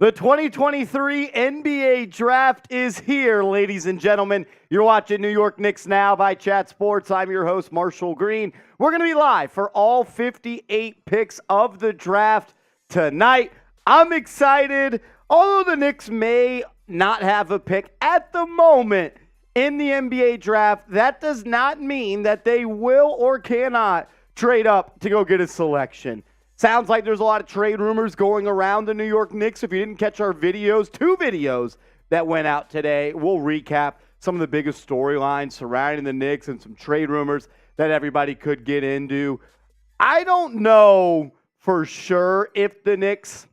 The 2023 NBA Draft is here, ladies and gentlemen. You're watching New York Knicks Now by Chat Sports. I'm your host, Marshall Green. We're going to be live for all 58 picks of the draft tonight. I'm excited. Although the Knicks may not have a pick at the moment in the NBA Draft, that does not mean that they will or cannot trade up to go get a selection. Sounds like there's a lot of trade rumors going around the New York Knicks. If you didn't catch our videos, 2 videos that went out today, we'll recap some of the biggest storylines surrounding the Knicks and some trade rumors that everybody could get into. I don't know for sure if the Knicks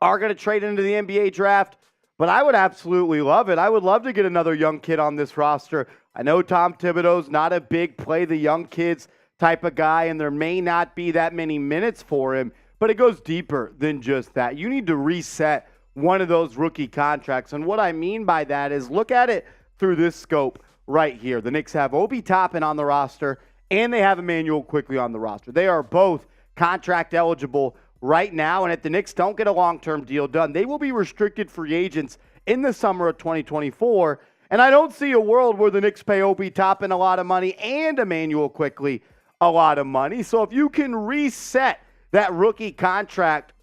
are going to trade into the NBA Draft, but I would absolutely love it. I would love to get another young kid on this roster. I know Tom Thibodeau's not a big play the young kids type of guy, and there may not be that many minutes for him, but it goes deeper than just that. You need to reset one of those rookie contracts, and what I mean by that is look at it through this scope right here. The Knicks have Obi Toppin on the roster, and they have Immanuel Quickley on the roster. They are both contract eligible right now, and if the Knicks don't get a long-term deal done, they will be restricted free agents in the summer of 2024, and I don't see a world where the Knicks pay Obi Toppin a lot of money and Immanuel Quickley a lot of money. So if you can reset that rookie contract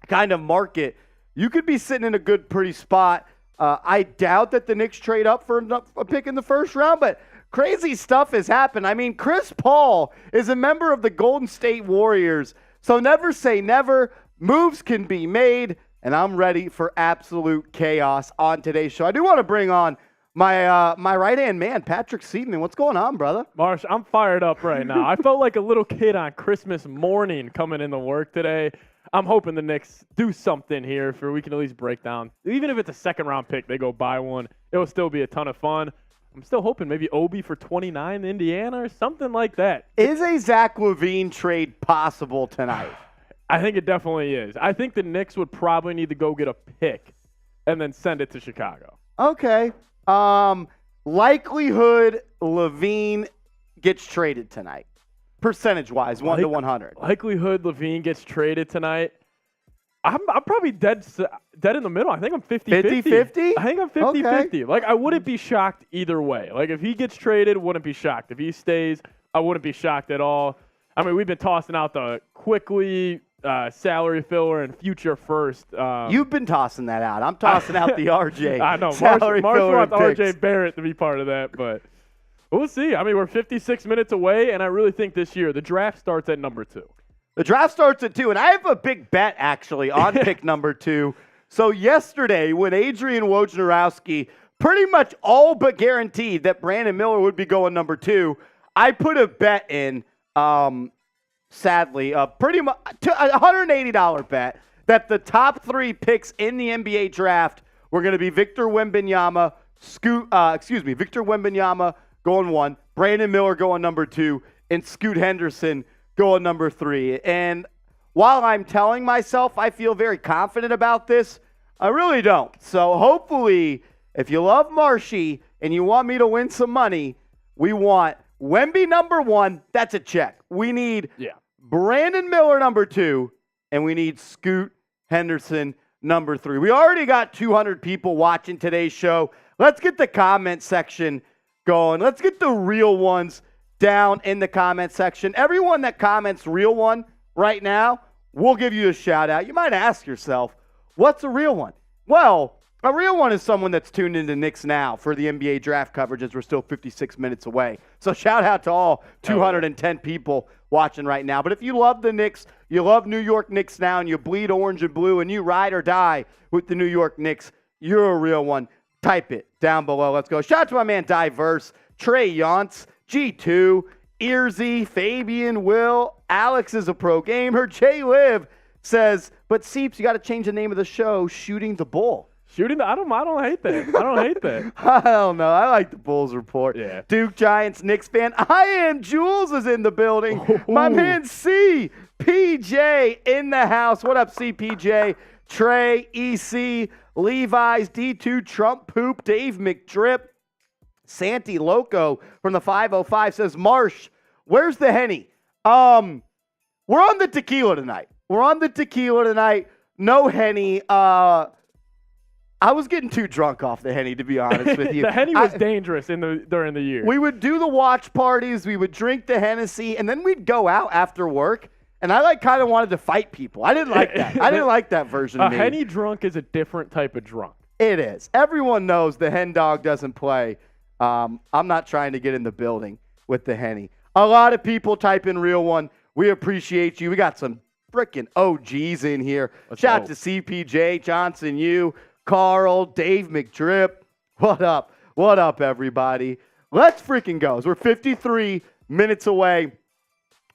kind of market, you could be sitting in a good, pretty spot. I doubt that the Knicks trade up for a pick in the first round, but crazy stuff has happened. I mean, Chris Paul is a member of the Golden State Warriors, so never say never. Moves can be made, and I'm ready for absolute chaos on today's show. I do want to bring on my right-hand man, Patrick Seidman. What's going on, brother? Marsh, I'm fired up right now. I felt like a little kid on Christmas morning coming into work today. I'm hoping the Knicks do something here for we can at least break down. Even if it's a second-round pick, they go buy one. It will still be a ton of fun. I'm still hoping maybe Obi for 29 in Indiana or something like that. Is a Zach LaVine trade possible tonight? I think it definitely is. I think the Knicks would probably need to go get a pick and then send it to Chicago. Okay. Likelihood LaVine gets traded tonight, percentage-wise, 1 to 100. Likelihood LaVine gets traded tonight. I'm probably dead in the middle. I think I'm 50-50. 50-50? I think I'm 50-50. Okay. Like, I wouldn't be shocked either way. Like, if he gets traded, wouldn't be shocked. If he stays, I wouldn't be shocked at all. I mean, we've been tossing out the Quickley salary filler and future first. You've been tossing that out. I'm tossing out the RJ. I know. Salary Marshall filler wants picks. RJ Barrett to be part of that, but we'll see. I mean, we're 56 minutes away, and I really think this year the draft starts at number 2. The draft starts at 2, and I have a big bet, actually, on pick number 2. So yesterday, when Adrian Wojnarowski pretty much all but guaranteed that Brandon Miller would be going number 2, I put a bet in, sadly, pretty much a $180 bet that the top 3 picks in the NBA draft were going to be Victor Wembanyama, Victor Wembanyama going 1, Brandon Miller going number 2, and Scoot Henderson going number 3. And while I'm telling myself I feel very confident about this, I really don't. So hopefully, if you love Marshy and you want me to win some money, we want Wemby number 1. That's a check. We need Brandon Miller number 2, and we need Scoot Henderson number 3. We already got 200 people watching today's show. Let's get the comment section going. Let's get the real ones down in the comment section. Everyone that comments real one right now, we'll give you a shout out. You might ask yourself, what's a real one? Well, a real one is someone that's tuned into Knicks Now for the NBA draft coverage as we're still 56 minutes away. So shout out to all 210 people watching right now. But if you love the Knicks, you love New York Knicks Now, and you bleed orange and blue, and you ride or die with the New York Knicks, you're a real one. Type it down below. Let's go. Shout out to my man Diverse, Trey Yance, G2, Earsy, Fabian, Will, Alex is a pro gamer. Jay Liv says, but Seeps, you got to change the name of the show, Shooting the Bull. I don't hate that. I don't hate that. I don't know. I like the Bulls report. Yeah. Duke Giants, Knicks fan. I am Jules is in the building. Ooh. My man CPJ in the house. What up, CPJ? Trey, EC, Levi's, D2, Trump Poop, Dave McDrip, Santi Loco from the 505 says, Marsh, where's the Henny? We're on the tequila tonight. No Henny. I was getting too drunk off the Henny, to be honest with you. The Henny was dangerous during the year. We would do the watch parties. We would drink the Hennessy, and then we'd go out after work. And I kind of wanted to fight people. I didn't like that. I didn't like that version of me. A Henny drunk is a different type of drunk. It is. Everyone knows the Hen Dog doesn't play. I'm not trying to get in the building with the Henny. A lot of people type in real one. We appreciate you. We got some freaking OGs in here. Shout out to CPJ, Johnson, you, Carl, Dave McDrip. What up? What up, everybody? Let's freaking go. We're 53 minutes away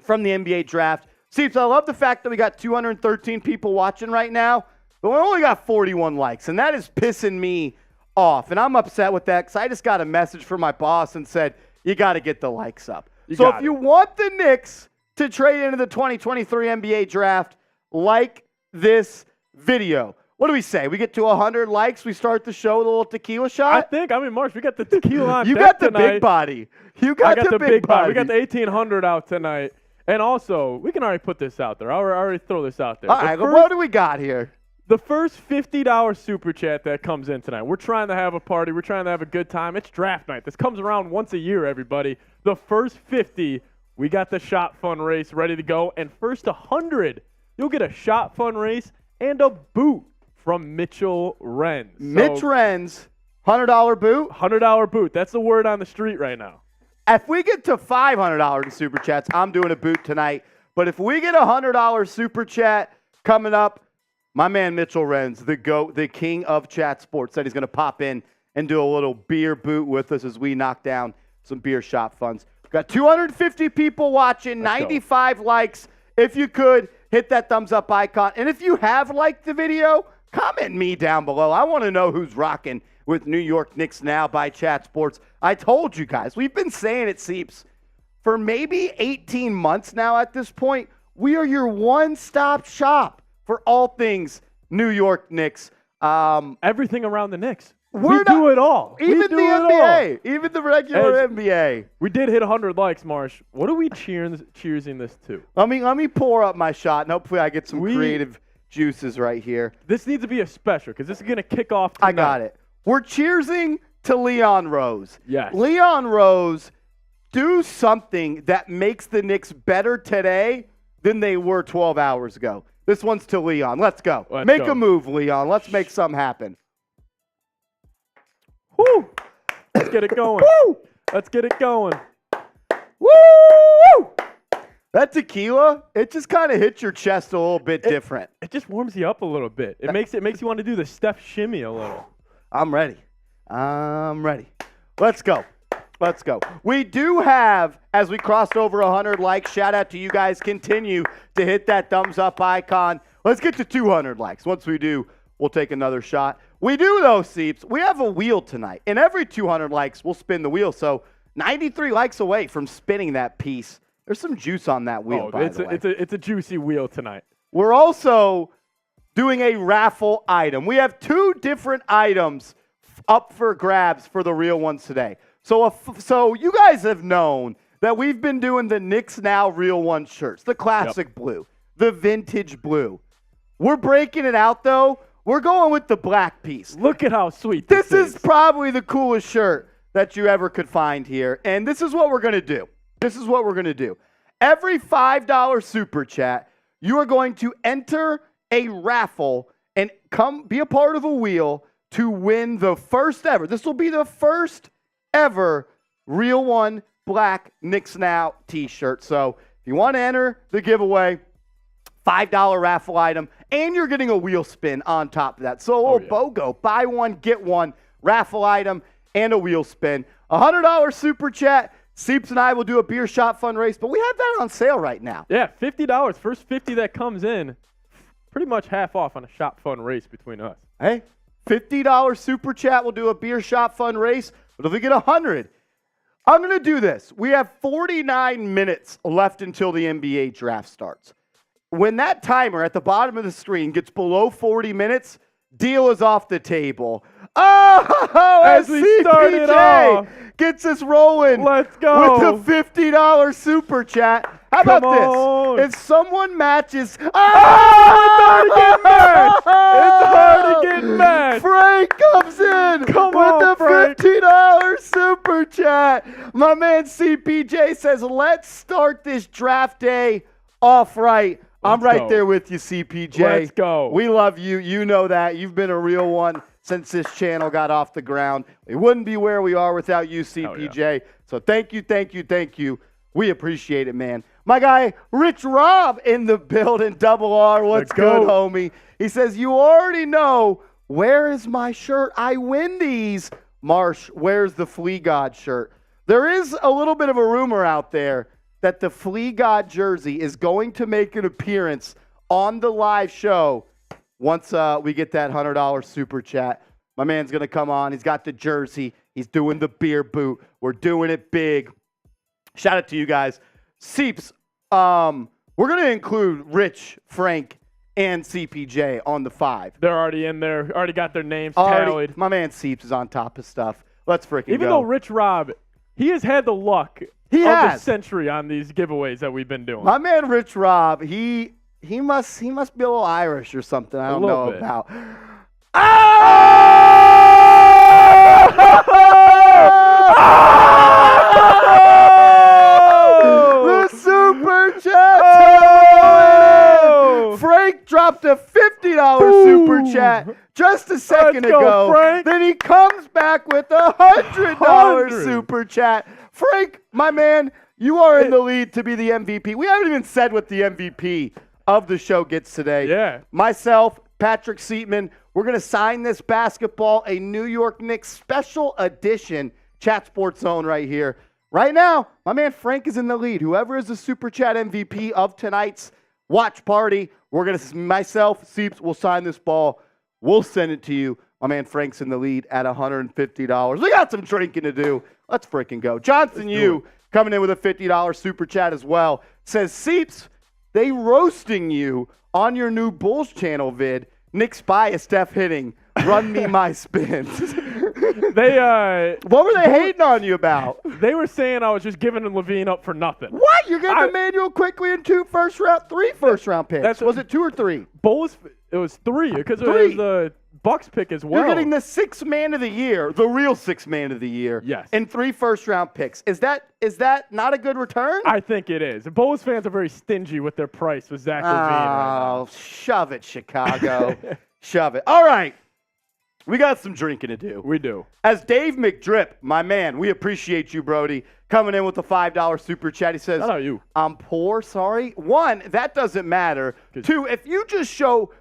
from the NBA draft. Seeps, I love the fact that we got 213 people watching right now, but we only got 41 likes, and that is pissing me off. And I'm upset with that because I just got a message from my boss and said, you got to get the likes up. So if you want the Knicks to trade into the 2023 NBA draft, like this video. What do we say? We get to 100 likes, we start the show with a little tequila shot? Marsh, we got the tequila on You deck got the tonight. big body. I got the big body. We got the 1800 out tonight. And also, we can already put this out there. I'll already throw this out there. All right, what do we got here? The first $50 super chat that comes in tonight. We're trying to have a party. We're trying to have a good time. It's draft night. This comes around once a year, everybody. The first 50, we got the shot fun race ready to go. And first 100, you'll get a shot fun race and a boot from Mitchell Renz. Mitch Renz, $100 boot? $100 boot. That's the word on the street right now. If we get to $500 in super chats, I'm doing a boot tonight. But if we get a $100 super chat coming up, my man Mitchell Renz, the GOAT, the king of chat sports, said he's going to pop in and do a little beer boot with us as we knock down some beer shop funds. We've got 250 people watching, 95 likes. If you could, hit that thumbs up icon. And if you have liked the video, comment me down below. I want to know who's rocking with New York Knicks Now by Chat Sports. I told you guys, we've been saying it, Seeps, for maybe 18 months now at this point. We are your one-stop shop for all things New York Knicks. Everything around the Knicks. We do it all. Even the NBA. Even the regular NBA. We did hit 100 likes, Marsh. What are we cheersing this to? Let me pour up my shot, and hopefully I get some creative juices right here. This needs to be a special because this is going to kick off tonight. I got it. We're cheersing to Leon Rose. Yes. Leon Rose, do something that makes the Knicks better today than they were 12 hours ago. This one's to Leon. Let's go. Make a move, Leon. Let's make something happen. Woo! Let's get it going. Woo! Let's get it going. Woo! That tequila, it just kind of hits your chest a little bit different. It just warms you up a little bit. It makes you want to do the Steph shimmy a little. I'm ready. Let's go. We do have, as we crossed over 100 likes, shout out to you guys. Continue to hit that thumbs up icon. Let's get to 200 likes. Once we do, we'll take another shot. We do, though, Seeps. We have a wheel tonight. And every 200 likes, we'll spin the wheel. So 93 likes away from spinning that piece. There's some juice on that wheel, by the way. It's a juicy wheel tonight. We're also doing a raffle item. We have two different items up for grabs for the real ones today. So you guys have known that we've been doing the Knicks Now Real One shirts, the classic blue, the vintage blue. We're breaking it out, though. We're going with the black piece. Look at how sweet this is. Probably the coolest shirt that you ever could find here. And this is what we're going to do. Every $5 super chat, you are going to enter a raffle and come be a part of a wheel to win the first ever. This will be the first ever Real One Black Knicks Now t-shirt. So if you want to enter the giveaway, $5 raffle item, and you're getting a wheel spin on top of that. So BOGO, buy one, get one, raffle item, and a wheel spin. $100 super chat. Seeps and I will do a beer shot fun race, but we have that on sale right now. Yeah, $50. First 50 that comes in, pretty much half off on a shot fun race between us. Hey, $50 super chat. We'll do a beer shot fun race. But if we get 100, I'm going to do this. We have 49 minutes left until the NBA draft starts. When that timer at the bottom of the screen gets below 40 minutes, deal is off the table. Oh, As we started off. Gets us rolling. Let's go. With a $50 super chat. How Come about on. this? If someone matches. It's hard to get matched. Frank comes in Come with on, the Frank. $50 super chat. My man CPJ says, let's start this draft day off right. I'm Let's right go. there with you, CPJ. Let's go. We love you. You know that. You've been a real one since this channel got off the ground. We wouldn't be where we are without you, CPJ. Yeah. So thank you, thank you, thank you. We appreciate it, man. My guy, Rich Rob in the building, Double R. What's good, homie? He says, you already know, where is my shirt? I win these. Marsh, where's the Flea God shirt? There is a little bit of a rumor out there that the Flea God jersey is going to make an appearance on the live show once we get that $100 super chat. My man's going to come on. He's got the jersey. He's doing the beer boot. We're doing it big. Shout out to you guys. Seeps, we're going to include Rich, Frank, and CPJ on the 5. They're already in there. Already got their names tallied. My man Seeps is on top of stuff. Let's freaking go. Even though Rich Rob, he has had the luck of the century on these giveaways that we've been doing. My man Rich Rob, he must be a little Irish or something. I don't know about. The super chat. Frank dropped a $50 super chat just a second ago. Frank. Then he comes back with a $100 super chat. Frank, my man, you are in the lead to be the MVP. We haven't even said what the MVP of the show gets today. Yeah. Myself, Patrick Seatman, we're going to sign this basketball, a New York Knicks special edition Chat Sports Zone right here. Right now, my man Frank is in the lead. Whoever is the Super Chat MVP of tonight's watch party, we're going to, myself, Seeps, will sign this ball. We'll send it to you. My man Frank's in the lead at $150. We got some drinking to do. Let's freaking go. Johnson, you coming in with a $50 super chat as well. Says, Seeps, they roasting you on your new Bulls channel vid. Knicks bias, Steph hitting. Run me my spins. What were they hating on you about? They were saying I was just giving Levine up for nothing. What? You're getting Emmanuel quickly in 3 first round picks. Was it 2 or 3? Bulls, it was 3 because it was the Bucks pick as well. You're getting the 6th man of the year, the real 6th man of the year. Yes. And 3 first round picks. Is that not a good return? I think it is. The Bulls fans are very stingy with their price with Zach Levine. Oh, shove it, Chicago. Shove it. All right. We got some drinking to do. We do. As Dave McDrip, my man, we appreciate you, Brody, coming in with the $5 super chat. He says, shout out you. I'm poor, sorry. 1, that doesn't matter. 2, if you just show,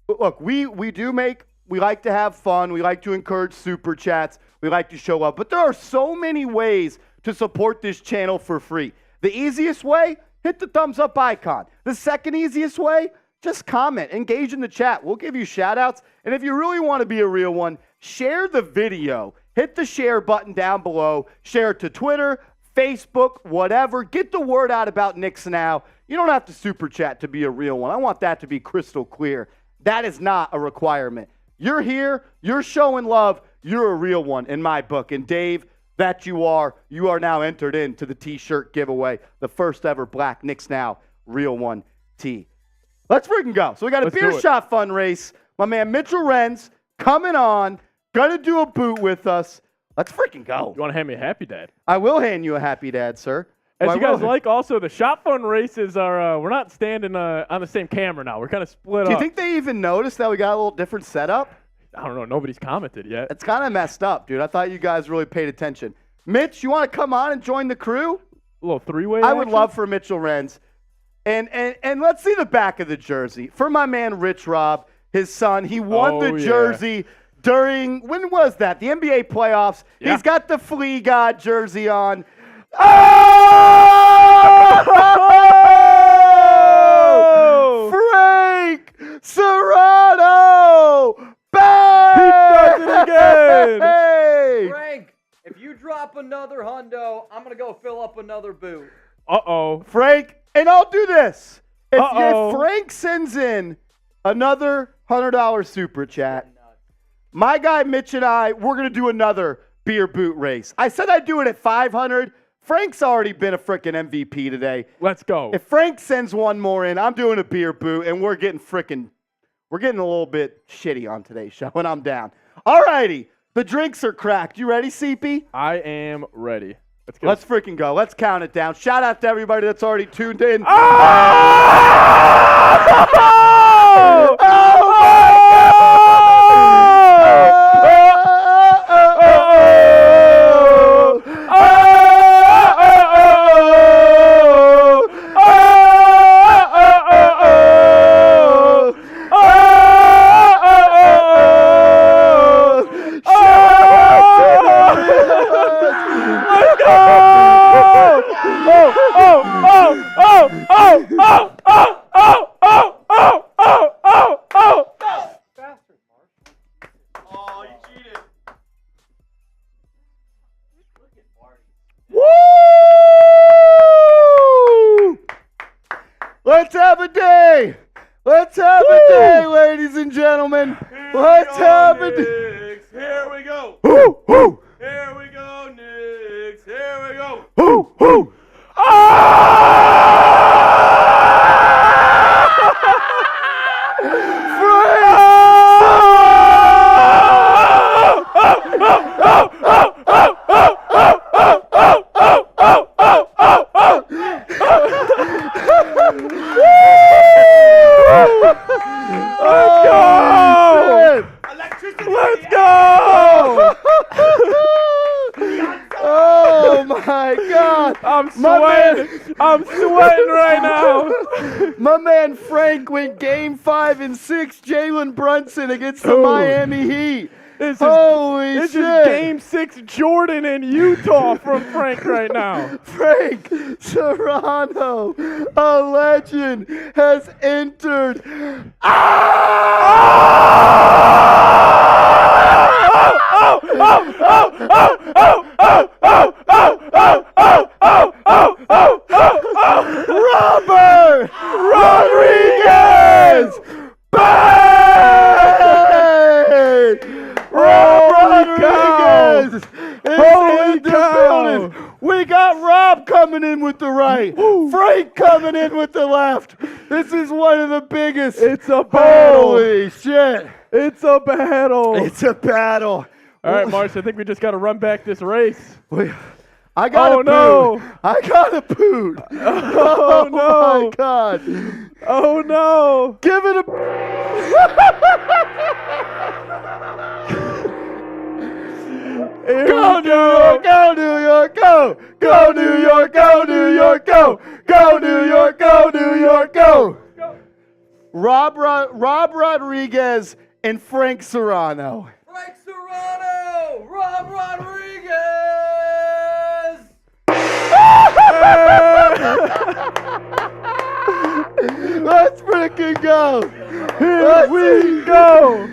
look, we like to have fun. We like to encourage super chats. We like to show up. But there are so many ways to support this channel for free. The easiest way, hit the thumbs up icon. The second easiest way, just comment, engage in the chat. We'll give you shout outs. And if you really want to be a real one, share the video. Hit the share button down below. Share it to Twitter, Facebook, whatever. Get the word out about Knicks Now. You don't have to super chat to be a real one. I want that to be crystal clear. That is not a requirement. You're here. You're showing love. You're a real one in my book. And Dave, that you are now entered into the T-shirt giveaway. The first ever black Knicks Now Real One tee. Let's freaking go. So we got a beer shot fun race. My man Mitchell Renz coming on. Gonna do a boot with us. Let's freaking go. You want to hand me a happy dad? I will hand you a happy dad, sir. As you guys like, also, the shot fun races are, we're not standing on the same camera now. We're kind of split up. Do you think they even noticed that we got a little different setup? I don't know. Nobody's commented yet. It's kind of messed up, dude. I thought you guys really paid attention. Mitch, you want to come on and join the crew? A little three-way I would love for Mitchell Renz. And let's see the back of the jersey. For my man Rich Rob, his son, he won the jersey during, when was that? The NBA playoffs. Yeah. He's got the Flea God jersey on. Oh! Frank Serrano! Bang! He does it again! Hey! Frank, if you drop another hundo, I'm going to go fill up another boot. Uh-oh. Frank, and I'll do this. If Frank sends in another $100 super chat. My guy Mitch and I, we're going to do another beer boot race. I said I'd do it at 500. Frank's already been a freaking MVP today. Let's go. If Frank sends one more in, I'm doing a beer boot, and we're getting a little bit shitty on today's show, and I'm down. All righty. The drinks are cracked. You ready, CP? I am ready. Let's go. Let's freaking go. Let's count it down. Shout out to everybody that's already tuned in. Oh! Let's have a day. Let's have a day, ladies and gentlemen. Let's have a day. Here we go. Woo, woo. Here we go, Knicks. Here we go. Woo, woo. Let's go! Oh my God! I'm sweating. I'm sweating right now. My man Frank went Game 5 and 6. Jalen Brunson against the Ooh. Miami Heat. This Holy is shit! Game 6 Jordan in Utah from Frank right now. Frank Serrano, a legend, has entered. Robert Rodriguez! Bang! Rodriguez is in the building. We got Rob coming in with the right. Frank coming in with the left. This is one of the biggest. It's a battle. Holy shit. It's a battle. It's a battle. All right, Marsh, I think we just got to run back this race. I got Oh, a boot. no. I got a boot. Oh, no. my God. Oh, no. Give it a. Here Go we New York, go New York, go! Go New York, go New York, go! Go New York, go New York, go! Rob Rodriguez and Frank Serrano. Frank Serrano, Rob Rodriguez. Let's freaking go! Here we go.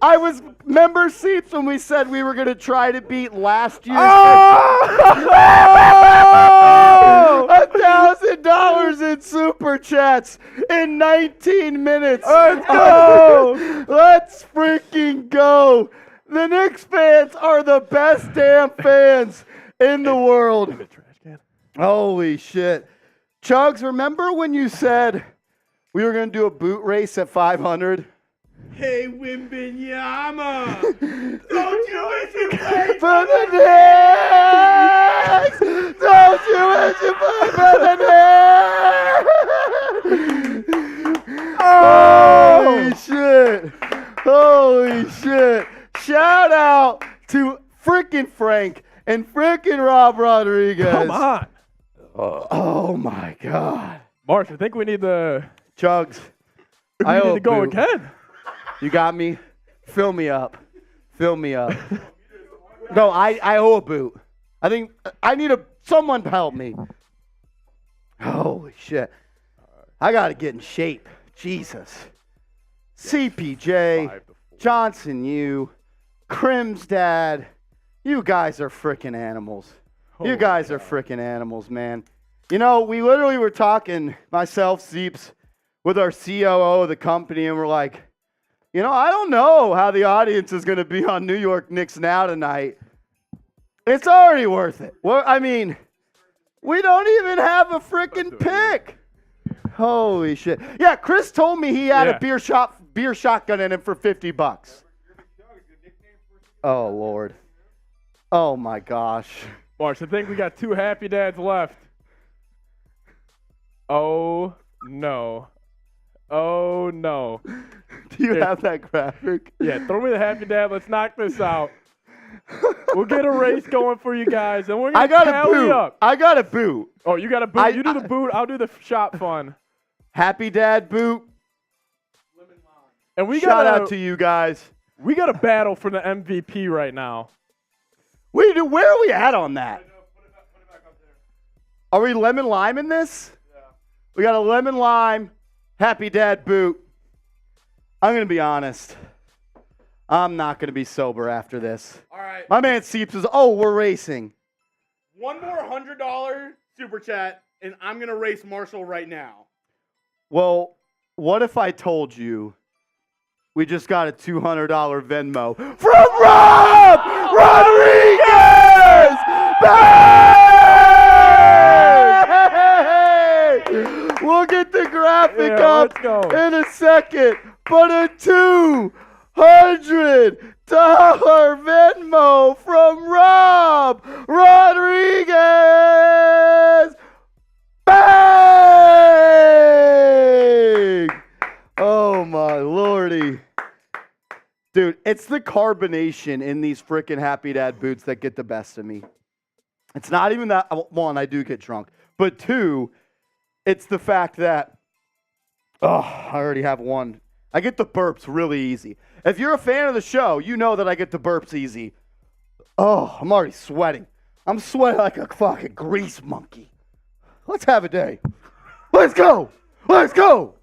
I was member seats when we said we were going to try to beat last year's $1,000 in super chats in 19 minutes. Let's go. Let's freaking go. The Knicks fans are the best damn fans in the world. Holy shit. Chugs, remember when you said we were going to do a boot race at 500? Hey, Wembanyam. Don't you wish you played For the Knicks! Don't you wish you played for the Knicks? Holy shit! Holy shit! Shout out to freaking Frank and freaking Rob Rodriguez. Come on. Oh my God. Marsh, I think we need to, Chugs, we I need to hope go boot. again. You got me? Fill me up. Fill me up. No, I owe a boot. I think I need someone to help me. Holy shit. I got to get in shape. Jesus. CPJ, Johnson, you, Crim's dad, you guys are freaking animals. You guys are freaking animals, man. You know, we literally were talking, myself, Zeeps, with our COO of the company, and we're like, You know, I don't know how the audience is going to be on New York Knicks Now tonight. It's already worth it. Well, I mean, we don't even have a freaking pick. Holy shit. Yeah, Chris told me he had a beer shotgun in him for $50. Oh, Lord. Oh, my gosh. Marsh, I think we got 2 happy dads left. Oh, no. Oh, no. Do you have that graphic? Yeah, throw me the happy dad. Let's knock this out. We'll get a race going for you guys, and we're going to tally up. I got a boot. Oh, you got a boot? You do the boot. I'll do the shot fun. Happy dad boot. And Shout out to you guys. We got a battle for the MVP right now. Where are we at on that? Put it back up there. Are we lemon lime in this? Yeah. We got a lemon lime happy dad boot. I'm going to be honest. I'm not going to be sober after this. All right. My man Seeps is, we're racing. One more $100 super chat, and I'm going to race Marshall right now. Well, what if I told you we just got a $200 Venmo from Rob Rodriguez? Hey! We'll get the graphic up in a second, but a $200 Venmo from Rob Rodriguez. Bang! Oh, my lordy. Dude, it's the carbonation in these freaking Happy Dad boots that get the best of me. It's not even that, one, I do get drunk. But two, it's the fact that, I already have one. I get the burps really easy. If you're a fan of the show, you know that I get the burps easy. Oh, I'm already sweating. I'm sweating like a fucking grease monkey. Let's have a day. Let's go. Let's go.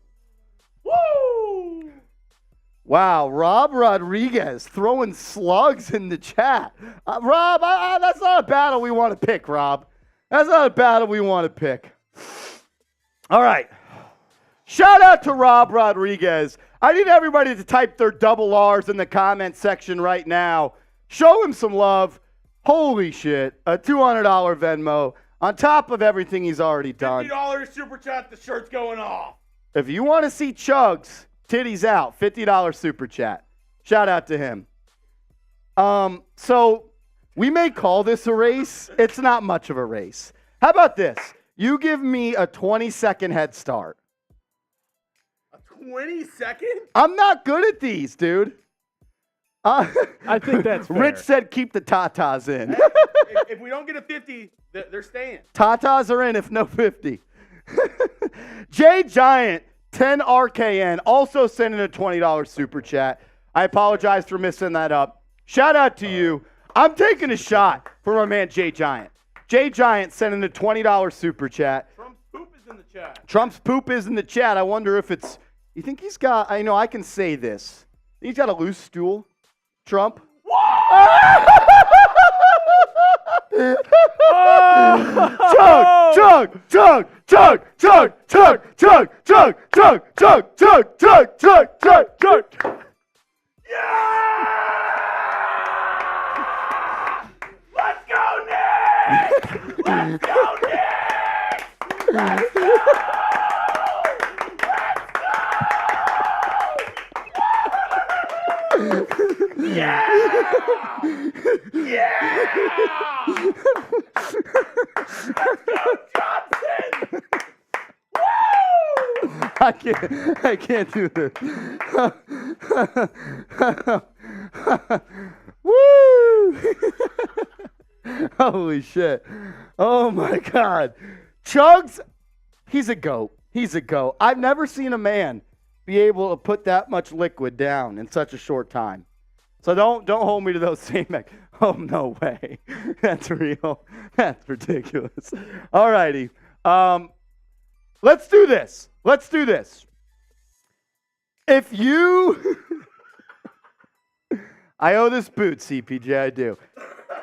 Woo! Wow, Rob Rodriguez throwing slugs in the chat. Rob, that's not a battle we want to pick, Rob. That's not a battle we want to pick. All right. Shout out to Rob Rodriguez. I need everybody to type their double R's in the comment section right now. Show him some love. Holy shit. A $200 Venmo on top of everything he's already done. $50 super chat, the shirt's going off. If you want to see Chugs, titties out, $50 super chat. Shout out to him. So we may call this a race. It's not much of a race. How about this? You give me a 20-second head start. 20 seconds? I'm not good at these, dude. I think that's fair. Rich said keep the tatas in. Hey, if we don't get a 50, they're staying. Tatas are in if no 50. Jay Giant, 10 RKN, also sending a $20 super chat. I apologize for messing that up. Shout out to you. I'm taking a shot for my man Jay Giant. Jay Giant sending a $20 super chat. Trump's poop is in the chat. Trump's poop is in the chat. I wonder if it's... You think he's got... I know I can say this. He's got a loose stool. Trump. Chug, chug, chug, chug, chug, chug, chug, chug, chug, chug, chug, chug, chug, chug. Yeah! Let's go, Knicks! Let's go, Knicks! Let's go! Yeah! Yeah! Let's go, Johnson! Woo! I can't do this. Woo! Holy shit. Oh my God. Chugs, he's a goat. He's a goat. I've never seen a man be able to put that much liquid down in such a short time. So don't hold me to those same. Oh, no way. That's real. That's ridiculous. All righty. Let's do this. Let's do this. If you... I owe this boot, CPJ, I do.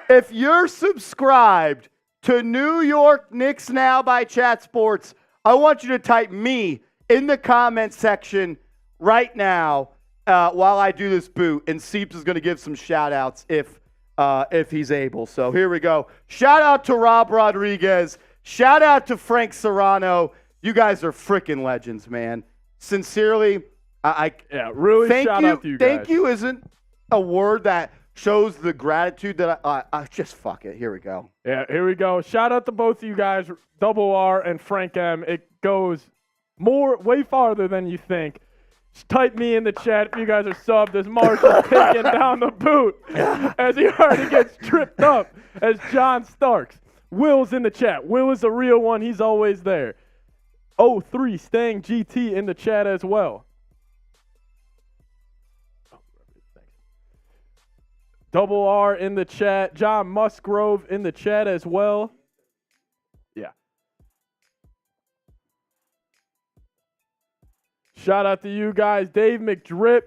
If you're subscribed to New York Knicks Now by Chat Sports, I want you to type me in the comment section right now. while I do this boot, and Seeps is going to give some shout-outs if he's able. So here we go. Shout out to Rob Rodriguez. Shout out to Frank Serrano. You guys are freaking legends, man. Sincerely, really thank shout you. out to you guys. Thank you isn't a word that shows the gratitude that I just fuck it. Here we go. Yeah, here we go. Shout out to both of you guys, Double R and Frank M. It goes way farther than you think. Just type me in the chat if you guys are subbed as Marshall taking down the boot as he already gets tripped up as John Starks. Will's in the chat. Will is a real one. He's always there. 03 staying GT in the chat as well. Double R in the chat. John Musgrove in the chat as well. Yeah. Shout out to you guys. Dave McDrip.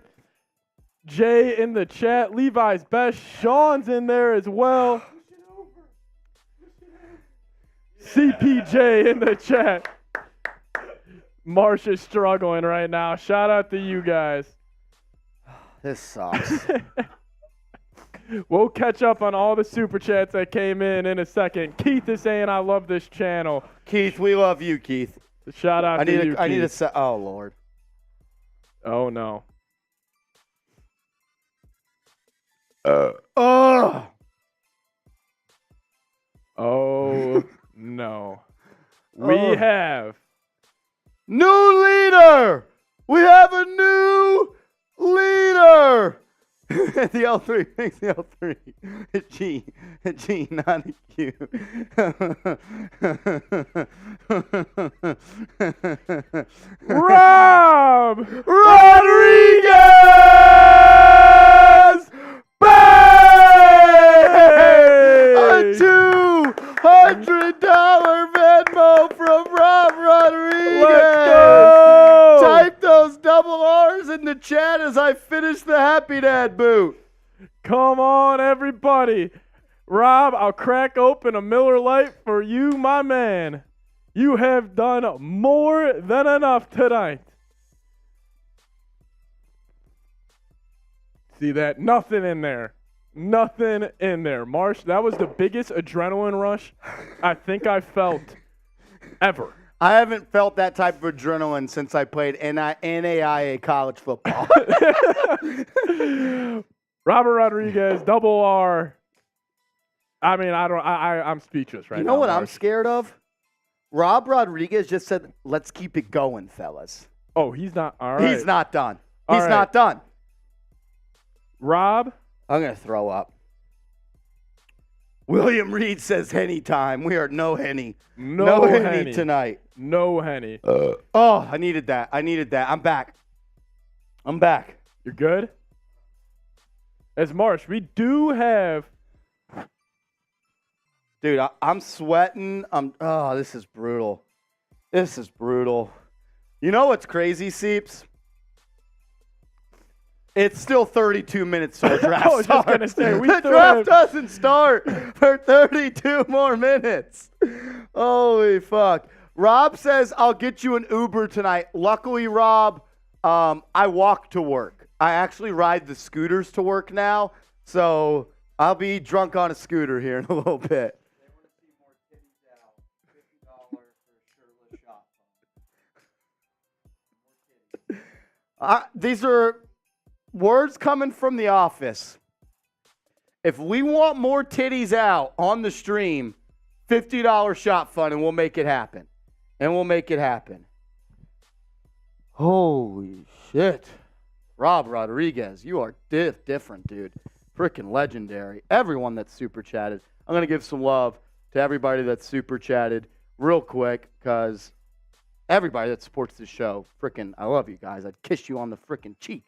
Jay in the chat. Levi's Best. Sean's in there as well. CPJ in the chat. Marsh is struggling right now. Shout out to you guys. This sucks. We'll catch up on all the super chats that came in a second. Keith is saying, I love this channel. Keith, we love you, Keith. Shout out to you, I need Keith. to oh, Lord. Oh, no. Oh, no. We have new leader. We have a new leader. The L3 makes the L3 a G, not a Q. Rob Rodriguez! Bang! A $200 Venmo from Rob Rodriguez. Let's go! Type those double R's in the chat as I finish the Happy Dad boot. Come on, everybody. Rob, I'll crack open a Miller Lite for you, my man. You have done more than enough tonight. See that? Nothing in there. Nothing in there. Marsh, that was the biggest adrenaline rush I think I felt ever. I haven't felt that type of adrenaline since I played NAIA college football. Robert Rodriguez, double R. I mean, I'm speechless right now. You know what I'm Marsh. scared of? Rob Rodriguez just said, let's keep it going, fellas. Oh, he's not. All right. He's not done. All He's right. not done. Rob? I'm going to throw up. William Reed says Henny time. We are no Henny. No Henny tonight. No Henny. Oh, I needed that. I'm back. You're good? As Marsh, we do have. Dude, I'm sweating. This is brutal. You know what's crazy, Seeps? It's still 32 minutes till the draft I was just going to starts. say, we The still draft have. doesn't start for 32 more minutes. Holy fuck. Rob says, I'll get you an Uber tonight. Luckily, Rob, I walk to work. I actually ride the scooters to work now, so I'll be drunk on a scooter here in a little bit. They want to see more titties out. $50 for a shirtless shot. These are words coming from the office. If we want more titties out on the stream, $50 shot fund, and we'll make it happen. Holy shit. Rob Rodriguez, you are different, dude. Freaking legendary. Everyone that's super chatted. I'm going to give some love to everybody that's super chatted real quick because everybody that supports this show, freaking, I love you guys. I'd kiss you on the freaking cheek.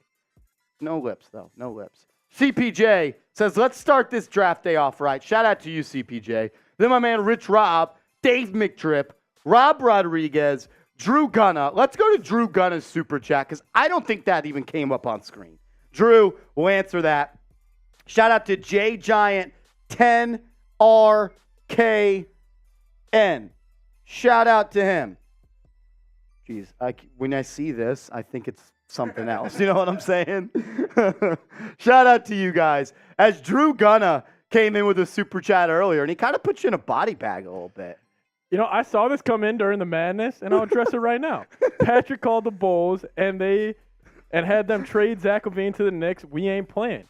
No lips, though. No lips. CPJ says, let's start this draft day off right. Shout out to you, CPJ. Then my man Rich Rob, Dave McDrip, Rob Rodriguez, Drew Gunna. Let's go to Drew Gunna's super chat because I don't think that even came up on screen. Drew will answer that. Shout out to J Giant 10RKN. Shout out to him. Jeez, when I see this, I think it's something else. You know what I'm saying? Shout out to you guys. As Drew Gunna came in with a super chat earlier, and he kind of put you in a body bag a little bit. You know, I saw this come in during the madness, and I'll address it right now. Patrick called the Bulls, and had them trade Zach LaVine to the Knicks. We ain't playing.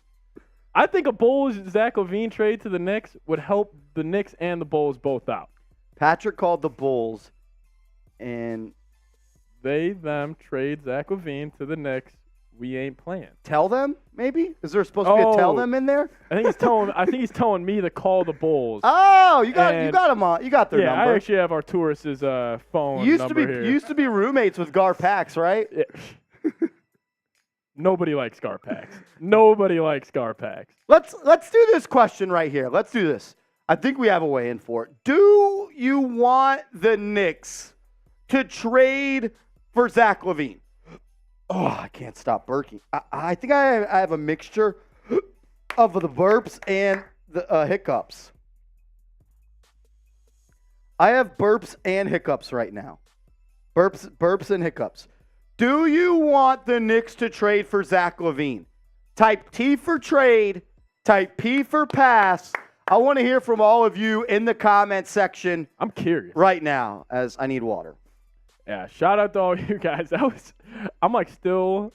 I think a Bulls Zach LaVine trade to the Knicks would help the Knicks and the Bulls both out. Patrick called the Bulls, and Them trade Zach LaVine to the Knicks. We ain't playing. Tell them, maybe? Is there supposed to be a tell them in there? I think he's telling me to call the Bulls. Oh, you got him on. You got their number. Yeah, I actually have Arturus' phone number here. Used to be roommates with Gar Pax, right? Yeah. Nobody likes Garpax. Nobody likes Garpax. Let's do this question right here. Let's do this. I think we have a way in for it. Do you want the Knicks to trade for Zach LaVine? Oh, I can't stop burping. I think I have a mixture of the burps and the hiccups. I have burps and hiccups right now. Burps and hiccups. Do you want the Knicks to trade for Zach LaVine? Type T for trade. Type P for pass. I want to hear from all of you in the comment section. I'm curious right now as I need water. Yeah, shout out to all you guys. I'm still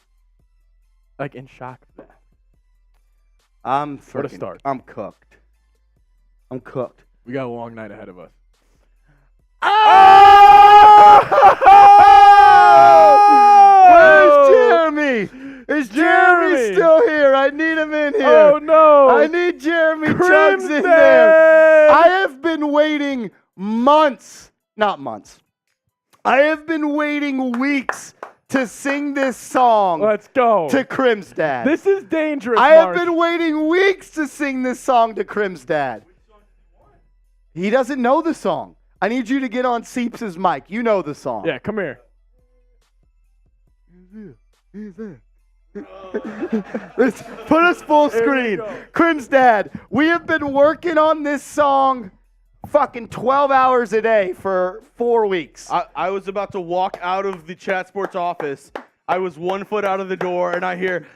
in shock of that. What a start. I'm cooked. We got a long night ahead of us. Where's Jeremy? Is Jeremy still here? I need him in here. Oh, no. I need Jeremy Chugs in there. I have been waiting months. Not months. I have been waiting weeks to sing this song. Let's go. To Crim's dad. This is dangerous, I have been waiting weeks to sing this song to Crim's dad. He doesn't know the song. I need you to get on Seeps' mic. You know the song. Yeah, come here. He's there. Let's put us full screen. Crim's dad, we have been working on this song fucking 12 hours a day for 4 weeks. I was about to walk out of the Chat Sports office. I was 1 foot out of the door, and I hear,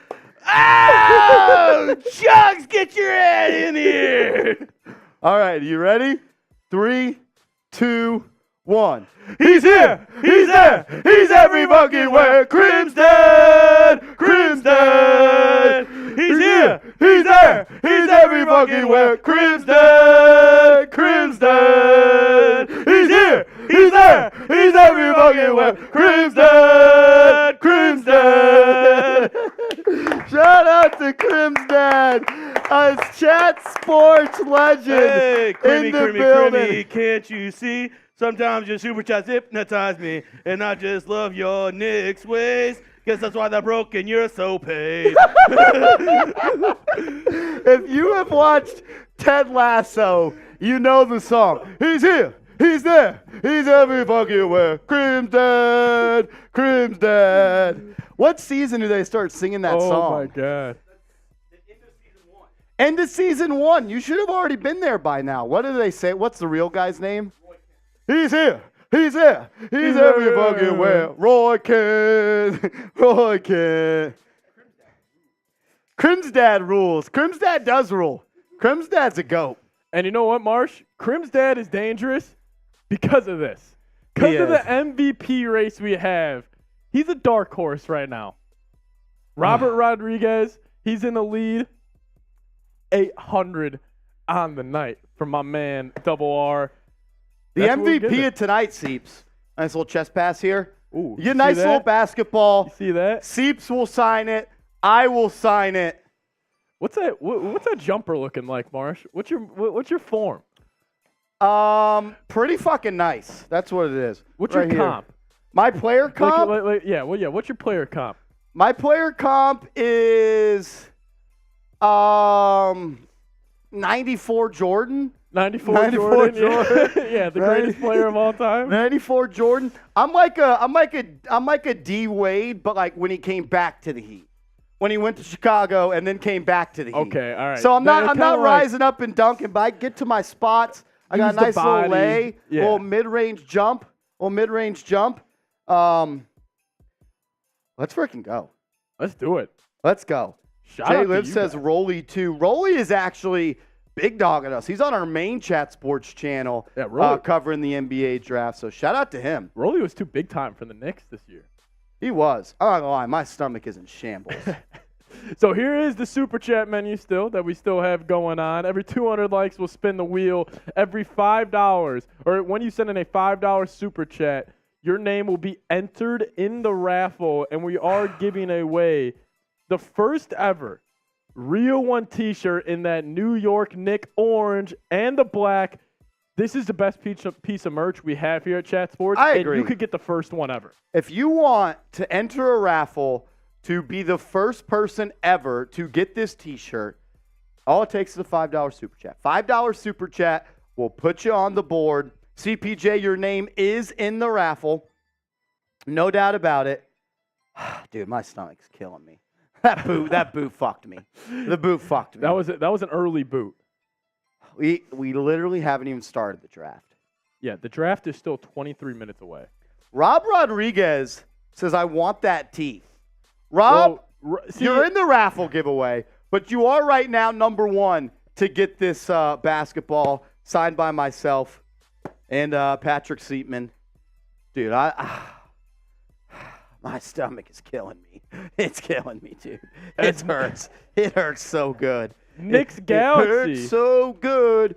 "Oh, Chugs, get your head in here!" All right, you ready? 3, 2, 1. He's here! He's there! He's every fucking where! Crim's dead! Crim's dead! He's here! He's there! He's every fucking where! Crim's dead! Crim's dead! He's here! He's there! He's every fucking where! Crim's dead! Crim's dead! Shout out to Crim's dad! A Chat Sports legend Hey, in the building. Can't you see? Sometimes your super chats hypnotize me, and I just love your Knicks ways. Guess that's why they're broken. You're so paid. If you have watched Ted Lasso, you know the song. He's here. He's there. He's every fucking where. Crim's dead. Crim's dead. What season do they start singing that song? Oh, my God. End of season 1. You should have already been there by now. What do they say? What's the real guy's name? He's here. He's there. He's every fucking where. Roy Kid. Roy Kid. Crim's dad rules. Crim's dad does rule. Crim's dad's a goat. And you know what, Marsh? Crim's dad is dangerous because of this. Because of the MVP race we have. He's a dark horse right now. Robert Rodriguez, he's in the lead. 800 on the night from my man, Double R. The That's MVP of tonight, Seeps. Nice little chest pass here. Ooh, you get a nice little basketball. You see that? Seeps will sign it. I will sign it. What's that jumper looking like, Marsh? What's your form? Pretty fucking nice. That's what it is. What's right your comp? Here. My player comp? What's your player comp? My player comp is 94 Jordan. 94 Jordan. Yeah, the greatest player of all time. 94 Jordan. I'm like a D Wade, but like when he came back to the Heat. When he went to Chicago and then came back to the Heat. Okay, all right. So I'm not rising up and dunking, but I get to my spots. I got a nice little lay, little mid-range jump. Let's freaking go. Let's do it. Let's go. Shout Jay out to Liv you says guys. Rolly too. Rolly is actually big dogging us. He's on our main Chat Sports channel Yeah, Rolly. covering the NBA draft. So shout out to him. Rolly was too big time for the Knicks this year. He was. I'm not gonna lie, my stomach is in shambles. So here is the Super Chat menu that we still have going on. Every 200 likes, we'll spin the wheel. Every $5, or when you send in a $5 Super Chat, your name will be entered in the raffle, and we are giving away the first ever Real One t-shirt in that New York Knicks orange and the black. This is the best piece of merch we have here at Chat Sports. I and agree. you could get the first one ever. If you want to enter a raffle to be the first person ever to get this T-shirt, all it takes is a $5 Super Chat. $5 Super Chat will put you on the board. CPJ, your name is in the raffle. No doubt about it. Dude, my stomach's killing me. That boot fucked me. The boot fucked me. That was an early boot. We literally haven't even started the draft. Yeah, the draft is still 23 minutes away. Rob Rodriguez says, I want that tee. Rob, you're in the raffle giveaway, but you are right now number one to get this basketball signed by myself and Patrick Seatman. Dude, my stomach is killing me. It's killing me, dude. It hurts. It hurts so good. Knicks It Galaxy. hurts so good.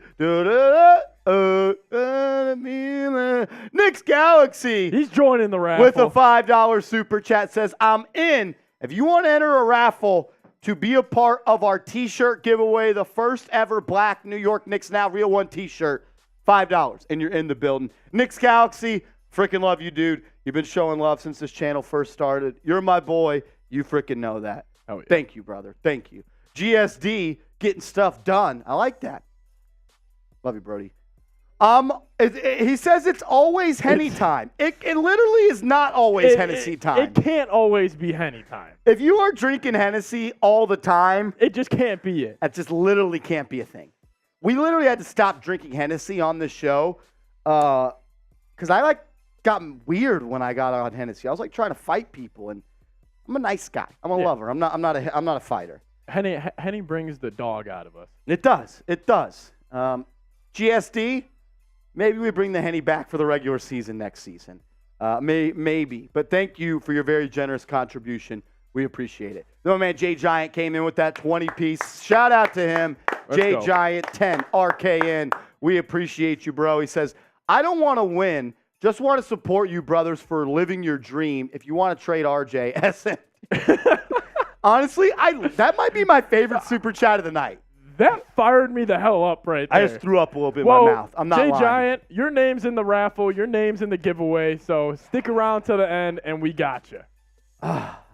Knicks Galaxy. He's joining the raffle. With a $5 super chat says, I'm in. If you want to enter a raffle to be a part of our T-shirt giveaway, the first ever black New York Knicks Now Real One T-shirt, $5, and you're in the building. Knicks Galaxy, freaking love you, dude. You've been showing love since this channel first started. You're my boy. You freaking know that. Oh, yeah. Thank you, brother. Thank you. GSD, getting stuff done. I like that. Love you, Brody. He says it's always Henny time. It literally is not always Hennessy time. It can't always be Henny time. If you are drinking Hennessy all the time, It just can't be it. that just literally can't be a thing. We literally had to stop drinking Hennessy on this show because I got weird when I got on Hennessy. I was trying to fight people, and I'm a nice guy. I'm a lover. I'm not a fighter. Henny brings the dog out of us. It does. It does. GSD, maybe we bring the Henny back for the regular season next season. Maybe. But thank you for your very generous contribution. We appreciate it. My man Jay Giant came in with that 20-piece. Shout out to him. Jay go. Giant, 10 RKN. We appreciate you, bro. He says, I don't want to win. Just want to support you, brothers, for living your dream. If you want to trade RJ, SM. Honestly, that might be my favorite super chat of the night. That fired me the hell up right there. I just threw up a little bit in Whoa, my mouth. I'm not Jay lying. Giant, your name's in the raffle. Your name's in the giveaway. So stick around to the end, and we got you.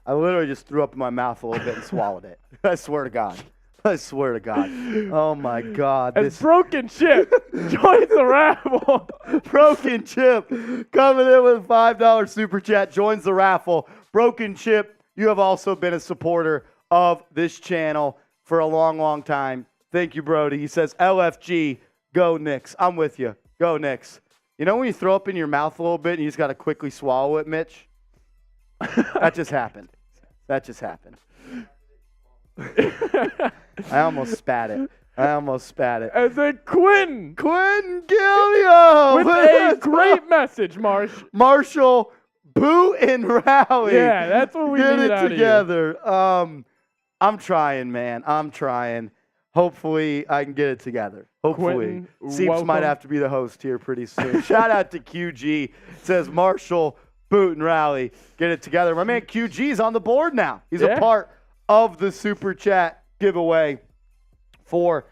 I literally just threw up in my mouth a little bit and swallowed it. I swear to God. I swear to God. Oh, my God. As Broken Chip joins the raffle. Broken Chip coming in with a $5 super chat, joins the raffle. Broken Chip, you have also been a supporter of this channel for a long, long time. Thank you, Brody. He says, LFG, go Knicks. I'm with you. Go Knicks. You know when you throw up in your mouth a little bit and you just got to quickly swallow it, Mitch? That just happened. That just happened. I almost spat it. And then Quinn Gilio with a great message, Marshall, Boo, and Rally. Yeah, that's what we Get need it out together. I'm trying, man. I'm trying. Hopefully, I can get it together. Hopefully. Quentin, Seeps welcome. might have to be the host here pretty soon. Shout out to QG. Says Marshall, Boot, and Rally. Get it together. My man QG is on the board now. He's a part of the Super Chat giveaway for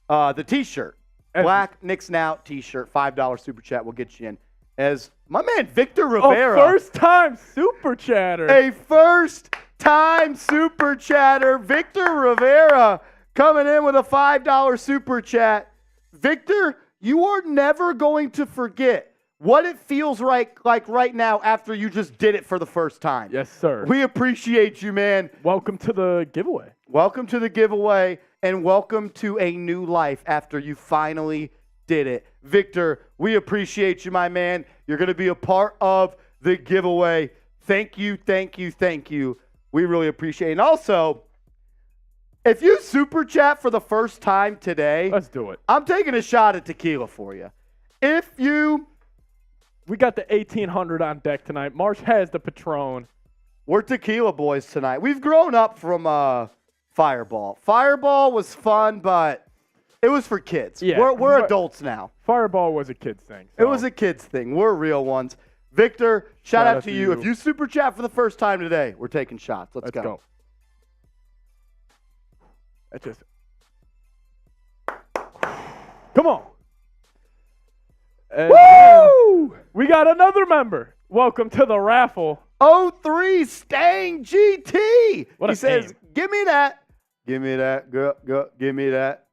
the T-shirt. Black Knicks Now T-shirt. $5 Super Chat will get you in. As my man Victor Rivera. A first-time Super Chatter. A first-time Super Chatter. Victor Rivera coming in with a $5 Super Chat. Victor, you are never going to forget what it feels like right now after you just did it for the first time. Yes, sir. We appreciate you, man. Welcome to the giveaway. Welcome to the giveaway, and welcome to a new life after you finally did it. Victor, we appreciate you, my man. You're going to be a part of the giveaway. Thank you, thank you, thank you. We really appreciate it. And also, if you super chat for the first time today, Let's do it. I'm taking a shot at tequila for you. We got the 1800 on deck tonight. Marsh has the Patron. We're tequila boys tonight. We've grown up from Fireball. Fireball was fun, but it was for kids. Yeah, We're but adults now. Fireball was a kid's thing. It was a kid's thing. We're real ones. Victor, shout out to you. If you super chat for the first time today, we're taking shots. Let's go. That's just. Come on. And Woo! we got another member. Welcome to the raffle. 03 Stang GT. What a He says, name. give me that. Give me that. Go. Give me that.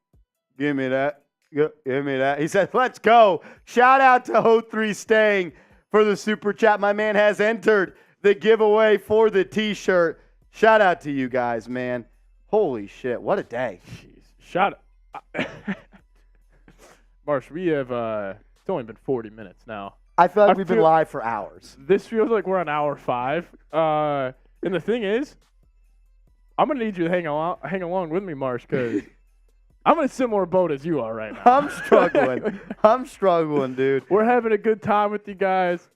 Give me that. Go. Give me that. He said, let's go. Shout out to 03 Stang for the super chat. My man has entered the giveaway for the t-shirt. Shout out to you guys, man. Holy shit. What a day. Jeez. Shout out. Marsh, we have, it's only been 40 minutes now. I feel like we've been live for hours. This feels like we're on hour 5. And the thing is, I'm going to need you to hang along with me, Marsh, because I'm in a similar boat as you are right now. I'm struggling. I'm struggling, dude. We're having a good time with you guys.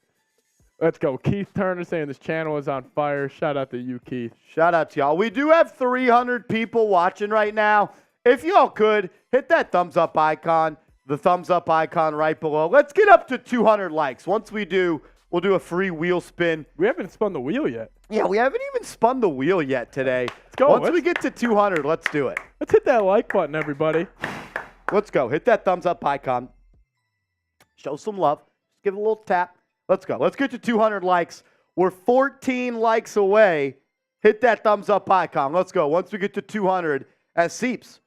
Let's go. Keith Turner saying this channel is on fire. Shout out to you, Keith. Shout out to y'all. We do have 300 people watching right now. If y'all could, hit that thumbs up icon, the thumbs up icon right below. Let's get up to 200 likes. Once we do, we'll do a free wheel spin. We haven't spun the wheel yet. Yeah, we haven't even spun the wheel yet today. Let's go. Once we get to 200, let's do it. Let's hit that like button, everybody. Let's go. Hit that thumbs up icon. Show some love. Just give it a little tap. Let's go. Let's get to 200 likes. We're 14 likes away. Hit that thumbs up icon. Let's go. Once we get to 200, as Seeps,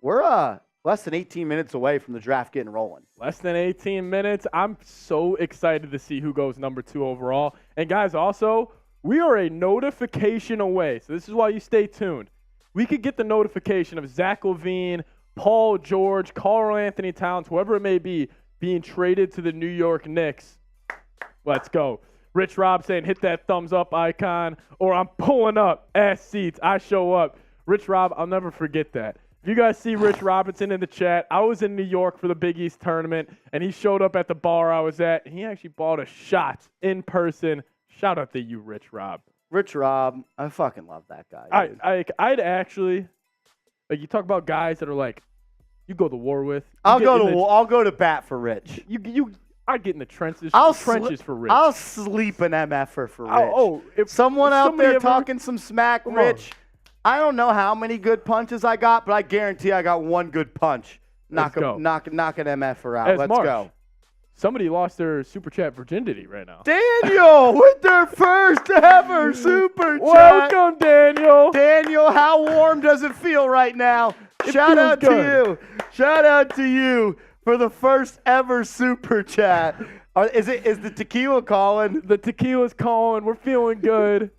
we're less than 18 minutes away from the draft getting rolling. Less than 18 minutes. I'm so excited to see who goes number 2 overall. And guys, also, we are a notification away. So this is why you stay tuned. We could get the notification of Zach LaVine, Paul George, Karl Anthony Towns, whoever it may be, being traded to the New York Knicks. Let's go. Rich Rob saying hit that thumbs up icon, or I'm pulling up ass seats. I show up. Rich Rob, I'll never forget that. If you guys see Rich Robinson in the chat, I was in New York for the Big East tournament, and he showed up at the bar I was at, and he actually bought us shots in person. Shout out to you, Rich Rob. Rich Rob, I fucking love that guy. Dude. I'd actually, like, you talk about guys that are like, you go to war with. I'll go to bat for Rich. I'd get in the trenches. For Rich. I'll sleep an MFer for Rich. If someone out there ever, talking some smack, Rich. I don't know how many good punches I got, but I guarantee I got one good punch. Knock an MFer out. Let's go. Somebody lost their super chat virginity right now. Daniel with their first ever super chat. Welcome, Daniel. Daniel, how warm does it feel right now? Shout out to you. Shout out to you for the first ever super chat. Is the tequila calling? The tequila's calling. We're feeling good.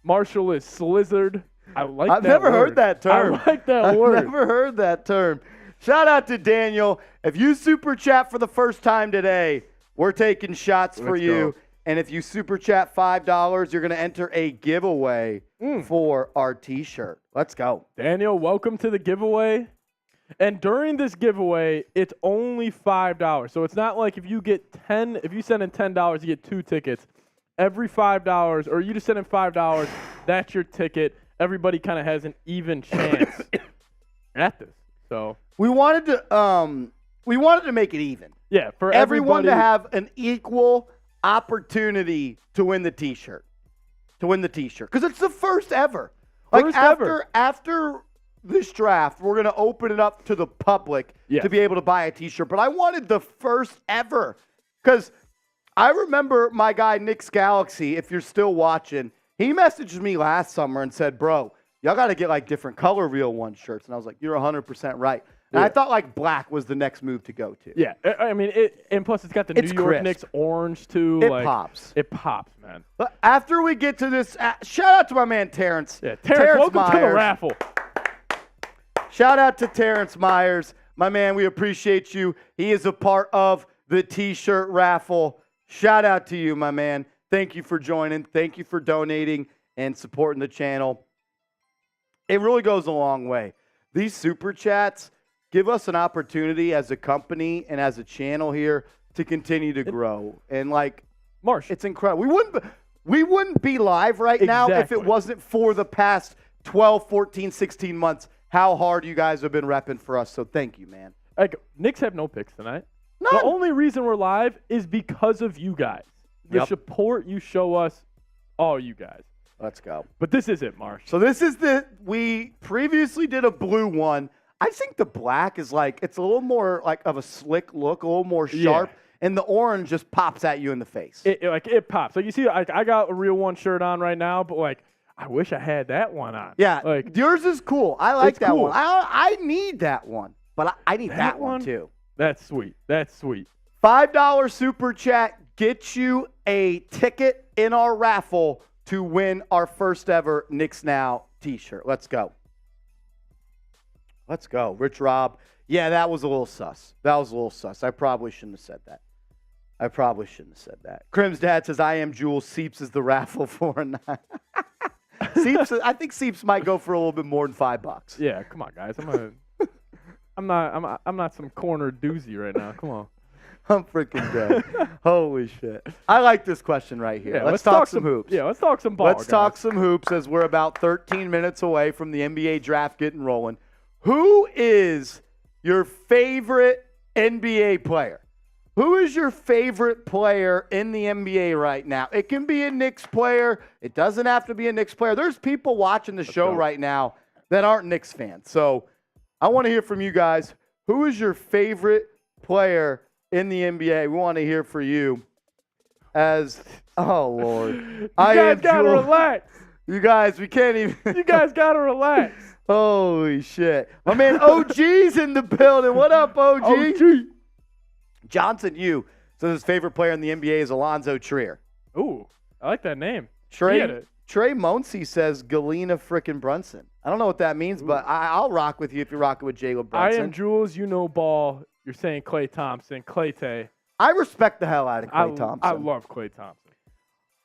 Marshall is slizzard. I've never heard that term. I like that word. I've never heard that term. Shout out to Daniel. If you super chat for the first time today, we're taking shots for you. Go. And if you super chat $5, you're going to enter a giveaway for our t-shirt. Let's go. Daniel, welcome to the giveaway. And during this giveaway, it's only $5. So it's not like if you send in $10, you get 2 tickets. Every $5, or you just send in $5, that's your ticket. Everybody kind of has an even chance at this. So we wanted to make it even. Yeah, for everyone to have an equal opportunity to win the t-shirt. Because it's the first ever. After this draft, we're going to open it up to the public to be able to buy a t-shirt. But I wanted the first ever. Because I remember my guy, Knicks Galaxy, if you're still watching, he messaged me last summer and said, bro, y'all got to get like different color Real One shirts. And I was like, you're 100% right. And I thought like black was the next move to go to. Yeah. I mean, and plus it's got the New York Knicks orange too. It pops. It pops, man. But after we get to this, shout out to my man, Terrence. Yeah, Terrence, welcome Myers. to the raffle. Shout out to Terrence Myers. My man, we appreciate you. He is a part of the t-shirt raffle. Shout out to you, my man. Thank you for joining. Thank you for donating. and supporting the channel. It really goes a long way. These super chats give us an opportunity as a company and as a channel here to continue to grow. And like, Marsh, it's incredible. We wouldn't be live right now if it wasn't for the past 12, 14, 16 months, how hard you guys have been repping for us. So thank you, man. like, Knicks have no picks tonight. None. The only reason we're live is because of you guys. The support you show us, all you guys. Let's go. But this is it, Marsh. So this is we previously did a blue one. I think the black is like, it's a little more like of a slick look, a little more sharp, and the orange just pops at you in the face. It pops. Like, you see, I got a Real One shirt on right now, but like, I wish I had that one on. Yeah, like, yours is cool. I like that cool. one. I need that one, but I need that one too. That's sweet. That's sweet. $5 super chat gets you a ticket in our raffle to win our first ever Knicks Now t-shirt. Let's go. Let's go. Rich Rob. Yeah, that was a little sus. I probably shouldn't have said that. Crim's dad says, I am Jules. Seeps is the raffle for a night. Seeps, I think Seeps might go for a little bit more than $5. Yeah, come on, guys. I'm not some corner doozy right now. Come on. I'm freaking dead. Holy shit. I like this question right here. Yeah, let's talk some hoops. Yeah, let's talk some ball. Let's talk some hoops as we're about 13 minutes away from the NBA draft getting rolling. Who is your favorite NBA player? Who is your favorite player in the NBA right now? It can be a Knicks player. It doesn't have to be a Knicks player. There's people watching the show right now that aren't Knicks fans. So I want to hear from you guys. Who is your favorite player in the NBA? We want to hear from you. Oh, Lord. You guys got to relax. You guys, we can't even. You guys got to relax. Holy shit. My man OG's in the building. What up, OG? OG. Johnson Yu says his favorite player in the NBA is Alonzo Trier. Ooh, I like that name. Trey Monsey says Galena frickin' Brunson. I don't know what that means, but I'll rock with you if you're rocking with Jalen Brunson. I am Jules. You know ball. You're saying Klay Thompson. Klay-Tay. I respect the hell out of Klay Thompson. I love Klay Thompson.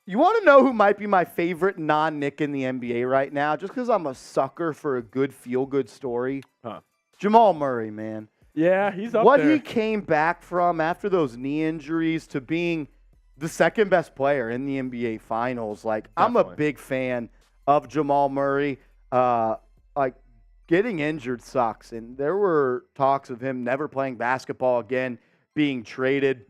You want to know who might be my favorite non-Knick in the NBA right now? Just because I'm a sucker for a good feel-good story. Jamal Murray, man. Yeah, he's up there. What he came back from after those knee injuries to being the second best player in the NBA Finals. Like, definitely. I'm a big fan of Jamal Murray. Like, getting injured sucks. And there were talks of him never playing basketball again, being traded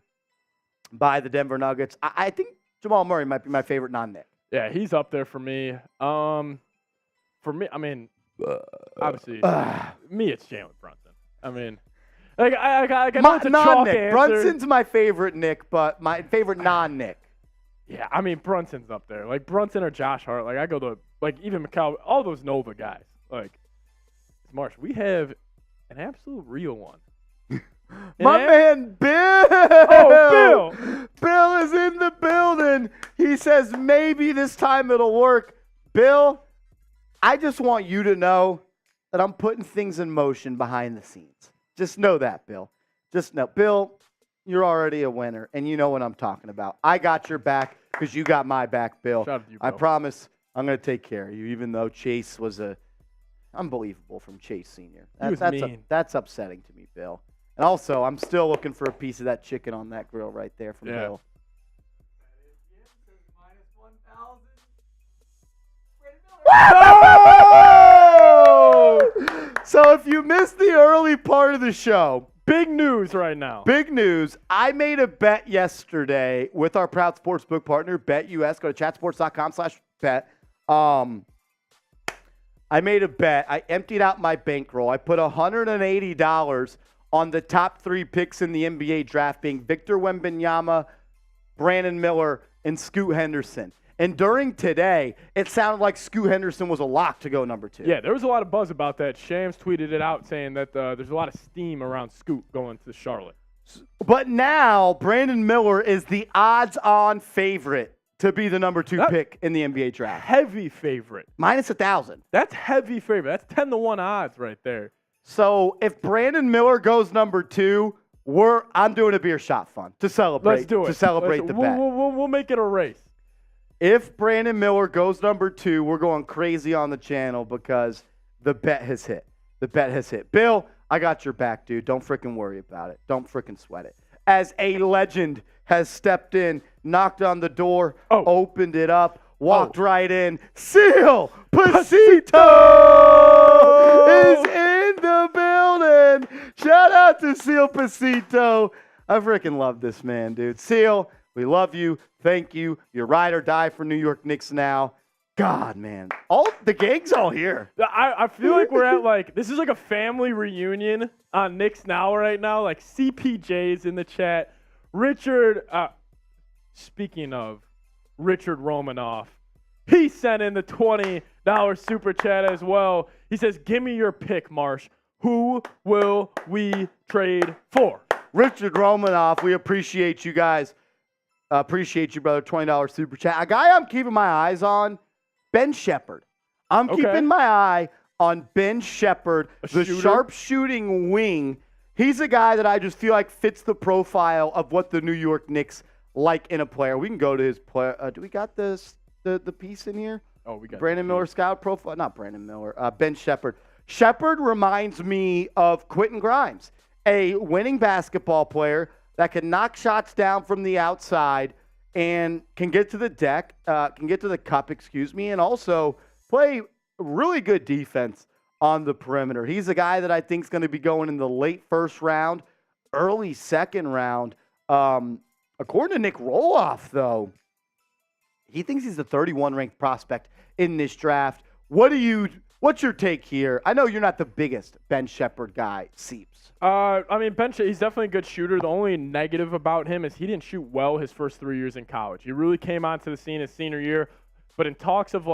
by the Denver Nuggets. I think Jamal Murray might be my favorite non-Knick. Yeah, he's up there for me. For me, I mean, obviously, me, it's Jalen Brunson. I mean, like, I know it's a chalk answer. Brunson's my favorite Knick, but my favorite non-Knick. Yeah, I mean, Brunson's up there. Like, Brunson or Josh Hart. Like, I go to, like, even McCall, all those Nova guys. Like, Marsh, we have an absolute real one. My man, Bill! Oh, Bill! Bill is in the building. He says maybe this time it'll work. Bill, I just want you to know that I'm putting things in motion behind the scenes. Just know that, Bill. Just know. Bill, you're already a winner, and you know what I'm talking about. I got your back because you got my back, Bill. Shout out to you, Bill. I promise I'm going to take care of you, even though Chase was unbelievable from Chase Sr. That's upsetting to me, Bill. And also, I'm still looking for a piece of that chicken on that grill right there from Bill. So if you missed the early part of the show, big news right now. Big news. I made a bet yesterday with our proud sportsbook partner, BetUS. Go to chatsports.com/bet. I made a bet. I emptied out my bankroll. I put $180 on the top 3 picks in the NBA draft, being Victor Wembanyama, Brandon Miller, and Scoot Henderson. And during today, it sounded like Scoot Henderson was a lock to go number 2. Yeah, there was a lot of buzz about that. Shams tweeted it out saying that there's a lot of steam around Scoot going to Charlotte. But now, Brandon Miller is the odds-on favorite to be the number 2 pick in the NBA draft. Heavy favorite. Minus 1,000. That's heavy favorite. That's 10-1 odds right there. So if Brandon Miller goes number 2, I'm doing a beer shot fund to celebrate. Let's do it. To celebrate the bet. We'll make it a race. If Brandon Miller goes number 2, we're going crazy on the channel because the bet has hit. The bet has hit. Bill, I got your back, dude. Don't freaking worry about it. Don't freaking sweat it. As a legend has stepped in, knocked on the door, opened it up, walked right in. Seal Pasito is in the building. Shout out to Seal Pasito. I freaking love this man, dude. Seal, we love you. Thank you. You're ride or die for New York Knicks now. God, man. All the gang's all here. I feel like we're at this is like a family reunion on Knicks Now right now. Like CPJ's in the chat. Richard, speaking of Richard Romanoff, he sent in the $20 super chat as well. He says, give me your pick, Marsh. Who will we trade for? Richard Romanoff, we appreciate you guys. Appreciate you, brother. $20 super chat. A guy I'm keeping my eyes on, Ben Shepherd. I'm keeping my eye on Ben Shepherd, the sharp-shooting wing. He's a guy that I just feel like fits the profile of what the New York Knicks like in a player. We can go to his player. Do we got the piece in here? Oh, we got Brandon Miller scout profile. Not Brandon Miller. Ben Shepherd. Shepherd reminds me of Quentin Grimes, a winning basketball player that can knock shots down from the outside and can get to the deck, can get to the cup, and also play really good defense on the perimeter. He's a guy that I think is going to be going in the late first round, early second round. According to Nick Roloff, though, he thinks he's the 31 ranked prospect in this draft. What's your take here? I know you're not the biggest Ben Shepherd guy, Seeps. He's definitely a good shooter. The only negative about him is he didn't shoot well his first 3 years in college. He really came onto the scene his senior year. But in talks of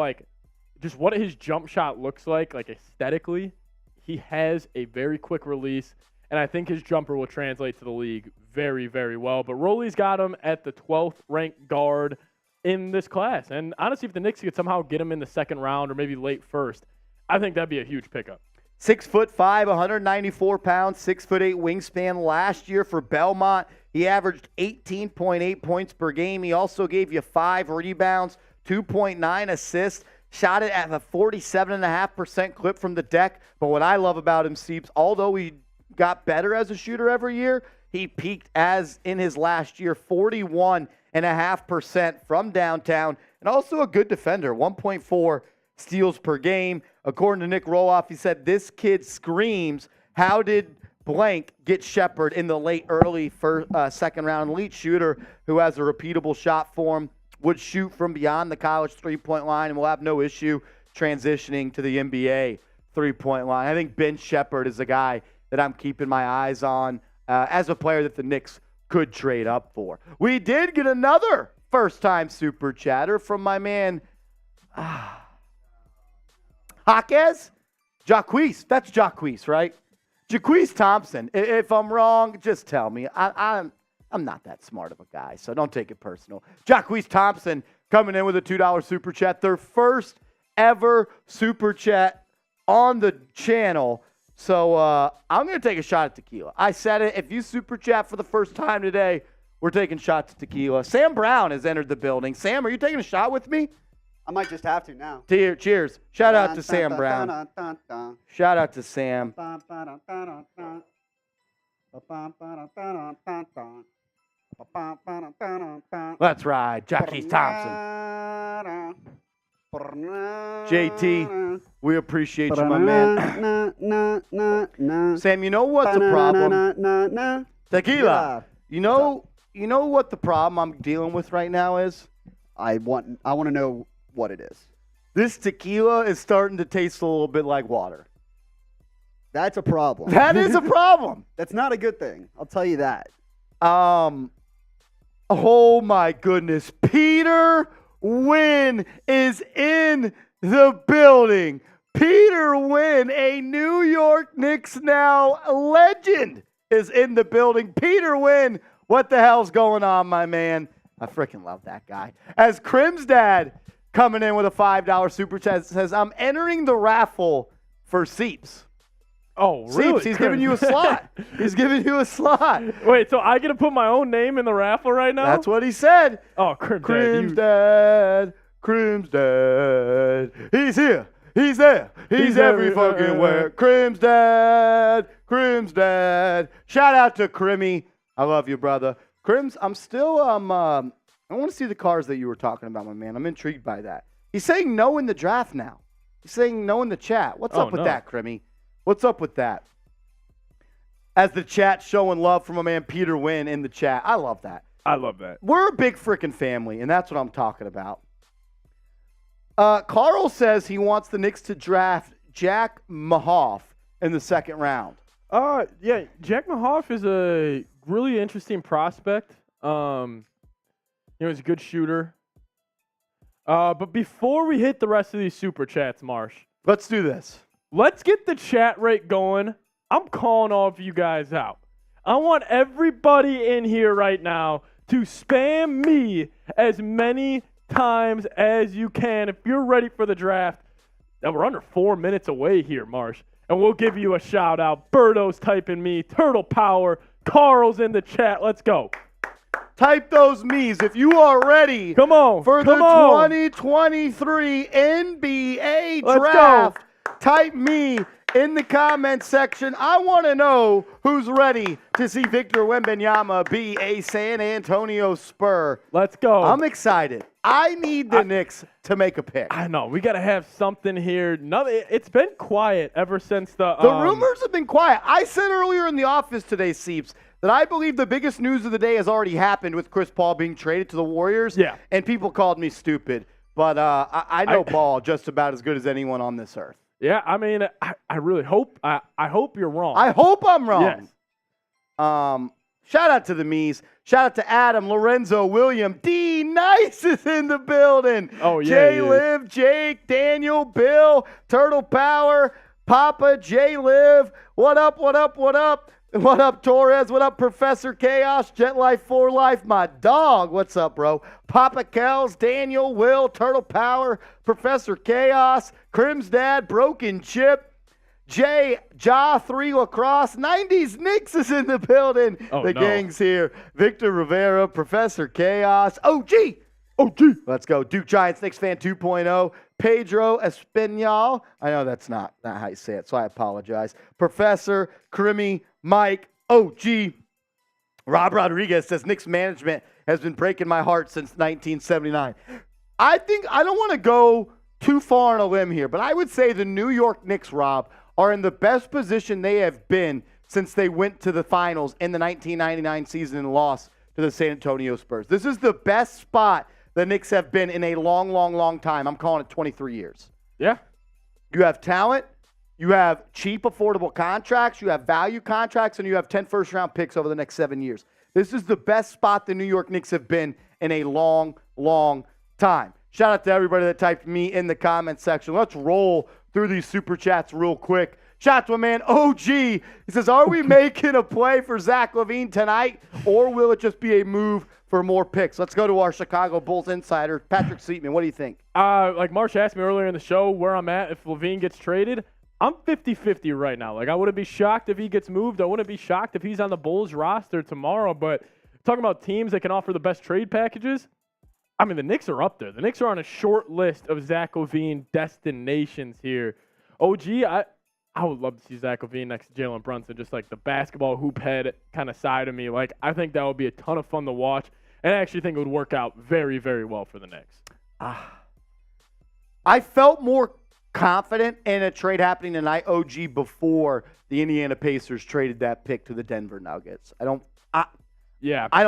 just what his jump shot looks like aesthetically, he has a very quick release, and I think his jumper will translate to the league very, very well. But Rolly's got him at the 12th ranked guard in this class. And honestly, if the Knicks could somehow get him in the second round or maybe late first, I think that'd be a huge pickup. 6'5", 194 pounds, 6'8" wingspan. Last year for Belmont, he averaged 18.8 points per game. He also gave you 5 rebounds, 2.9 assists, shot it at a 47.5% clip from the deck. But what I love about him, Seeps, although he got better as a shooter every year, he peaked as in his last year, 41.5% from downtown, and also a good defender, 1.4 steals per game. According to Nick Roloff, he said, this kid screams, how did blank get Shepherd in the late, early second round? Elite shooter who has a repeatable shot form, would shoot from beyond the college three-point line, and will have no issue transitioning to the NBA three-point line. I think Ben Shepherd is a guy that I'm keeping my eyes on as a player that the Knicks could trade up for. We did get another first-time super chatter from my man, Jaquez? Jaquez. That's Jaquez, right? Jaquez Thompson. If I'm wrong, just tell me. I'm not that smart of a guy, so don't take it personal. Jaquez Thompson coming in with a $2 super chat. Their first ever super chat on the channel. So I'm going to take a shot at tequila. I said it. If you super chat for the first time today, we're taking shots at tequila. Sam Brown has entered the building. Sam, are you taking a shot with me? I might just have to now. Cheers. Shout out to Sam Brown. Shout out to Sam. Let's ride. Jaquez Thompson. JT, we appreciate you, my man. Sam, you know what's the problem? Tequila. You know what the problem I'm dealing with right now is? I want to know what it is. This tequila is starting to taste a little bit like water. That's a problem. That is a problem. That's not a good thing. I'll tell you that. Oh my goodness. Peter Wynn is in the building. Peter Wynn, a New York Knicks Now legend, is in the building. Peter Wynn, what the hell's going on, my man? I freaking love that guy. As Crim's dad coming in with a $5 super chat says, I'm entering the raffle for Seeps. Oh, really? Seeps, he's giving you a slot. He's giving you a slot. Wait, so I get to put my own name in the raffle right now? That's what he said. Oh, Crim's Crim's dad. Crim's dad. He's here. He's there. He's every fucking where. Crim's dad. Crim's dad. Shout out to Crimmy. I love you, brother. Crims, I'm still I want to see the cars that you were talking about, my man. I'm intrigued by that. He's saying no in the draft now. He's saying no in the chat. What's up with that, Crimmy? What's up with that? As the chat showing love from my man Peter Wynn in the chat. I love that. I love that. We're a big freaking family, and that's what I'm talking about. Carl says he wants the Knicks to draft Jack Mahoff in the second round. Yeah, Jack Mahoff is a really interesting prospect. He's a good shooter. But before we hit the rest of these super chats, Marsh, Let's do this. let's get the chat rate going. I'm calling all of you guys out. I want everybody in here right now to spam me as many times as you can if you're ready for the draft. Now we're under 4 minutes away here, Marsh, and we'll give you a shout out. Birdo's typing me, Turtle Power, Carl's in the chat. Let's go. Type those me's if you are ready. Come on. For come the on. 2023 NBA Let's draft. Type me in the comment section. I want to know who's ready to see Victor Wembanyam be a San Antonio Spur. Let's go. I'm excited. I need the Knicks to make a pick. I know. We got to have something here. It's been quiet ever since the rumors have been quiet. I said earlier in the office today, Seeps, that I believe the biggest news of the day has already happened with Chris Paul being traded to the Warriors. Yeah. And people called me stupid. But I know Paul just about as good as anyone on this earth. Yeah, I mean, I really hope I hope you're wrong. I hope I'm wrong. Yes. Shout out to the Mees. Shout out to Adam, Lorenzo, William. D Nice is in the building. Oh, yeah. Jay Liv, Jake, Daniel, Bill, Turtle Power, Papa, Jay Liv. What up, what up, what up? What up, Torres? What up, Professor Chaos? Jet Life for Life, my dog. What's up, bro? Papa Kells, Daniel, Will, Turtle Power, Professor Chaos, Crim's Dad, Broken Chip, Jay, Ja 3 Lacrosse, 90s Knicks is in the building. The gang's here. Victor Rivera, Professor Chaos, OG. Let's go. Duke Giants, Knicks fan 2.0. Pedro Espinal. I know that's not how you say it, so I apologize. Professor, Crimmy, Mike, OG. Rob Rodriguez says Knicks management has been breaking my heart since 1979. I don't want to go too far on a limb here, but I would say the New York Knicks, Rob, are in the best position they have been since they went to the finals in the 1999 season and lost to the San Antonio Spurs. This is the best spot the Knicks have been in a long, long, long time. I'm calling it 23 years. Yeah. You have talent. You have cheap, affordable contracts. You have value contracts, and you have 10 first-round picks over the next 7 years. This is the best spot the New York Knicks have been in a long, long time. Shout out to everybody that typed me in the comment section. Let's roll through these super chats real quick. Shout out to my man OG. He says, are we making a play for Zach LaVine tonight, or will it just be a move for more picks? Let's go to our Chicago Bulls insider, Patrick Seatman. What do you think? Like Marsh asked me earlier in the show where I'm at if LaVine gets traded. I'm 50-50 right now. Like, I wouldn't be shocked if he gets moved. I wouldn't be shocked if he's on the Bulls roster tomorrow. But talking about teams that can offer the best trade packages, I mean, the Knicks are up there. The Knicks are on a short list of Zach LaVine destinations here. OG, I would love to see Zach LaVine next to Jalen Brunson, just like the basketball hoop head kind of side of me. Like, I think that would be a ton of fun to watch. And I actually think it would work out very, very well for the Knicks. I felt more confident in a trade happening tonight, OG, before the Indiana Pacers traded that pick to the Denver Nuggets. I don't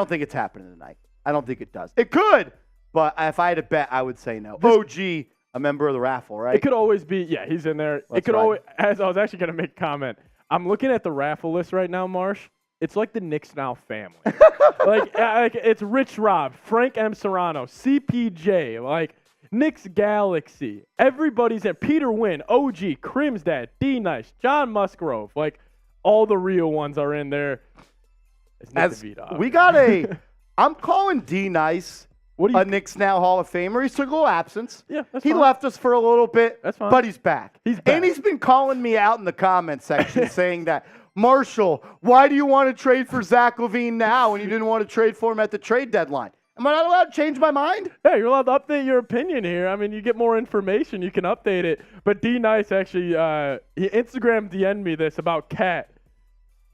think it's happening tonight. I don't think it does. It could, but if I had to bet, I would say no. OG, a member of the raffle, right? It could always be, yeah, he's in there. It could always, as I was actually going to make a comment, I'm looking at the raffle list right now, Marsh. It's like the Knicks Now family. like it's Rich Rob, Frank M. Serrano, CPJ, like Knicks Galaxy. Everybody's in. Peter Wynn, OG, Crim's Dad, D Nice, John Musgrove. Like, all the real ones are in there. It's Nick DeVito, we got I'm calling D Nice What do you? a Knicks Now Hall of Famer. He took a little absence. Yeah, that's He fine. left us for a little bit, That's fine. but he's back. He's back. And he's been calling me out in the comment section saying that, Marshall, why do you want to trade for Zach LaVine now when you didn't want to trade for him at the trade deadline? Am I not allowed to change my mind? Yeah, you're allowed to update your opinion here. I mean, you get more information, you can update it. But D Nice actually, he Instagram DM'd me this about Cat.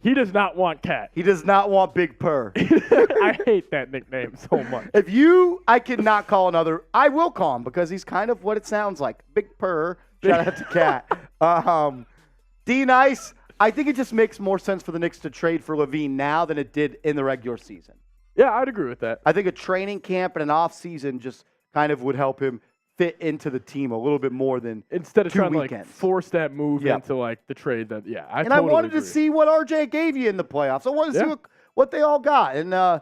He does not want Cat. He does not want Big Purr. I hate that nickname so much. I could not call another. I will call him because he's kind of what it sounds like. Big Purr. Shout out to Cat. D Nice. I think it just makes more sense for the Knicks to trade for LaVine now than it did in the regular season. Yeah, I'd agree with that. I think a training camp and an off season just kind of would help him fit into the team a little bit more than Instead of 2 trying to weekends. force that move Yep. into like the trade that, yeah, I And totally I wanted agree. to see what RJ gave you in the playoffs. I wanted to see Yeah. what they all got. And now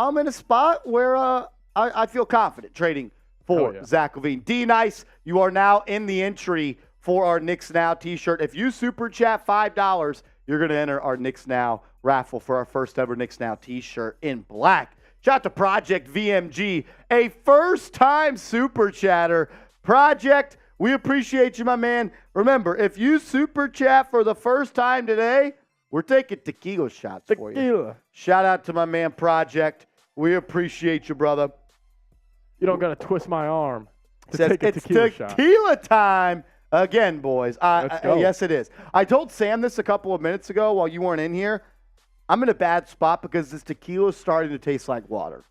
I'm in a spot where I feel confident trading for Oh, yeah. Zach LaVine. D Nice, you are now in the entry for our Knicks Now t-shirt. If you super chat $5, you're going to enter our Knicks Now raffle for our first ever Knicks Now t-shirt in black. Shout out to Project VMG, a first-time super chatter. Project, we appreciate you, my man. Remember, if you super chat for the first time today, we're taking tequila shots for you. Tequila. Shout out to my man Project. We appreciate you, brother. You don't got to twist my arm to Says take a it's tequila shot. tequila time again, boys. Let's go. Yes, it is. I told Sam this a couple of minutes ago while you weren't in here. I'm in a bad spot because this tequila is starting to taste like water.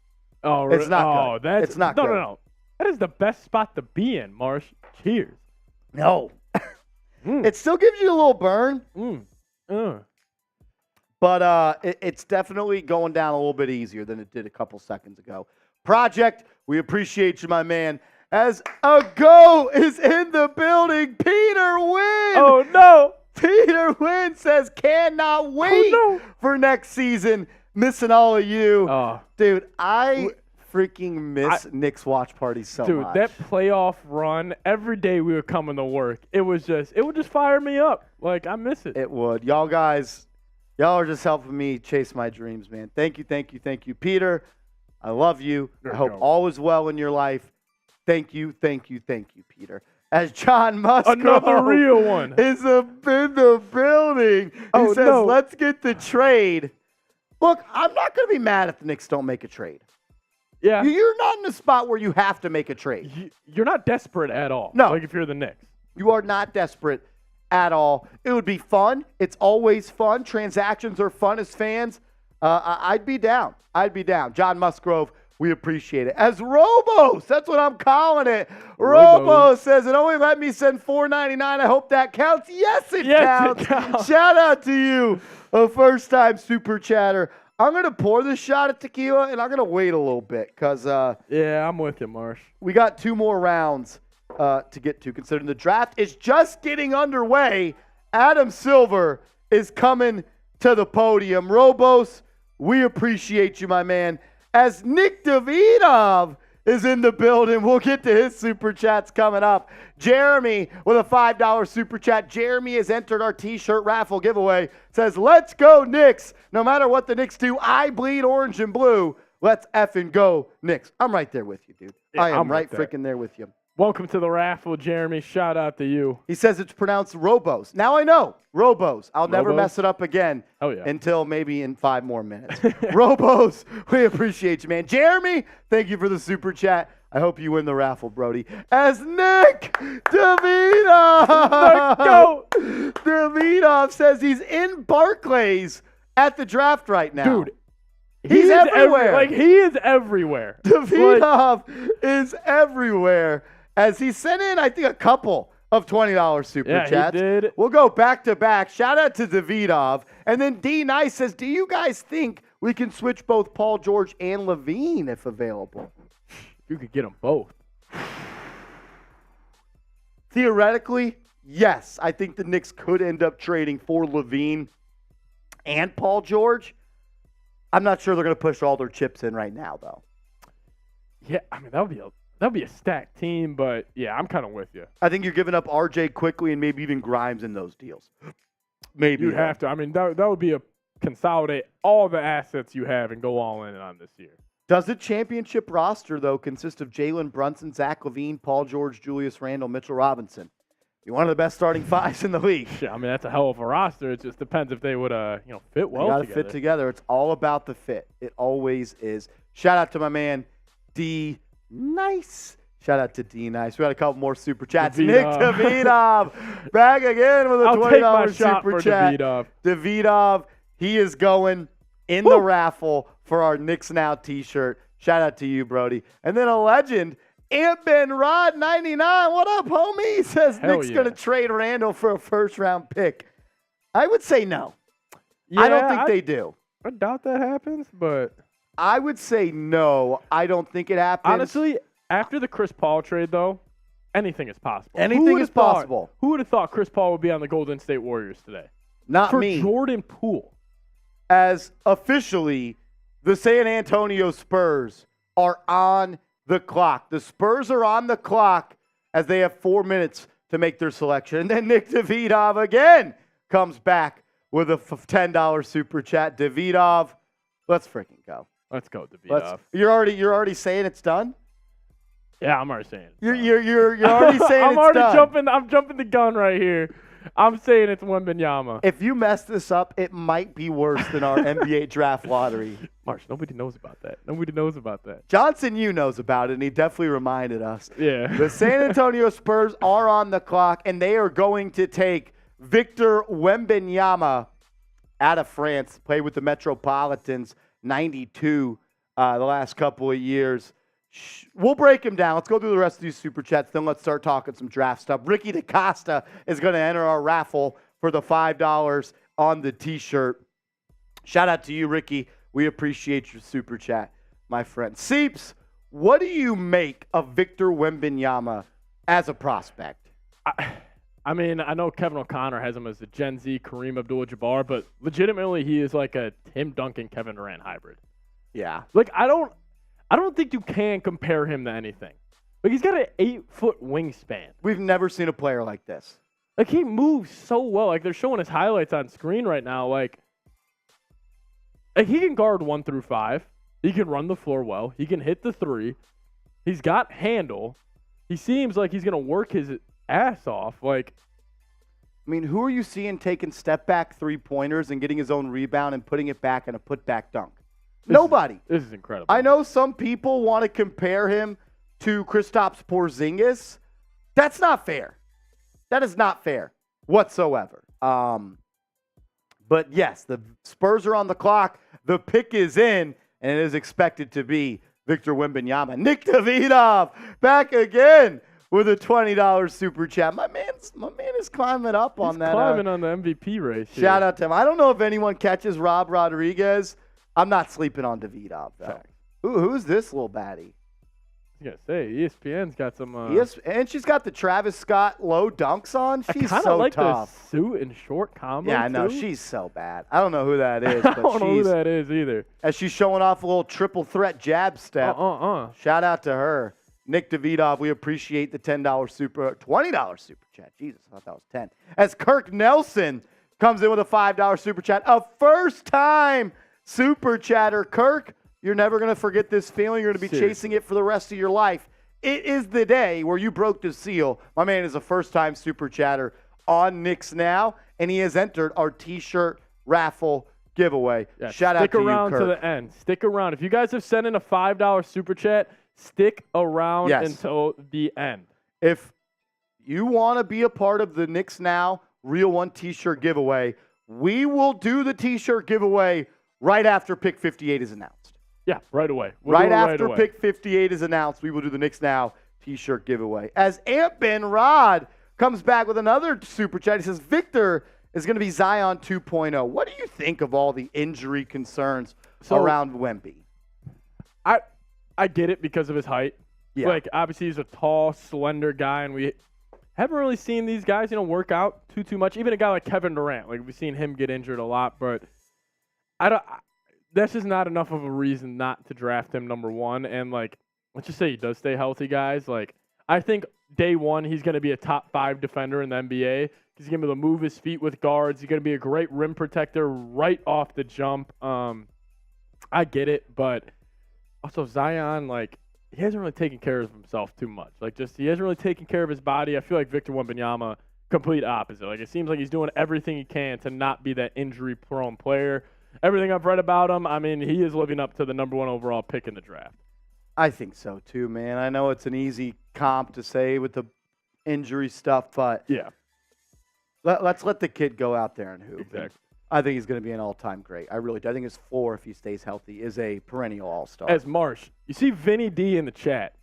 Oh, It's not good. That's It's not no, good. No. That is the best spot to be in, Marsh. Cheers. No. Mm. It still gives you a little burn, Mm. but it's definitely going down a little bit easier than it did a couple seconds ago. Project, we appreciate you, my man. As a go is in the building, Peter Wynn. Oh no. Peter Wynn says, cannot wait for next season. Missing all of you. Oh. Dude, I freaking miss Knicks watch parties so Dude, much. that playoff run, every day we would come into work, it would just fire me up. Like, I miss it. It would. Y'all guys, y'all are just helping me chase my dreams, man. Thank you. Peter, I love you. There I you hope go. all is well in your life. Thank you, Peter. As John Musgrove Another real one. is up in the building. He Oh, says, no. let's get the trade. Look, I'm not going to be mad if the Knicks don't make a trade. Yeah. You're not in a spot where you have to make a trade. You're not desperate at all. No. Like, if you're the Knicks. You are not desperate at all. It would be fun. It's always fun. Transactions are fun as fans. I'd be down. John Musgrove, we appreciate it. As Robos, that's what I'm calling it. Robos says, it only let me send $4.99. I hope that counts. Yes, it counts. Shout out to you, a first-time super chatter. I'm going to pour this shot of tequila, and I'm going to wait a little bit because Yeah, I'm with you, Marsh. we got 2 more rounds to get to, considering the draft is just getting underway. Adam Silver is coming to the podium. Robos, we appreciate you, my man. As Nick Davidov is in the building, we'll get to his super chats coming up. Jeremy with a $5 super chat. Jeremy has entered our t-shirt raffle giveaway. Says, let's go Knicks. No matter what the Knicks do, I bleed orange and blue. Let's effing go Knicks. I'm right there with you, dude. Yeah, I am I'm right with that. freaking there with you. Welcome to the raffle, Jeremy. Shout out to you. He says it's pronounced Robos. Now I know. Robos. I'll never Robos? mess it up again Oh, yeah. until maybe in 5 more minutes. Robos, we appreciate you, man. Jeremy, thank you for the super chat. I hope you win the raffle, Brody. As Nick Davidov. Let's go. Davidov says he's in Barclays at the draft right now. Dude, He's everywhere. He is everywhere. Davidov is everywhere. As he sent in, I think, a couple of $20 super Yeah, he chats. did. We'll go back to back. Shout out to Davidov. And then D Nice says, do you guys think we can switch both Paul George and LaVine if available? You could get them both. Theoretically, yes. I think the Knicks could end up trading for LaVine and Paul George. I'm not sure they're going to push all their chips in right now, though. Yeah, I mean, that would be a stacked team, but yeah, I'm kind of with you. I think you're giving up RJ quickly and maybe even Grimes in those deals. Maybe. You'd have to. I mean, that would be a consolidate all the assets you have and go all in on this year. Does the championship roster, though, consist of Jalen Brunson, Zach LaVine, Paul George, Julius Randle, Mitchell Robinson? You're one of the best starting fives in the league. Yeah, I mean, that's a hell of a roster. It just depends if they would, fit well You got to together. fit together. It's all about the fit. It always is. Shout out to my man, D Nice. Shout out to D Nice. We got a couple more super chats. Davidov. Nick Davidov back again with a I'll take my $20 shot super for chat. Davidov. Davidov, he is going in the raffle for our Knicks Now t-shirt. Shout out to you, Brody. And then a legend, Ant Ben Rod 99. What up, homie? He says Hell Nick's yeah. going to trade Randall for a first-round pick. I would say no. I don't think they do. I doubt that happens, but I would say no. I don't think it happens. honestly, after the Chris Paul trade, though, anything is possible. Anything Who would is have thought- possible. Who would have thought Chris Paul would be on the Golden State Warriors today? Not For me. Jordan Poole. As officially the San Antonio Spurs are on the clock. The Spurs are on the clock as they have 4 minutes to make their selection. And then Nick Davidov again comes back with a $10 super chat. Davidov, let's freaking go. Let's go, Davidov. You're already saying it's done? Yeah, I'm already saying it. You're already saying I'm it's already done. I'm jumping the gun right here. I'm saying it's Wembanyama. If you mess this up, it might be worse than our NBA draft lottery. Marsh, nobody knows about that. Nobody knows about that. Johnson, you knows about it, and he definitely reminded us. Yeah. The San Antonio Spurs are on the clock, and they are going to take Victor Wembanyama out of France, played with the Metropolitans, 92 the last couple of years. We'll break him down. Let's go through the rest of these super chats. Then let's start talking some draft stuff. Ricky DaCosta is going to enter our raffle for the $5 on the T-shirt. Shout out to you, Ricky. We appreciate your super chat, my friend. Seeps, what do you make of Victor Wembanyama as a prospect? I mean, I know Kevin O'Connor has him as a Gen Z Kareem Abdul-Jabbar, but legitimately he is like a Tim Duncan, Kevin Durant hybrid. Yeah. Like, I don't think you can compare him to anything. Like, he's got an 8-foot wingspan. We've never seen a player like this. Like, he moves so well. Like, they're showing his highlights on screen right now. Like he can guard 1 through 5. He can run the floor well. He can hit the 3. He's got handle. He seems like he's going to work his ass off. Like, I mean, who are you seeing taking step-back three-pointers and getting his own rebound and putting it back in a put-back dunk? Nobody. This is incredible. I know some people want to compare him to Kristaps Porzingis. That's not fair. That is not fair whatsoever. But yes, the Spurs are on the clock. The pick is in, and it is expected to be Victor Wembanyama. Nick Davidov back again with a $20 super chat. My man is climbing up on He's that. climbing on the MVP race here. Shout out to him. I don't know if anyone catches Rob Rodriguez. I'm not sleeping on Davidov, though. Fact. Who's this little baddie? I was going to say, ESPN's got some... And she's got the Travis Scott low dunks on. She's I kind so of like tough. the suit and short combo, Yeah, I know. too. She's so bad. I don't know who that is, I but don't know who she's that is either. as she's showing off a little triple threat jab step. Shout out to her. Nick Davidov, we appreciate the $20 super chat. Jesus, I thought that was 10. As Kirk Nelson comes in with a $5 super chat. A first-time super chatter. Kirk, you're never going to forget this feeling. You're going to be Seriously. chasing it for the rest of your life. It is the day where you broke the seal. My man is a first-time super chatter on Knicks Now, and he has entered our T-shirt raffle giveaway. Yeah, Shout out stick to you, around Kirk. to the end. Stick around. If you guys have sent in a $5 super chat, stick around Yes. until the end. If you want to be a part of the Knicks Now Real One T-shirt giveaway, we will do the T-shirt giveaway right after pick 58 is announced. Yeah, right away. We'll do Right it after away. pick 58 is announced, we will do the Knicks Now T-shirt giveaway. As Ant Ben Rod comes back with another super chat, he says, Victor is going to be Zion 2.0. What do you think of all the injury concerns around Wemby? I get it because of his height. Yeah. Like, obviously, he's a tall, slender guy, and we haven't really seen these guys, work out too much. Even a guy like Kevin Durant, like, we've seen him get injured a lot, but that's just not enough of a reason not to draft him number 1. And, like, let's just say he does stay healthy, guys. Like, I think day 1, he's going to be a top 5 defender in the NBA. He's going to be able to move his feet with guards. He's going to be a great rim protector right off the jump. I get it, but Also, Zion, like, he hasn't really taken care of himself too much. Like, just he hasn't really taken care of his body. I feel like Victor Wembanyama, complete opposite. Like, it seems like he's doing everything he can to not be that injury-prone player. Everything I've read about him, I mean, he is living up to the number 1 overall pick in the draft. I think so too, man. I know it's an easy comp to say with the injury stuff, but Yeah, let's let the kid go out there and hoop. exactly. I think he's going to be an all-time great. I really do. I think his floor, if he stays healthy, is a perennial all-star. As Marsh, you see Vinny D in the chat.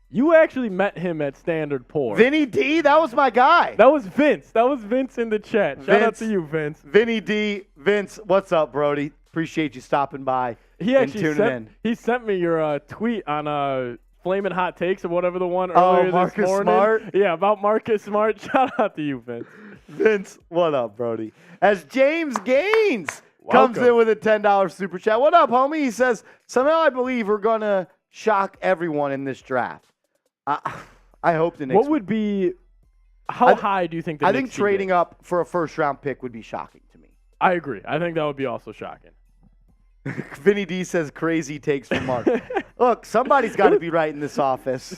You actually met him at Standard Poor. Vinny D, that was my guy. That was Vince. That was Vince in the chat. Shout out Vince. to you, Vince. Vinny D, Vince, what's up, Brody? Appreciate you stopping by He and actually tuning in. sent me your tweet on Flamin' Hot Takes or whatever the one Oh, earlier Marcus this morning. Smart? Yeah, about Marcus Smart. Shout out to you, Vince. Vince, what up, Brody? As James Gaines comes Welcome. in with a $10 super chat. What up, homie? He says, somehow I believe we're going to shock everyone in this draft. I hope the Knicks. What would be? How high do you think the I Knicks think should trading get? up for a first-round pick would be shocking to me. I agree. I think that would be also shocking. Vinny D says crazy takes from Mark. Look, somebody's got to be right in this office.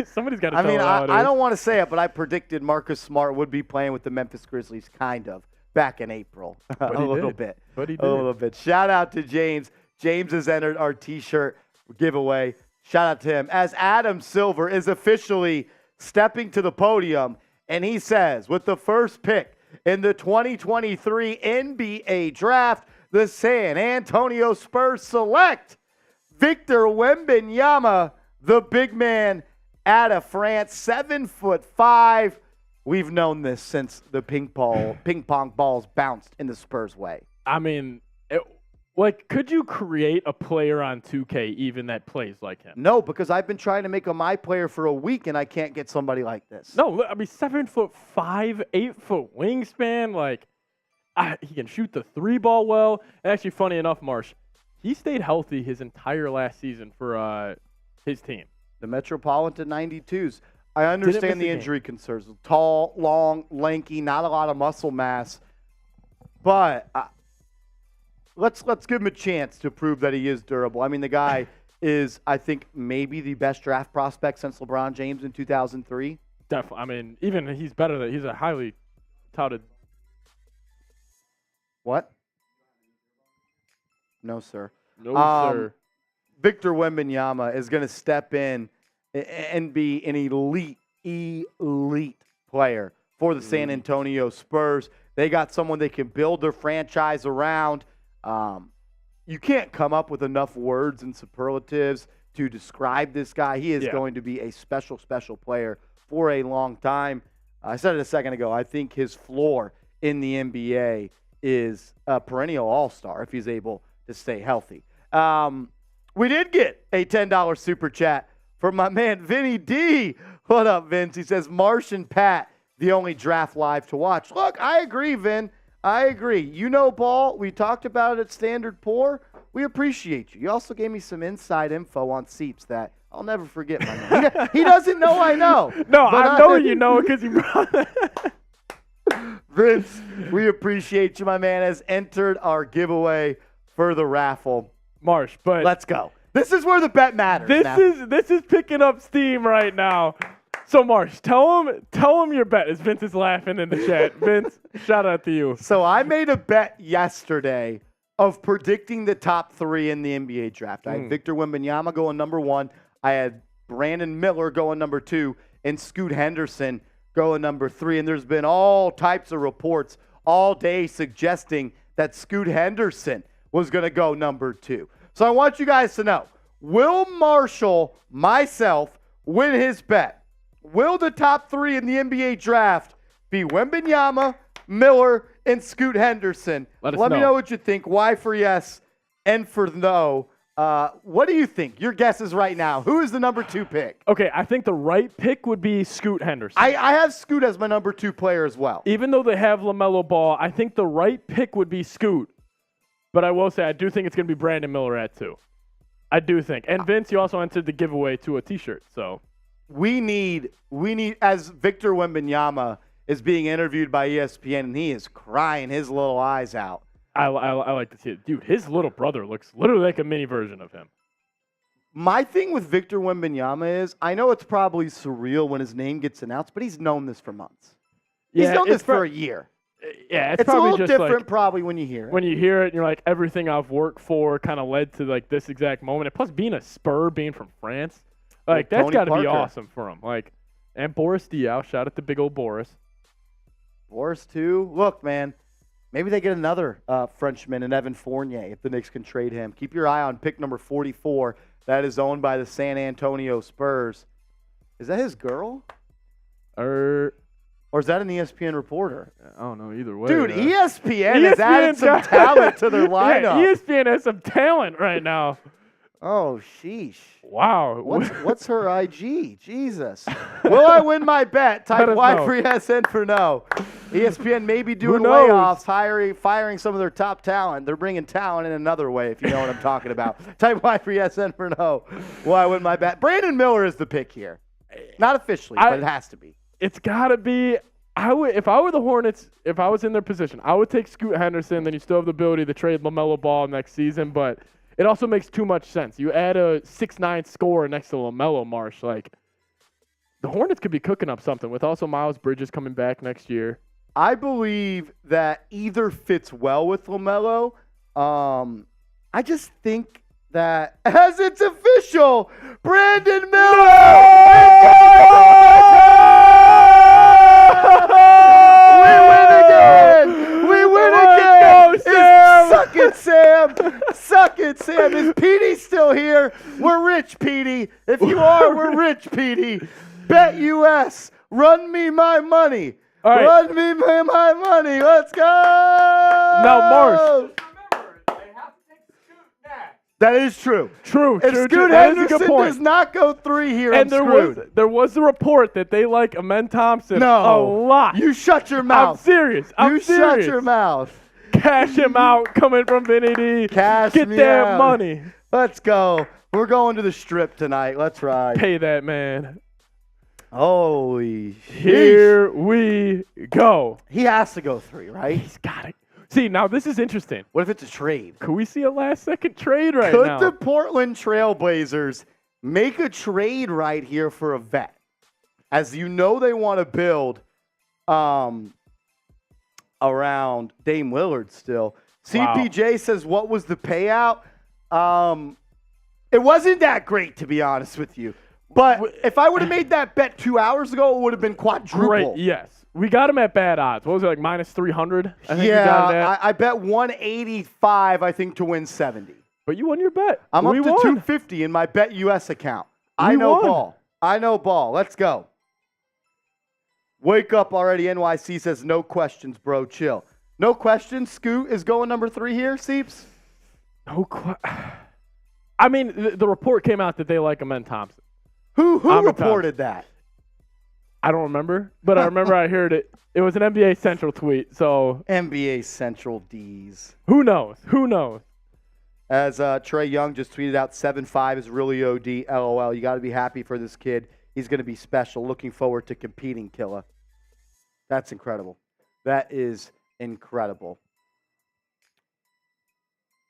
Somebody's got to I tell mean, her how it I is. don't want to say it, but I predicted Marcus Smart would be playing with the Memphis Grizzlies, kind of, back in April. a he little did. bit. But he A did. little bit. Shout out to James. James has entered our T-shirt giveaway. Shout out to him. As Adam Silver is officially stepping to the podium, and he says, with the first pick in the 2023 NBA Draft, the San Antonio Spurs select Victor Wembanyama, the big man out of France, 7'5". We've known this since the ping pong balls bounced in the Spurs' way. I mean, could you create a player on 2K even that plays like him? No, because I've been trying to make a my player for a week, and I can't get somebody like this. No, I mean 7'5", 8-foot wingspan. Like he can shoot the 3-ball well. And actually, funny enough, Marsh, he stayed healthy his entire last season for his team. The Metropolitan 92s. I understand miss the a game. injury concerns. Tall, long, lanky, not a lot of muscle mass. But let's give him a chance to prove that he is durable. I mean, the guy is, I think, maybe the best draft prospect since LeBron James in 2003. Definitely. I mean, even he's better than he's a highly touted. What? No, sir. No, sir. Victor Wembanyama is going to step in and be an elite player for the San Antonio Spurs. They got someone they can build their franchise around. You can't come up with enough words and superlatives to describe this guy. He is going to be a special, special player for a long time. I said it a second ago. I think his floor in the NBA is a perennial all-star if he's able to stay healthy. We did get a $10 super chat from my man Vinny D. What up, Vince? He says, Marsh and Pat, the only draft live to watch. Look, I agree, Vin. I agree. You know ball. We talked about it at Standard Poor. We appreciate you. You also gave me some inside info on Seeps that I'll never forget, my man. He doesn't know I know. No, but I know you know because you brought that. Vince, we appreciate you. My man has entered our giveaway for the raffle. Marsh, but Let's go. This is where the bet matters. now. this is picking up steam right now. So Marsh, tell him your bet. As Vince is laughing in the chat. Vince, shout out to you. So I made a bet yesterday of predicting the top 3 in the NBA draft. I had Victor Wembanyama going number 1. I had Brandon Miller going number 2, and Scoot Henderson going number 3. And there's been all types of reports all day suggesting that Scoot Henderson was going to go number 2. So I want you guys to know, will Marshall, myself, win his bet? Will the top 3 in the NBA draft be Wembanyama, Miller, and Scoot Henderson? Let us me know. know what you think. Y for yes and for no. What do you think? Your guess is right now. Who is the number 2 pick? Okay, I think the right pick would be Scoot Henderson. I have Scoot as my number 2 player as well. Even though they have LaMelo Ball, I think the right pick would be Scoot. But I will say, I do think it's going to be Brandon Miller at 2. I do think. And Vince, you also entered the giveaway to a T-shirt. So We need, as Victor Wembanyama is being interviewed by ESPN, and he is crying his little eyes out. I like to see it. Dude, his little brother looks literally like a mini version of him. My thing with Victor Wembanyama is, I know it's probably surreal when his name gets announced, but he's known this for months. He's known this for a year. Yeah, It's a probably little just different like, probably when you hear it. when you hear it and you're like, everything I've worked for kind of led to like this exact moment. And plus being a Spur, being from France, like that's Tony got to be Parker. awesome for him. Like, and Boris Diaw, shout out to big old Boris. Boris, too. Look, man, maybe they get another Frenchman in Evan Fournier if the Knicks can trade him. Keep your eye on pick number 44. That is owned by the San Antonio Spurs. Is that his girl? Or is that an ESPN reporter? I don't know either way. Dude, ESPN has added some got- talent to their lineup. Yeah, ESPN has some talent right now. Oh, sheesh. Wow. What's her IG? Jesus. Will I win my bet? Type Let us Y know. for yes and for no. ESPN may be doing knows? layoffs, firing some of their top talent. They're bringing talent in another way, if you know what I'm talking about. Type Y for yes and for no. Will I win my bet? Brandon Miller is the pick here. Not officially, but it has to be. It's got to be. If I were the Hornets, if I was in their position, I would take Scoot Henderson. Then you still have the ability to trade LaMelo Ball next season, but it also makes too much sense. You add a 6'9" scorer next to LaMelo Marsh, like the Hornets could be cooking up something with also Miles Bridges coming back next year. I believe that either fits well with LaMelo. I just think that, as it's official, Brandon Miller! We win again! Suck it, Sam! Suck it, Sam! Is Petey still here? We're rich, Petey. If you are, we're rich, Petey. Bet US. Run me my money. All right. Run me my money. Let's go! Now, Marsh. Remember, they have to take Scoot next. That is true. True. If true, Scoot true. That is a good Henderson point. does not go 3 here, And I'm screwed. there was a report that they like Amen Thompson No. a lot. You shut your I'm mouth. serious. You shut your mouth. Cash him out coming from Vinny D. Cash Get me that out. money. Let's go. We're going to the strip tonight. Let's ride. Pay that man. Holy Here we go. He has to go 3, right? He's got it. See, now this is interesting. What if it's a trade? Could we see a last-second trade right Could now? the Portland Trailblazers make a trade right here for a vet? As you know, they want to build around Dame Lillard still. Wow. CPJ says, what was the payout? It wasn't that great, to be honest with you. But if I would have made that bet 2 hours ago, it would have been quadruple. Great, yes. We got him at bad odds. What was it, like minus 300? I think we got him Yeah, at. I bet 185, I think, to win 70. But you won your bet. I'm We up to won. 250 in my Bet US account. I We know won. ball. I know ball. Let's go. Wake up already. NYC says no questions, bro. Chill. No questions. Scoot is going number 3 here, Seeps. No I mean, the report came out that they like Amen Thompson. Who I'm a reported that? I don't remember, but I remember I heard it. It was an NBA Central tweet, so NBA Central D's. who knows? Who knows? As Trey Young just tweeted out, 7'5" is really OD. LOL. You got to be happy for this kid. He's going to be special. Looking forward to competing, Killa. That's incredible. That is incredible.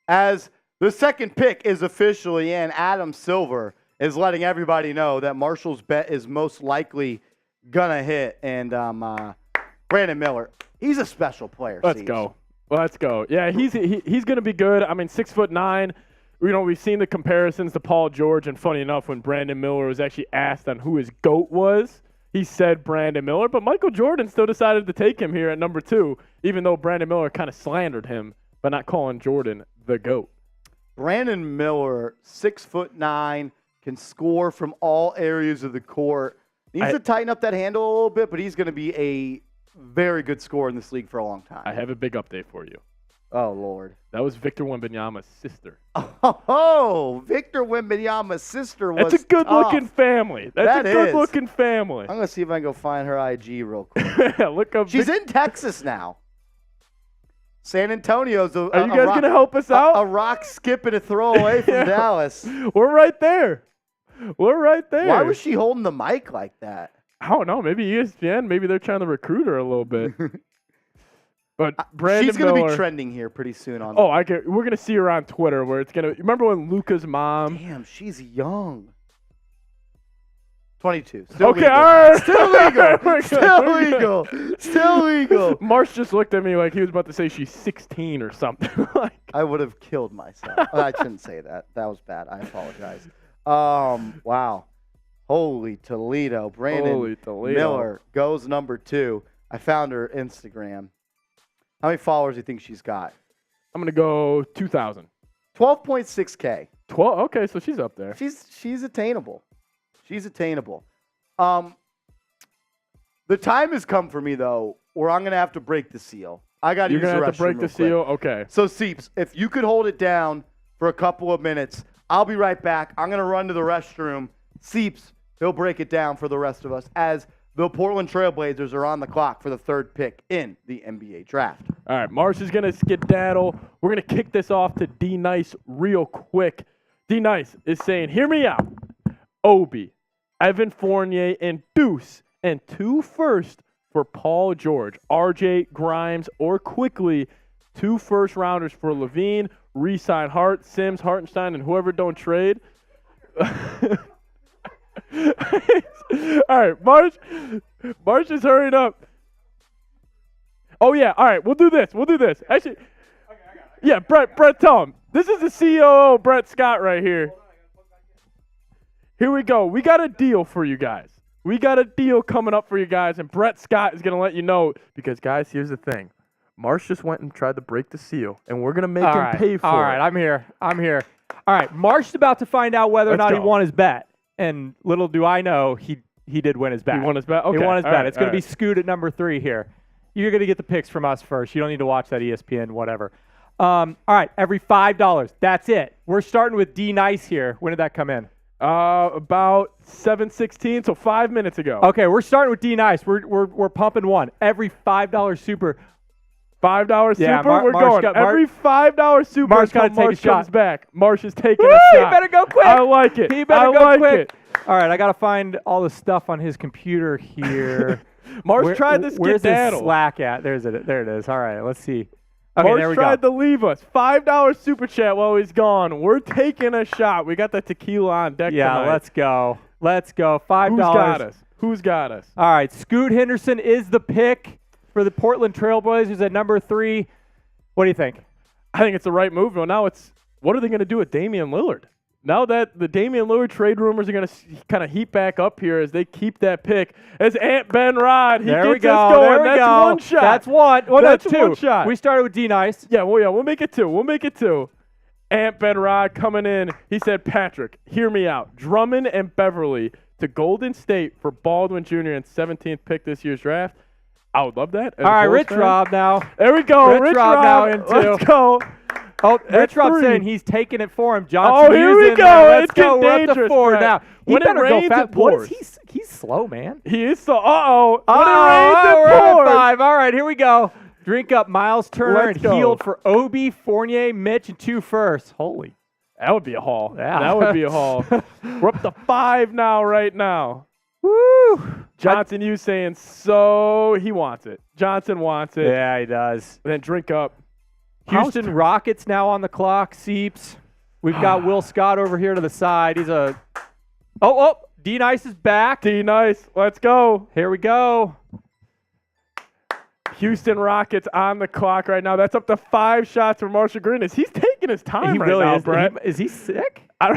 As the second pick is officially in, Adam Silver is letting everybody know that Marshall's bet is most likely going to hit. And Brandon Miller, he's a special player. Let's Cease. go. Let's go. Yeah, he's going to be good. I mean, 6'9". You know, we've seen the comparisons to Paul George, and funny enough, when Brandon Miller was actually asked on who his GOAT was, he said Brandon Miller, but Michael Jordan still decided to take him here at number 2, even though Brandon Miller kind of slandered him by not calling Jordan the GOAT. Brandon Miller, 6'9", can score from all areas of the court. Needs to tighten up that handle a little bit, but he's going to be a very good scorer in this league for a long time. I have a big update for you. Oh, Lord. That was Victor Wembanyama's sister. Oh, Victor Wembanyama's sister was That's a good-looking tough. family. That's That a is. good-looking family. I'm going to see if I can go find her IG real quick. Look up. She's in Texas now. San Antonio's Are you guys going to help us out? a rock, skip, and a throw away from Yeah. Dallas. We're right there. We're right there. Why was she holding the mic like that? I don't know. Maybe ESPN. Maybe they're trying to recruit her a little bit. But Brandon She's going to Miller, be trending here pretty soon on. Oh, we're gonna see her on Twitter where it's gonna. Remember when Luka's mom? Damn, she's young. 22. Still Okay, legal. all right. Still legal. We're good, Still we're good. legal. Still legal. Marsh just looked at me like he was about to say she's 16 or something. Like, I would have killed myself. I shouldn't say that. That was bad. I apologize. Wow. Holy Toledo. Brandon Holy Toledo. Miller goes number 2. I found her Instagram. How many followers do you think she's got? I'm gonna go 2,000. 12.6K. 12. Okay, so she's up there. She's attainable. She's attainable. The time has come for me, though, where I'm going to have to break the seal. I got to use the restroom. You're gonna have to break the real quick. seal. Okay. So, Seeps, if you could hold it down for a couple of minutes, I'll be right back. I'm going to run to the restroom. Seeps, he'll break it down for the rest of us as the Portland Trailblazers are on the clock for the 3rd pick in the NBA draft. All right, Marsh is gonna skedaddle. We're gonna kick this off to D Nice real quick. D Nice is saying, "Hear me out. Obi, Evan Fournier, and Deuce, and 2 firsts for Paul George, RJ Grimes, or quickly 2 first-rounders for Levine, re-sign Hart, Sims, Hartenstein, and whoever don't trade." All right, Marsh is hurrying up. Oh, yeah, all right, we'll do this. Actually, yeah, Brett, tell him. This is the COO, Brett Scott, right here. Here we go. We got a deal for you guys. We got a deal coming up for you guys, and Brett Scott is going to let you know because, guys, here's the thing. Marsh just went and tried to break the seal, and we're going to make him pay for it. All right, I'm here. All right, Marsh's about to find out whether or not he won his bet. And little do I know, he did win his bet. He won his bet? Okay. He won his All bet. right, It's going to be all right. Scoot at number 3 here. You're going to get the picks from us first. You don't need to watch that ESPN, whatever. All right, every $5. That's it. We're starting with D Nice here. When did that come in? About 7:16, so 5 minutes ago. Okay, we're starting with D Nice. We're pumping one. Every $5 super. $5 Yeah, super, Marsh we're going. Every $5 super Marsh gotta until take a Marsh shot. comes back. Marsh is taking Woo, a he shot. better go quick. I like it. He better I go like quick. it. All right, I got to find all the stuff on his computer here. Marsh tried to Where's his skedaddle. Slack at? There it is. All right, let's see. Okay, there Marsh we tried go. to leave us. $5 super chat while he's gone. We're taking a shot. We got the tequila on deck tonight. Let's go. $5. Who's got us? All right, Scoot Henderson is the pick for the Portland Trailblazers at number 3. What do you think? I think it's the right move. Well, now it's what are they going to do with Damian Lillard? Now that the Damian Lillard trade rumors are going to kind of heat back up here as they keep that pick, as Ant Ben Rod, he There we gets go. us going. There we That's go. one shot. That's one. Well, That's two. one shot. We started with D Nice. Yeah, we'll make it 2. Ant Ben Rod coming in. He said, "Patrick, hear me out. Drummond and Beverly to Golden State for Baldwin Jr. and 17th pick this year's draft." I would love that. All right, Rich Rob now. There we go. Rich Rob now in 2. Let's go. Oh, Rich Rob 3. saying he's taking it for him. Johnson, Oh, here we in go. there. Let's It's go. We're up to dangerous, 4 Brett. now. He When it better go rains, fast. it What is pours. he's slow, man. He is so. When it We're rains, it at pours. 5. All right, here we go. Drink up Miles Turner Let's and go. Healed for Obi, Fournier, Mitch, and 2 firsts. Holy. That would be a haul. Yeah. That would be a haul. We're up to 5 now, right now. Woo. Johnson, you saying so he wants it. Johnson wants it. Yeah, he does. And then drink up. Houston Rockets now on the clock. Seeps. We've got Will Scott over here to the side. He's a. Oh, D Nice is back. D Nice. Let's go. Here we go. Houston Rockets on the clock right now. That's up to 5 shots for Marshall Green. He's taking his time He right really now, is. Brett. Is he sick? I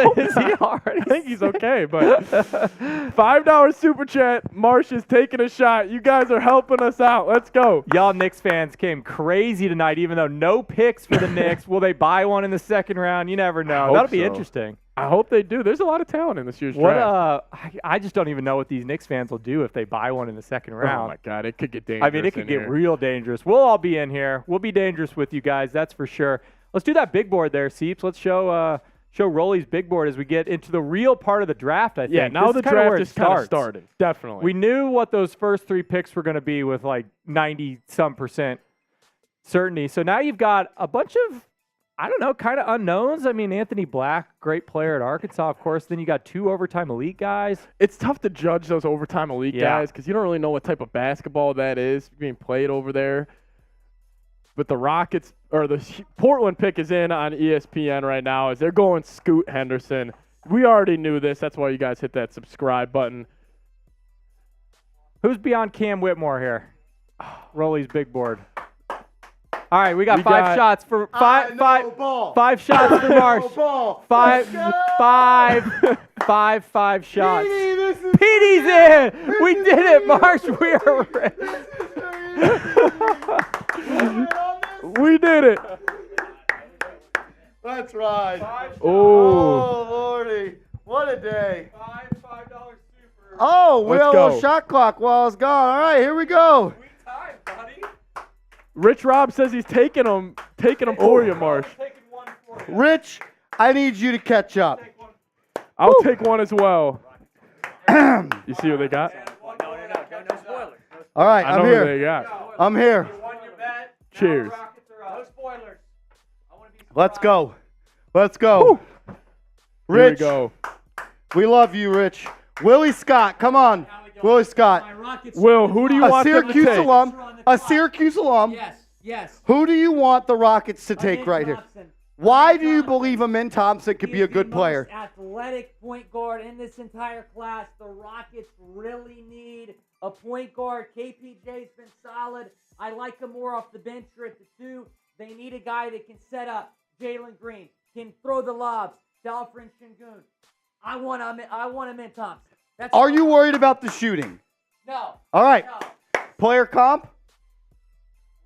hope Is he not. already I think he's okay, but $5 super chat. Marsh is taking a shot. You guys are helping us out. Let's go. Y'all Knicks fans came crazy tonight, even though no picks for the Knicks. Will they buy one in the second round? You never know. hope That'll be so. interesting. I hope they do. There's a lot of talent in this year's What? draft. I just don't even know what these Knicks fans will do if they buy one in the second Oh round. my God, it could get dangerous. I mean, it could in get here. real dangerous. We'll all be in here. We'll be dangerous with you guys. That's for sure. Let's do that big board there, Seeps. Let's show Rolly's big board as we get into the real part of the draft. I think. Yeah, now This the is kinda where draft it is kind of starts. started. Definitely. We knew what those first 3 picks were going to be with like 90-some% certainty. So now you've got a bunch of, I don't know, kind of unknowns. I mean, Anthony Black, great player at Arkansas, of course. Then you got 2 overtime elite guys. It's tough to judge those overtime elite Yeah. guys because you don't really know what type of basketball that is being played over there. but the Rockets or the Portland pick is in on ESPN right now as they're going Scoot Henderson. We already knew this. That's why you guys hit that subscribe button. Who's beyond Cam Whitmore here? Rolly's big board. All right, we got five shots for five shots for Marsh. Five shots. Petey's in. We did it, Marsh. We are ready. We did it. That's right. Oh, Lordy. What a day. $5 super. Oh, we Let's had a go. little shot clock while I was gone. All right, here we go. We tied, buddy. Rich Rob says he's taking them for you, Marsh. Taking one for you. Rich, I need you to catch up. I'll take one as well. You see what they got? No spoilers. All right, I know I'm who here. they got. I'm here. Won your bet. Cheers. No spoilers. I want to be Let's go. Let's go. Here we Rich, go. we love you, Rich. Willie Scott, come on. Willie Scott. Will, who do you A want them to Syracuse take? alum. A Syracuse alum. Yes. Who do you want the Rockets to take right here? Why do you believe Amin Thompson could be a good player? Most athletic point guard in this entire class. The Rockets really need a point guard. KPJ's been solid. I like him more off the bench or at the 2. They need a guy that can set up. Jalen Green can throw the lobs to Alfred Şengün. I want Amin Thompson. That's Are you worried about the shooting? No. All right. No. Player comp?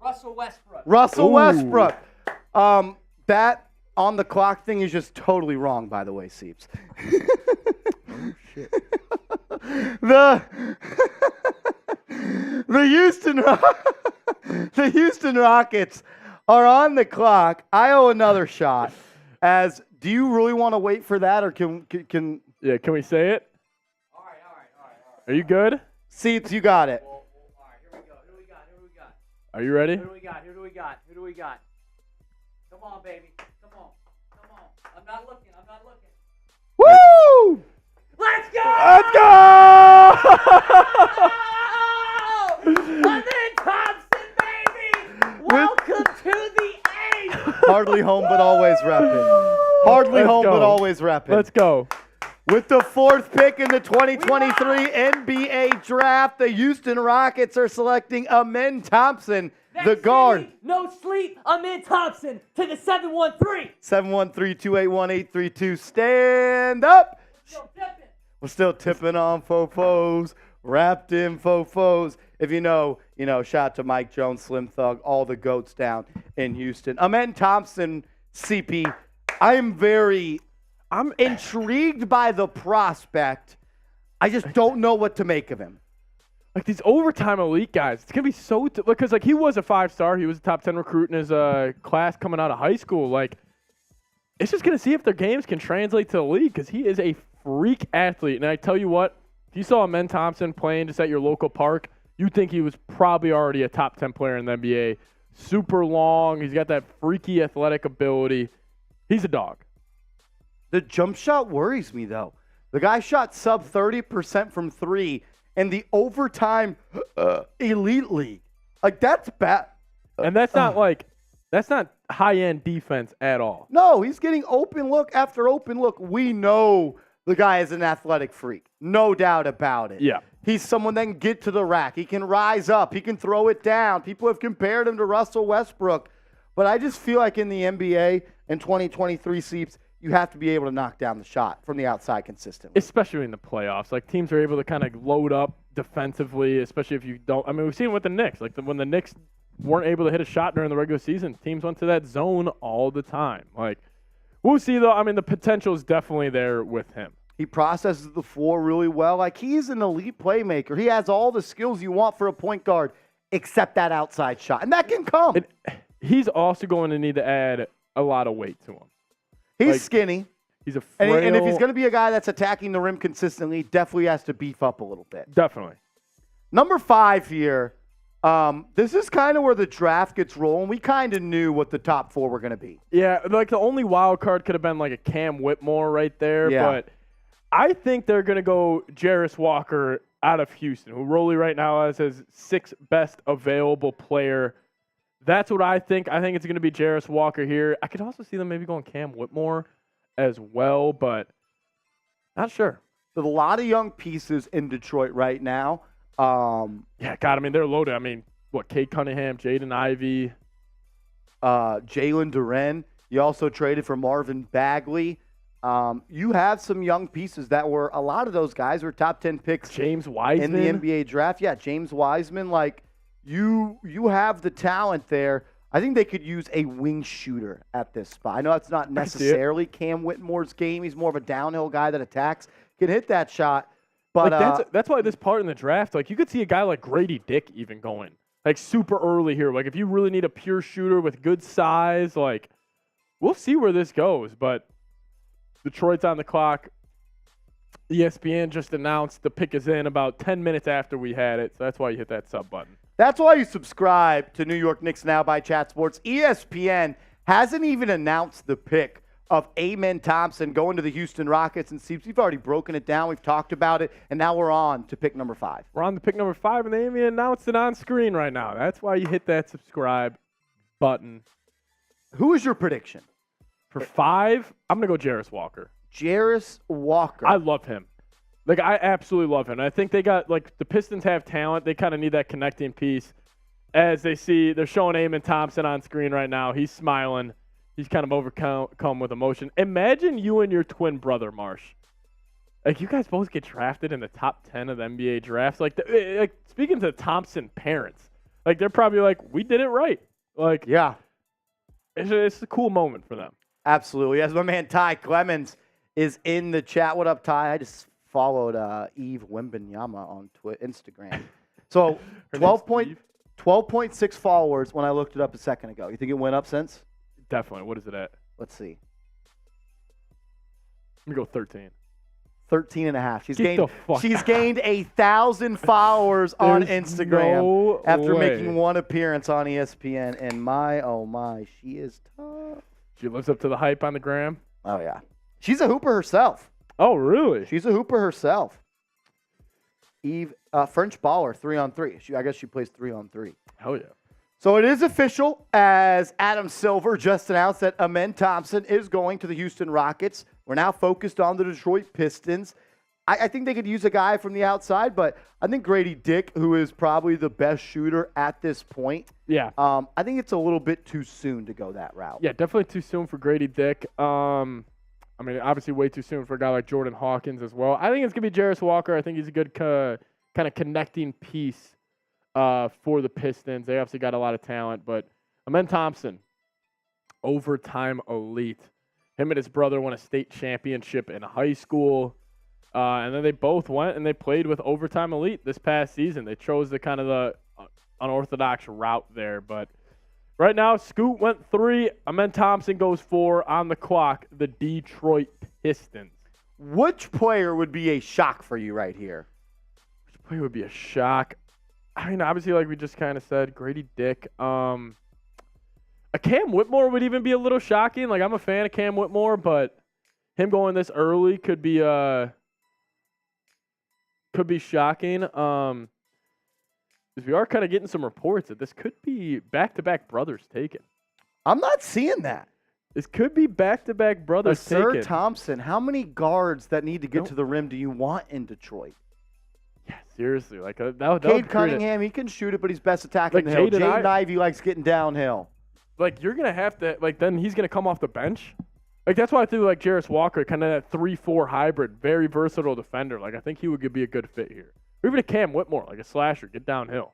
Russell Westbrook. Russell Ooh. Westbrook. That on the clock thing is just totally wrong, by the way, Seeps. The Houston Rockets are on the clock. I owe another shot. Do you really want to wait for that, or can Yeah, can we say it? All right. Are you good? Seeps? You got it. All right, here we go. Who do we got? Are you ready? Who do we got? Come on, baby. Come on. I'm not looking. Woo! Let's go! Let's go! Amin Thompson, baby! Welcome to the A! Hardly home, but always repping. Hardly Let's home, go. but always repping. Let's go. With the 4th pick in the 2023 NBA Draft, the Houston Rockets are selecting Amin Thompson, the guard. No sleep. Amin Thompson to the 713. 713-281-832. Stand up. Still tipping. We're still tipping on fofos, wrapped in fofos. If you know, shout out to Mike Jones, Slim Thug, all the goats down in Houston. Amin Thompson, CP, I'm intrigued by the prospect. I just don't know what to make of him. Like these overtime elite guys, it's gonna be so because he was a 5-star, he was a top 10 recruit in his class coming out of high school. Like, it's just gonna see if their games can translate to the league because he is a freak athlete. And I tell you what, if you saw Amin Thompson playing just at your local park, you'd think he was probably already a top 10 player in the NBA. Super long, he's got that freaky athletic ability. He's a dog. The jump shot worries me, though. The guy shot sub 30% from 3 in the overtime elite league. Like, that's bad. And that's not high-end defense at all. No, he's getting open look after open look. We know the guy is an athletic freak. No doubt about it. Yeah. He's someone that can get to the rack. He can rise up. He can throw it down. People have compared him to Russell Westbrook. But I just feel like in the NBA in 2023 Seeps, you have to be able to knock down the shot from the outside consistently. Especially in the playoffs. Like, teams are able to kind of load up defensively, especially if you don't. I mean, we've seen it with the Knicks. Like, when the Knicks weren't able to hit a shot during the regular season, teams went to that zone all the time. Like, we'll see, though. I mean, the potential is definitely there with him. He processes the floor really well. Like, he's an elite playmaker. He has all the skills you want for a point guard except that outside shot. And that can come. He's also going to need to add a lot of weight to him. He's skinny. He's a frail. And if he's going to be a guy that's attacking the rim consistently, definitely has to beef up a little bit. Definitely. Number 5 here. This is kind of where the draft gets rolling. We kind of knew what the top 4 were going to be. Yeah, like the only wild card could have been like a Cam Whitmore right there. Yeah. But I think they're going to go Jarris Walker out of Houston, who Rolly right now has his 6th best available player That's what I think. I think it's going to be Jarris Walker here. I could also see them maybe going Cam Whitmore as well, but not sure. There's a lot of young pieces in Detroit right now. Yeah, God, I mean, they're loaded. I mean, what, Cade Cunningham, Jaden Ivey. Jalen Duren. You also traded for Marvin Bagley. You have some young pieces that were, a lot of those guys were top 10 picks James Wiseman. in the NBA draft. Yeah, James Wiseman. Like, you have the talent there. I think they could use a wing shooter at this spot. I know it's not necessarily Cam Whitmore's game. He's more of a downhill guy that attacks, can hit that shot. But like that's why this part in the draft, like you could see a guy like Grady Dick even going like super early here. Like if you really need a pure shooter with good size, like we'll see where this goes. But Detroit's on the clock. ESPN just announced the pick is in about 10 minutes after we had it. So that's why you hit that sub button. that's why you subscribe to New York Knicks Now by Chat Sports. ESPN hasn't even announced the pick of Amen Thompson going to the Houston Rockets. And Seeps, we've already broken it down. We've talked about it. And now we're on to pick number 5. We're on to pick number 5, and they even announced it on screen right now. That's why you hit that subscribe button. Who is your prediction? For 5, I'm going to go Jarris Walker. Jarris Walker. I love him. Like, I absolutely love him. I think they got, like, the Pistons have talent. They kind of need that connecting piece. As they see, they're showing Amen Thompson on screen right now. He's smiling. He's kind of overcome with emotion. Imagine you and your twin brother, Marsh. Like, you guys both get drafted in the top 10 of the NBA drafts. Like speaking to the Thompson parents, like, they're probably like, we did it right. Like, Yeah, it's a cool moment for them. absolutely. As my man Ty Clemens is in the chat. What up, Ty? I just followed Eve Wembanyama on Instagram. So 12.6 followers when I looked it up a second ago. You think it went up since? Definitely. What is it at? Let's see. Let me go 13. 13 and a half. She's Get gained the fuck she's out. gained 1,000 followers on There's Instagram no after way. making one appearance on ESPN. And my, oh my, she is tough. She lives up to the hype on the gram. Oh yeah. She's a hooper herself. Oh, really? She's a hooper herself. Eve, French baller, 3-on-3. I guess she plays 3-on-3. Hell yeah. So it is official as Adam Silver just announced that Amen Thompson is going to the Houston Rockets. We're now focused on the Detroit Pistons. I think they could use a guy from the outside, but I think Grady Dick, who is probably the best shooter at this point, Yeah. I think it's a little bit too soon to go that route. Yeah, definitely too soon for Grady Dick. I mean, obviously way too soon for a guy like Jordan Hawkins as well. I think it's going to be Jarris Walker. I think he's a good kind of connecting piece for the Pistons. They obviously got a lot of talent, but Amen Thompson, overtime elite. Him and his brother won a state championship in high school. And then they both went and they played with overtime elite this past season. They chose the kind of the unorthodox route there. But right now, Scoot went 3. Amen Thompson goes 4 on the clock. The Detroit Pistons. Which player would be a shock for you right here? Which player would be a shock? I mean, obviously, like we just kind of said, Grady Dick. A Cam Whitmore would even be a little shocking. Like, I'm a fan of Cam Whitmore, but him going this early could be shocking. Because we are kind of getting some reports that this could be back-to-back brothers taken. I'm not seeing that. This could be back-to-back brothers Sir taken. Thompson, how many guards that need to get to the rim do you want in Detroit? Yeah, seriously. Like that would Cade create Cunningham, he can shoot it, but he's best attacking Like the hill. Jaden Jaden Ivey likes getting downhill. like you're gonna have to then he's gonna come off the bench. Like that's why I think like Jarris Walker, kind of that 3-4 hybrid, very versatile defender. Like I think he would be a good fit here. Or even a Cam Whitmore, like a slasher, get downhill.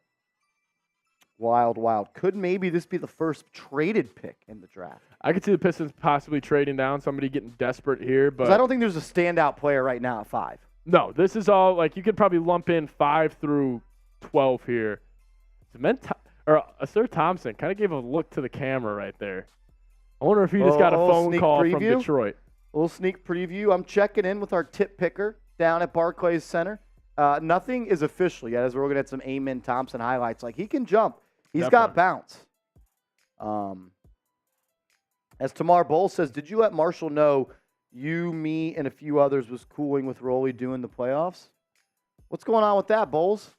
Wild, wild. Could maybe this be the first traded pick in the draft? I could see the Pistons possibly trading down, somebody getting desperate here, but Because I don't think there's a standout player right now at 5. no, this is all like you could probably lump in 5 through 12 here. Sir Thompson kind of gave a look to the camera right there. I wonder if he just got a phone sneak call from preview? Detroit. A little sneak preview. I'm checking in with our tip picker down at Barclays Center. Nothing is official yet, as we're looking at some Amen Thompson highlights. Like, he can jump. He's got bounce. As Tamar Bowl says, did you let Marshall know you, me, and a few others was cooling with Rolly doing the playoffs? What's going on with that, Bowles?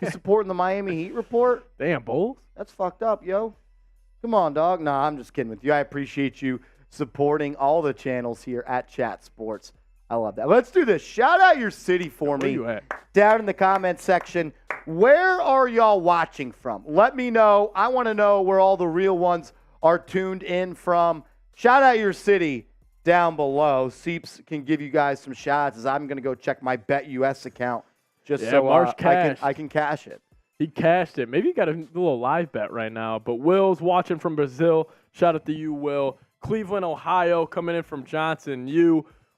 You supporting the Miami Heat report? Damn, Bulls. That's fucked up, yo. Come on, dog. Nah, I'm just kidding with you. I appreciate you supporting all the channels here at Chat Sports. I love that. Let's do this. Shout out your city for Where me you at? down in the comment section. Where are y'all watching from? Let me know. I want to know where all the real ones are tuned in from. Shout out your city down below. Seeps can give you guys some shots as I'm going to go check my BetUS account just Yeah, so Marsh I can cash it. He cashed it. Maybe you got a little live bet right now. But Will's watching from Brazil. Shout out to you, Will. Cleveland, Ohio, coming in from Johnson.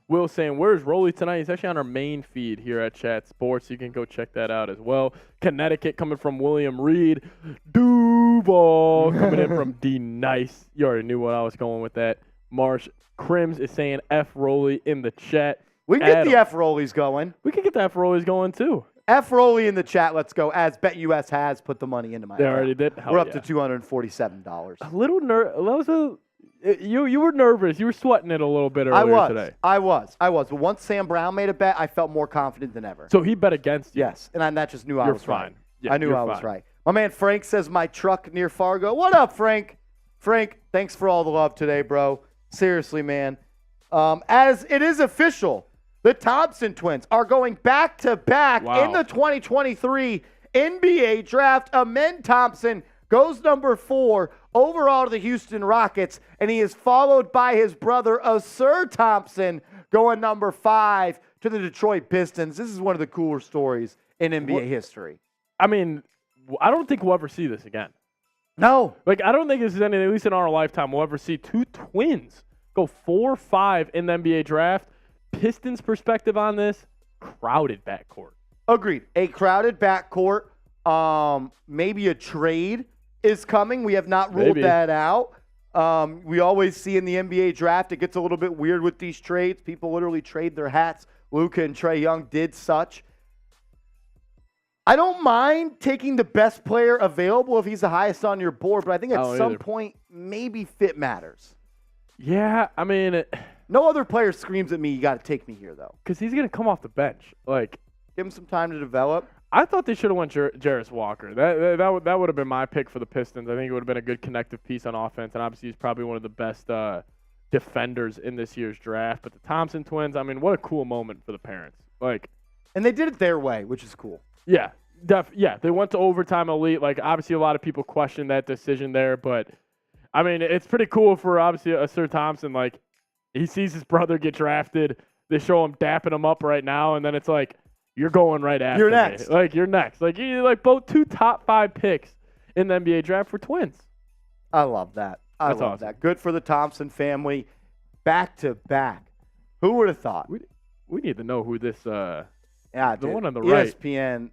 Will saying, where's Rolly tonight? He's actually on our main feed here at Chat Sports. You can go check that out as well. Connecticut coming from William Reed. Duval coming in from D Nice. You already knew what I was going with that. Marsh Crims is saying F Rolly in the chat. We can get Adam, the F rollies going. We can get the F Rollies going too. F rolly in the chat. Let's go. As BetUS has put the money into my They account. already did. Hell We're up yeah. to $247. A little you were nervous. You were sweating it a little bit earlier today. I was. But once Sam Brown made a bet, I felt more confident than ever. So he bet against you. Yes, and that just knew I You're was fine. right. Yeah, I knew you're I was fine. right. My man Frank says my truck near Fargo. What up, Frank? Frank, thanks for all the love today, bro. Seriously, man. As it is official, the Thompson twins are going back-to-back in the 2023 NBA Draft. Amen Thompson goes number 4 overall to the Houston Rockets, and he is followed by his brother, Asir Thompson, going number 5 to the Detroit Pistons. This is one of the cooler stories in NBA history. I mean, I don't think we'll ever see this again. No. Like, I don't think this is anything, at least in our lifetime, we'll ever see 2 twins go 4-5 in the NBA Draft. Pistons' perspective on this, crowded backcourt. Agreed. A crowded backcourt. Maybe a trade is coming. We have not ruled that out. We always see in the NBA Draft, it gets a little bit weird with these trades. People literally trade their hats. Luka and Trae Young did such. I don't mind taking the best player available if he's the highest on your board, but I think at some point, maybe fit matters. Yeah, I mean, No other player screams at me, you got to take me here, though. because he's going to come off the bench. Like, Give him some time to develop. I thought they should have went Jarris Walker. That would have been my pick for the Pistons. I think it would have been a good connective piece on offense, and obviously he's probably one of the best defenders in this year's draft. But the Thompson twins, I mean, what a cool moment for the parents. Like, And they did it their way, which is cool. yeah, they went to overtime elite. Like, obviously a lot of people question that decision there, but I mean, it's pretty cool for obviously Sir Thompson. Like, he sees his brother get drafted. They show him dapping him up right now, and then it's like, you're going right after You're me. next. Like, you're next. Like, you like both 2 top 5 picks in the NBA draft for twins. I love that. That's love awesome. that. Good for the Thompson family. Back to back. Who would have thought? We need to know who this Yeah, the dude. one on the right. ESPN,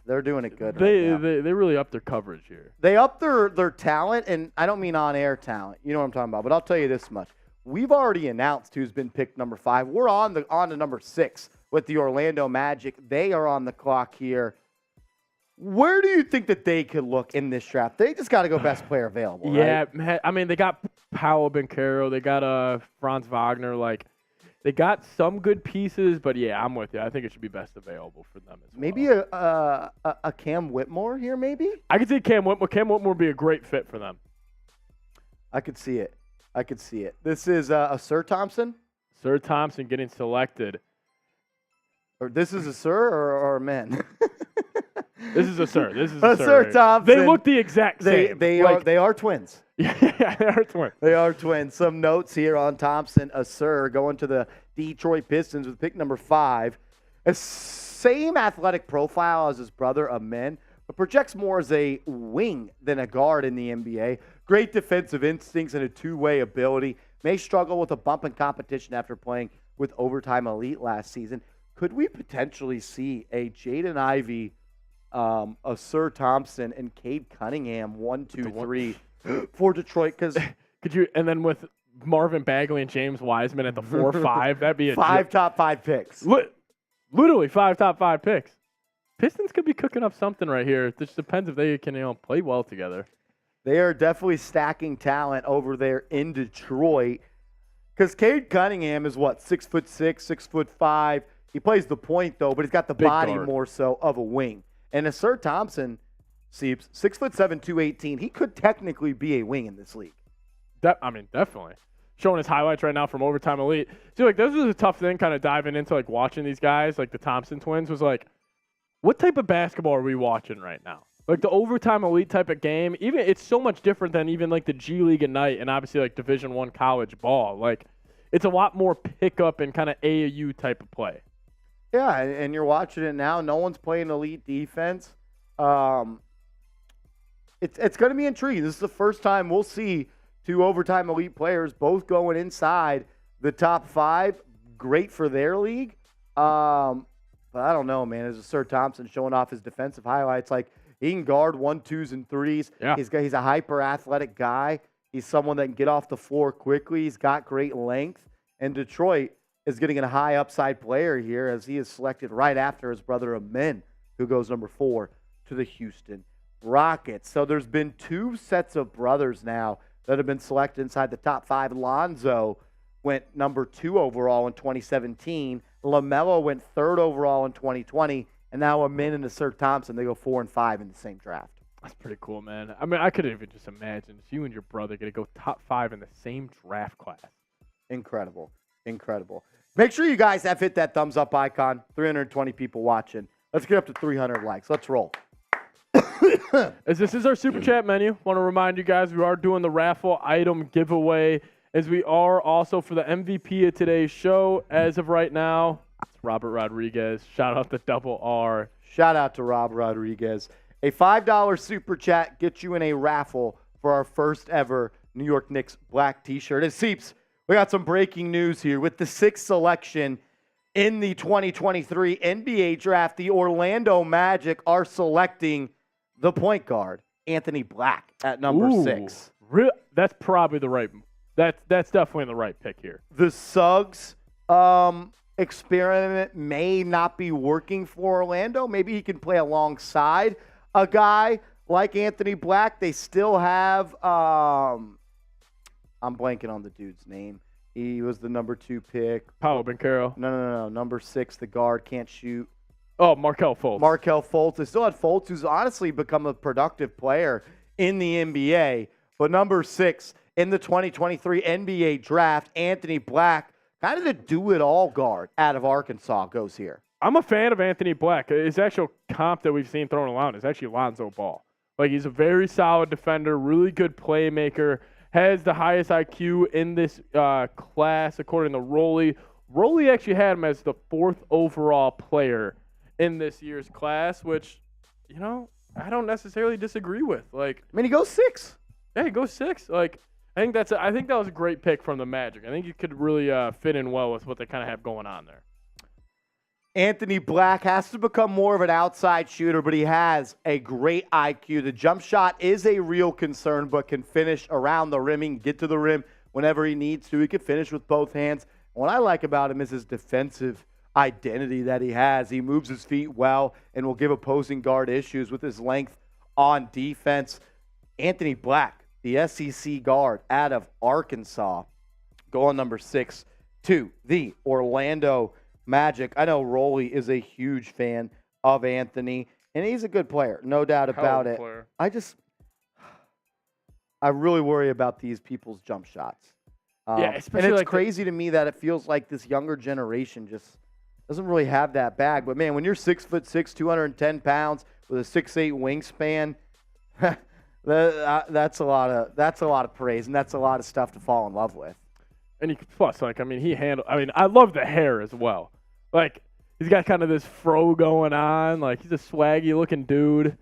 they're doing it good they, right now. they really upped their coverage here. They up their talent, and I don't mean on-air talent. You know what I'm talking about. But I'll tell you this much. We've already announced who's been picked number 5. We're on to number 6 with the Orlando Magic. They are on the clock here. Where do you think that they could look in this draft? They just got to go best player available, Yeah, right? man, I mean, they got Paolo Banchero. They got Franz Wagner. Like, they got some good pieces, but yeah, I'm with you. I think it should be best available for them as well. Maybe a Cam Whitmore here, maybe? I could see Cam Whitmore. Cam Whitmore would be a great fit for them. I could see it. This is Sir Thompson? Sir Thompson getting selected. Or this is a Sir or a men? This is a Sir. This is A a Sir Thompson. They look the exact same. They are twins. Yeah, they are twins. They are twins. Some notes here on Thompson. Asir going to the Detroit Pistons with pick number 5. Same athletic profile as his brother, Amen, but projects more as a wing than a guard in the NBA. Great defensive instincts and a two-way ability. May struggle with a bump in competition after playing with overtime elite last season. Could we potentially see a Jaden Ivey, a Sir Thompson, and Cade Cunningham 1, 2, 3 for Detroit? Because Could you? And then with Marvin Bagley and James Wiseman at the 4-5, that'd be a top 5 picks. Literally 5 top 5 picks. Pistons could be cooking up something right here. It just depends if they can play well together. They are definitely stacking talent over there in Detroit. Because Cade Cunningham is what, 6'6", 6'5". He plays the point though, but he's got the Big body guard. more so of a wing. And Asir Thompson, Seeps, 6'7", 218. He could technically be a wing in this league. Definitely. Showing his highlights right now from Overtime Elite. See, like, this was a tough thing kind of diving into, like, watching these guys, like the Thompson twins, was like, what type of basketball are we watching right now? Like, the Overtime Elite type of game, even it's so much different than even, like, the G League at night and obviously, like, Division I college ball. Like, it's a lot more pickup and kind of AAU type of play. Yeah, and you're watching it now. No one's playing elite defense. It's going to be intriguing. This is the first time we'll see two Overtime Elite players both going inside the top 5. Great for their league. But I don't know, man. As Sir Thompson showing off his defensive highlights, like he can guard 1, 2s, and 3s. Yeah. He's a hyper athletic guy. He's someone that can get off the floor quickly. He's got great length. And Detroit is getting a high upside player here as he is selected right after his brother Amin, who goes number 4 to the Houston Rockets. So there's been 2 sets of brothers now that have been selected inside the top 5. Lonzo went number 2 overall in 2017. LaMelo went 3rd overall in 2020. And now Amin and Sir Thompson, they go 4 and 5 in the same draft. That's pretty cool, man. I mean, I could even just imagine if you and your brother going to go top 5 in the same draft class. Incredible. Incredible. Make sure you guys have hit that thumbs up icon. 320 people watching. Let's get up to 300 likes. Let's roll. As this is our Super Chat menu, want to remind you guys we are doing the raffle item giveaway, as we are also for the MVP of today's show. As of right now, it's Robert Rodriguez. Shout out to Double R. Shout out to Rob Rodriguez. A $5 Super Chat gets you in a raffle for our first ever New York Knicks black t-shirt. And Seeps, we got some breaking news here. With the 6th selection in the 2023 NBA draft, the Orlando Magic are selecting the point guard, Anthony Black, at number 6. That's probably the right. That's definitely the right pick here. The Suggs experiment may not be working for Orlando. Maybe he can play alongside a guy like Anthony Black. They still have I'm blanking on the dude's name. He was the number 2 pick. Paolo Banchero. No. Number 6, the guard, can't shoot. Oh, Markelle Fultz. Markelle Fultz. They still had Fultz, who's honestly become a productive player in the NBA. But number 6 in the 2023 NBA draft, Anthony Black, kind of the do-it-all guard out of Arkansas, goes here. I'm a fan of Anthony Black. His actual comp that we've seen thrown around is actually Lonzo Ball. Like, he's a very solid defender, really good playmaker, has the highest IQ in this class, according to Rolly. Rolly actually had him as the 4th overall player in this year's class, which, you know, I don't necessarily disagree with. Like, I mean, he goes 6. Yeah, he goes 6. Like, I think that was a great pick from the Magic. I think he could really fit in well with what they kind of have going on there. Anthony Black has to become more of an outside shooter, but he has a great IQ. The jump shot is a real concern, but can finish around the rim. He can get to the rim whenever he needs to. He can finish with both hands. And what I like about him is his defensive identity that he has. He moves his feet well and will give opposing guard issues with his length on defense. Anthony Black, the SEC guard out of Arkansas, going number 6 to the Orlando Magic. I know Rolly is a huge fan of Anthony, and he's a good player, no doubt about it. Player. I really worry about these people's jump shots. Yeah, especially and it's like crazy to me that it feels like this younger generation just doesn't really have that bag. But man, when you're 6'6", 210 pounds with a 6'8" wingspan, that's a lot of praise, and that's a lot of stuff to fall in love with. And plus, like, I mean, I love the hair as well. Like, he's got kind of this fro going on. Like, he's a swaggy looking dude.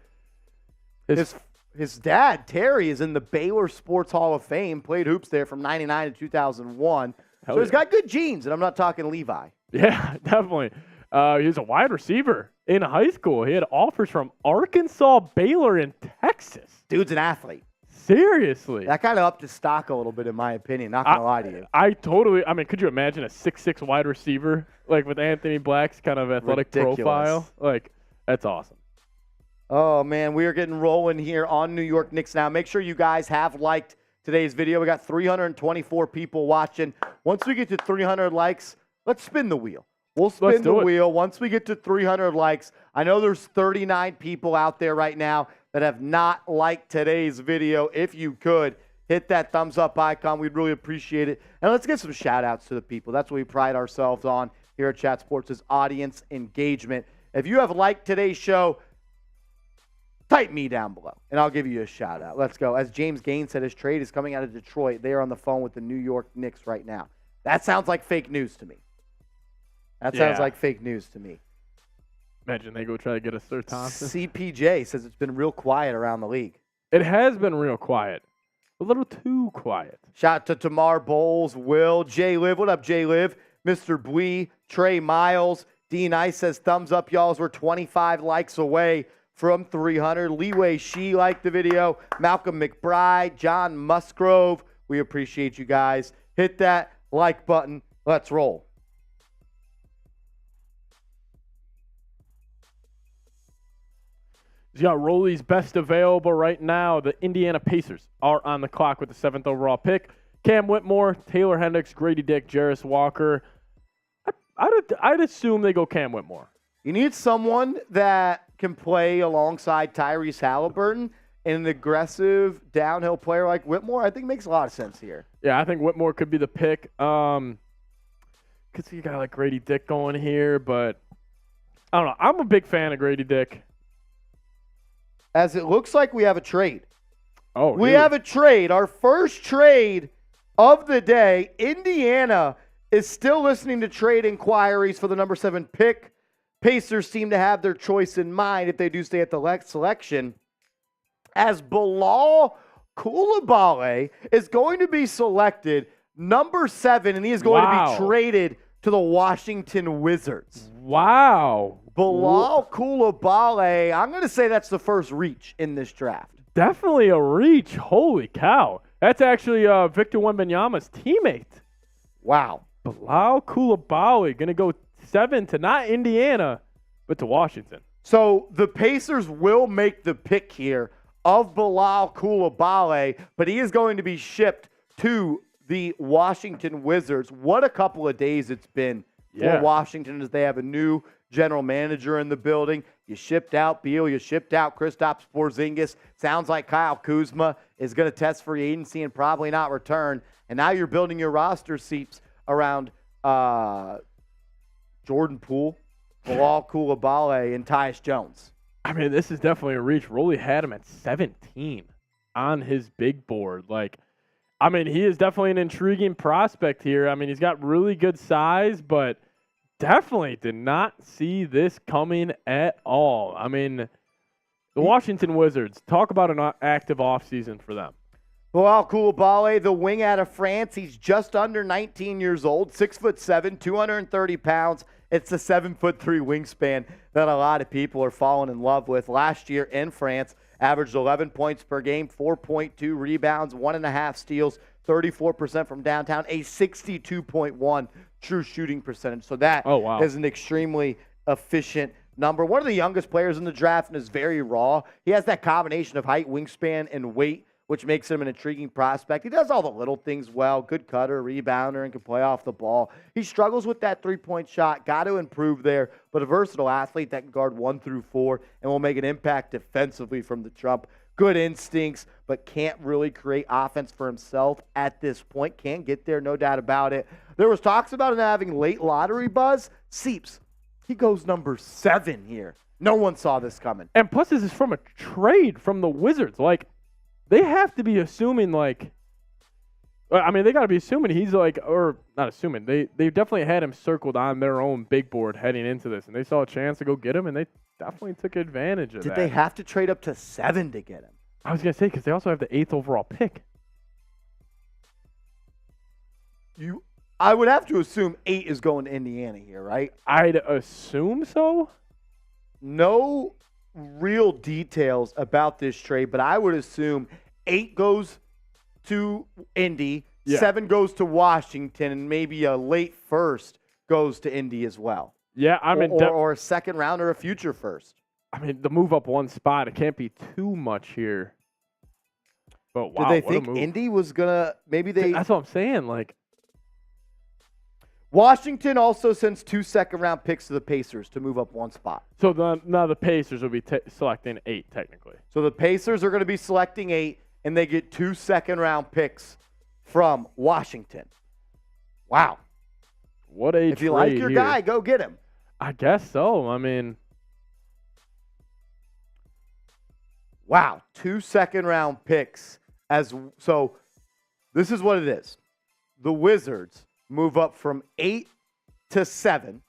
His dad, Terry, is in the Baylor Sports Hall of Fame, played hoops there from 99 to 2001. So he's got good genes, and I'm not talking Levi. Yeah, definitely. He was a wide receiver in high school. He had offers from Arkansas, Baylor, and Texas. Dude's an athlete. Seriously. That kind of upped his stock a little bit, in my opinion. Not going to lie to you. I mean, could you imagine a 6'6" wide receiver, like with Anthony Black's kind of athletic profile? Like, that's awesome. Oh, man, we are getting rolling here on New York Knicks Now. Make sure you guys have liked today's video. We got 324 people watching. Once we get to 300 likes, let's spin the wheel. We'll spin Let's the do it. wheel. Once we get to 300 likes, I know there's 39 people out there right now that have not liked today's video. If you could, hit that thumbs up icon. We'd really appreciate it. And let's get some shout outs to the people. That's what we pride ourselves on here at Chat Sports is audience engagement. If you have liked today's show, type me down below, and I'll give you a shout out. Let's go. As James Gaines said, his trade is coming out of Detroit. They are on the phone with the New York Knicks right now. That sounds like fake news to me. That sounds Yeah. like fake news to me. Imagine they go try to get a Sir Thompson. CPJ says it's been real quiet around the league. It has been real quiet. A little too quiet. Shout out to Tamar Bowles, Will, Jay Liv. What up, Jay Liv? Mr. Bwee, Trey Miles. D Nice says thumbs up, y'all. We're 25 likes away from 300. Leeway She liked the video. Malcolm McBride, John Musgrove. We appreciate you guys. Hit that like button. Let's roll. He's got Rolly's best available right now. The Indiana Pacers are on the clock with the 7th overall pick. Cam Whitmore, Taylor Hendricks, Grady Dick, Jarris Walker. I'd assume they go Cam Whitmore. You need someone that can play alongside Tyrese Halliburton, and an aggressive downhill player like Whitmore. I think makes a lot of sense here. Yeah, I think Whitmore could be the pick. Could see a guy like Grady Dick going here, but I don't know. I'm a big fan of Grady Dick. As it looks like we have a trade. Oh, We have a trade. Our first trade of the day. Indiana is still listening to trade inquiries for the number 7 pick. Pacers seem to have their choice in mind if they do stay at the selection. As Bilal Coulibaly is going to be selected number 7, and he is going to be traded to the Washington Wizards. Wow. Bilal Coulibaly, I'm going to say that's the first reach in this draft. Definitely a reach. Holy cow. That's actually Victor Wembanyama's teammate. Wow. Bilal Coulibaly going to go 7 to not Indiana, but to Washington. So the Pacers will make the pick here of Bilal Coulibaly, but he is going to be shipped to the Washington Wizards. What a couple of days it's been for Washington as they have a new general manager in the building. You shipped out Beal, you shipped out Kristaps Porzingis. Sounds like Kyle Kuzma is going to test free agency and probably not return. And now you're building your roster seats around Jordan Poole, Bilal Coulibaly, and Tyus Jones. I mean, this is definitely a reach. Rolly had him at 17 on his big board. I mean, he is definitely an intriguing prospect here. I mean, he's got really good size, but definitely did not see this coming at all. I mean, the Washington Wizards, talk about an active offseason for them. Bilal Coulibaly, the wing out of France. He's just under 19 years old, 6'7", 230 pounds. It's the 7'3" wingspan that a lot of people are falling in love with. Last year in France, averaged 11 points per game, 4.2 rebounds, 1.5 steals, 34% from downtown, a 62.1 true shooting percentage. So that is an extremely efficient number. One of the youngest players in the draft and is very raw. He has that combination of height, wingspan, and weight, which makes him an intriguing prospect. He does all the little things well. Good cutter, rebounder, and can play off the ball. He struggles with that three-point shot. Got to improve there, but a versatile athlete that can guard 1 through 4 and will make an impact defensively from the jump. Good instincts, but can't really create offense for himself at this point. Can't get there, no doubt about it. There was talks about him having late lottery buzz. Seeps, he goes number 7 here. No one saw this coming. And plus, this is from a trade from the Wizards. They have to be assuming, I mean, they got to be assuming he's or not assuming. They definitely had him circled on their own big board heading into this, and they saw a chance to go get him, and they definitely took advantage of that. Did they have to trade up to 7 to get him? I was going to say, because they also have the 8th overall pick. I would have to assume 8 is going to Indiana here, right? I'd assume so. No real details about this trade, but I would assume 8 goes to Indy, 7 goes to Washington, and maybe a late first goes to Indy as well. Yeah, I mean, or a second round or a future first. I mean, the move up one spot, it can't be too much here. But wow, did they think Indy was gonna? Maybe they. That's what I'm saying. Washington also sends 2 second-round picks to the Pacers to move up one spot. So now the Pacers will be selecting 8 technically. So the Pacers are going to be selecting 8, and they get 2 second-round picks from Washington. Wow. What a If you like your here. guy, go get him. I guess so. I mean, Wow, 2 second-round picks. So this is what it is. The Wizards move up from 8 to 7.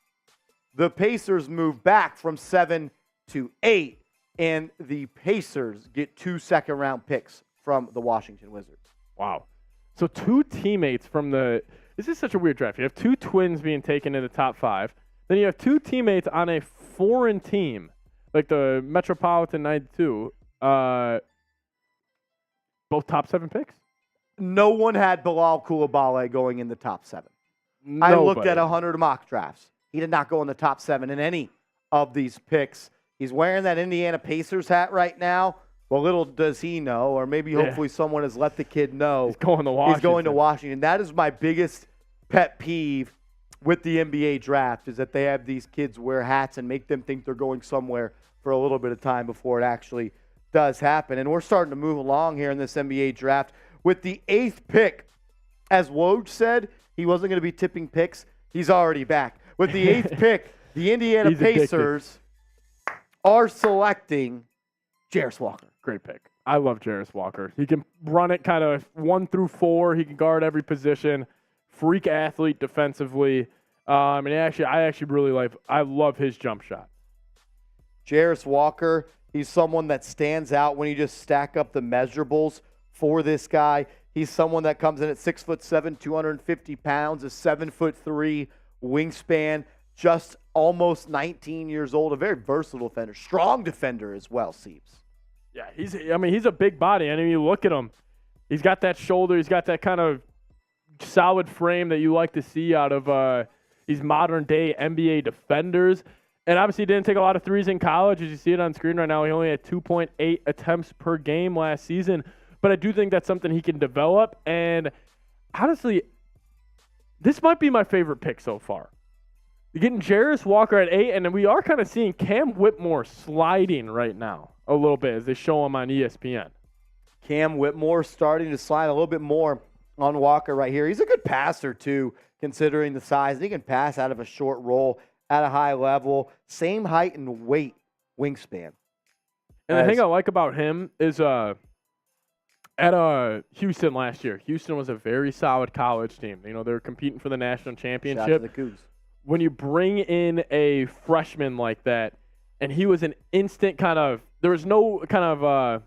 The Pacers move back from 7 to 8. And the Pacers get 2 second-round picks from the Washington Wizards. wow. So 2 teammates from the – this is such a weird draft. You have 2 twins being taken in the top 5. Then you have 2 teammates on a foreign team, like the Metropolitan 92. Both top 7 picks? No one had Bilal Coulibaly going in the top 7. I looked at 100 mock drafts. He did not go in the top 7 in any of these picks. He's wearing that Indiana Pacers hat right now. Well, little does he know, or maybe hopefully someone has let the kid know. He's going to Washington. He's going to Washington. That is my biggest pet peeve with the NBA draft, is that they have these kids wear hats and make them think they're going somewhere for a little bit of time before it actually does happen. And we're starting to move along here in this NBA draft with the 8th pick. As Woj said, he wasn't going to be tipping picks. He's already back. With the 8th pick, the Indiana He's addicted. Pacers are selecting Jarris Walker. Great pick. I love Jarris Walker. He can run it kind of 1 through 4. He can guard every position. Freak athlete defensively. I actually really like. I love his jump shot. Jarris Walker, he's someone that stands out when you just stack up the measurables for this guy. He's someone that comes in at 6'7", 250 pounds, a 7'3" wingspan, just almost 19 years old, a very versatile defender, strong defender as well, Siebes. Yeah, he's a big body. I mean, you look at him. He's got that shoulder. He's got that kind of solid frame that you like to see out of these modern-day NBA defenders. And obviously, he didn't take a lot of threes in college. As you see it on screen right now, he only had 2.8 attempts per game last season. But I do think that's something he can develop. And honestly, this might be my favorite pick so far. You're getting Jarris Walker at 8, and then we are kind of seeing Cam Whitmore sliding right now a little bit as they show him on ESPN. Cam Whitmore starting to slide a little bit more on Walker right here. He's a good passer, too, considering the size. He can pass out of a short roll at a high level. Same height and weight wingspan. And the thing I like about him is at Houston last year, Houston was a very solid college team. You know, they were competing for the national championship. Shout out to the Cougs. When you bring in a freshman like that, and he was an instant there was no kind of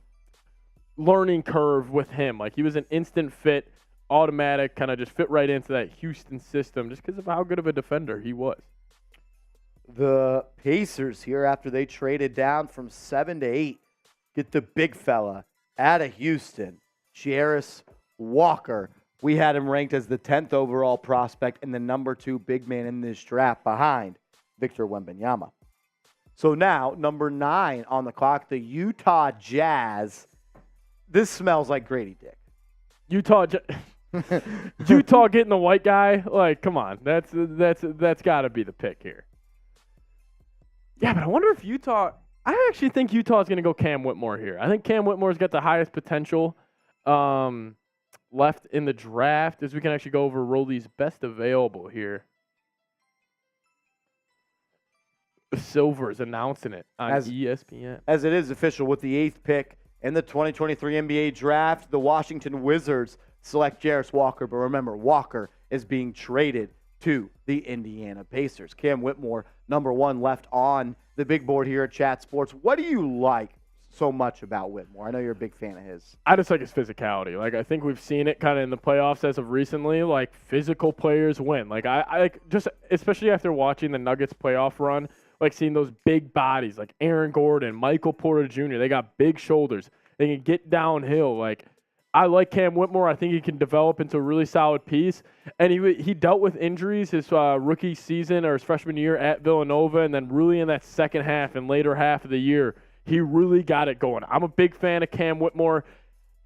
learning curve with him. Like, he was an instant fit, automatic, kind of just fit right into that Houston system just because of how good of a defender he was. The Pacers here, after they traded down from 7 to 8, get the big fella out of Houston, Jarris Walker. We had him ranked as the 10th overall prospect and the number 2 big man in this draft behind Victor Wembanyama. So now, number 9 on the clock, the Utah Jazz. This smells like Grady Dick. Utah getting the white guy, like, come on, that's got to be the pick here. Yeah, but I wonder if Utah. I actually think Utah is going to go Cam Whitmore here. I think Cam Whitmore's got the highest potential left in the draft, as we can actually go over Rolly's best available here. Silver's announcing it on ESPN. As it is official, with the 8th pick in the 2023 NBA draft, the Washington Wizards select Jarris Walker. But remember, Walker is being traded to the Indiana Pacers. Cam Whitmore, number 1 left on the big board here at Chat Sports. What do you like so much about Whitmore? I know you're a big fan of his. I just like his physicality. Like, I think we've seen it kind of in the playoffs as of recently. Like, physical players win. Like, I just, especially after watching the Nuggets playoff run, like seeing those big bodies like Aaron Gordon, Michael Porter Jr. They got big shoulders. They can get downhill. Like, I like Cam Whitmore. I think he can develop into a really solid piece. And he dealt with injuries his rookie season or his freshman year at Villanova, and then really in that second half and later half of the year, he really got it going. I'm a big fan of Cam Whitmore.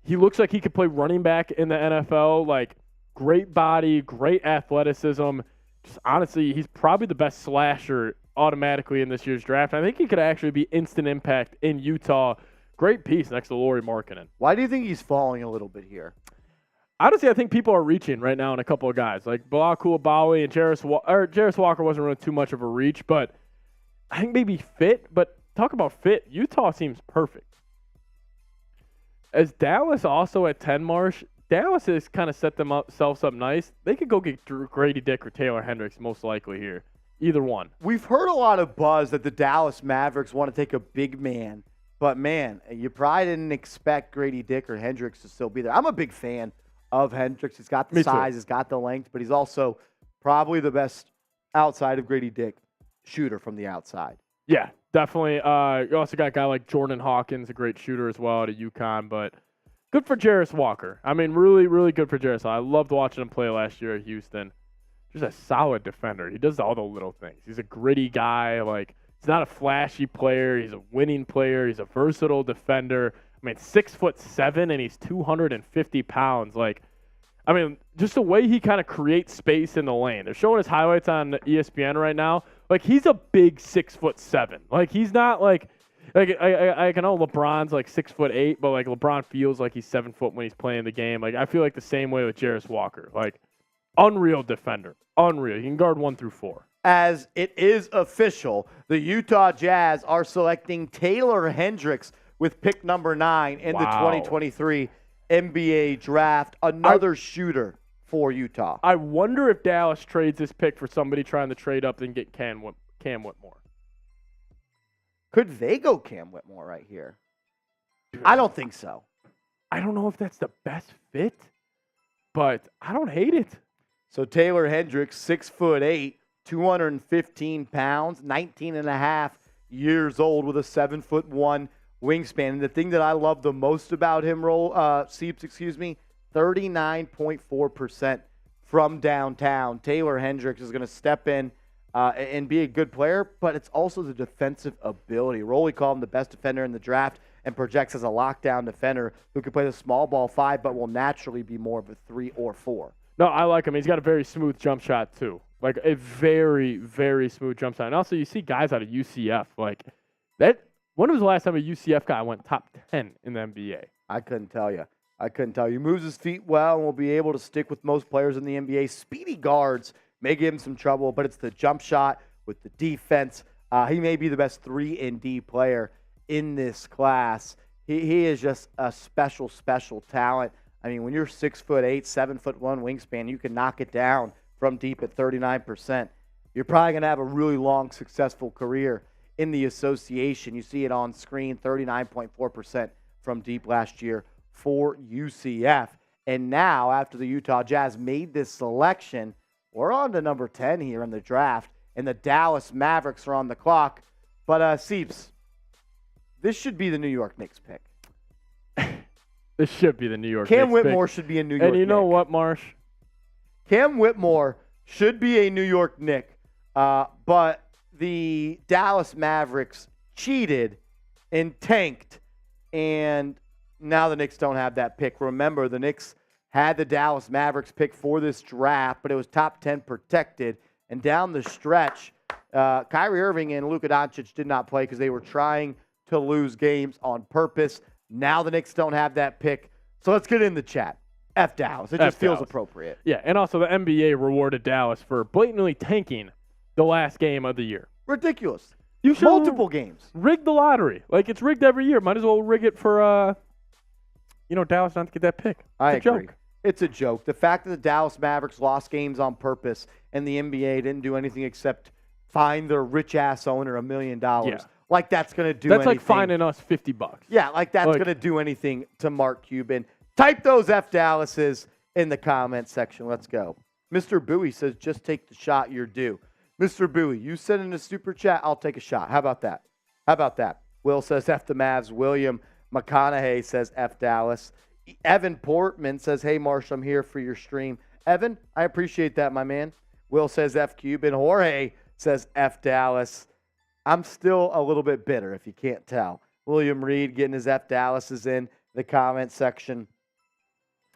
He looks like he could play running back in the NFL. Like, great body, great athleticism. just honestly, he's probably the best slasher automatically in this year's draft. I think he could actually be instant impact in Utah. Great piece next to Lauri Markkanen. Why do you think he's falling a little bit here? Honestly, I think people are reaching right now on a couple of guys like Bilal Coulibaly and Jarris Walker wasn't really too much of a reach, but I think maybe fit. But talk about fit, Utah seems perfect. As Dallas also at 10, Marsh, Dallas has kind of set themselves up nice. They could go get Grady Dick or Taylor Hendricks most likely here. Either one. We've heard a lot of buzz that the Dallas Mavericks want to take a big man. But, man, you probably didn't expect Grady Dick or Hendricks to still be there. I'm a big fan of Hendricks. He's got the size, he's got the length, but he's also probably the best outside of Grady Dick shooter from the outside. Yeah, definitely. You also got a guy like Jordan Hawkins, a great shooter as well at UConn, but good for Jarris Walker. I mean, really, really good for Jarris. I loved watching him play last year at Houston. Just a solid defender. He does all the little things. He's a gritty guy. Like, he's not a flashy player. He's a winning player. He's a versatile defender. I mean, 6'7", and he's 250 pounds. Like, I mean, just the way he kind of creates space in the lane. They're showing his highlights on ESPN right now. Like, he's a big 6'7". Like, he's not like I know LeBron's like 6'8", but like LeBron feels like he's 7 foot when he's playing the game. Like, I feel like the same way with Jarris Walker. Like, unreal defender. Unreal. He can guard 1 through 4. As it is official, the Utah Jazz are selecting Taylor Hendricks with pick number 9 in the 2023 NBA draft. Another shooter for Utah. I wonder if Dallas trades this pick for somebody trying to trade up and get Cam Whitmore. Could they go Cam Whitmore right here? I don't think so. I don't know if that's the best fit, but I don't hate it. So Taylor Hendricks, 6'8", 215 pounds, 19 and a half years old with a 7'1" wingspan. And the thing that I love the most about him, 39.4% from downtown. Taylor Hendricks is going to step in and be a good player, but it's also the defensive ability. Rolly called him the best defender in the draft and projects as a lockdown defender who can play the small ball 5, but will naturally be more of a 3 or 4. No, I like him. He's got a very smooth jump shot, too. Like, a very, very smooth jump shot. And also, you see guys out of UCF. Like, that. When was the last time a UCF guy went top 10 in the NBA? I couldn't tell you. He moves his feet well and will be able to stick with most players in the NBA. Speedy guards may give him some trouble, but it's the jump shot with the defense. He may be the best 3-and-D player in this class. He is just a special, special talent. I mean, when you're 6'8", 7'1" wingspan, you can knock it down from deep at 39%. You're probably going to have a really long, successful career in the association. You see it on screen, 39.4% from deep last year for UCF. And now, after the Utah Jazz made this selection, we're on to number 10 here in the draft, and the Dallas Mavericks are on the clock. But, Seeps, this should be the New York Knicks pick. This should be the New York Cam Knicks Whitmore pick. should be a New York And you know Knick. what, Marsh? Cam Whitmore should be a New York Knick, but the Dallas Mavericks cheated and tanked, and now the Knicks don't have that pick. Remember, the Knicks had the Dallas Mavericks pick for this draft, but it was top 10 protected, and down the stretch, Kyrie Irving and Luka Doncic did not play because they were trying to lose games on purpose. Now the Knicks don't have that pick, so let's get in the chat. F Dallas. It just feels appropriate. Yeah, and also the NBA rewarded Dallas for blatantly tanking the last game of the year. Ridiculous. You should Multiple games. rig the lottery. Like, it's rigged every year. Might as well rig it for, Dallas not to get that pick. It's I a agree. joke. It's a joke. The fact that the Dallas Mavericks lost games on purpose and the NBA didn't do anything except fine their rich-ass owner $1 million. Yeah. Like that's going to do That's anything. like fining us $50. Yeah, like that's Like- going to do anything to Mark Cuban. Type those F Dallases in the comment section. Let's go. Mr. Bowie says, just take the shot you're due. Mr. Bowie, you send in a super chat, I'll take a shot. How about that? Will says F the Mavs. William McConaughey says F Dallas. Evan Portman says, hey, Marsh, I'm here for your stream. Evan, I appreciate that, my man. Will says F Cuban. Jorge says F Dallas. I'm still a little bit bitter, if you can't tell. William Reed getting his F Dallases in the comment section.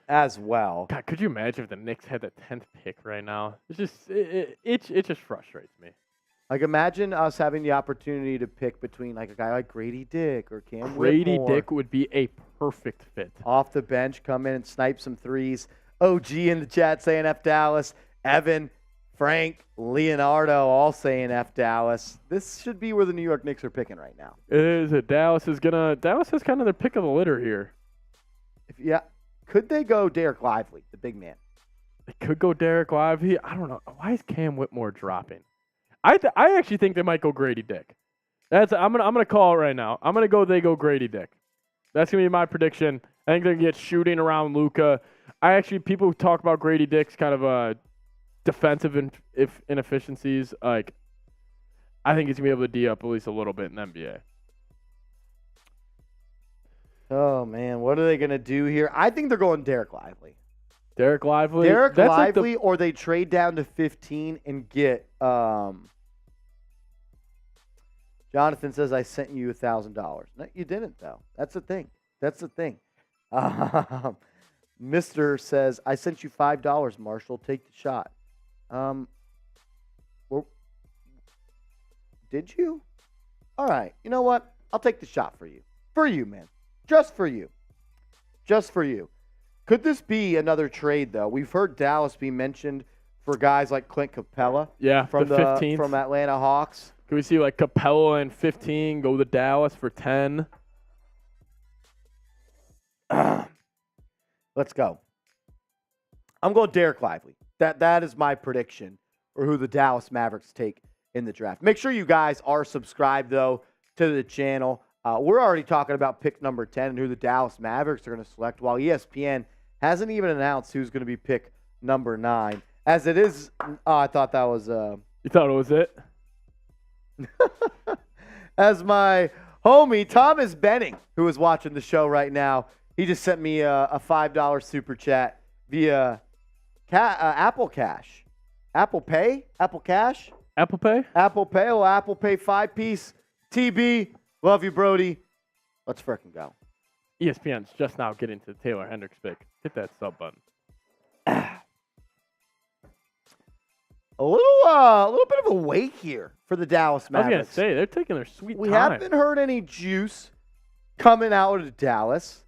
as well. God, could you imagine if the Knicks had the 10th pick right now? It's just it just frustrates me. Like, imagine us having the opportunity to pick between like a guy like Grady Dick or Cam Grady Whitmore. Dick would be a perfect fit. Off the bench, come in and snipe some threes. OG in the chat saying F Dallas. Evan, Frank, Leonardo all saying F Dallas. This should be where the New York Knicks are picking right now. It is. Dallas has kind of their pick of the litter here. Could they go Derek Lively, the big man? They could go Derek Lively. I don't know. Why is Cam Whitmore dropping? I actually think they might go Grady Dick. I'm gonna call it right now. I'm gonna go. They go Grady Dick. That's gonna be my prediction. I think they're gonna get shooting around Luka. People talk about Grady Dick's kind of defensive inefficiencies. Like, I think he's gonna be able to D up at least a little bit in the NBA. Oh man, what are they gonna do here? I think they're going Derek Lively. Derek Lively. Derek That's Lively, or they trade down to 15 and get. Jonathan says I sent you $1,000. No, you didn't though. That's the thing. Mister says I sent you $5. Marshall, take the shot. Well, did you? All right. You know what? I'll take the shot for you. For you, man. Just for you. Just for you. Could this be another trade, though? We've heard Dallas be mentioned for guys like Clint Capella. Yeah, from the 15th. From Atlanta Hawks. Can we see like Capella and 15 go to Dallas for 10? Let's go. I'm going Derek Lively. That is my prediction for who the Dallas Mavericks take in the draft. Make sure you guys are subscribed, though, to the channel. We're already talking about pick number 10 and who the Dallas Mavericks are going to select, while ESPN hasn't even announced who's going to be pick number 9. As it is, I thought that was... You thought it was it? As my homie Thomas Benning, who is watching the show right now, he just sent me a $5 super chat via Apple Cash. Apple Pay? Apple Cash? Apple Pay? Apple Pay. Oh, Apple Pay 5-piece. TB. Love you, Brody. Let's frickin' go. ESPN's just now getting to the Taylor Hendricks pick. Hit that sub button. A little bit of a wait here for the Dallas Mavericks. I was going to say, they're taking their sweet time. We haven't heard any juice coming out of Dallas.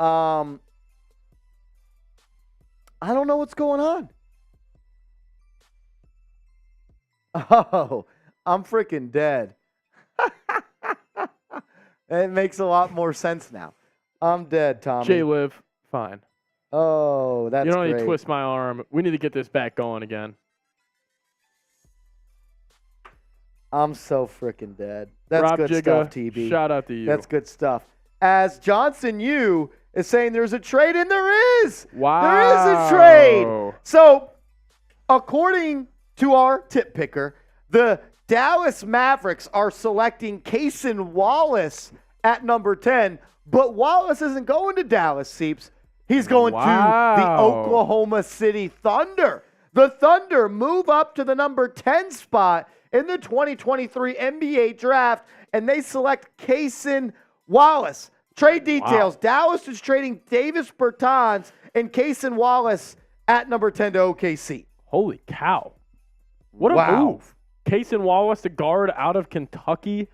I don't know what's going on. Oh, I'm freaking dead. It makes a lot more sense now. I'm dead, Tommy. J-Liv, fine. Oh, that's great. You don't need to twist my arm. We need to get this back going again. I'm so freaking dead. That's Rob good Jigga, stuff, TB. Shout out to you. That's good stuff. As Johnson Yu is saying there's a trade, and there is. Wow. There is a trade. So, according to our tip picker, the Dallas Mavericks are selecting Cason Wallace at number 10, but Wallace isn't going to Dallas, Seeps. He's going to the Oklahoma City Thunder. The Thunder move up to the number 10 spot in the 2023 NBA draft, and they select Cason Wallace. Trade details. Wow. Dallas is trading Davis Bertans and Cason Wallace at number 10 to OKC. Holy cow. What a move. Cason Wallace, the guard out of Kentucky.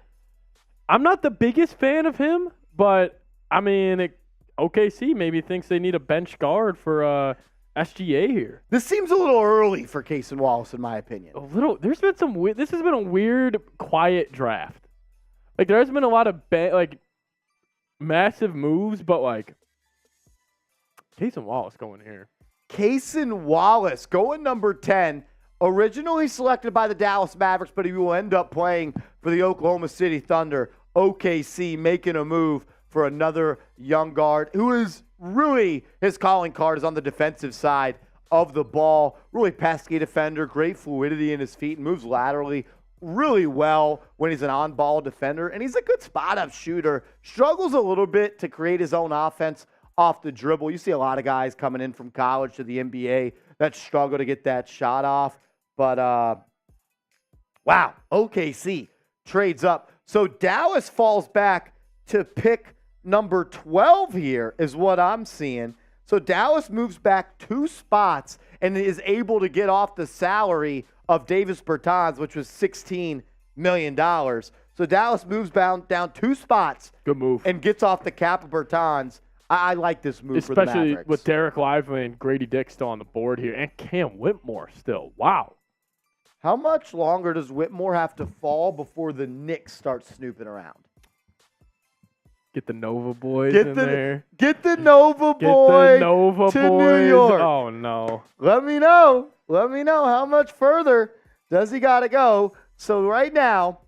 I'm not the biggest fan of him, but, I mean, OKC maybe thinks they need a bench guard for SGA here. This seems a little early for Cason Wallace, in my opinion. A little. There's been some. This has been a weird, quiet draft. Like, there hasn't been a lot of massive moves, but Cason Wallace going here. Cason Wallace going number 10. Originally selected by the Dallas Mavericks, but he will end up playing for the Oklahoma City Thunder. OKC making a move for another young guard who is really, his calling card is on the defensive side of the ball. Really pesky defender, great fluidity in his feet, and moves laterally really well when he's an on-ball defender. And he's a good spot-up shooter. Struggles a little bit to create his own offense off the dribble. You see a lot of guys coming in from college to the NBA that struggle to get that shot off. But, wow, OKC trades up. So Dallas falls back to pick number 12 here is what I'm seeing. So Dallas moves back 2 spots and is able to get off the salary of Davis Bertans, which was $16 million. So Dallas moves down 2 spots. Good move. And gets off the cap of Bertans. I like this move for the Especially Mavericks. with Derek Lively and Grady Dick still on the board here, and Cam Whitmore still. Wow. How much longer does Whitmore have to fall before the Knicks start snooping around? Get the Nova boys in there. Get the Nova Get boy the Nova to boys. New York. Oh, no. Let me know. Let me know how much further does he got to go. So right now,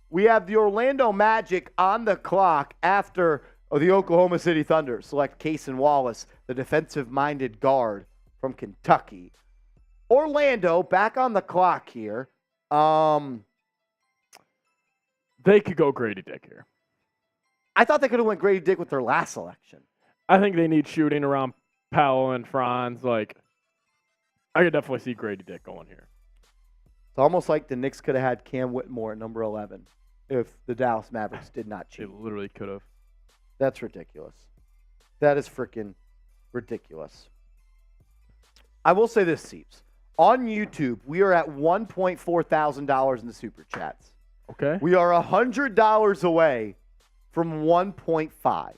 we have the Orlando Magic on the clock after the Oklahoma City Thunder select Cason Wallace, the defensive-minded guard from Kentucky. Orlando back on the clock here. They could go Grady Dick here. I thought they could have went Grady Dick with their last selection. I think they need shooting around Powell and Franz. Like, I could definitely see Grady Dick going here. It's almost like the Knicks could have had Cam Whitmore at number 11 if the Dallas Mavericks did not cheat. They literally could have. That's ridiculous. That is freaking ridiculous. I will say this, Seeps. On YouTube, we are at $1.4 thousand in the super chats. Okay. We are $100 away from 1.5.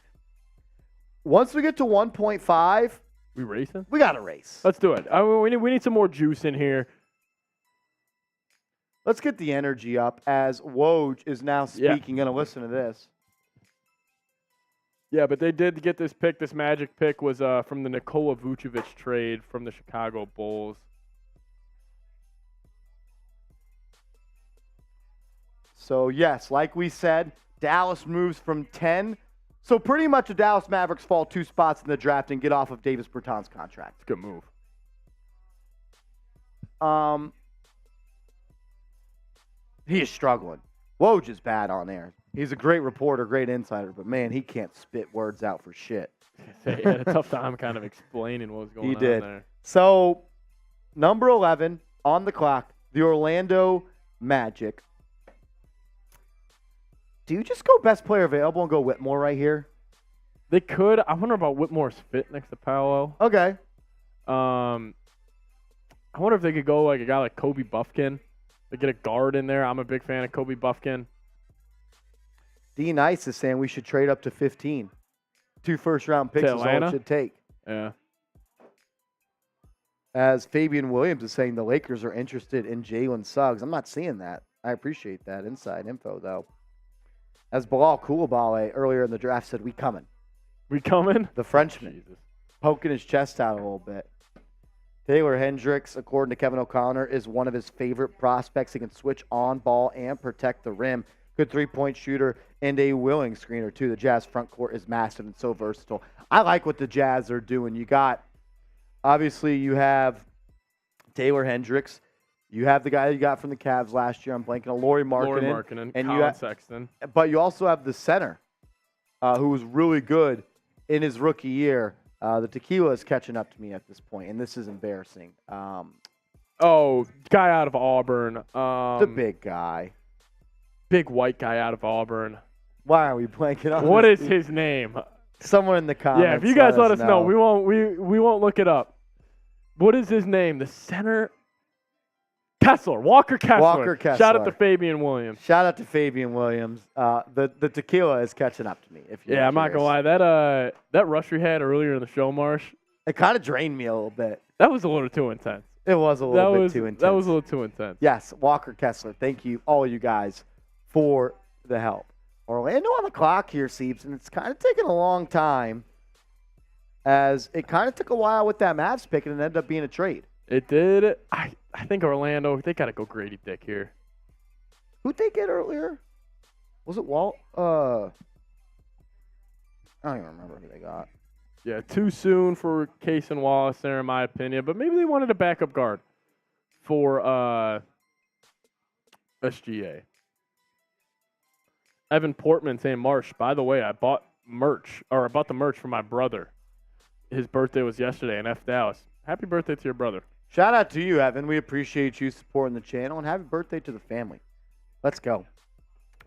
Once we get to 1.5, We racing? we got to race. Let's do it. We need some more juice in here. Let's get the energy up as Woj is now speaking. Going to listen to this. Yeah, but they did get this pick. This Magic pick was from the Nikola Vucevic trade from the Chicago Bulls. So, yes, like we said, Dallas moves from 10. So, pretty much the Dallas Mavericks fall 2 spots in the draft and get off of Davis Bertans' contract. Good move. He is struggling. Woj is bad on there. He's a great reporter, great insider, but, man, he can't spit words out for shit. He had a tough time kind of explaining what was going He on did. there. So, number 11 on the clock, the Orlando Magic. Do you just go best player available and go Whitmore right here? They could. I wonder about Whitmore's fit next to Paolo. Okay. I wonder if they could go like a guy like Kobe Buffkin. They get a guard in there. I'm a big fan of Kobe Buffkin. D Nice is saying we should trade up to 15. 2 first-round picks is all Atlanta? it should take. Yeah. As Fabian Williams is saying the Lakers are interested in Jalen Suggs. I'm not seeing that. I appreciate that inside info, though. As Bilal Koulibaly earlier in the draft said, we coming. We coming? The Frenchman. Jesus. Poking his chest out a little bit. Taylor Hendricks, according to Kevin O'Connor, is one of his favorite prospects. He can switch on ball and protect the rim. Good three-point shooter and a willing screener, too. The Jazz front court is massive and so versatile. I like what the Jazz are doing. Obviously, you have Taylor Hendricks. You have the guy you got from the Cavs last year. I'm blanking on Lauri Markkanen. And Colin Sexton. But you also have the center, who was really good in his rookie year. The tequila is catching up to me at this point, and this is embarrassing. Guy out of Auburn. The big guy. Big white guy out of Auburn. Why are we blanking on What this? is his name? Somewhere in the comments. Yeah, if you guys let us know, we won't look it up. What is his name? The center? Kessler. Walker Kessler. Walker Kessler. Shout out to Fabian Williams. Shout out to Fabian Williams. The tequila is catching up to me. Yeah, I'm not gonna lie. That rush we had earlier in the show, Marsh, it kind of drained me a little bit. that was a little too intense. It was a little bit too intense. That was a little too intense. Yes, Walker Kessler. Thank you, all you guys, for the help. Orlando on the clock here, Seeps, and it's kind of taking a long time, as it kind of took a while with that Mavs pick, and it ended up being a trade. It did. I think Orlando, they got to go Grady Dick here. Who'd they get earlier? Was it Walt? I don't even remember who they got. Yeah, too soon for Case and Wallace there, in my opinion. But maybe they wanted a backup guard for SGA. Evan Portman saying, Marsh, by the way, I bought the merch for my brother. His birthday was yesterday in F. Dallas. Happy birthday to your brother. Shout out to you, Evan. We appreciate you supporting the channel, and happy birthday to the family. Let's go.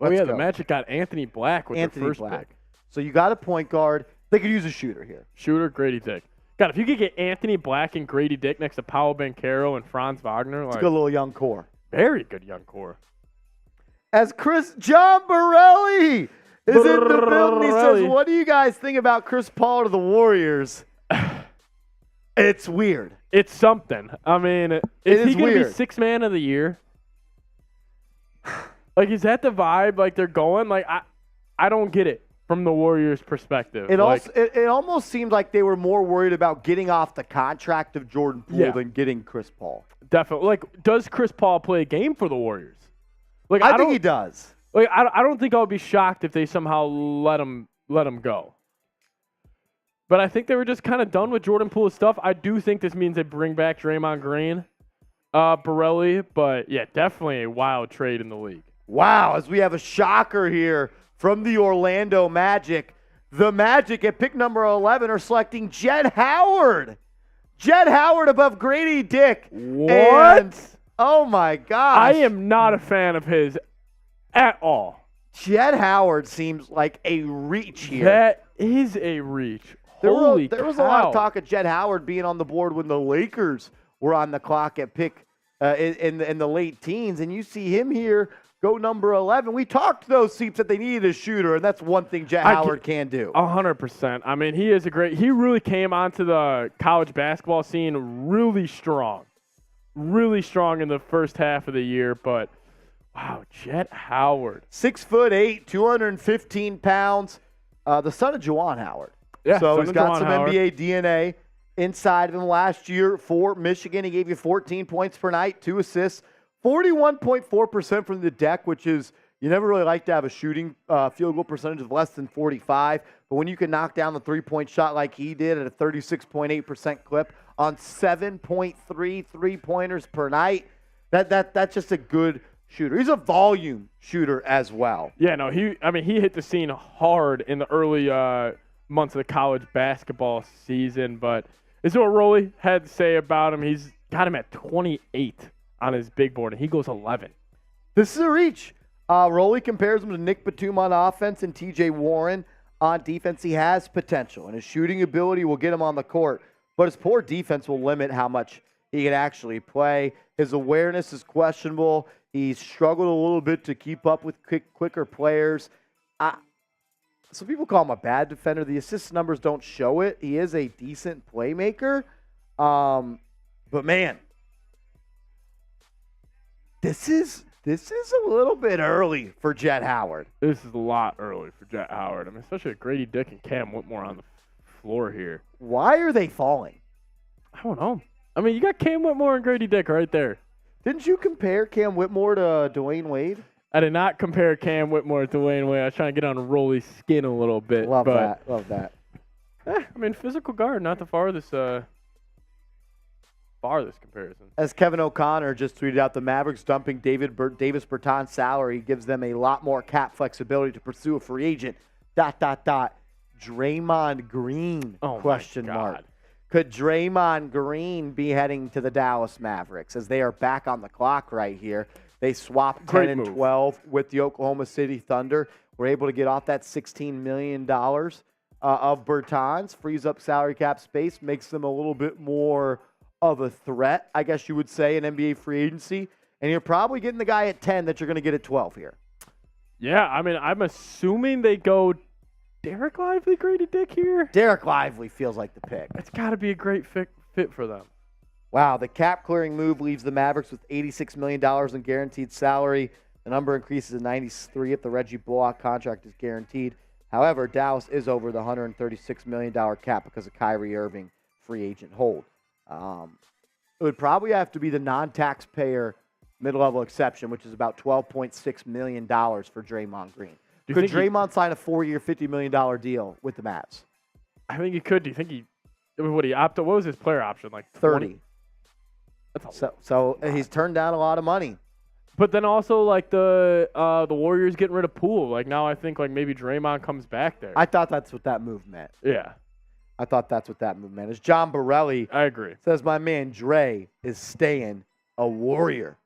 Let's the go. Magic got Anthony Black with Anthony their first Black. pick. So you got a point guard. They could use a shooter here. Shooter, Grady Dick. God, if you could get Anthony Black and Grady Dick next to Paolo Banchero and Franz Wagner, It's a like good little young core. very good young core. As John Borelli is in the building, he says, Borelli. what do you guys think about Chris Paul to the Warriors? It's weird. It's something. I mean, is he is going to be weird. sixth man of the year? Like, is that the vibe? Like, they're going? Like, I don't get it from the Warriors' perspective. It, like, also, it almost seemed like they were more worried about getting off the contract of Jordan Poole Yeah. than getting Chris Paul. definitely. Like, does Chris Paul play a game for the Warriors? Like, I think don't, he does. Like, I don't think I would be shocked if they somehow let him go. But I think they were just kind of done with Jordan Poole's stuff. I do think this means they bring back Draymond Green, Borelli, but yeah, definitely a wild trade in the league. Wow, as we have a shocker here from the Orlando Magic. The Magic at pick number 11 are selecting Jett Howard. Jett Howard above Grady Dick. What? And, oh, my gosh. I am not a fan of his at all. Jett Howard seems like a reach here. That is a reach. There Holy was a lot cow. of talk of Jett Howard being on the board when the Lakers were on the clock at pick in the late teens, and you see him here go number 11. We talked to those seats that they needed a shooter, and that's one thing Jett Howard can do. 100%. I mean, he is he really came onto the college basketball scene really strong in the first half of the year. But wow, Jett Howard, 6'8", 215 pounds, the son of Juwan Howard. Yeah, so son he's of got Juwan some Howard. NBA DNA inside of him. Last year for Michigan, he gave you 14 points per night, 2 assists, 41.4% from the deck, which is, you never really like to have a shooting field goal percentage of less than 45. But when you can knock down the three-point shot like he did at a 36.8% clip on 7.3 three-pointers per night, that's just a good shooter. He's a volume shooter as well. Yeah, no, he hit the scene hard in the early months of the college basketball season. But this is what Rolly had to say about him. He's got him at 28 on his big board, and he goes 11. This is a reach. Rolly compares him to Nick Batum on offense and TJ Warren on defense. He has potential, and his shooting ability will get him on the court, but his poor defense will limit how much he can actually play. His awareness is questionable. He's struggled a little bit to keep up with quicker players. Some people call him a bad defender. The assist numbers don't show it. He is a decent playmaker. But, man, this is a little bit early for Jett Howard. This is a lot early for Jett Howard. I mean, especially with Grady Dick and Cam Whitmore on the floor here. Why are they falling? I don't know. I mean, you got Cam Whitmore and Grady Dick right there. Didn't you compare Cam Whitmore to Dwayne Wade? I did not compare Cam Whitmore to Dwayne Wade. I was trying to get on Rolly's skin a little bit. Love but, that. I mean, physical guard, not the farthest comparison. As Kevin O'Connor just tweeted out, the Mavericks dumping Davis Bertans' salary gives them a lot more cap flexibility to pursue a free agent. ... Draymond Green? Oh, question my mark. God. Could Draymond Green be heading to the Dallas Mavericks as they are back on the clock right here? They swapped 10 Great and move. 12 with the Oklahoma City Thunder. We're able to get off that $16 million of Bertans, frees up salary cap space, makes them a little bit more of a threat, I guess you would say, in NBA free agency. And you're probably getting the guy at 10 that you're going to get at 12 here. Yeah, I mean, I'm assuming they go Derek Lively, Grady Dick here. Derek Lively feels like the pick. It's got to be a great fit for them. Wow, the cap-clearing move leaves the Mavericks with $86 million in guaranteed salary. The number increases to 93 if the Reggie Bullock contract is guaranteed. However, Dallas is over the $136 million cap because of Kyrie Irving free agent hold. It would probably have to be the non-taxpayer mid-level exception, which is about $12.6 million for Draymond Green. Could Draymond sign a 4-year, $50 million deal with the Mavs? I think he could. Do you think what was his player option, like 30. That's a So he's turned down a lot of money. But then also, like, the Warriors getting rid of Poole. Like, now I think, like, maybe Draymond comes back there. I thought that's what that move meant. Yeah, I thought that's what that move meant. As John Borelli I agree. says, my man Dre is staying a Warrior.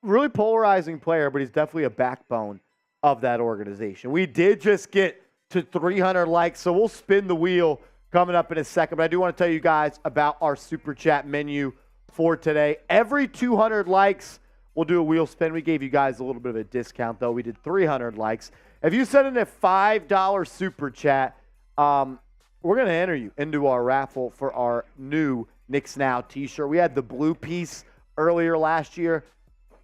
Really polarizing player, but he's definitely a backbone of that organization. We did just get to 300 likes. So we'll spin the wheel coming up in a second. But I do want to tell you guys about our Super Chat menu for today. Every 200 likes, we'll do a wheel spin. We gave you guys a little bit of a discount, though. We did 300 likes. If you send in a $5 Super Chat, we're going to enter you into our raffle for our new Knicks Now t-shirt. We had the blue piece earlier last year.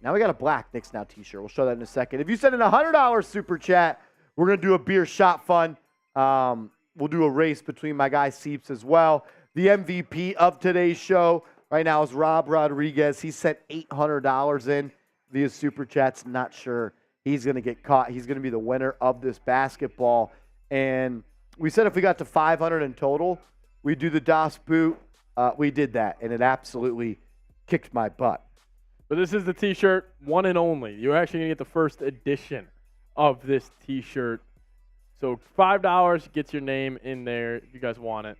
Now we got a black Knicks Now t-shirt. We'll show that in a second. If you send in a $100 Super Chat, we're going to do a beer shot fun. We'll do a race between my guy Seeps as well. The MVP of today's show right now is Rob Rodriguez. He sent $800 in via Super Chats. Not sure he's going to get caught. He's going to be the winner of this basketball. And we said if we got to 500 in total, we'd do the DOS boot. We did that, and it absolutely kicked my butt. But this is the T-shirt, one and only. You're actually going to get the first edition of this T-shirt. So $5 gets your name in there if you guys want it.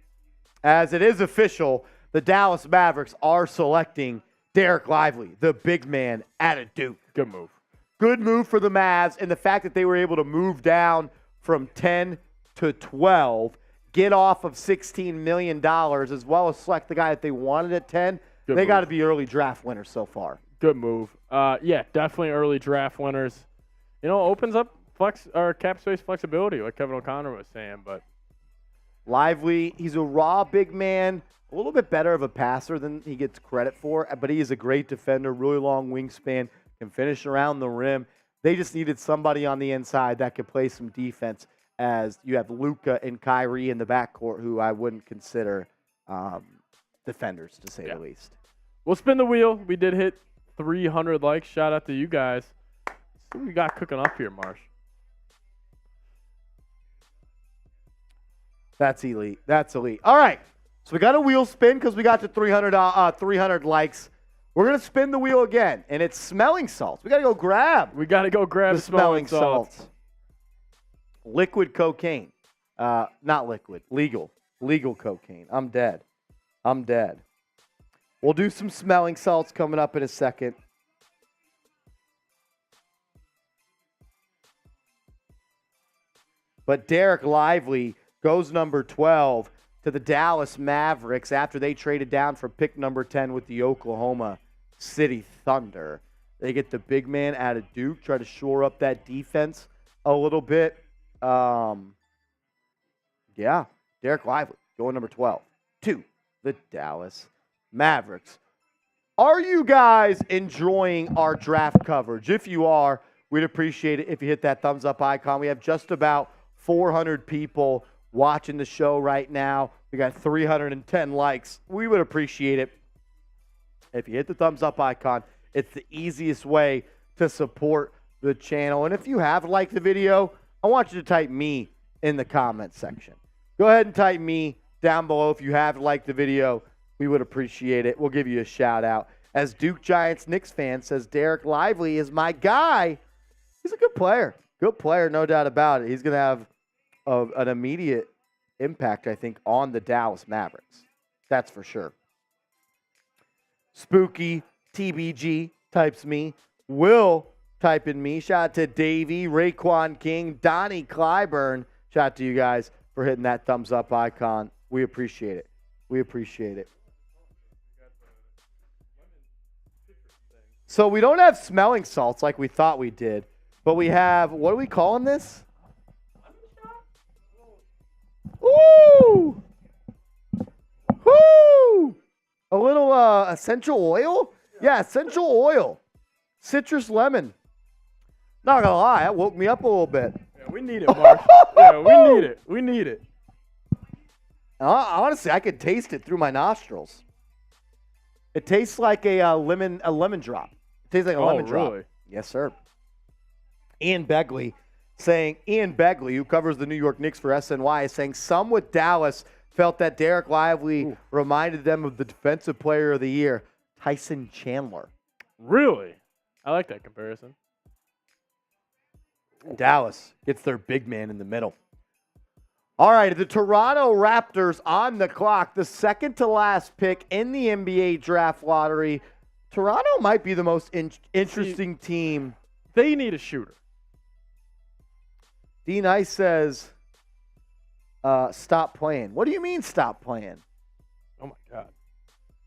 As it is official, the Dallas Mavericks are selecting Derek Lively, the big man out of Duke. Good move. Good move for the Mavs, and the fact that they were able to move down from 10 to 12, get off of $16 million, as well as select the guy that they wanted at 10. They got to be early draft winners so far. Good move. Yeah, definitely early draft winners. You know, opens up cap space flexibility, like Kevin O'Connor was saying. But Lively, he's a raw big man, a little bit better of a passer than he gets credit for, but he is a great defender, really long wingspan, can finish around the rim. They just needed somebody on the inside that could play some defense, as you have Luka and Kyrie in the backcourt, who I wouldn't consider defenders, to say the least. We'll spin the wheel. We did hit 300 likes. Shout out to you guys. What we got cooking up here, Marsh? That's elite. That's elite. All right. So we got a wheel spin because we got to 300 likes. We're going to spin the wheel again, and it's smelling salts. We got to go grab. The smelling salts. Liquid cocaine. Not liquid. Legal. Legal cocaine. I'm dead. We'll do some smelling salts coming up in a second. But Derek Lively goes number 12 to the Dallas Mavericks after they traded down for pick number 10 with the Oklahoma City Thunder. They get the big man out of Duke, try to shore up that defense a little bit. Derek Lively going number 12 to the Dallas Mavericks. Are you guys enjoying our draft coverage? If you are, we'd appreciate it if you hit that thumbs up icon. We have just about 400 people watching the show right now. We got 310 likes. We would appreciate it if you hit the thumbs up icon. It's the easiest way to support the channel. And if you have liked the video, I want you to type me in the comment section. Go ahead and type me down below if you have liked the video. We would appreciate it. We'll give you a shout out. As Duke Giants Knicks fan says, Derek Lively is my guy. He's a good player. Good player, no doubt about it. He's going to have an immediate impact, I think, on the Dallas Mavericks. That's for sure. Spooky TBG types me. Will type in me. Shout out to Davey, Raekwon King, Donnie Clyburn. Shout out to you guys for hitting that thumbs up icon. We appreciate it. We appreciate it. So we don't have smelling salts like we thought we did, but we have, what are we calling this? Woo! Woo! A little essential oil? Yeah, essential oil. Citrus lemon. Not gonna lie, that woke me up a little bit. Yeah, we need it, Mark. Yeah, we need it. We need it. Honestly, I could taste it through my nostrils. It tastes like a lemon drop. It tastes like a lemon drop. Really? Yes, sir. Ian Begley, who covers the New York Knicks for SNY, is saying some with Dallas felt that Derek Lively reminded them of the Defensive Player of the Year, Tyson Chandler. Really? I like that comparison. Dallas gets their big man in the middle. All right, the Toronto Raptors on the clock, the second to last pick in the NBA draft lottery. Toronto might be the most interesting team. They need a shooter. D. Nice says, stop playing. What do you mean stop playing? Oh my God.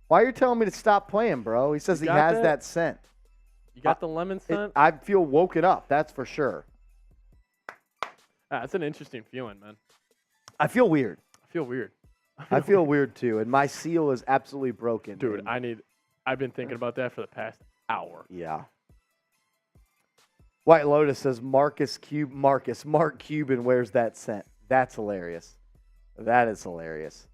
Why are you telling me to stop playing, bro? He says he got has that? that scent. You got the lemon scent? I feel woken up, that's for sure. That's an interesting feeling, man. I feel weird. I feel weird. I feel weird too, and my seal is absolutely broken. Dude, And- I've been thinking about that for the past hour. Yeah. White Lotus says Mark Cuban wears that scent. That's hilarious. That is hilarious.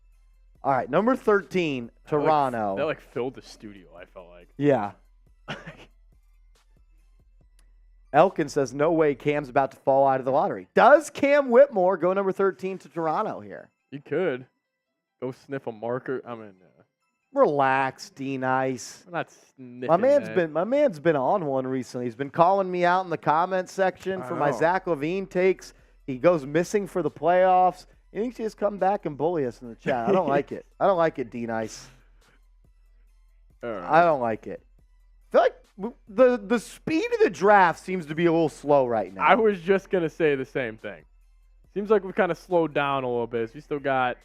All right, number 13, Toronto. That like filled the studio, I felt like. Yeah. Elkin says, no way Cam's about to fall out of the lottery. Does Cam Whitmore go number 13 to Toronto here? You could. Go sniff a marker. I mean, Relax, D-Nice. I'm not sniffing My man's been on one recently. He's been calling me out in the comments section for my know. Zach LaVine takes. He goes missing for the playoffs. He thinks he just come back and bully us in the chat. I don't like it. I don't like it, D-Nice. I don't like it. I feel like the speed of the draft seems to be a little slow right now. I was just going to say the same thing. Seems like we've kind of slowed down a little bit. We still got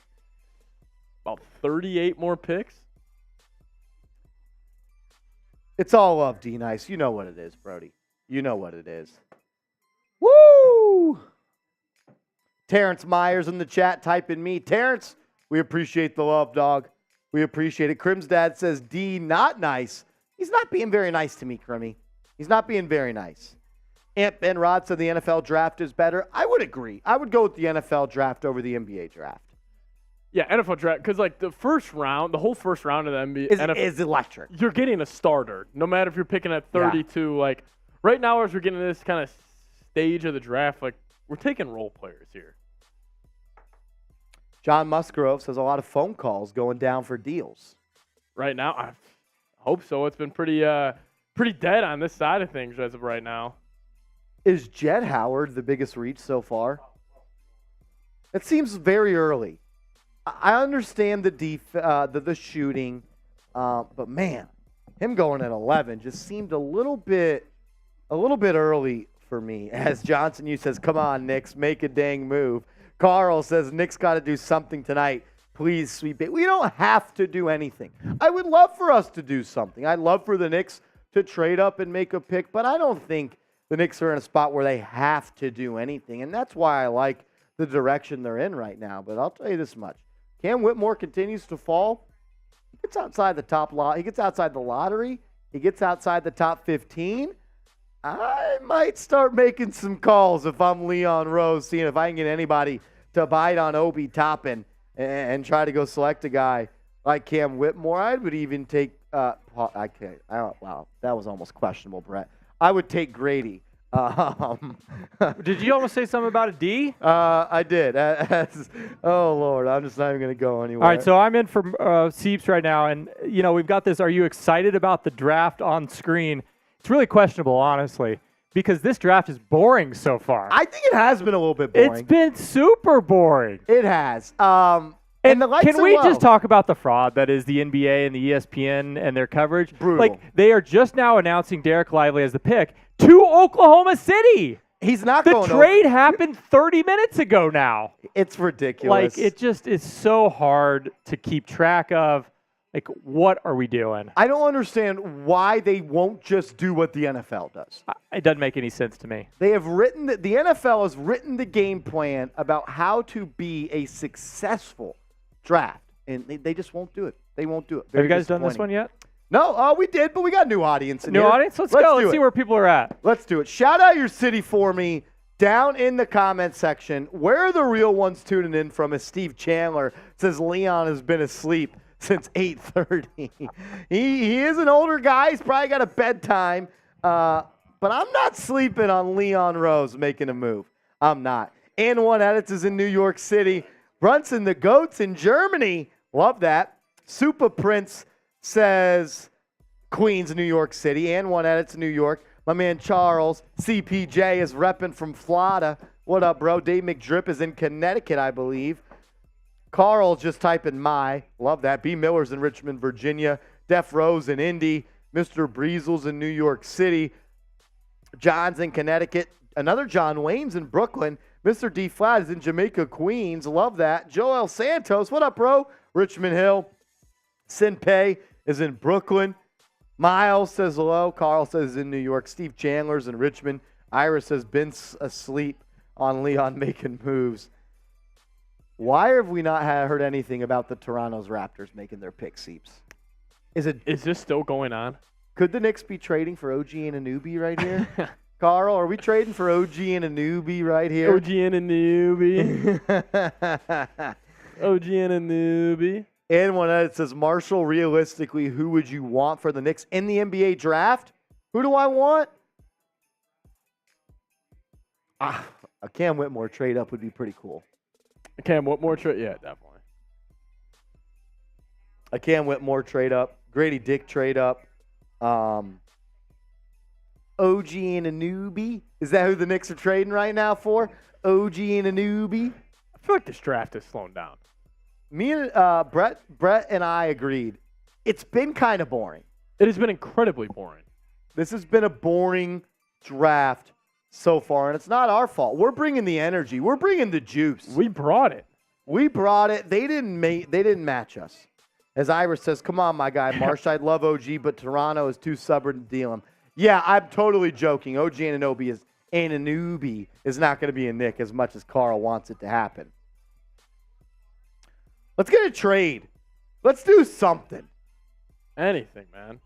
about 38 more picks. It's all love, D-Nice. You know what it is, Brody. You know what it is. Woo! Terrence Myers in the chat typing me. Terrence, we appreciate the love, dog. We appreciate it. Crim's dad says, D, not nice. He's not being very nice to me, Crimmy. He's not being very nice. Aunt Ben Rod said the NFL draft is better. I would agree. I would go with the NFL draft over the NBA draft. Yeah, NFL draft, because like the whole first round of the NBA Is electric. you're getting a starter, no matter if you're picking at 32. Like right now, as we're getting to this kind of stage of the draft, like we're taking role players here. John Musgrove says a lot of phone calls going down for deals. Right now, I hope so. It's been pretty dead on this side of things as of right now. Is Jed Howard the biggest reach so far? It seems very early. I understand the shooting, but man, him going at 11 just seemed a little bit early for me. As Johnson you says, "Come on, Knicks, make a dang move." Carl says, "Knicks got to do something tonight. Please sweep it." We don't have to do anything. I would love for us to do something. I'd love for the Knicks to trade up and make a pick, but I don't think the Knicks are in a spot where they have to do anything, and that's why I like the direction they're in right now. But I'll tell you this much. Cam Whitmore continues to fall. He gets outside the top lot. He gets outside the lottery. He gets outside the top 15. I might start making some calls if I'm Leon Rose, seeing if I can get anybody to bite on Obi Toppin and try to go select a guy like Cam Whitmore. I would even take wow, that was almost questionable, Brett. I would take Grady. Did you almost say something about a D? I did. Oh, Lord. I'm just not even going to go anywhere. All right, so I'm in for Seeps right now, and, we've got this, are you excited about the draft on screen? It's really questionable, honestly, because this draft is boring so far. I think it has been a little bit boring. It's been super boring. It has. And the lights can are we low. just talk about the fraud that is the NBA and the ESPN and their coverage? Brutal. Like, they are just now announcing Derek Lively as the pick to Oklahoma City. He's not The going trade happened 30 minutes ago now. It's ridiculous. Like, it just is so hard to keep track of. Like, what are we doing? I don't understand why they won't just do what the NFL does. It doesn't make any sense to me. They have written the NFL has written the game plan about how to be a successful draft, and they just won't do it. They won't do it. Have you Very guys done this disappointing. one yet? No, we did, but we got a new audience in New here. audience? Let's go. do Let's see it. where people are at. Let's do it. Shout out your city for me down in the comment section. Where are the real ones tuning in from? As Steve Chandler says, Leon has been asleep since 8:30. He is an older guy. He's probably got a bedtime. But I'm not sleeping on Leon Rose making a move. I'm not. And One Edits is in New York City. Brunson the Goats in Germany. Love that. Super Prince says Queens, New York City. And One Edits, New York. My man Charles, CPJ, is repping from Florida. What up, bro? Dave McDrip is in Connecticut, I believe. Carl just typing love that. B. Miller's in Richmond, Virginia. Def Rose in Indy. Mr. Breezel's in New York City. John's in Connecticut. Another John Wayne's in Brooklyn. Mr. D Flat is in Jamaica, Queens. Love that. Joel Santos, what up, bro? Richmond Hill. Sinpei is in Brooklyn. Miles says hello. Carl says in New York. Steve Chandler's in Richmond. Iris says been asleep on Leon making moves. Why have we not heard anything about the Toronto's Raptors making their pick, Seeps? Is this still going on? Could the Knicks be trading for OG and Anunoby right here? Carl, are we trading for OG and Anunoby right here? OG and Anunoby. OG and Anunoby. And one that says, Marshall, realistically, who would you want for the Knicks in the NBA draft? Who do I want? A Cam Whitmore trade up would be pretty cool. Cam Whitmore trade? Yeah, definitely. A Cam Whitmore trade up. Grady Dick trade up. OG and Anunoby. Is that who the Knicks are trading right now for? OG and Anunoby. I feel like this draft has slowed down. Me and Brett and I agreed. It's been kind of boring. It has been incredibly boring. This has been a boring draft so far, and it's not our fault. We're bringing the energy. We're bringing the juice. We brought it. We brought it. They didn't match us. As Iris says, come on, my guy. Marsh, I'd love OG, but Toronto is too stubborn to deal him. Yeah, I'm totally joking. OG Anunoby is not going to be a Knick as much as Carl wants it to happen. Let's get a trade. Let's do something. Anything, man.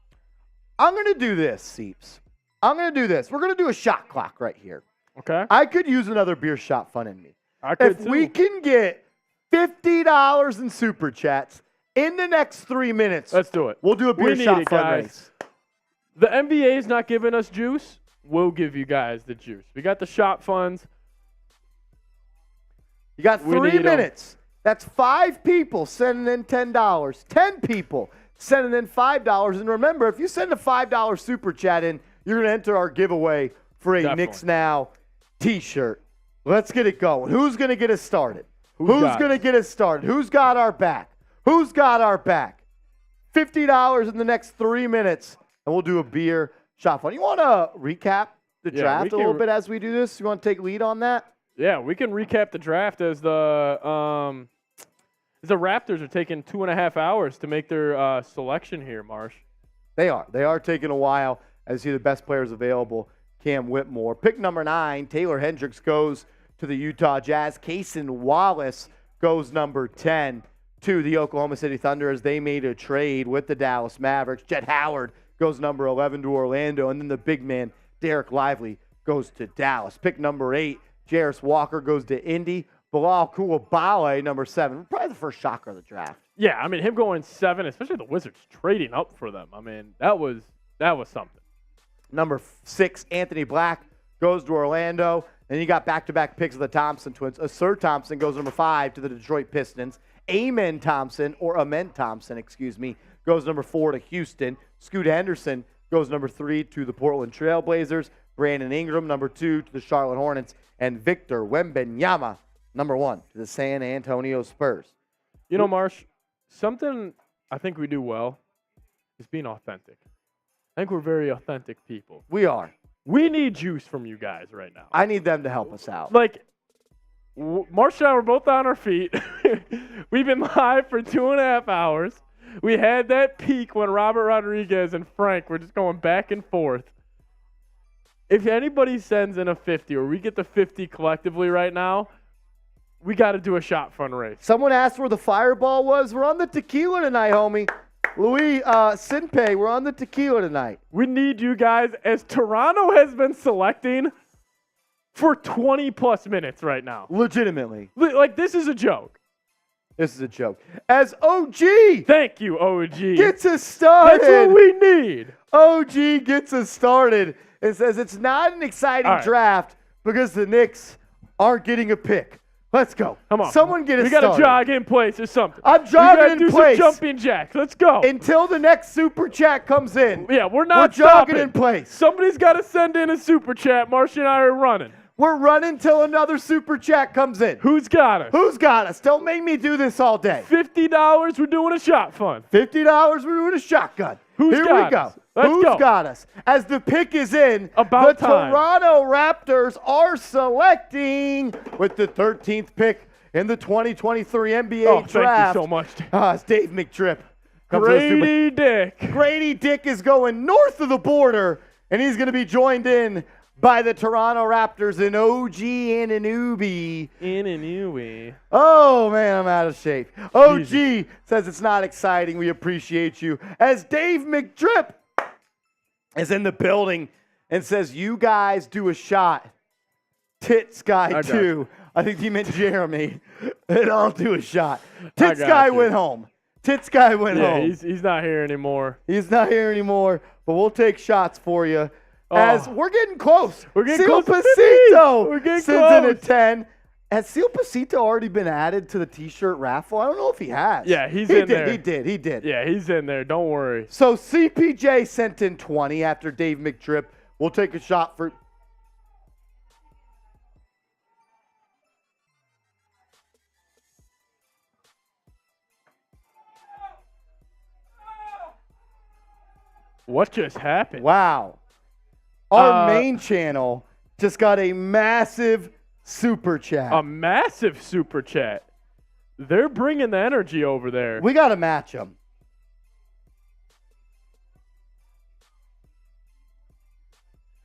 I'm going to do this, Seeps. I'm going to do this. We're going to do a shot clock right here. Okay. I could use another beer shot fun in me. I could If too. we can get $50 in super chats in the next 3 minutes, Let's do it. we'll do a beer need shot it, fun guys. race. The NBA is not giving us juice. We'll give you guys the juice. We got the shot funds. You got We 3 need 'em. minutes. That's 5 people sending in $10. 10 people sending in $5. And remember, if you send a $5 super chat in, you're going to enter our giveaway for a Definitely. Knicks Now t-shirt. Let's get it going. Who's going to get us started? Who's Who's got going to it? get us started? Who's got our back? Who's got our back? $50 in the next 3 minutes, and we'll do a beer shot fun. You want to recap the Yeah, draft we a little can- bit as we do this? You want to take lead on that? Yeah, we can recap the draft as the Raptors are taking 2.5 hours to make their selection here, Marsh. They are. They are taking a while as see the best players available. Cam Whitmore. Pick number 9, Taylor Hendricks goes to the Utah Jazz. Cason Wallace goes number 10 to the Oklahoma City Thunder as they made a trade with the Dallas Mavericks. Jet Howard goes number 11 to Orlando. And then the big man, Derek Lively, goes to Dallas. Pick number 8, Jarris Walker goes to Indy. Bilal Coulibaly, number 7. Probably the first shocker of the draft. Yeah, I mean him going 7, especially the Wizards trading up for them. I mean that was something. Number 6, Anthony Black goes to Orlando. And you got back-to-back picks of the Thompson twins. Sir Thompson goes number 5 to the Detroit Pistons. Amen Thompson, goes number 4 to Houston. Scoot Henderson goes number 3 to the Portland Trailblazers. Brandon Ingram, number 2 to the Charlotte Hornets. And Victor Wembanyama, number 1 to the San Antonio Spurs. You know, Marsh, something I think we do well is being authentic. I think we're very authentic people. We are. We need juice from you guys right now. I need them to help us out. Like, Marsh and I were both on our feet. We've been live for 2.5 hours. We had that peak when Robert Rodriguez and Frank were just going back and forth. If anybody sends in a 50 or we get the 50 collectively right now, we got to do a shot fun race. Someone asked where the fireball was. We're on the tequila tonight, homie. Louis Sinpei, we're on the tequila tonight. We need you guys, as Toronto has been selecting for 20-plus minutes right now. Legitimately. Like, this is a joke. This is a joke. As OG Thank you, OG. gets us started. That's what we need. OG gets us started and says it's not an exciting All right. draft because the Knicks aren't getting a pick. Let's go. Come on. Someone get us We got started. to jog in place or something. I'm We jogging gotta in do place. some jumping jacks. Let's go. Until the next super chat comes in. Yeah, we're We're not jogging stopping. in place. Somebody's got to send in a super chat. Marcia and I are running. We're running till another super chat comes in. Who's got us? Who's got us? Don't make me do this all day. $50, we're doing a shot fun. $50, we're doing a shotgun. Who's Here got we go. us? Let's Who's go. got us? As the pick is in, About the time. Toronto Raptors are selecting with the 13th pick in the 2023 NBA Oh, draft. thank you so much. It's Dave McDrip. Comes to us too, but Grady Dick. Grady Dick is going north of the border, and he's going to be joined in by the Toronto Raptors and OG Anunoby. Anunoby. Oh, man, I'm out of shape. OG says it's not exciting. We appreciate you. As Dave McDrip is in the building and says, you guys do a shot. Tits guy, got too. I think he meant Jeremy. And I'll do a shot. Tits got guy you. went home. Tits guy went Yeah, home. he's not here anymore. He's not here anymore, but we'll take shots for you. As Oh. we're getting close. We're getting Seal close to 50. Pasito We're getting sends in a close. 10. Has Seal Pasito already been added to the T-shirt raffle? I don't know if he has. Yeah, he's he in did, there. He did. Yeah, he's in there. Don't worry. So CPJ sent in 20 after Dave McDrip. We'll take a shot for. What just happened? Wow. Our Uh, main channel just got a massive super chat. A massive super chat. They're bringing the energy over there. We got to match them.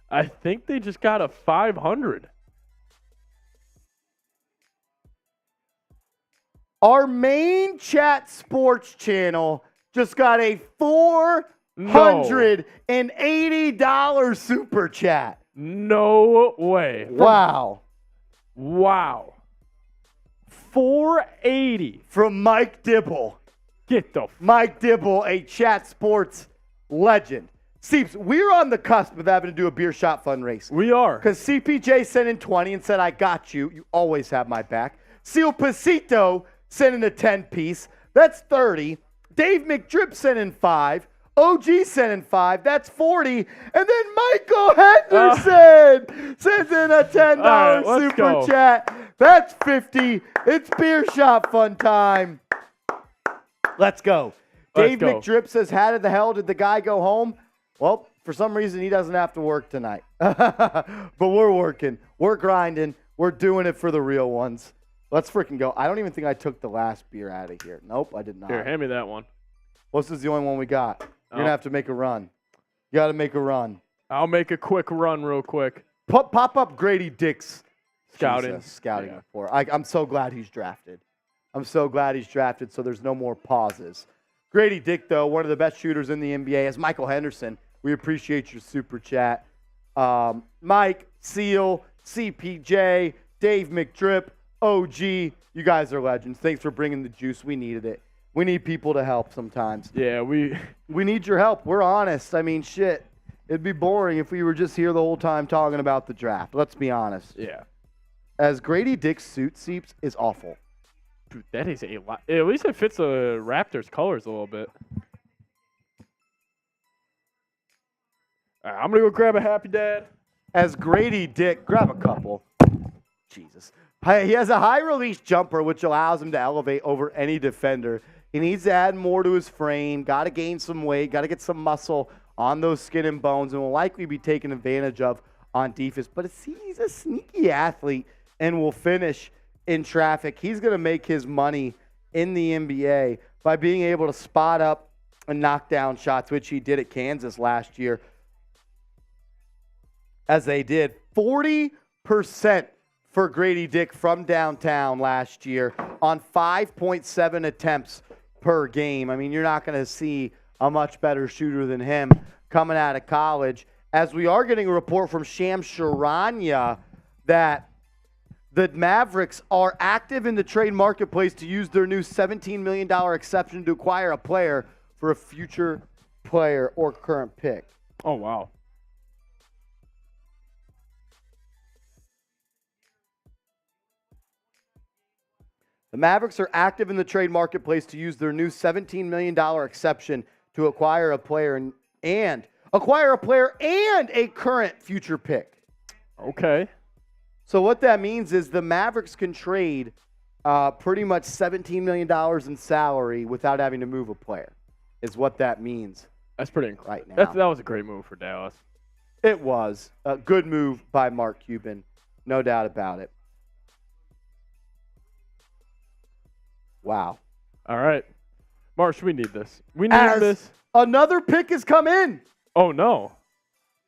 I think they just got a 500. Our main chat sports channel just got a $480 super chat. No way. Wow. Wow. 480. From Mike Dibble. Get the Mike Dibble, a chat sports legend. Seeps, we're on the cusp of having to do a beer shot fundraise. We are. Because CPJ sent in 20 and said, I got you. You always have my back. Seal Pasito sent in a 10-piece. That's 30. Dave McDrip sent in 5. OG sent in 5. That's 40. And then Michael Henderson sends in a $10 right, let's super go. chat. That's 50. It's beer shot fun time. Let's go. Let's Dave go. McDrip says, how the hell did the guy go home? Well, for some reason, he doesn't have to work tonight. But we're working. We're grinding. We're doing it for the real ones. Let's freaking go. I don't even think I took the last beer out of here. Nope, I did not. Here, hand me that one. Well, this is the only one we got. You're going to have to make a run. You got to make a run. I'll make a quick run real quick. Pop up Grady Dick's Scouting. Scouting Yeah. report. I'm so glad he's drafted. I'm so glad he's drafted so there's no more pauses. Grady Dick, though, one of the best shooters in the NBA, is Michael Henderson. We appreciate your super chat. Mike, Seal, CPJ, Dave McDrip, OG, you guys are legends. Thanks for bringing the juice. We needed it. We need people to help sometimes. Yeah, we need your help. We're honest. I mean, shit. It'd be boring if we were just here the whole time talking about the draft. Let's be honest. Yeah. As Grady Dick's suit seeps is awful. Dude, that is a lot. At least it fits the Raptors colors a little bit. All right, I'm going to go grab a Happy Dad. As Grady Dick, grab a couple. Jesus. He has a high release jumper, which allows him to elevate over any defender. He needs to add more to his frame. Got to gain some weight. Got to get some muscle on those skin and bones, and will likely be taken advantage of on defense. But he's a sneaky athlete and will finish in traffic. He's going to make his money in the NBA by being able to spot up and knock down shots, which he did at Kansas last year. As they did 40% for Grady Dick from downtown last year on 5.7 attempts per game. I mean, you're not going to see a much better shooter than him coming out of college. As we are getting a report from Sham Charania that the Mavericks are active in the trade marketplace to use their new $17 million exception to acquire a player for a future player or current pick. Oh, wow. The Mavericks are active in the trade marketplace to use their new $17 million exception to acquire a player and a current future pick. Okay. So what that means is the Mavericks can trade pretty much $17 million in salary without having to move a player, is what that means. That's pretty incredible. right now. That was a great move for Dallas. It was a good move by Mark Cuban, no doubt about it. Wow. All right. Marsh, we need this. We need As this. another pick has come in. Oh, no.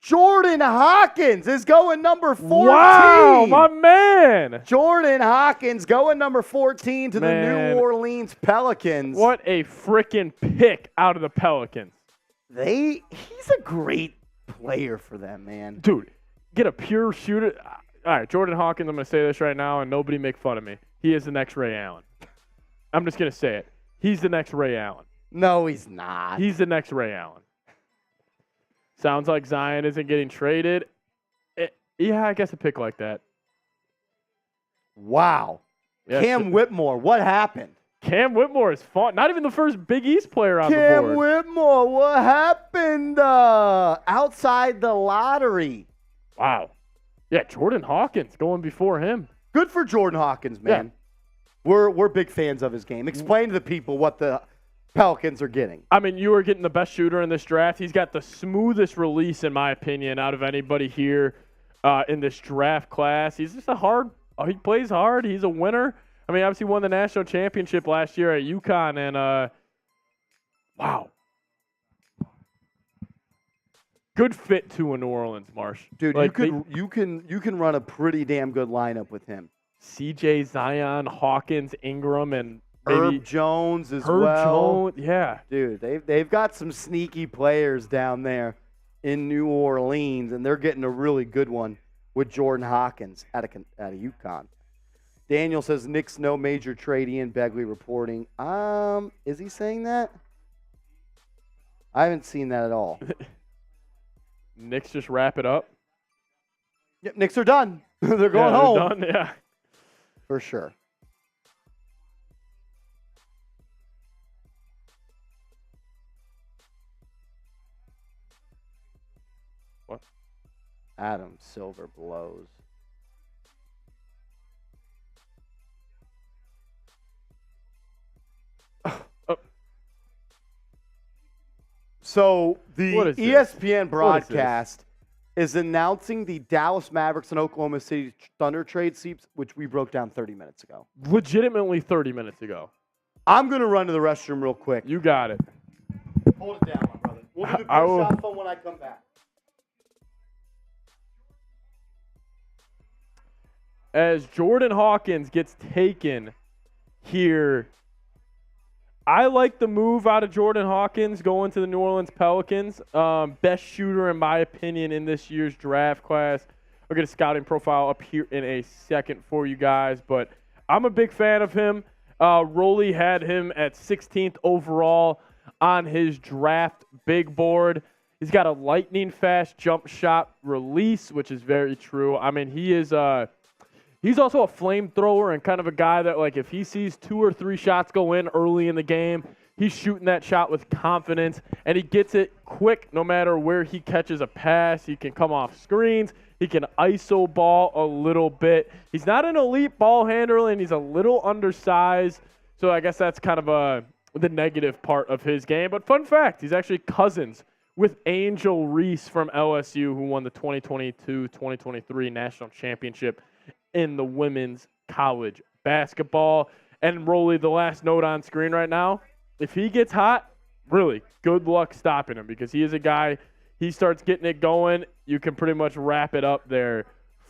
Jordan Hawkins is going number 14. Wow, my man. Jordan Hawkins going number 14 to the Man. New Orleans Pelicans. What a freaking pick out of the Pelicans. He's a great player for them, man. Dude, get a pure shooter. All right, Jordan Hawkins, I'm going to say this right now, and nobody make fun of me. He is the next Ray Allen. I'm just going to say it. He's the next Ray Allen. No, he's not. He's the next Ray Allen. Sounds like Zion isn't getting traded. Yeah, I guess a pick like that. Wow. Yeah, Cam Whitmore, what happened? Cam Whitmore is fun. Not even the first Big East player on the Cam board. Whitmore, what happened? Outside the lottery. Wow. Yeah, Jordan Hawkins going before him. Good for Jordan Hawkins, man. We're big fans of his game. Explain to the people what the Pelicans are getting. I mean, you are getting the best shooter in this draft. He's got the smoothest release, in my opinion, out of anybody here in this draft class. He's just he plays hard. He's a winner. I mean, obviously won the national championship last year at UConn, and wow. Good fit to a New Orleans, Marsh. Dude, Like, you can run a pretty damn good lineup with him. CJ, Zion, Hawkins, Ingram, and maybe Herb Jones as Herb well. Jones. Yeah. Dude, they've got some sneaky players down there in New Orleans, and they're getting a really good one with Jordan Hawkins out of UConn. Daniel says Knicks no major trade. Ian Begley reporting. Is he saying that? I haven't seen that at all. Knicks just wrap it up. Yep, Knicks are done. They're going Yeah, home they're done. Yeah. for sure. What? Adam Silver blows. So the What is this? ESPN What is this? broadcast is announcing the Dallas Mavericks and Oklahoma City Thunder trade sweeps, which we broke down 30 minutes ago. Legitimately 30 minutes ago. I'm going to run to the restroom real quick. You got it. Hold it down, my brother. We'll do the I will- shot phone when I come back. As Jordan Hawkins gets taken here, I like the move out of Jordan Hawkins going to the New Orleans Pelicans. Best shooter, in my opinion, in this year's draft class. I'll get a scouting profile up here in a second for you guys, but I'm a big fan of him. Roley had him at 16th overall on his draft big board. He's got a lightning fast jump shot release, which is very true. I mean, he's also a flamethrower and kind of a guy that, like, if he sees 2 or 3 shots go in early in the game, he's shooting that shot with confidence, and he gets it quick no matter where he catches a pass. He can come off screens. He can ISO ball a little bit. He's not an elite ball handler, and he's a little undersized, so I guess that's kind of the negative part of his game. But fun fact, he's actually cousins with Angel Reese from LSU, who won the 2022-2023 national championship in the women's college basketball. And Roley, the last note on screen right now, if he gets hot, really good luck stopping him, because he is a guy, he starts getting it going, you can pretty much wrap it up there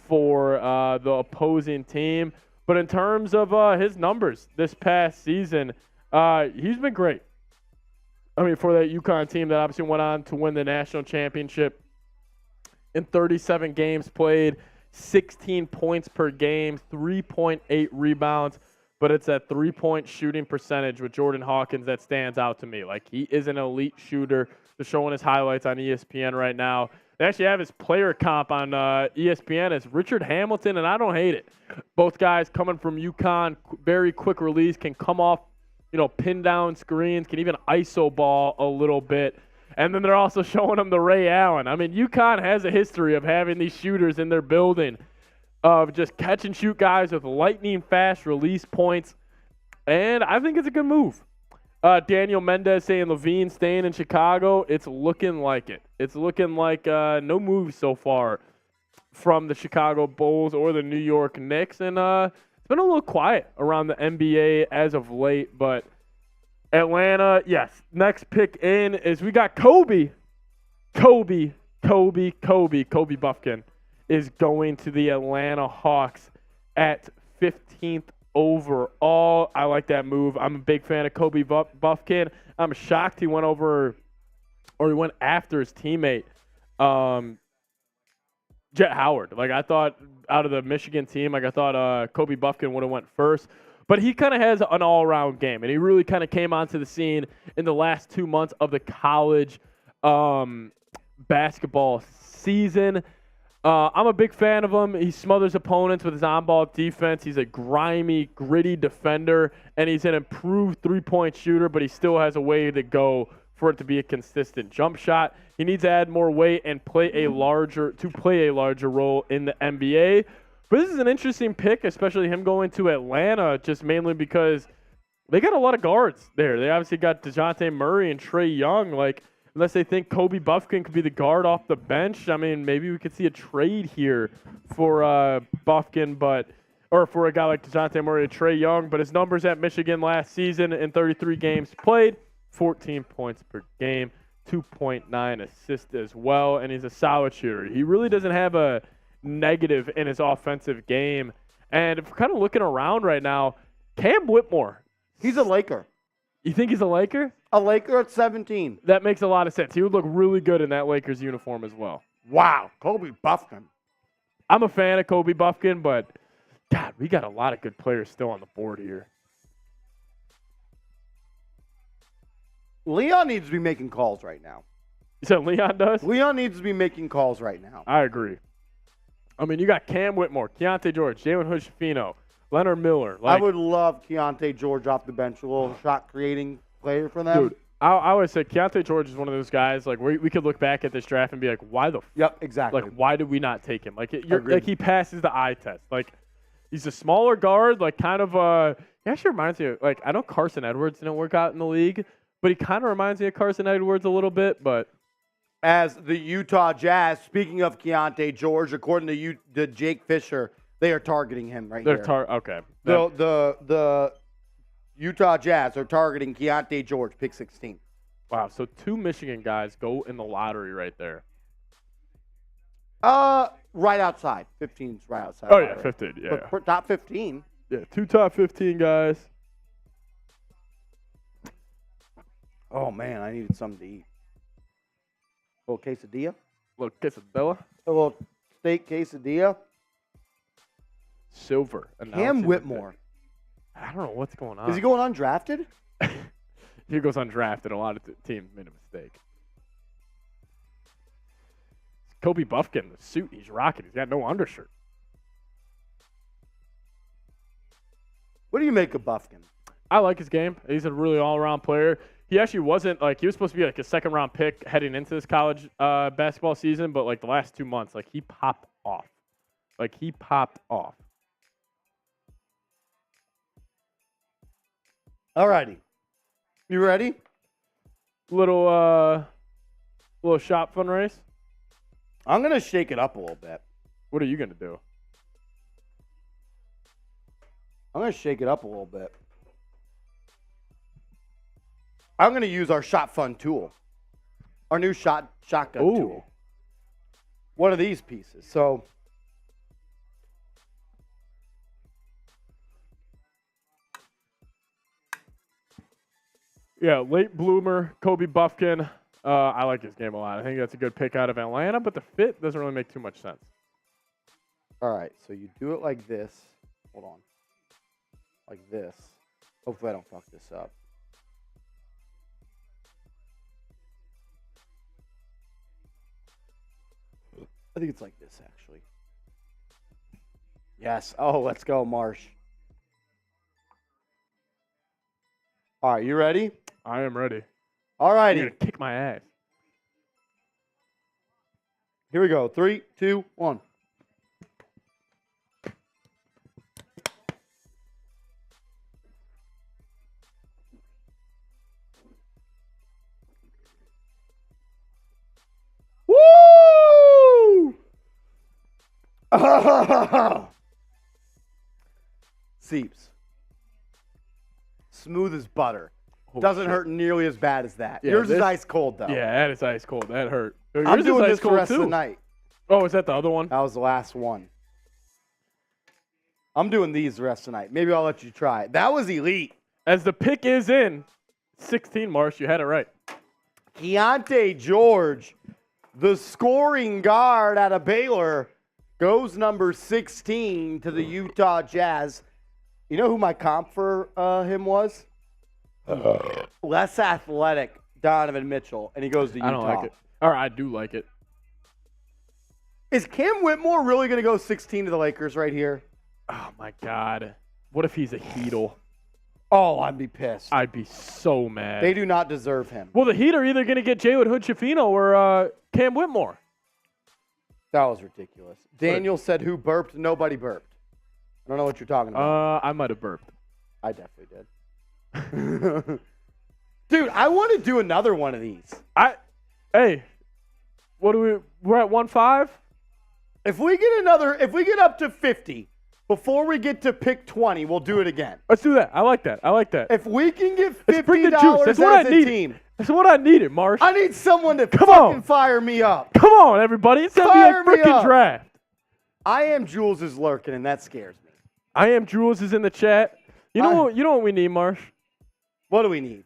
for the opposing team. But in terms of his numbers this past season, he's been great. I mean, for that UConn team that obviously went on to win the national championship in 37 games played, 16 points per game, 3.8 rebounds, but it's that three-point shooting percentage with Jordan Hawkins that stands out to me. Like, he is an elite shooter. They're showing his highlights on ESPN right now. They actually have his player comp on ESPN as Richard Hamilton, and I don't hate it. Both guys coming from UConn, very quick release, can come off, pin down screens, can even ISO ball a little bit. And then they're also showing him the Ray Allen. I mean, UConn has a history of having these shooters in their building, of just catch and shoot guys with lightning fast release points. And I think it's a good move. Daniel Mendez saying Levine staying in Chicago. It's looking like it. It's looking like no moves so far from the Chicago Bulls or the New York Knicks. And it's been a little quiet around the NBA as of late. But Atlanta, yes, next pick in is we got Kobe Buffkin is going to the Atlanta Hawks at 15th overall. I like that move. I'm a big fan of Kobe Buffkin. I'm shocked he went after his teammate, Jet Howard. Like, I thought out of the Michigan team, I thought Kobe Buffkin would have went first. But he kind of has an all-around game, and he really kind of came onto the scene in the last 2 months of the college basketball season. I'm a big fan of him. He smothers opponents with his on-ball defense. He's a grimy, gritty defender, and he's an improved three-point shooter, but he still has a way to go for it to be a consistent jump shot. He needs to add more weight and play a larger role in the NBA. But this is an interesting pick, especially him going to Atlanta, just mainly because they got a lot of guards there. They obviously got DeJounte Murray and Trae Young. Like, unless they think Kobe Buffkin could be the guard off the bench, I mean, maybe we could see a trade here for Buffkin, or for a guy like DeJounte Murray and Trae Young. But his numbers at Michigan last season in 33 games played, 14 points per game, 2.9 assists as well, and he's a solid shooter. He really doesn't have a negative in his offensive game. And if we're kind of looking around right now, Cam Whitmore. He's a Laker. You think he's a Laker? A Laker at 17. That makes a lot of sense. He would look really good in that Lakers uniform as well. Wow. Kobe Buffkin. I'm a fan of Kobe Buffkin, but, God, we got a lot of good players still on the board here. Leon needs to be making calls right now. You said Leon does? Leon needs to be making calls right now. I agree. I mean, you got Cam Whitmore, Keontae George, Jalen Hood-Schifino, Leonard Miller. I would love Keontae George off the bench, a little shot-creating player for them. Dude, I would say Keontae George is one of those guys, like, we could look back at this draft and be like, Yep, exactly. Like, why did we not take him? Like, he passes the eye test. Like, he's a smaller guard, like, kind of, he actually reminds me of, like, I know Carson Edwards didn't work out in the league, but he kind of reminds me of Carson Edwards a little bit, but. As the Utah Jazz, speaking of Keontae George, according to Jake Fisher, they are targeting him right here. Okay. The Utah Jazz are targeting Keontae George, pick 16. Wow, so 2 Michigan guys go in the lottery right there. Right outside. 15's right outside. Oh, yeah, 15, yeah. But for top 15. Yeah, 2 top 15 guys. Oh, man, I needed something to eat. A little quesadilla. Look, quesadilla. A little steak quesadilla. Silver. Cam Whitmore. I don't know what's going on. Is he going undrafted? He goes undrafted. A lot of teams made a mistake. Kobe Buffkin, the suit he's rocking. He's got no undershirt. What do you make of Buffkin? I like his game. He's a really all-around player. He actually wasn't, like, he was supposed to be, like, a second-round pick heading into this college basketball season, but, like, the last 2 months, like, he popped off. All righty. You ready? Little shot fun race. I'm going to shake it up a little bit. What are you going to do? I'm going to shake it up a little bit. I'm going to use our shot fun tool. Our new shotgun tool. One of these pieces. So yeah, late bloomer, Kobe Buffkin. I like his game a lot. I think that's a good pick out of Atlanta, but the fit doesn't really make too much sense. all right, so you do it like this. Hold on. Like this. Hopefully I don't fuck this up. I think it's like this, actually. Yes. Oh, let's go, Marsh. All right, you ready? I am ready. All righty. You're going to kick my ass. Here we go. 3, 2, 1. Oh. Seeps. Smooth as butter. Oh, Doesn't shit. hurt nearly as bad as that. Yeah, Yours is this- ice cold, though. Yeah, that is ice cold. That hurt. I'm Yours is doing ice this the cold rest too. of the night. Oh, is that the other one? That was the last one. I'm doing these the rest of the night. Maybe I'll let you try it. That was elite. As the pick is in, 16, Marsh, you had it right. Keontae George, the scoring guard out of Baylor, goes number 16 to the Utah Jazz. You know who my comp for him was? Less athletic Donovan Mitchell, and he goes to Utah. I don't like it. All right, I do like it. Is Cam Whitmore really going to go 16 to the Lakers right here? Oh, my God. What if he's a Heatle? Oh, I'd be pissed. I'd be so mad. They do not deserve him. Well, the Heat are either going to get Jalen Hood-Schifino or Cam Whitmore. That was ridiculous. Daniel said who burped? Nobody burped. I don't know what you're talking about. I might have burped. I definitely did. Dude, I want to do another one of these. Hey, we're at 1-5? If we get up to 50 before we get to pick 20, we'll do it again. Let's do that. I like that. If we can get Let's bring the juice. $50 That's what as I a needed. team, That's what I needed, Marsh. I need someone to Come fucking on. fire me up. Come on, everybody. It's going to Fire be me a freaking up. draft. I am Jules is lurking, and that scares me. I am Jules is in the chat. You know what we need, Marsh? What do we need?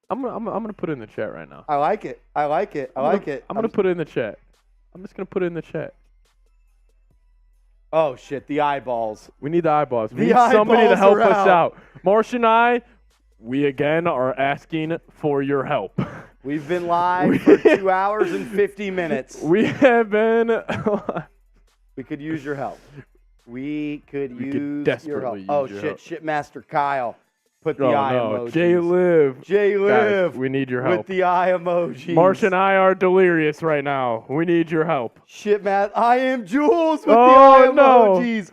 I'm gonna put it in the chat right now. I like it. I like it. I'm gonna put it in the chat. I'm just gonna put it in the chat. Oh shit, the eyeballs. We need the eyeballs. We The need somebody to eyeballs help are us out. out. Marsh and I, we again are asking for your help. We've been live for 2 hours and 50 minutes. We have been. We could use your help. We could We could use your help. desperately use Oh your shit, help. Shitmaster Kyle. Put the Oh eye no, emojis. Jay Liv. Jay Liv. Guys, we need your With help. the eye emojis. Marsh and I are delirious right now. We need your help. Shitmaster. I am Jules with Oh, the eye no. emojis.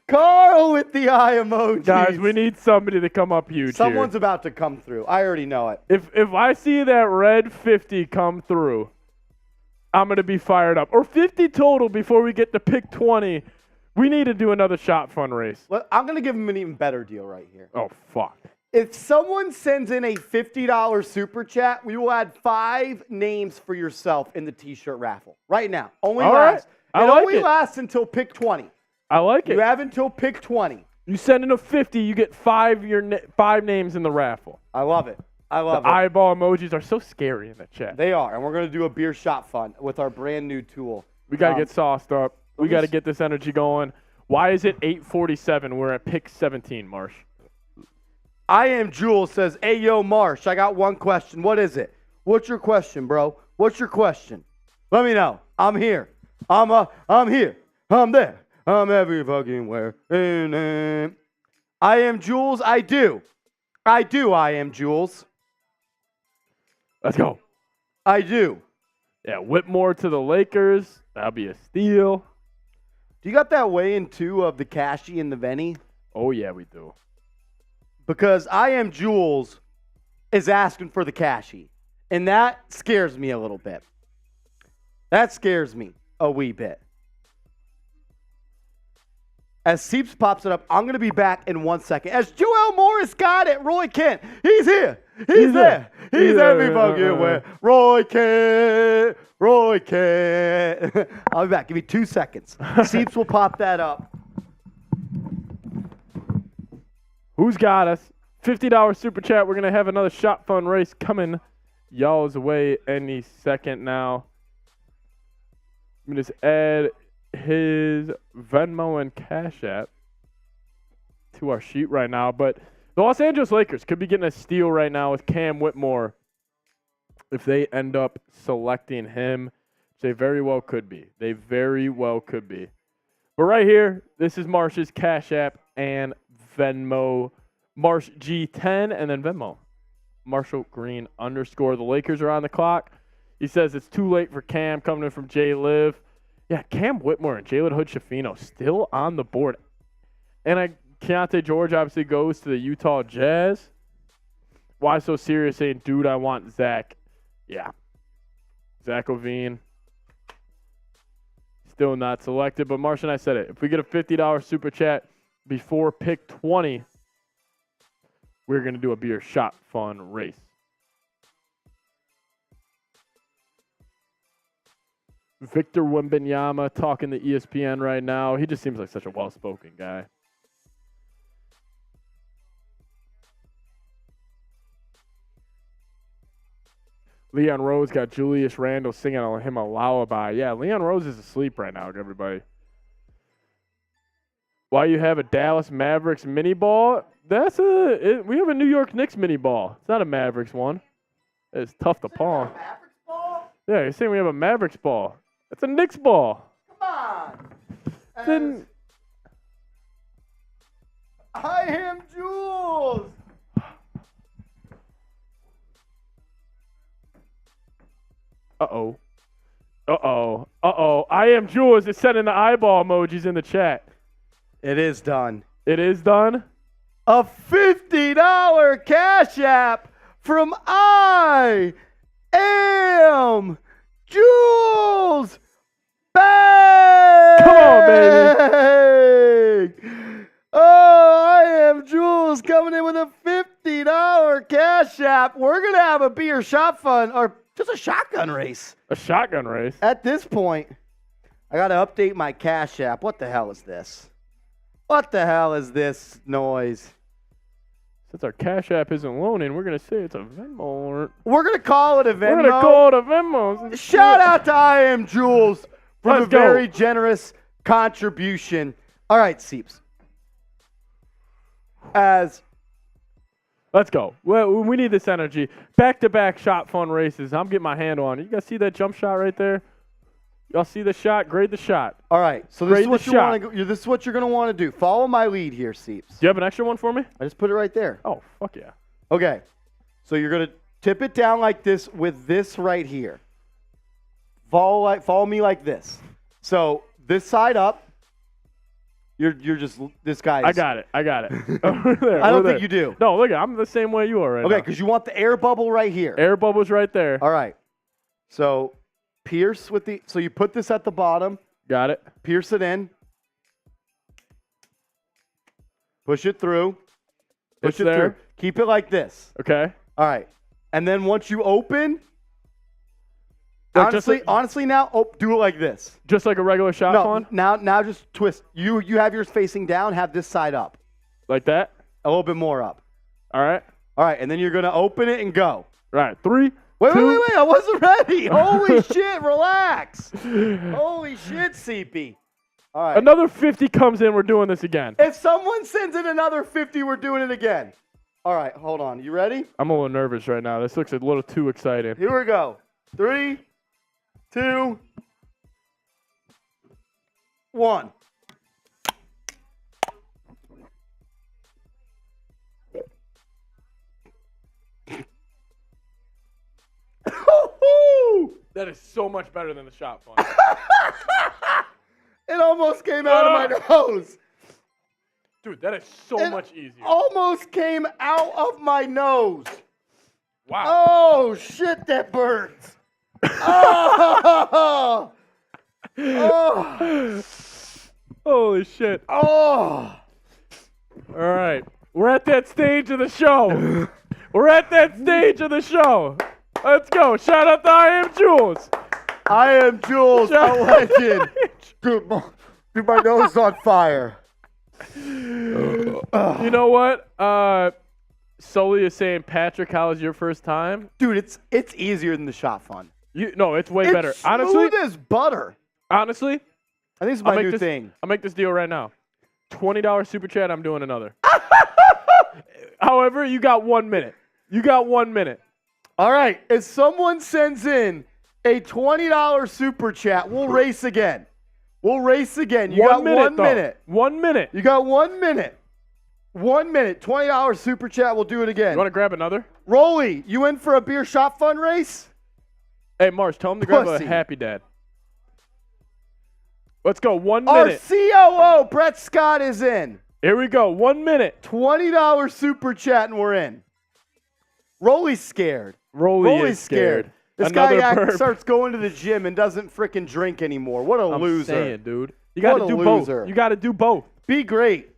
Carl with the eye emojis. Guys, we need somebody to come up huge Someone's here. about to come through. I already know it. If I see that red 50 come through, I'm going to be fired up. Or 50 total before we get to pick 20. We need to do another shot fun race. I'm going to give him an even better deal right here. Oh, fuck. If someone sends in a $50 super chat, we will add 5 names for yourself in the t-shirt raffle. Right now. Only All right. lasts. I It like only it. lasts until pick 20. I like it. You have until pick 20. You send in a 50, you get 5 names in the raffle. I love it. I love The it. eyeball emojis are so scary in the chat. They are. And we're going to do a beer shot fun with our brand new tool. We got to get sauced up. We me got to s- get this energy going. Why is it 8:47? We're at pick 17, Marsh. I am Jules says, hey, yo, Marsh, I got one question. What is it? What's your question, bro? What's your question? Let me know. I'm here. I'm here. I'm there. I'm every fucking where. I am Jules. I do. I am Jules. Let's go. I do. Yeah, Whitmore to the Lakers. That'll be a steal. Do you got that weigh-in, too, of the Cashy and the Venny? Oh, yeah, we do. Because I am Jules is asking for the Cashy. And that scares me a little bit. That scares me a wee bit. As Seeps pops it up, I'm going to be back in 1 second. As Joel Morris got it, Roy Kent. He's here. He's there. He's every fucking where. Roy Kent. Roy Kent. I'll be back. Give me 2 seconds. Seeps will pop that up. Who's got us? $50 super chat. We're going to have another shot fun race coming y'all's way any second now. Let me just add his Venmo and Cash App to our sheet right now. But the Los Angeles Lakers could be getting a steal right now with Cam Whitmore if they end up selecting him. They very well could be. They very well could be. But right here, this is Marsh's Cash App and Venmo. Marsh G10 and then Venmo. Marshall Green _. The Lakers are on the clock. He says it's too late for Cam coming in from Jay Liv. Yeah, Cam Whitmore and Jalen Hood-Schifino still on the board. And Keontae George obviously goes to the Utah Jazz. Why so serious saying, dude, I want Zach. Yeah. Zach LaVine. Still not selected, but Marsh and I said it. If we get a $50 super chat before pick 20, we're going to do a beer shot fun race. Victor Wembanyam talking to ESPN right now. He just seems like such a well-spoken guy. Leon Rose got Julius Randle singing on him a lullaby. Yeah, Leon Rose is asleep right now, everybody. Why you have a Dallas Mavericks mini ball? We have a New York Knicks mini ball. It's not a Mavericks one. It's tough to pawn. Mavericks ball? Yeah, you're saying we have a Mavericks ball. It's a Knicks ball. Come on. Then I am Jules. Uh-oh. I am Jules is sending the eyeball emojis in the chat. It is done. It is done? A $50 Cash App from I am Jules Bang! Come on, baby. Oh, I am Jules coming in with a $50 Cash App. We're going to have a beer shot fun, or just a shotgun race. A shotgun race? At this point, I got to update my Cash App. What the hell is this? What the hell is this noise? Since our Cash App isn't loaning, we're going to say it's a Venmo. We're going to call it a Venmo. We're going to call it a Venmo. Shout out to I Am Jules for Let's the go. very generous contribution. All right, Seeps. Let's go. Well, we need this energy. Back-to-back shot fun races. I'm getting my handle on it. You guys see that jump shot right there? Y'all see the shot? Grade the shot. All right, so this Grade is what the you want shot. to. This is what you're going to want to do. Follow my lead here, Seeps. Do you have an extra one for me? I just put it right there. Oh, fuck yeah. Okay, so you're going to tip it down like this with this right here. Follow me like this. So this side up. You're just this guy. I got it. Over there, I don't over there. think you do. No, look, I'm the same way you are right Okay, now. because you want the air bubble right here. Air bubbles right there. All right. So pierce with the. So you put this at the bottom. Got it. Pierce it in. Push it through. Push It's it there. through. Keep it like this. Okay. All right. And then once you open, Like just honestly now, do it like this. Just like a regular shot No, fun? now just twist. You have yours facing down. Have this side up. Like that? A little bit more up. All right. All right. And then you're gonna open it and go. Right. 3. Wait, two. wait. I wasn't ready. Holy shit! Relax. Holy shit, CP. All right. Another 50 comes in. We're doing this again. If someone sends in another 50, we're doing it again. All right, hold on. You ready? I'm a little nervous right now. This looks a little too exciting. Here we go. 3, 2, 1. That is so much better than the shot fun. It almost came out of my nose. Dude, that is so It much easier. almost came out of my nose. Wow. Oh, shit, that burns. Oh. Oh. Holy shit. Oh. All right. We're at that stage of the show. We're at that stage of the show. Let's go. Shout out to I Am Jules. I am Jules, a legend. Dude, my nose is on fire. You know what? Sully is saying, Patrick, how was your first time? Dude, it's easier than the shot fun. No, it's way better. It's Honestly, smooth as butter. honestly, I think this is I'll my make new this, thing. I'll make this deal right now. $20 super chat, I'm doing another. However, you got 1 minute. You got 1 minute. All right, if someone sends in a $20 super chat, we'll race again. We'll race again. You got 1 though. minute. 1 minute. You got 1 minute. 1 minute. $20 super chat. We'll do it again. You want to grab another? Rolly, you in for a beer shot fun race? Hey, Marsh, tell him to grab Pussy. a Happy Dad. Let's go. 1 Our minute. COO, Brett Scott, is in. Here we go. 1 minute. $20 super chat and we're in. Rolly's scared. Rolly's Rolly's scared. This Another guy burp. starts going to the gym and doesn't freaking drink anymore. What a I'm loser. saying, dude. You got What to a do both. loser. You got to do both. Be great.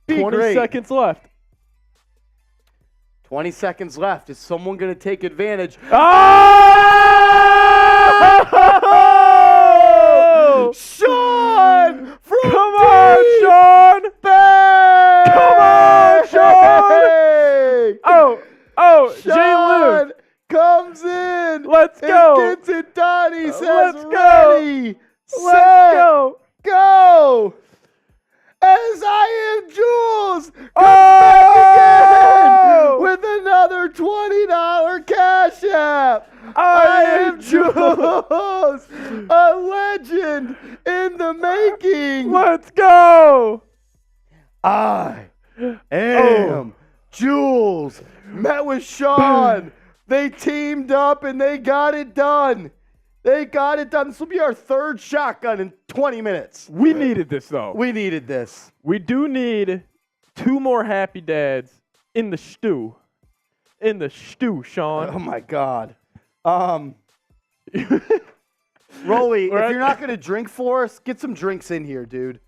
Be 20 great. seconds left. 20 seconds left. Is someone going to take advantage? Oh! Sean from Come on, Sean! Bay! Come on, Sean! Oh, Jay Sean Liv. comes in. Let's and go. gets it done. He says, Let's go. ready, Let's set, go. go. As I am Jules comes Oh! back again with another $20 cash app. I am Jules, a legend in the making. Let's go. I am Jules. Met with Sean. They teamed up and they got it done. They got it done. This will be our third shotgun in 20 minutes. We needed this, though. We needed this. We do need 2 more happy dads in the stew. In the stew, Sean. Oh my God. Rolly, We're if at- you're not gonna drink for us, get some drinks in here, dude.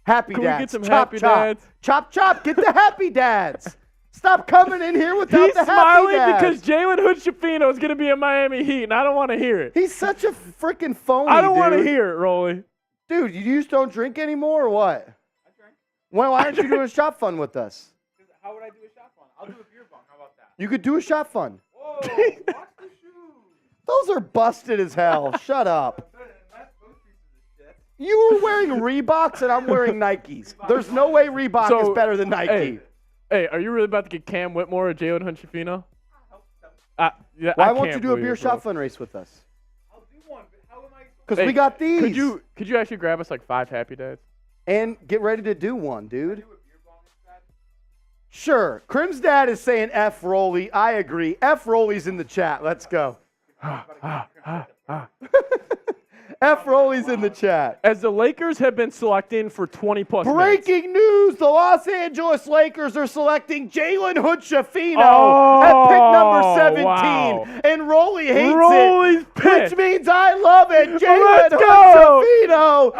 Happy Can we dads. get some chop, happy chop. dads? Chop, chop. Get the happy dads. Stop coming in here without He's the happy smiling dads. because Jalen Hood-Schifino is going to be in Miami Heat, and I don't want to hear it. He's such a freaking phony, I don't want to dude. hear it, Rolly. Dude, you just don't drink anymore or what? I drink. Well, why aren't you doing a shot fun with us? How would I do a shot fun? I'll do a beer bong. How about that? You could do a shot fun. Whoa, watch the shoes. Those are busted as hell. Shut up. You were wearing Reeboks and I'm wearing Nikes. There's no way Reebok So, is better than Nike. Hey, are you really about to get Cam Whitmore or Jalen Hood-Schifino? Yeah, Why I won't you can't do a believe beer it, bro. shot fun race with us? I'll do one, but how am I supposed Because Hey, we got these. Could you actually grab us like 5 happy dads? And get ready to do one, dude. to do a beer bong instead? Sure. Crim's dad is saying F Rolly. I agree. F Rolly's in the chat. Let's go. F Rolly's in the chat. As the Lakers have been selecting for 20-plus minutes. Breaking news, the Los Angeles Lakers are selecting Jalen Hood-Schifino Oh, at pick number 17. wow. And Rolly hates Rolly's it, pissed. which means I love it. Jalen Let's go. Hood-Schifino.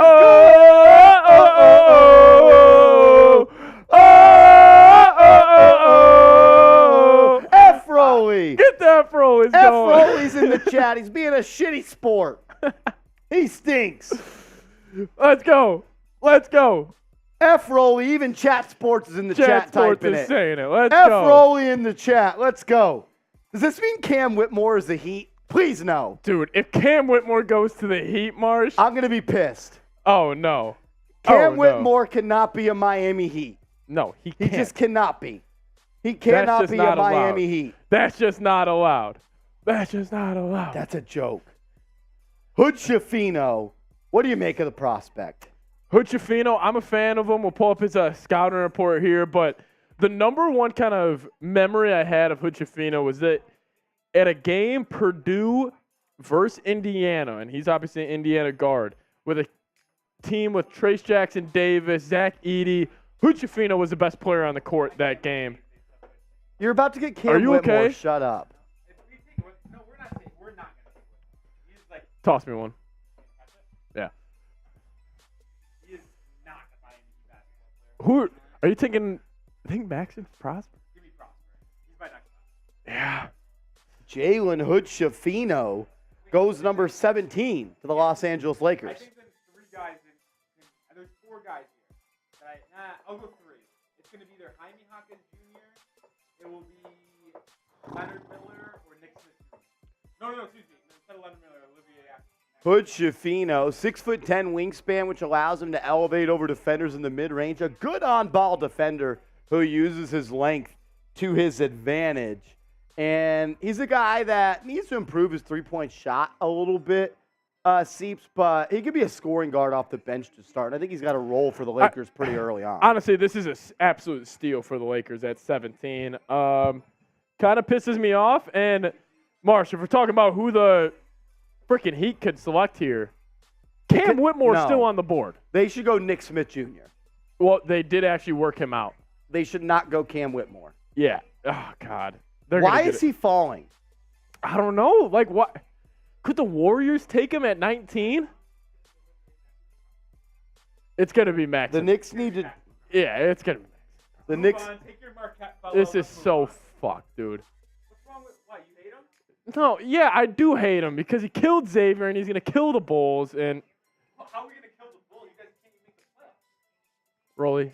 F Rolly. Get that Rolly's F going. Rolly's in the chat. He's being a shitty sport. He stinks. Let's go. Let's go. F Rolly, even Chat Sports is in the chat Sports typing is it. saying it. Let's F go. Rolly in the chat. Let's go. Does this mean Cam Whitmore is the Heat? Please no. Dude, if Cam Whitmore goes to the Heat, Marsh. I'm going to be pissed. Oh, no. Cam Oh, no. Whitmore cannot be a Miami Heat. No, he He can't. just cannot be. He cannot just be not a Miami allowed. Heat. That's just not allowed. That's just not allowed. That's a joke. Hood-Schifino, what do you make of the prospect? Hood-Schifino, I'm a fan of him. We'll pull up his scouting report here. But the number one kind of memory I had of Hood-Schifino was that at a game, Purdue versus Indiana, and he's obviously an Indiana guard, with a team with Trace Jackson Davis, Zach Edey. Hood-Schifino was the best player on the court that game. You're about to get Cam Are you Whitmore. okay? Shut up. If we take one, no, we're not going to take one. He is like, Toss me one. Yeah. he is not a Miami Heat basketball player. Who are you taking? I think Maxon Prosper. Give me Prosper. He's my next one. Yeah. Jalen Hood-Schifino goes number 17 to the Los Angeles I Lakers. think there's 3 guys there's 4 guys here. I'll go 3. It's going to be either Jaime Hawkins Jr., it will be Leonard Miller, or Nick Smith Jr. No, excuse me. Instead of Leonard Miller, Olivier Jackson. Hood-Schifino, 6'10" wingspan, which allows him to elevate over defenders in the mid-range. A good on-ball defender who uses his length to his advantage. And he's a guy that needs to improve his three-point shot a little bit, Seeps, but he could be a scoring guard off the bench to start. And I think he's got a role for the Lakers pretty early on. Honestly, this is an absolute steal for the Lakers at 17. Kind of pisses me off. And, Marsh, if we're talking about who the freaking Heat could select here, Cam Whitmore's no. still on the board. They should go Nick Smith Jr. Well, they did actually work him out. They should not go Cam Whitmore. Yeah. Oh, God. Why is he falling? I don't know. Like, what? Could the Warriors take him at 19? It's going to be Max. The Knicks need to. Yeah, it's going to be Max. The Move Knicks. on, take your Marquette fellow, This is let's move so on. fucked, dude. What's wrong with what? You hate him? No, yeah, I do hate him because he killed Xavier and he's going to kill the Bulls. And, How are we gonna kill the Bull? You guys can't even make the playoffs. Rolly,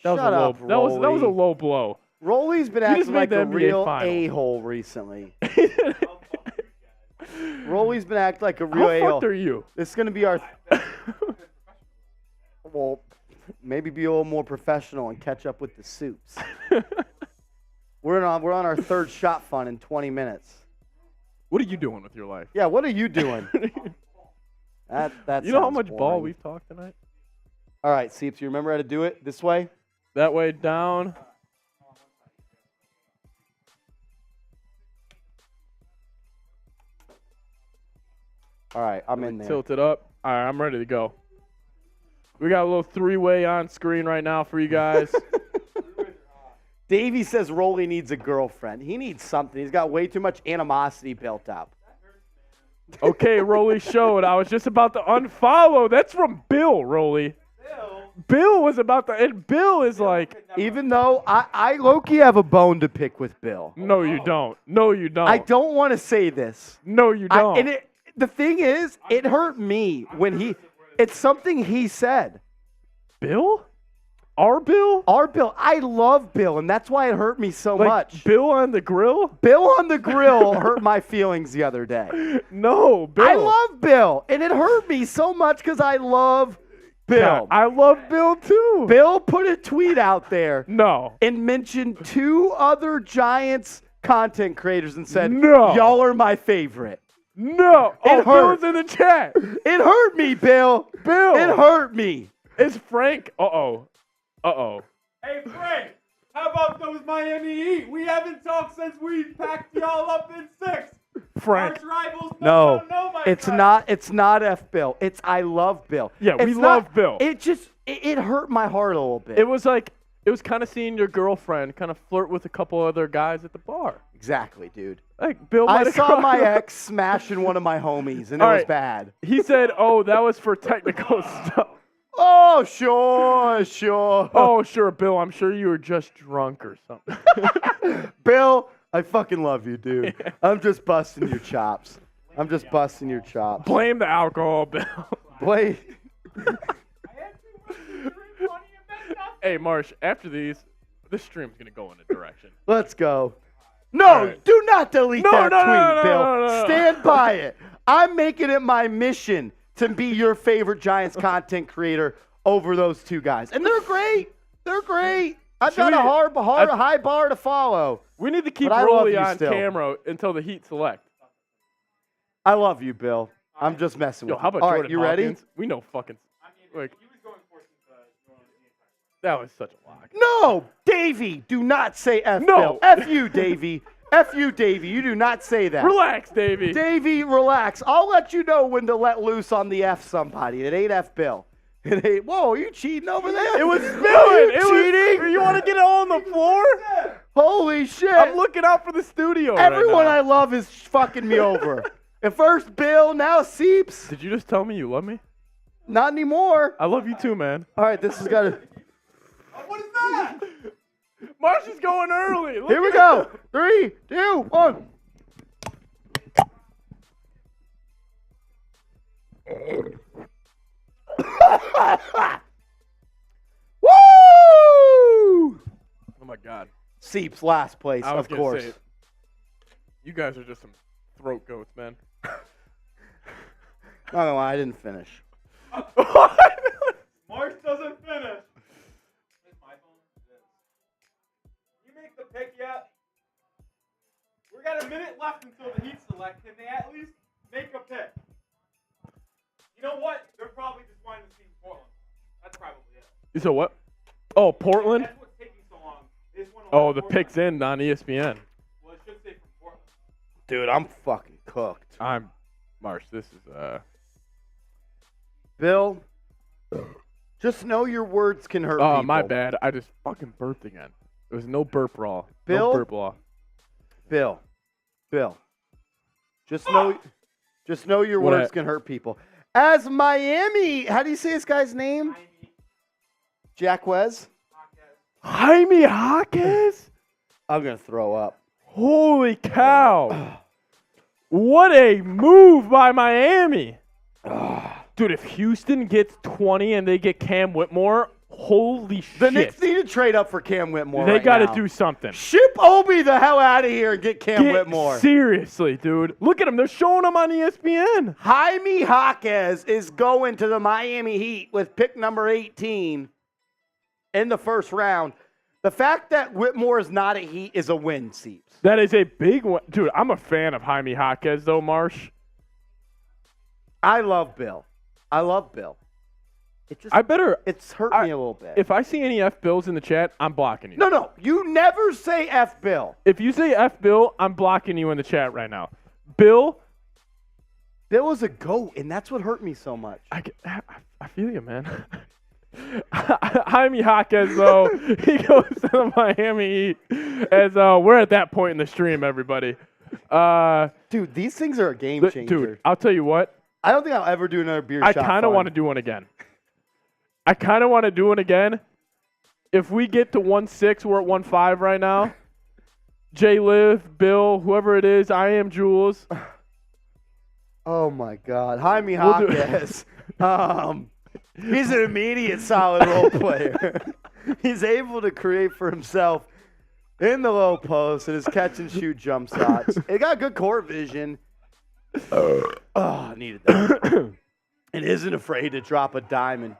that was Shut a low, up, that was a Rolly. low blow. Rolly's been You just acting made like the a NBA real Finals. a-hole recently. I'll fuck you guys. Rolly's been acting like a real How a-hole. fucked are you? This is going to be our. Well, maybe be a little more professional and catch up with the soups. We're on our third shot fun in 20 minutes. What are you doing with your life? Yeah, what are you doing? That You know how sounds much ball boring. we've talked tonight? All right, Seeps, you remember how to do it this way? That way down. All right, I'm in there. Tilt it up. All right, I'm ready to go. We got a little three-way on screen right now for you guys. Davey says Rolly needs a girlfriend. He needs something. He's got way too much animosity built up. Okay, Rolly showed. I was just about to unfollow. That's from Bill, Rolly. Bill was about to, and Bill is like, Even though I low-key have a bone to pick with Bill. no, you don't. No, you don't. I don't want to say this. No, you don't. And the thing is, it hurt me when it's something he said. Bill? Our Bill? Our Bill, I love Bill, and that's why it hurt me so Like much. Bill on the grill? Bill on the grill hurt my feelings the other day. No, Bill. I love Bill, and it hurt me so much because I love Bill. Yeah, I love Bill too. Bill put a tweet out there No. and mentioned two other Giants content creators and said, No. y'all are my favorite. No. Oh, It hurt. Bill's in the chat. It hurt me, Bill. Bill. It hurt me. It's Frank. Uh-oh. Uh-oh. Hey Frank, how about those Miami Heat? We haven't talked since we packed y'all up in 6. Frank. Arch rivals. No, know my it's friend. not. It's not F Bill. It's I love Bill. Yeah, we It's love not- Bill. It just it hurt my heart a little bit. It was kind of seeing your girlfriend kind of flirt with a couple other guys at the bar. exactly, dude. Like, Bill I might have saw caught- my ex smashing one of my homies, and it All was right. bad. He said, oh, that was for technical stuff. Oh, sure. Oh, sure, Bill. I'm sure you were just drunk or something. Bill, I fucking love you, dude. I'm just busting your chops. I'm just busting your chops. Blame the alcohol, Bill. Wait. I had too much to drink, honey, and then nothing. Hey, Marsh, after these, this stream's going to go in a direction. Let's go. No, All right. do not delete No, that no, tweet, no, no, Bill. no, no, no. Stand by it. I'm making it my mission to be your favorite Giants content creator over those two guys. And they're great. They're great. I've Should got a we- high bar to follow. We need to keep But I love Rolly you on still. camera until the Heat select. I love you, Bill. I'm just messing Yo, with how you. about All Jordan right, you ready? Hawkins? We know fucking. I mean, Like, he was going for since New Orleans the that was such a lock. No, Davey, do not say F No. Bill. F you, Davey. F you, Davey. You do not say that. Relax, Davey. Davey, relax. I'll let you know when to let loose on the F somebody. It ain't F Bill. It ain't. Whoa, are you cheating over there? It was Are spilling. you It cheating? was. You want to get it all on the floor? Holy shit. I'm looking out for the studio. Everyone right I love is fucking me over. At first Bill, now Seeps. Did you just tell me you love me? Not anymore. I love you too, man. All right, this has got to. What is that? Marsh is going early. Look Here we at go. 3, 2, 1. Woo! Oh my God. Seeps last place, I was of gonna course. say, you guys are just some throat goats, man. Not gonna lie, I didn't finish. Marsh doesn't finish. It's my phone. You make the pick yet? We got a minute left until the Heat select. Can they at least make a pick? You know what? They're probably just wanting to see Portland. That's probably it. You said what? Oh, Portland? That's what's taking so long. They just wanna Oh, let the Portland- pick's in on ESPN. Well, it should say from Portland. Dude, I'm fucking cooked. I'm Marsh. This is Bill, just know your words can hurt Oh, people. my bad. I just fucking burped again. There was no burp raw. Bill? No burp law. Bill, Just know your What? words can hurt people. As Miami, how do you say this guy's name? Jacquez? Jaime Jaquez? I'm going to throw up. Holy cow. What a move by Miami. Dude, if Houston gets 20 and they get Cam Whitmore, holy shit. The Knicks need to trade up for Cam Whitmore They right got to now. do something. Ship Obi the hell out of here and get Cam Whitmore. Seriously, dude. Look at him. They're showing him on ESPN. Jaime Jaquez is going to the Miami Heat with pick number 18 in the first round. The fact that Whitmore is not a Heat is a win, Seeps. That is a big one. Dude, I'm a fan of Jaime Jaquez, though, Marsh. I love Bill. It's hurt me a little bit. If I see any F Bills in the chat, I'm blocking you. No, you never say F Bill. If you say F Bill, I'm blocking you in the chat right now. Bill is a GOAT, and that's what hurt me so much. I feel you, man. Jaime Jaquez, though, he goes to the Miami Heat as we're at that point in the stream, everybody. Dude, these things are a game changer. Dude, I'll tell you what. I don't think I'll ever do another beer I shot. kind of want to do one again. If we get to 1-6, we're at 1-5 right now. Jay Liv, Bill, whoever it is, I am Jules. Oh, my God. Jaime Jaquez. He's an immediate solid role player. He's able to create for himself in the low post and his catch-and-shoot jump shots. He got good court vision. I needed that. And isn't afraid to drop a diamond.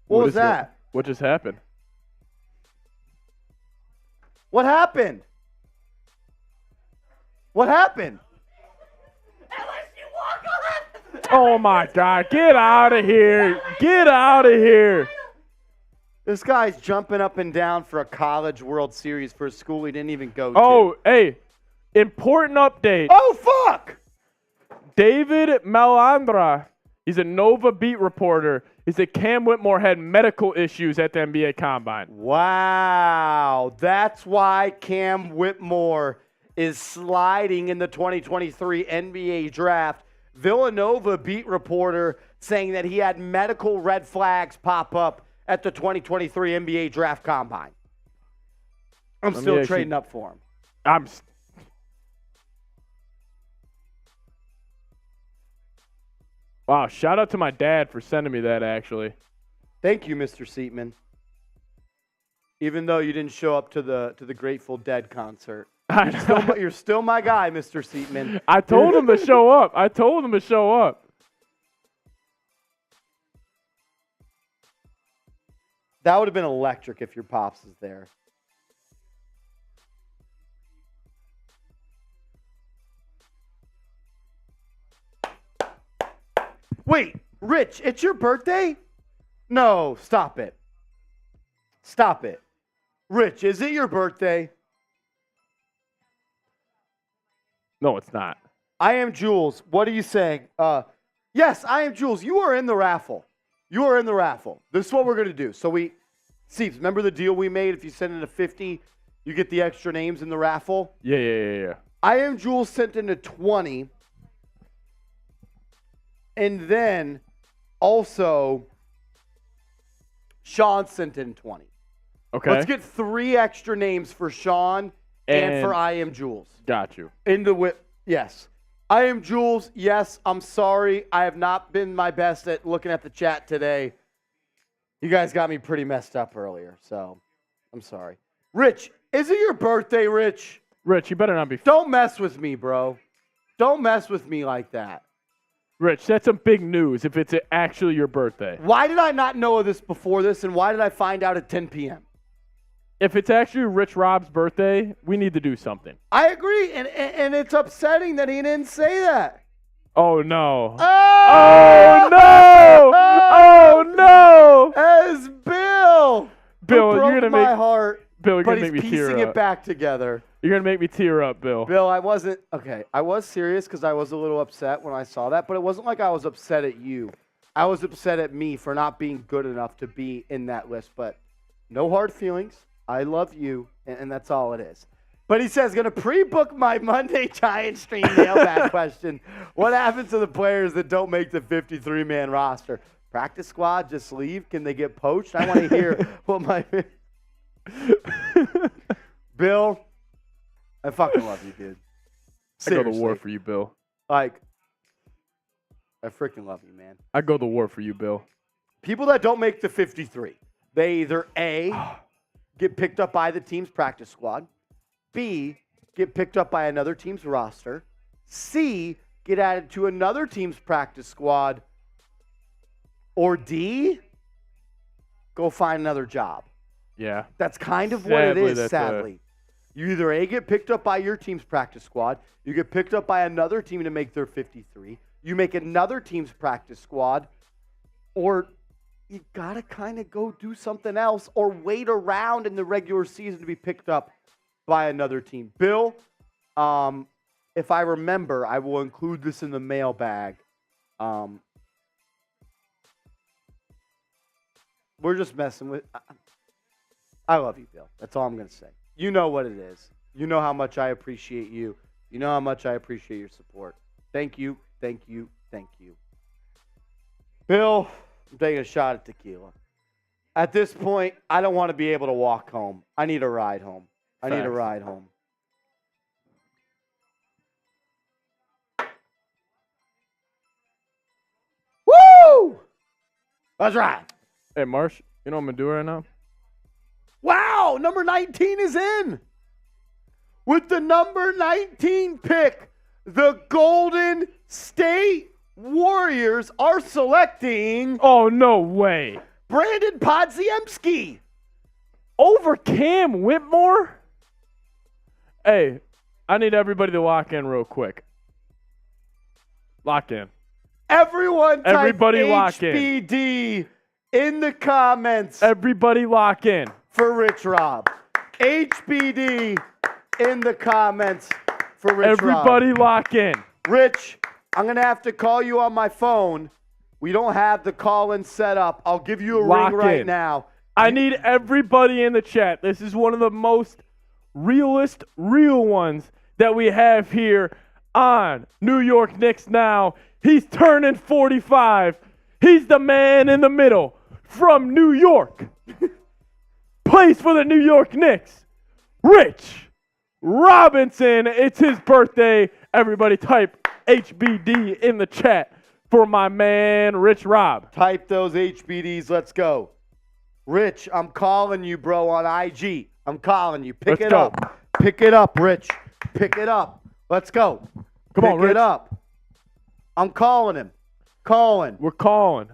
What was that? What just happened? What happened? What happened? Oh, my God. Get out of here. Get out of here. This guy's jumping up and down for a college World Series for a school he didn't even go to. Oh, hey. Important update. Oh, fuck! David Malandra, he's a Nova beat reporter. He said Cam Whitmore had medical issues at the NBA Combine. Wow. That's why Cam Whitmore is sliding in the 2023 NBA Draft. Villanova beat reporter saying that he had medical red flags pop up at the 2023 NBA Draft Combine. I'm still trading up for him. Wow, shout out to my dad for sending me that, actually. Thank you, Mr. Seatman. Even though you didn't show up to the Grateful Dead concert. You're still my guy, Mr. Seatman. I told him to show up. That would have been electric if your pops was there. Wait, Rich, it's your birthday? No, stop it. Stop it. Rich, is it your birthday? No, it's not. I am Jules. What are you saying? Yes, I am Jules. You are in the raffle. You are in the raffle. This is what we're going to do. So Steve, remember the deal we made? If you send in a 50, you get the extra names in the raffle? Yeah. I am Jules sent in a 20. And then also Sean sent in 20. Okay. Let's get 3 extra names for Sean and for I am Jules. Got you. Yes. I am Jules. Yes, I'm sorry. I have not been my best at looking at the chat today. You guys got me pretty messed up earlier, so I'm sorry. Rich, is it your birthday, Rich? Rich, you better not be. Don't mess with me, bro. Don't mess with me like that. Rich, that's some big news if it's actually your birthday. Why did I not know of this before this, and why did I find out at 10 p.m.? If it's actually Rich Rob's birthday, we need to do something. I agree, and it's upsetting that he didn't say that. Oh, no. Oh, no! Oh, no! As Bill Bill, broke you're going to my make heart, Bill, you're but going to he's make me tear piecing up. it back together. You're going to make me tear up, Bill. Bill, I wasn't – okay, I was serious because I was a little upset when I saw that, but it wasn't like I was upset at you. I was upset at me for not being good enough to be in that list, but no hard feelings. I love you, and that's all it is. But he says, going to pre-book my Monday Giant Stream mailbag question. What happens to the players that don't make the 53-man roster? Practice squad, just leave? Can they get poached? I want to hear what my – Bill, I fucking love you, dude. I go to Seriously. war for you, Bill. Like, I freaking love you, man. I go to war for you, Bill. People that don't make the 53, they either A, get picked up by the team's practice squad, B, get picked up by another team's roster, C, get added to another team's practice squad, or D, go find another job. Yeah. That's kind of what it Sadly, is, that's sadly. You either A, get picked up by your team's practice squad, you get picked up by another team to make their 53, you make another team's practice squad, or you got to kind of go do something else or wait around in the regular season to be picked up by another team. Bill, if I remember, I will include this in the mailbag. We're just messing with. I love you, Bill. That's all I'm going to say. You know what it is. You know how much I appreciate you. You know how much I appreciate your support. Thank you, thank you, thank you. Bill, I'm taking a shot at tequila. At this point, I don't want to be able to walk home. I need a ride home. I need a Facts. ride home. Woo! That's right. Hey, Marsh, you know what I'm going to do right now? Wow, number 19 is in. With the number 19 pick, the Golden State Warriors are selecting Oh, no way. Brandon Podziemski. Over Cam Whitmore? Hey, I need everybody to lock in real quick. Lock in. Everyone type Everybody lock in. HBD in the comments Everybody lock in. for Rich Rob. HBD in the comments for Rich Rob. Everybody lock in. Rich, I'm going to have to call you on my phone. We don't have the call-in set up. I'll give you a Lock ring right in. now. I need everybody in the chat. This is one of the most real ones that we have here on New York Knicks Now. He's turning 45. He's the man in the middle from New York. Plays for the New York Knicks. Rich Robinson. It's his birthday. Everybody type HBD in the chat for my man, Rich Rob. Type those HBDs. Let's go. Rich, I'm calling you, bro, on IG. I'm calling you. Pick Let's it go. up. Pick it up, Rich. Pick it up. Let's go. Come on, Pick Rich. it up. I'm calling him. Calling. We're calling.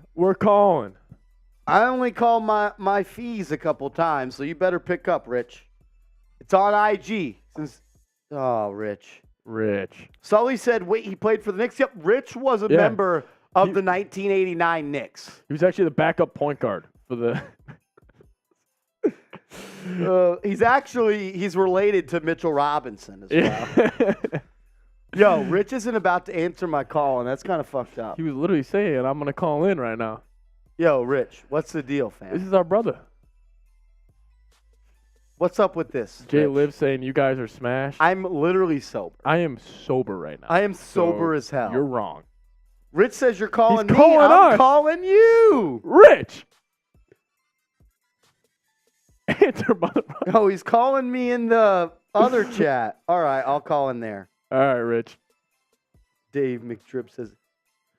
I only called my fees a couple times, so you better pick up, Rich. It's on IG. Rich. Sully said, wait, he played for the Knicks? Yep, Rich was a Yeah. member of the 1989 Knicks. He was actually the backup point guard for the. He's related to Mitchell Robinson as well. Yo, Rich isn't about to answer my call, and that's kind of fucked up. He was literally saying, I'm going to call in right now. Yo, Rich, what's the deal, This fam? is our brother. What's up with this? Jay Rich? Liv saying you guys are smashed. I'm literally sober. I am sober right now. I am sober So as hell. You're wrong. Rich says you're calling He's me. calling I'm us. calling you. Rich! Answer, motherfucker. Oh, he's calling me in the other chat. All right, I'll call in there. All right, Rich. Dave McDrip says,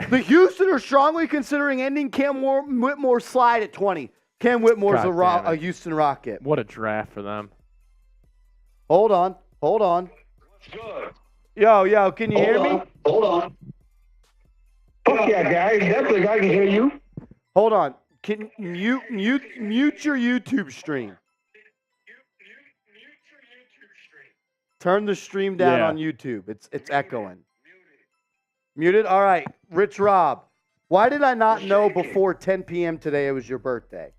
the Houston are strongly considering ending Cam Whitmore's slide at 20. Cam Whitmore's God damn a it. Houston Rocket. What a draft for them. Hold on. Good. Yo, can you hear me? Hold on. Fuck yeah, guy. Definitely, I can hear you. Hold on. Can you mute your YouTube stream? Turn the stream down Yeah. on YouTube. It's echoing. Muted? All right. Rich Rob, why did I not know before 10 p.m. today it was your birthday?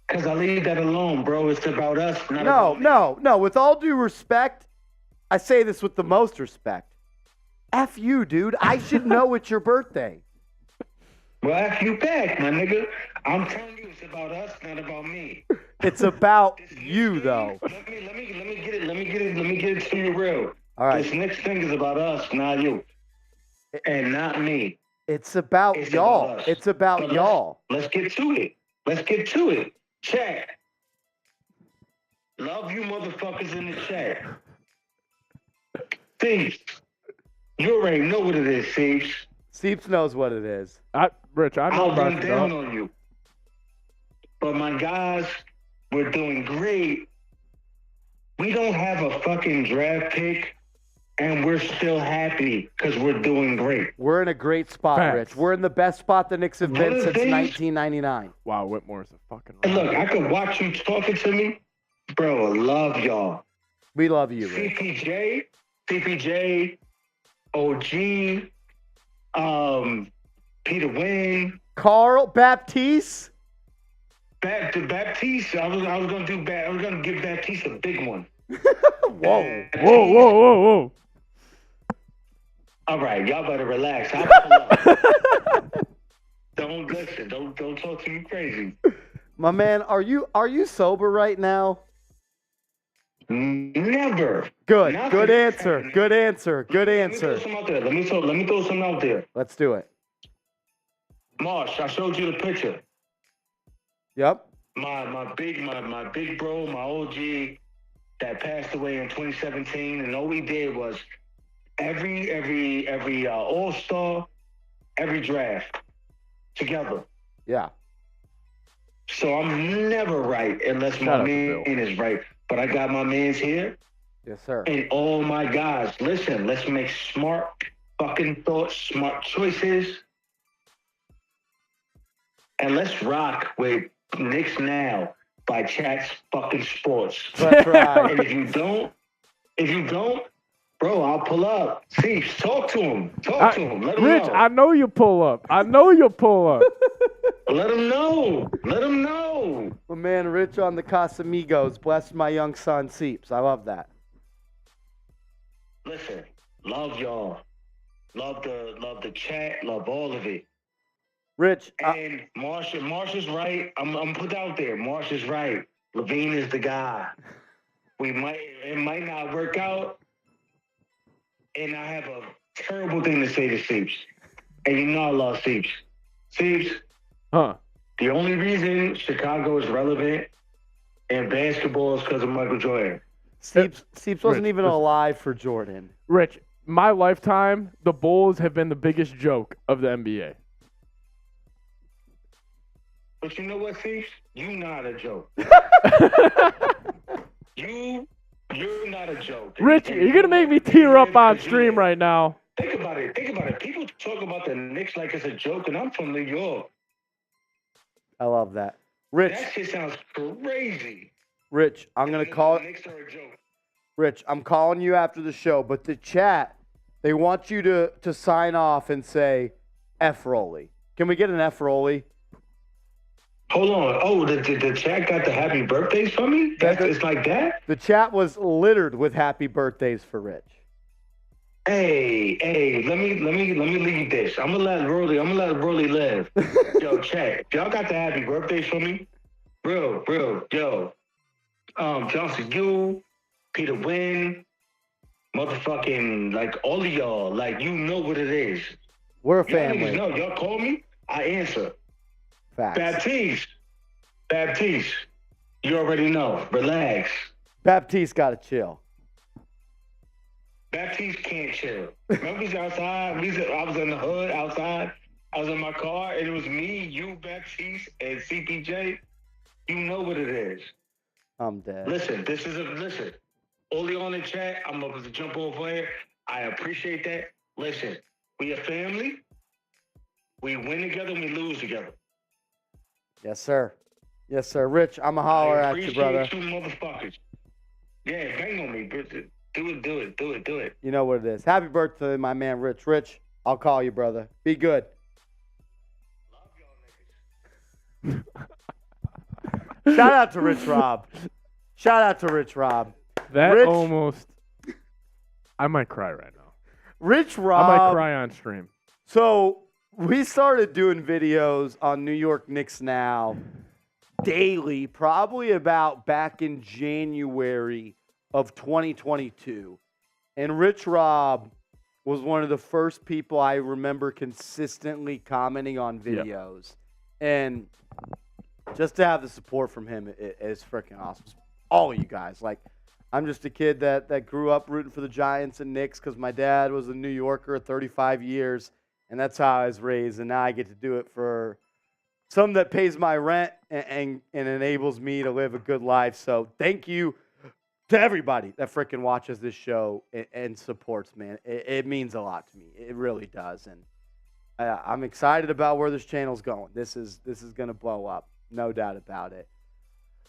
Because I leave that alone, bro. It's about us, not about me. No. With all due respect, I say this with the most respect. F you, dude. I should know it's your birthday. Well, F you back, my nigga. I'm telling you, it's about us, not about me. It's about This you, stream, though. Let me get it to you real. All right. This next thing is about us, not you, and not me. It's about It's y'all. about us. It's about So y'all. Let's get to it. Let's get to it. Chat. Love you motherfuckers in the chat. Thieves. You already know what it is, Thieves. Seeps knows what it is. Rich, I know I'll about run you, down dog. on you. But my guys, we're doing great. We don't have a fucking draft pick, and we're still happy because we're doing great. We're in a great spot, Facts. Rich. We're in the best spot the Knicks have One been of the since things- 1999. Wow, Whitmore's a fucking And look, rock. I could watch you talking to me. Bro, I love y'all. We love you, Rich. CPJ, OG, Peter Wynn, Carl Baptiste. Baptiste. I was gonna give Baptiste a big one. Whoa. Whoa. All right, y'all better relax. I'll pull up. Don't listen. Don't talk to me crazy. My man, are you sober right now? Never. Good. Not Good for- answer. Good answer. Good Let me throw answer. some out there. Let me throw some out there. Let's do it. Marsh, I showed you the picture. Yep. My big bro, my OG that passed away in 2017, and all we did was every All-Star, every draft together. Yeah. So I'm never right unless Shout my out to man Bill. is right. But I got my mans here Yes, sir. and all my guys. Listen, let's make smart fucking thoughts, smart choices. And let's rock with Knicks Now by Chat's fucking Sports. That's right. And if you don't, bro, I'll pull up. See, talk to him. Talk to him. Let him Rich, know. I know you pull up. I know you'll pull up. Let him know. Let him know. My man Rich on the Casamigos. Bless my young son, Seeps. I love that. Listen, love y'all. Love the chat. Love all of it. Rich, And Marsh is right. I'm put out there. Marsh is right. Levine is the guy. It might not work out. And I have a terrible thing to say to Seeps. And you know I love Seeps. Seeps, Huh. the only reason Chicago is relevant in basketball is because of Michael Jordan. Seeps wasn't Rich, even listen. alive for Jordan. Rich, my lifetime, the Bulls have been the biggest joke of the NBA. But you know what, Seeps? You not a joke. You're not a joke. Rich, And you're going to make me tear up on because you stream live. right now. Think about it. People talk about the Knicks like it's a joke, and I'm from New York. I love that. Rich, That shit sounds crazy. Rich, I'm gonna call The Knicks are a joke. Rich, I'm calling you after the show, but the chat, they want you to sign off and say F Rolly. Can we get an F Rolly? Hold on. Oh, the chat got the happy birthdays for me? It's like that? The chat was littered with happy birthdays for Rich. Hey, let me leave this. I'm gonna let Rolly live. Yo, chat. Y'all got the happy birthdays for me? Bro, yo. Johnson, you, Peter Wynn, motherfucking, like, all of y'all, like, you know what it is. We're a Y'all niggas family. know. Y'all call me, I answer. Facts. Baptiste, you already know. Relax. Baptiste got to chill. Baptiste can't chill. Remember he's outside? I was in the hood outside. I was in my car, and it was me, you, Baptiste, and CPJ. You know what it is. I'm dead. Listen. Only on the chat, I'm about to jump over here. I appreciate that. Listen, we a family. We win together, we lose together. Yes, sir. Yes, sir. Rich, I'm a holler I at you, brother. appreciate you motherfuckers. Yeah, bang on me, bro. Do it. You know what it is. Happy birthday, my man Rich. Rich, I'll call you, brother. Be good. Love y'all niggas. Shout out to Rich Rob. Shout out to Rich Rob. That Rich- almost. I might cry right now. Rich I Rob. might cry on stream. So we started doing videos on New York Knicks Now daily, probably about back in January of 2022. And Rich Rob was one of the first people I remember consistently commenting on videos. And just to have the support from him is freaking awesome. All of you guys. Like, I'm just a kid that grew up rooting for the Giants and Knicks because my dad was a New Yorker 35 years, and that's how I was raised. And now I get to do it for something that pays my rent and enables me to live a good life. So thank you to everybody that freaking watches this show and supports, man. It means a lot to me. It really does. And I'm excited about where this channel's going. This is going to blow up. No doubt about it.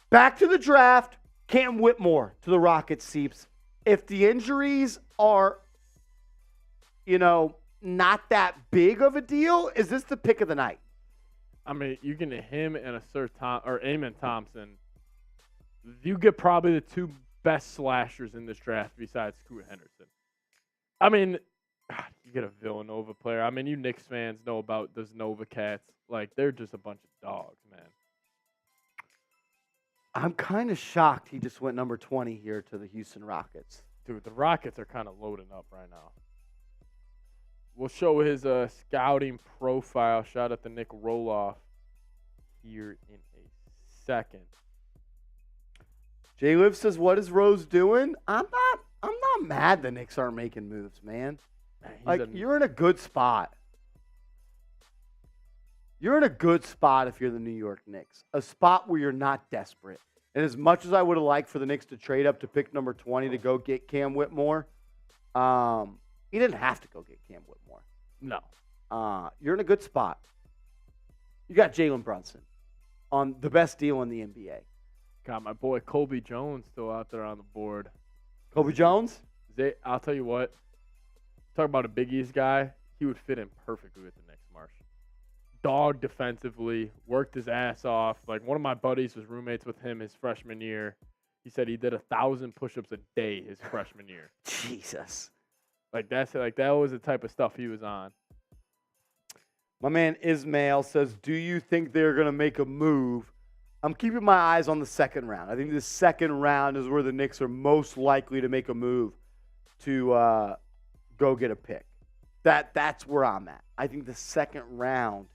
Back to the draft. Cam Whitmore to the Rockets, Seeps. If the injuries are, not that big of a deal, is this the pick of the night? I mean, you can him and Amen Thompson. You get probably the two best slashers in this draft besides Scoot Henderson. I mean, you get a Villanova player. I mean, you Knicks fans know about those Nova Cats. Like, they're just a bunch of dogs, man. I'm kind of shocked he just went number 20 here to the Houston Rockets. Dude, the Rockets are kind of loading up right now. We'll show his scouting profile. Shout out to Nick Roloff here in a second. Jay Liv says, "What is Rose doing?" I'm not mad the Knicks aren't making moves, man. You're in a good spot. You're in a good spot if you're the New York Knicks. A spot where you're not desperate. And as much as I would have liked for the Knicks to trade up to pick number 20 to go get Cam Whitmore, he didn't have to go get Cam Whitmore. No. You're in a good spot. You got Jalen Brunson on the best deal in the NBA. Got my boy Kobe Jones still out there on the board. Kobe Jones? I'll tell you what. Talk about a Big East guy. He would fit in perfectly with the Knicks, Marsh. Dog defensively, worked his ass off. Like, one of my buddies was roommates with him his freshman year. He said he did 1,000 push-ups a day his freshman year. Jesus. That was the type of stuff he was on. My man Ismail says, "Do you think they're going to make a move?" I'm keeping my eyes on the second round. I think the second round is where the Knicks are most likely to make a move to go get a pick. That's where I'm at. I think the second round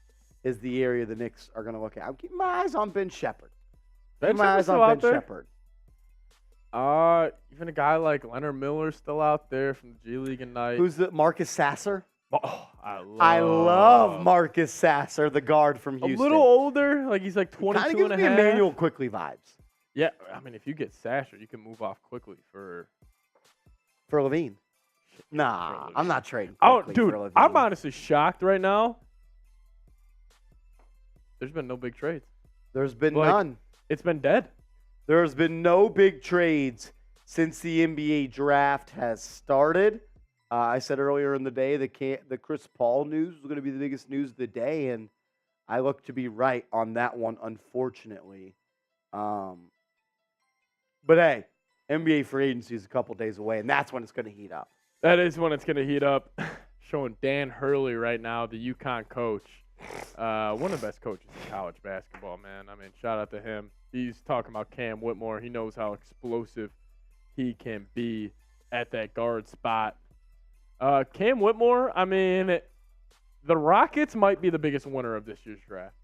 is the area the Knicks are going to look at. I'm keeping my eyes on Ben Shepherd. Ben Shepherd's still out there? Even a guy like Leonard Miller still out there from the G League Ignite. Who's the Marcus Sasser? Oh, I love Marcus Sasser, the guard from Houston. A little older, like he's like 22 Kind of gives and a me half. Emmanuel Quickly vibes. Yeah, I mean, if you get Sasser, you can move off quickly for Levine. Nah, I'm not trading Oh, Quickly dude, for Levine. I'm honestly shocked right now. There's been no big trades. There's been Like, none. It's been dead. There's been no big trades since the NBA draft has started. I said earlier in the day the Chris Paul news was going to be the biggest news of the day, and I look to be right on that one, unfortunately. But hey, NBA free agency is a couple days away, and that's when it's going to heat up. That is when it's going to heat up. Showing Dan Hurley right now, the UConn coach. One of the best coaches in college basketball, man. I mean, shout out to him. He's talking about Cam Whitmore. He knows how explosive he can be at that guard spot. Cam Whitmore, I mean, the Rockets might be the biggest winner of this year's draft.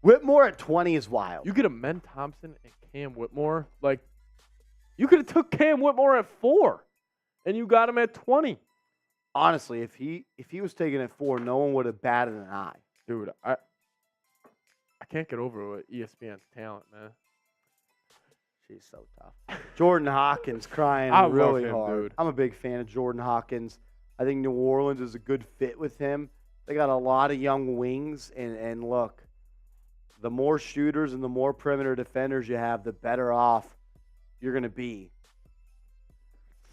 Whitmore at 20 is wild. You get Amen Thompson and Cam Whitmore. Like, you could have took Cam Whitmore at 4, and you got him at 20. Honestly, if he was taken at 4, no one would have batted an eye. Dude, I can't get over ESPN's talent, man. She's so tough. Jordan Hawkins crying I love really him, hard. dude. I'm a big fan of Jordan Hawkins. I think New Orleans is a good fit with him. They got a lot of young wings, and look, the more shooters and the more perimeter defenders you have, the better off you're going to be.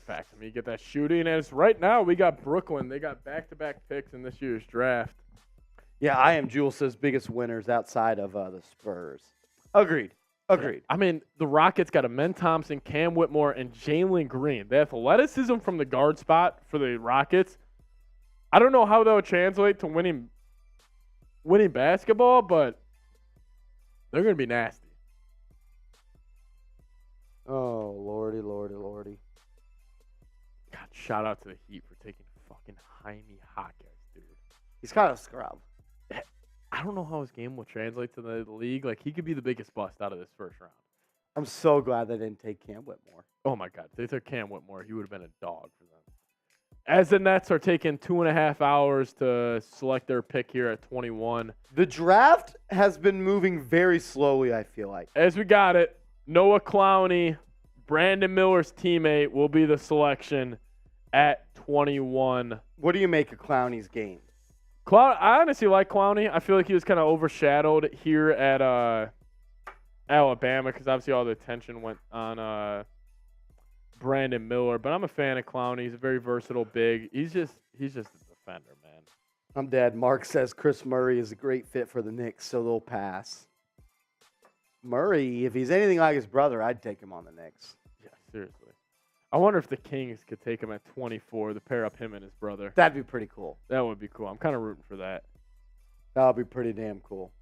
Fact, I mean, you get that shooting, and it's right now we got Brooklyn. They got back-to-back picks in this year's draft. Yeah, I am Jules says biggest winners outside of the Spurs. Agreed. I mean, the Rockets got Amen Thompson, Cam Whitmore, and Jalen Green. The athleticism from the guard spot for the Rockets, I don't know how that would translate to winning basketball, but they're going to be nasty. Oh, lordy. shout out to the Heat for taking fucking Jaime Jaquez, dude. He's kind of a scrub. I don't know how his game will translate to the league. Like, he could be the biggest bust out of this first round. I'm so glad they didn't take Cam Whitmore. Oh, my God. If they took Cam Whitmore, he would have been a dog for them. As the Nets are taking 2.5 hours to select their pick here at 21. The draft has been moving very slowly, I feel like. As we got it, Noah Clowney, Brandon Miller's teammate, will be the selection at 21. What do you make of Clowney's game? I honestly like Clowney. I feel like he was kind of overshadowed here at Alabama because obviously all the attention went on Brandon Miller. But I'm a fan of Clowney. He's a very versatile big. He's just a defender, man. I'm dead. Mark says Chris Murray is a great fit for the Knicks, so they'll pass. Murray, if he's anything like his brother, I'd take him on the Knicks. Yeah, seriously. I wonder if the Kings could take him at 24 to pair up him and his brother. That'd be pretty cool. That would be cool. I'm kind of rooting for that. That would be pretty damn cool.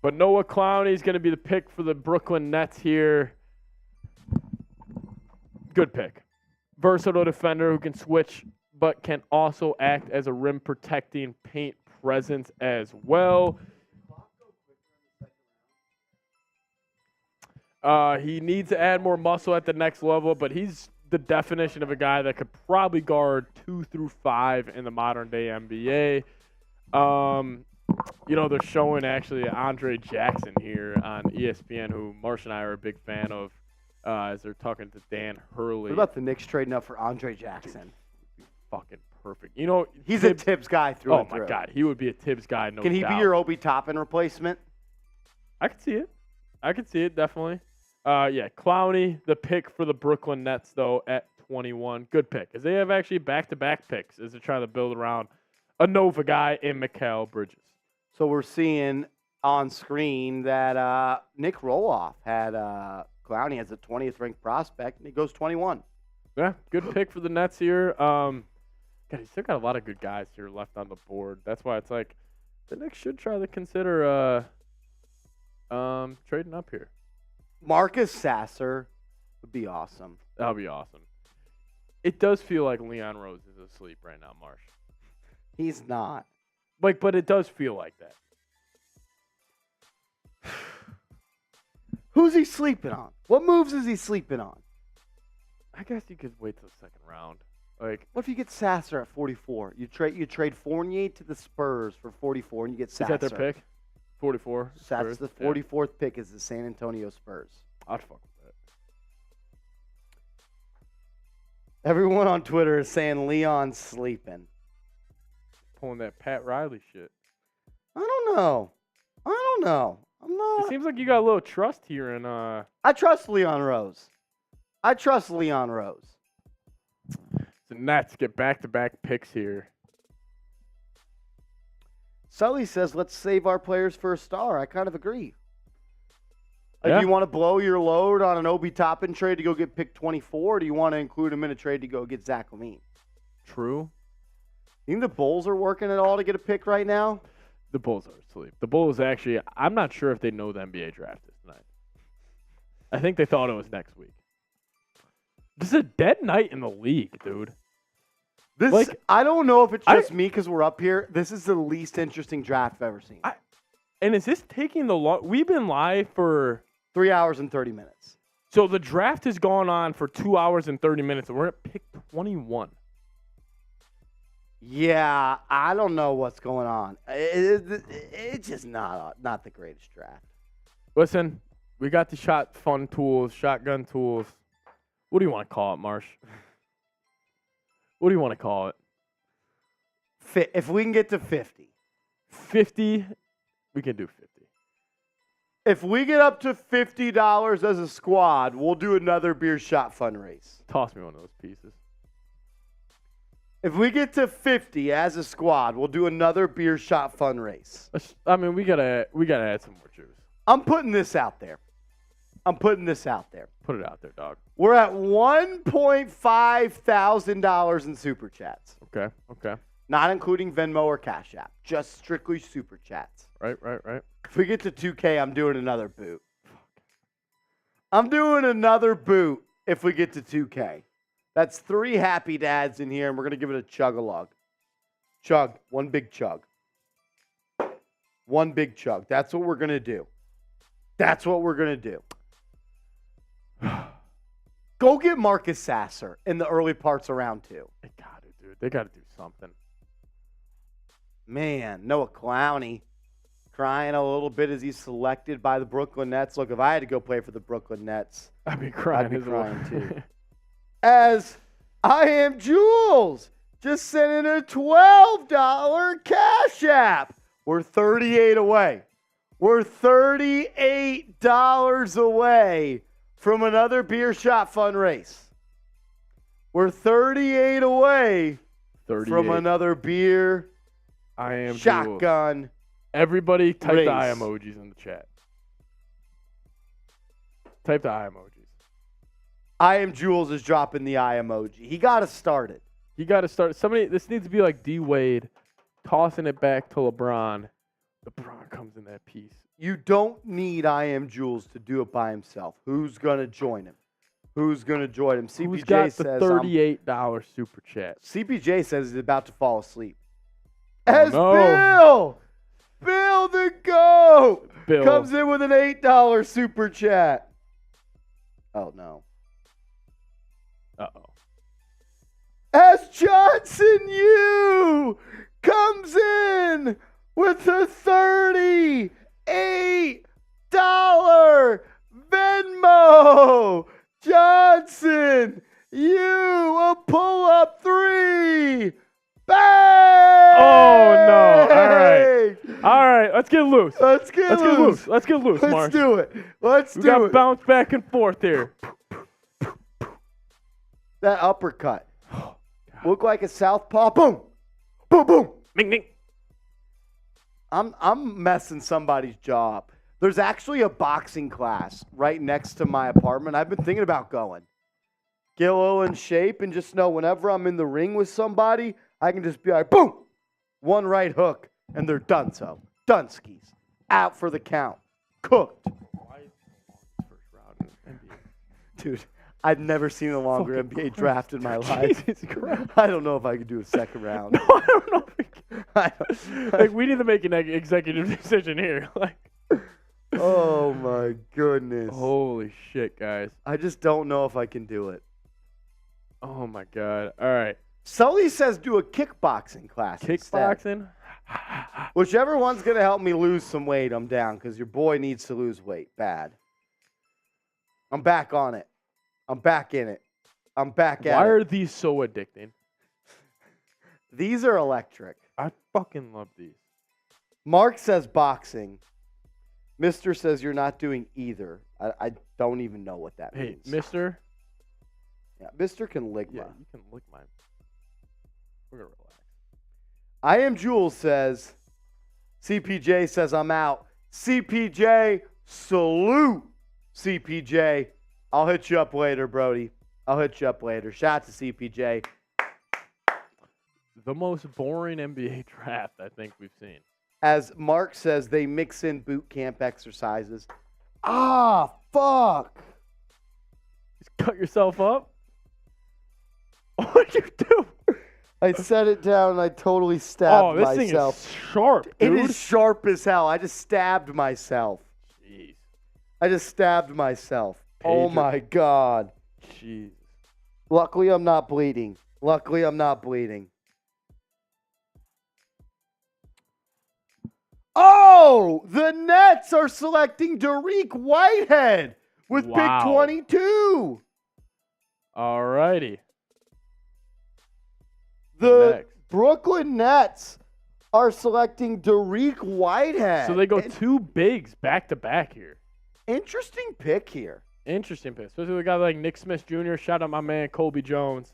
But Noah Clowney is going to be the pick for the Brooklyn Nets here. Good pick. Versatile defender who can switch but can also act as a rim-protecting paint presence as well. He needs to add more muscle at the next level, but he's the definition of a guy that could probably guard 2 through 5 in the modern-day NBA. They're showing actually Andre Jackson here on ESPN, who Marsh and I are a big fan of, as they're talking to Dan Hurley. What about the Knicks trading up for Andre Jackson? Fucking perfect. He's a Tibbs guy through and through. Oh, my God. He would be a Tibbs guy, no doubt. Can he be your Obi Toppin replacement? I could see it, definitely. Clowney, the pick for the Brooklyn Nets, though, at 21. Good pick, because they have actually back-to-back picks as they're trying to build around a Nova guy in Mikal Bridges. So we're seeing on screen that Nick Roloff had Clowney as a 20th ranked prospect, and he goes 21. Yeah, good pick for the Nets here. God, he's still got a lot of good guys here left on the board. That's why it's like the Knicks should try to consider trading up here. Marcus Sasser would be awesome. That would be awesome. It does feel like Leon Rose is asleep right now, Marsh. He's not. But it does feel like that. Who's he sleeping on? What moves is he sleeping on? I guess you could wait till the second round. Like, what if you get Sasser at 44? You trade Fournier to the Spurs for 44, and you get Sasser. Is that their pick? 44. That's the 44th pick is the San Antonio Spurs. I'd fuck with that. Everyone on Twitter is saying Leon's sleeping. Pulling that Pat Riley shit. I don't know. I'm not. It seems like you got a little trust here in I trust Leon Rose. The Nets get back-to-back picks here. Sully says, let's save our players for a star. I kind of agree. Yeah. Do you want to blow your load on an Obi Toppin trade to go get pick 24, or do you want to include him in a trade to go get Zach LaVine? True. You think the Bulls are working at all to get a pick right now? The Bulls are asleep. The Bulls actually, I'm not sure if they know the NBA draft is tonight. I think they thought it was next week. This is a dead night in the league, dude. I don't know if it's just me because we're up here. This is the least interesting draft I've ever seen. And is this taking the long? We've been live for 3 hours and 30 minutes. So the draft has gone on for 2 hours and 30 minutes, and we're at pick 21. Yeah, I don't know what's going on. It's just not the greatest draft. Listen, we got the shotgun tools. What do you want to call it, Marsh? What do you want to call it? If we can get to 50. 50, we can do 50. If we get up to $50 as a squad, we'll do another beer shot fun race. Toss me one of those pieces. If we get to 50 as a squad, we'll do another beer shot fun race. I mean, we gotta add some more juice. I'm putting this out there. Put it out there, dog. We're at $1.5 thousand in super chats. Okay. Not including Venmo or Cash App. Just strictly super chats. Right. If we get to 2K, I'm doing another boot. I'm doing another boot if we get to 2K. That's 3 happy dads in here, and we're going to give it a chug-a-lug. Chug. One big chug. One big chug. That's what we're going to do. That's what we're going to do. Go get Marcus Sasser in the early parts of round 2. They got to, dude. They got to do something. Man, Noah Clowney crying a little bit as he's selected by the Brooklyn Nets. Look, if I had to go play for the Brooklyn Nets, I'd be crying. I'd be as well. crying too. As I am Jules, just sending a $12 cash app. We're 38 away. We're $38 away from another beer shot fundraise. We're 38 away 38. from another beer I am Jules. shotgun. Everybody type race. the eye emojis in the chat. Type the eye emojis. I am Jules is dropping the eye emoji. He got to start it. You got to start. Somebody. This needs to be like D Wade, tossing it back to LeBron. LeBron comes in that piece. You don't need I am Jules to do it by himself. Who's going to join him? Who's going to join him? CPJ Who's got the says $38 super chat? CPJ says he's about to fall asleep. Oh, As no. Bill the GOAT Bill. comes in with an $8 super chat. Oh, no. Uh-oh. As Johnson Yu comes in with a $38 Venmo. Johnson Yu, a pull-up 3. Bang! Oh, no. All right. All right. Let's get loose. Let's get loose. Let's get loose, Let's Mark. do it. Let's We do got it. bounce back and forth here. That uppercut. Look like a southpaw. Boom. Boom, boom. Ding, ding. I'm messing somebody's job. There's actually a boxing class right next to my apartment. I've been thinking about going. Get a little in shape and just know whenever I'm in the ring with somebody, I can just be like, boom, one right hook, and they're done so. Done skis. Out for the count. Cooked. First round in NBA. Dude, I've never seen a longer Fucking NBA Christ. draft in my life. Jesus Christ. I don't know if I could do a second round. No, I don't know. I don't- Like, we need to make an executive decision here. Like, Oh my goodness. holy shit, guys. I just don't know if I can do it. Oh my god. All right. Sully says do a kickboxing class. instead. Kickboxing. Whichever one's going to help me lose some weight, I'm down because your boy needs to lose weight bad. I'm back on it. I'm back in it. I'm back at Why it. are these so addicting? These are electric. I fucking love these. Mark says boxing. Mister says you're not doing either. I don't even know what that Hey, means. mister. Yeah, Mister can lick Yeah, my. you can lick mine. We're going to relax. I am Jules says. CPJ says I'm out. CPJ, salute. CPJ, I'll hit you up later, Brody. I'll hit you up later. Shout out to CPJ. The most boring NBA draft I think we've seen. As Mark says, they mix in boot camp exercises. Ah, fuck. Just cut yourself up? What'd you do? I set it down and I totally stabbed Oh, this myself. thing is sharp, It dude. is sharp as hell. I just stabbed myself. Jeez. I just stabbed myself. Oh Pager. my God. Jeez. Luckily, I'm not bleeding. Luckily, I'm not bleeding. Oh, the Nets are selecting Dariq Whitehead with Wow. pick 22. All righty. The Next. Brooklyn Nets are selecting Dariq Whitehead. So they go two bigs back to back here. Interesting pick here. Interesting pick. Especially with a guy like Nick Smith Jr. Shout out my man Kobe Jones.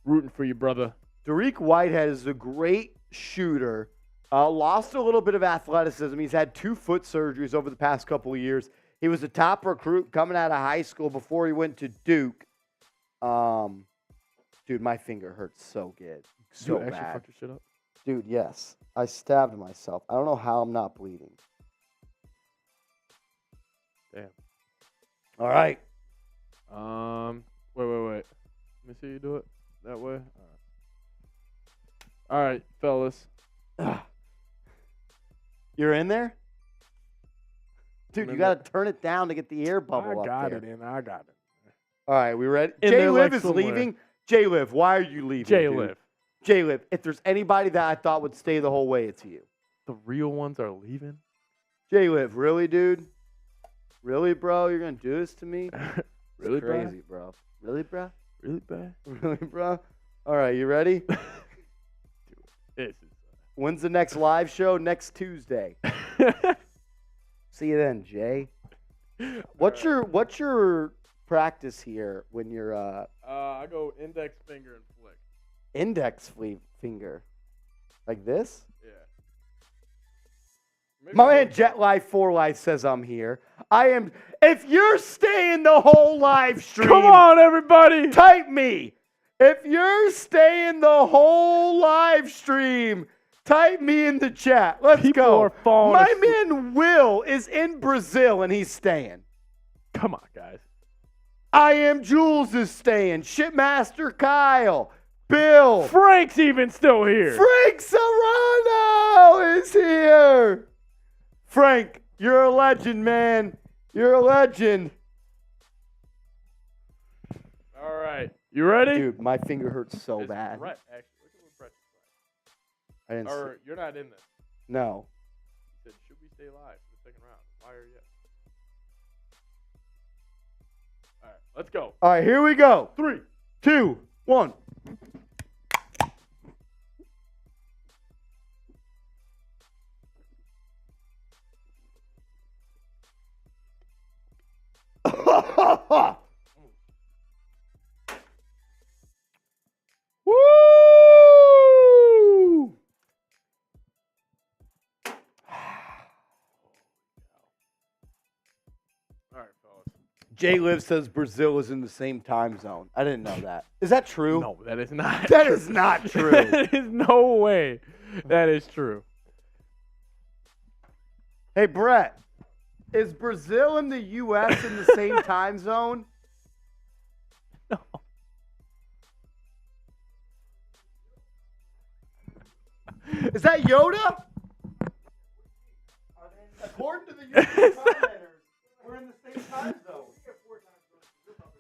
Rooting for you, brother. Dariq Whitehead is a great shooter. Lost a little bit of athleticism. He's had 2 foot surgeries over the past couple of years. He was a top recruit coming out of high school before he went to Duke. Dude, my finger hurts so good. So you actually bad. fucked your shit up? Dude, yes. I stabbed myself. I don't know how I'm not bleeding. Damn. All right. Wait. Let me see you do it that way. All right, fellas. You're in there? Dude, I'm you in got to turn it down to get the air bubble I up got there. it in. I got it. All right, we ready? In Jay there Liv like is somewhere. leaving. Jay Liv, why are you leaving? Jay dude? Liv. Jay Liv, if there's anybody that I thought would stay the whole way, it's you. The real ones are leaving. Jay Liv, really, dude? Really, bro? You're going to do this to me? Really, It's crazy, bro. Really, bro? Really bad. Really, bro? All right, you ready? This When's the next live show? Next Tuesday. is. See you then, Jay. What's your practice here when you're I go index finger and flick. index finger? Like this? Yeah. Maybe My I man go- Jet Life 4 Life says I'm here. I am. If you're staying the whole live stream, Come on, everybody. type me. If you're staying the whole live stream, type me in the chat. Let's People go. are falling My asleep. man Will is in Brazil and he's staying. Come on, guys. I am Jules is staying. Shipmaster Kyle. Bill. Frank's even still here. Frank Serrano is here. Frank, you're a legend, man. You're a legend. All right. You ready? Dude, my finger hurts so It's bad. Brett, actually. Look at what Brett's I didn't see. Or you're not in this. No. He said, should we stay live for the second round? Fire yes. All right. Let's go. All right, here we go. 3. 2, 1. Woo! All right, fellas. Jay Liv says Brazil is in the same time zone. I didn't know that. Is that true? No, that is not. That is not true. There is no way that is true. Hey, Brett, is Brazil and the U.S. in the same time zone? No. Is that Yoda? According to the YouTube commenters, we're in the same time zone.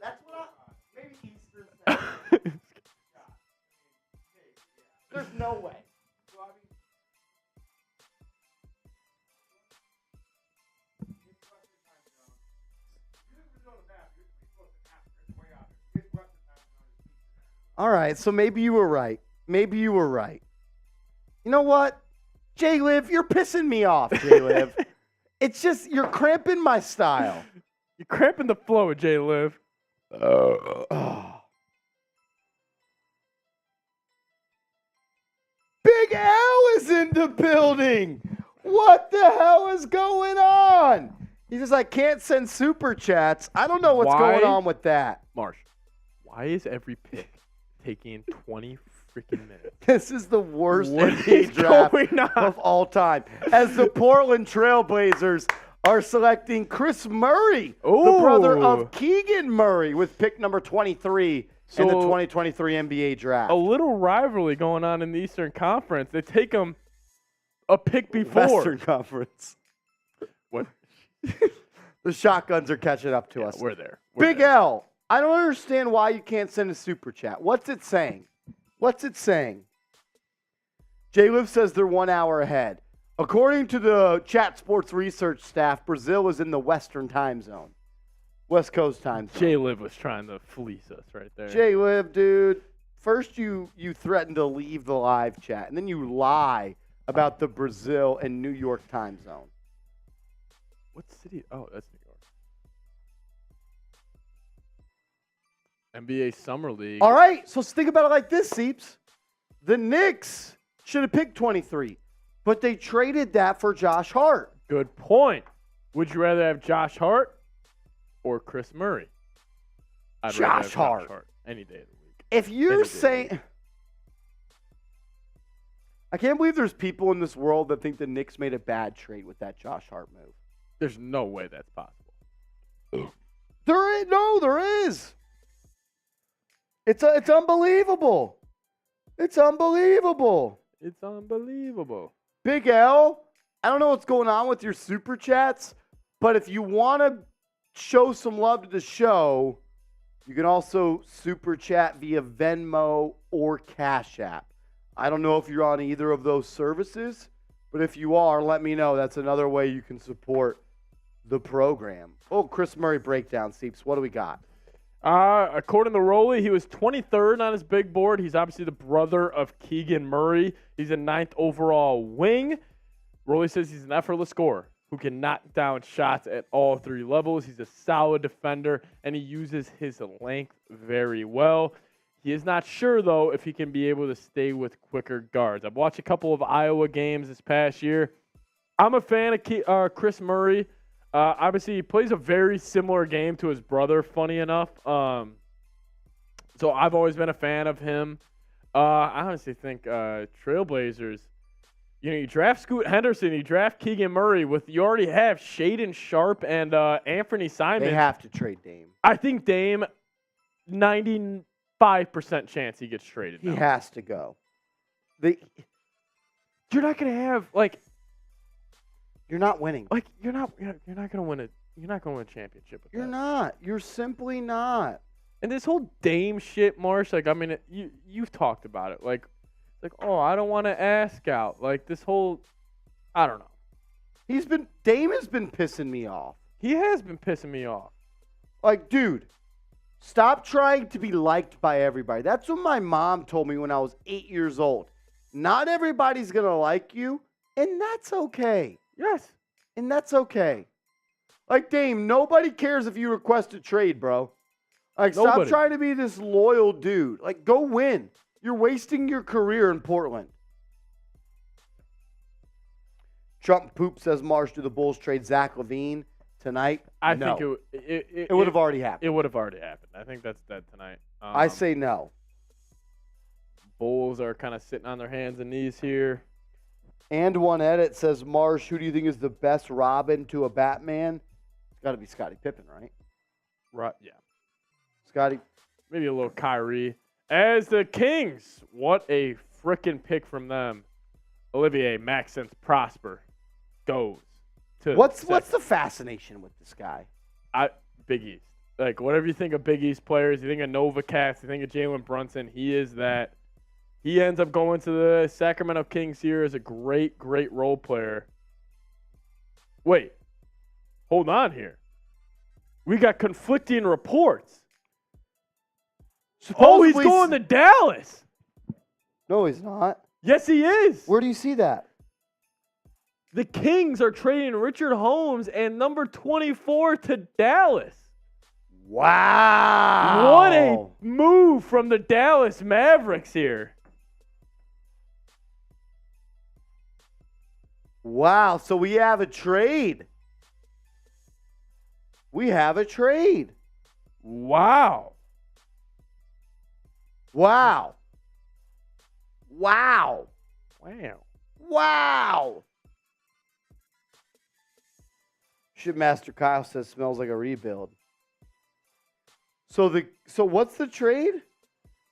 That's what maybe Eastern Standard. There's no way. All right, so maybe you were right. Maybe you were right. You know what? Jay Liv, you're pissing me off, Jay Liv. It's just, you're cramping my style. You're cramping the flow, Jay Liv. Big Al is in the building. What the hell is going on? He says, I can't send super chats. I don't know what's Why? going on with that. Marsh, why is every pick taking 20 freaking minutes? This is the worst What NBA is draft going on? of all time. As the Portland Trailblazers are selecting Chris Murray, the brother Ooh. of Keegan Murray, with pick number 23 in the So- 2023 NBA draft. A little rivalry going on in the Eastern Conference. They take them a pick before. Western Conference. What? The shotguns are catching up to Yeah, us. we're there. We're Big there. L, I don't understand why you can't send a super chat. What's it saying? What's it saying? Jay Liv says they're 1 hour ahead. According to the Chat Sports research staff, Brazil is in the Western time zone. West Coast time zone. Jay Liv was trying to fleece us right there. Jay Liv, dude, first you threatened to leave the live chat, and then you lie about the Brazil and New York time zone. What city? Oh, that's New York. NBA Summer League. All right, so think about it like this, Seeps. The Knicks should have picked 23, but they traded that for Josh Hart. Good point. Would you rather have Josh Hart or Chris Murray? I'd rather Josh have Hart. any day of the week. If Any you're day of the saying, I can't believe there's people in this world that think the Knicks made a bad trade with that Josh Hart move. There's no way that's possible. There is. It's unbelievable. It's unbelievable. It's unbelievable. Big L, I don't know what's going on with your super chats, but if you want to show some love to the show, you can also super chat via Venmo or Cash App. I don't know if you're on either of those services, but if you are, let me know. That's another way you can support the program. Oh, Chris Murray breakdown, Seeps. What do we got? According to Rolly, he was 23rd on his big board. He's obviously the brother of Keegan Murray. He's a 9th overall wing. Rolly says he's an effortless scorer who can knock down shots at all 3 levels. He's a solid defender, and he uses his length very well. He is not sure, though, if he can be able to stay with quicker guards. I've watched a couple of Iowa games this past year. I'm a fan of Chris Murray. Obviously, he plays a very similar game to his brother, funny enough. So I've always been a fan of him. I honestly think Trailblazers, you draft Scoot Henderson, you draft Keegan Murray. You already have Shaedon Sharpe and Anthony Simons. They have to trade Dame. I think Dame, 95% chance he gets traded. He now. has to go. You're not going to have, You're not winning. you're not going to win a championship with You're that. not. You're simply not. And this whole Dame shit, Marsh, you've talked about it. I don't want to ask out. This whole, I don't know. Dame has been pissing me off. He has been pissing me off. Dude, stop trying to be liked by everybody. That's what my mom told me when I was 8 years old. Not everybody's going to like you, and that's okay. Yes. And that's okay. Dame, nobody cares if you request a trade, bro. Stop Nobody. trying to be this loyal dude. Go win. You're wasting your career in Portland. Trump Poop says Marsh to the Bulls trade Zach LaVine tonight. I No. think it It would have already happened. It would have already happened. I think that's dead tonight. I say no. Bulls are kind of sitting on their hands and knees here. And one edit says, Marsh, who do you think is the best Robin to a Batman? It's got to be Scottie Pippen, right? Right. Yeah. Scottie. Maybe a little Kyrie. As the Kings, what a frickin' pick from them. Olivier Maxence Prosper goes to What's the fascination with this guy? Big East. Whatever you think of Big East players, you think of Nova Cats, you think of Jalen Brunson, he is that. He ends up going to the Sacramento Kings here as a great, great role player. Wait. Hold on here. We got conflicting reports. Supposedly, He's going to Dallas. No, he's not. Yes, he is. Where do you see that? The Kings are trading Richard Holmes and number 24 to Dallas. Wow. What a move from the Dallas Mavericks here. Wow. So we have a trade. We have a trade. Wow. Wow. Wow. Wow. Wow. Shipmaster Kyle says smells like a rebuild. So what's the trade?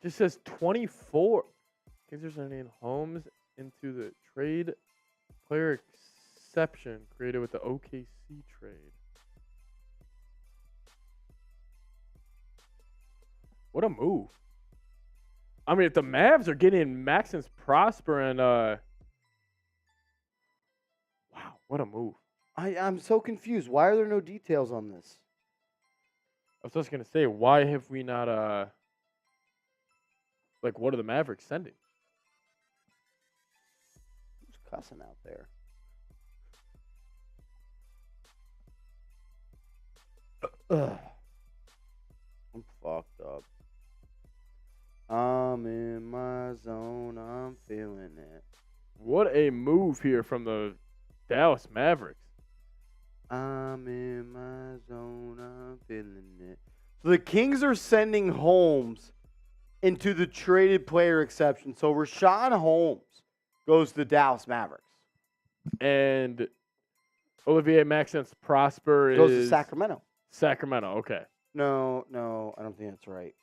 Just says 24. Kings are sending Holmes into the trade player exception created with the OKC trade. What a move. I mean, if the Mavs are getting Maxence Prosper and wow, what a move. I'm so confused. Why are there no details on this? I was just gonna say, why have we not what are the Mavericks sending? Who's cussing out there? Ugh. I'm fucked up. I'm in my zone. I'm feeling it. What a move here from the Dallas Mavericks. I'm in my zone. I'm feeling it. So the Kings are sending Holmes into the traded player exception. So Rashawn Holmes goes to the Dallas Mavericks. And Olivier Maxence Prosper Goes is to Sacramento. Sacramento, okay. No, I don't think that's right.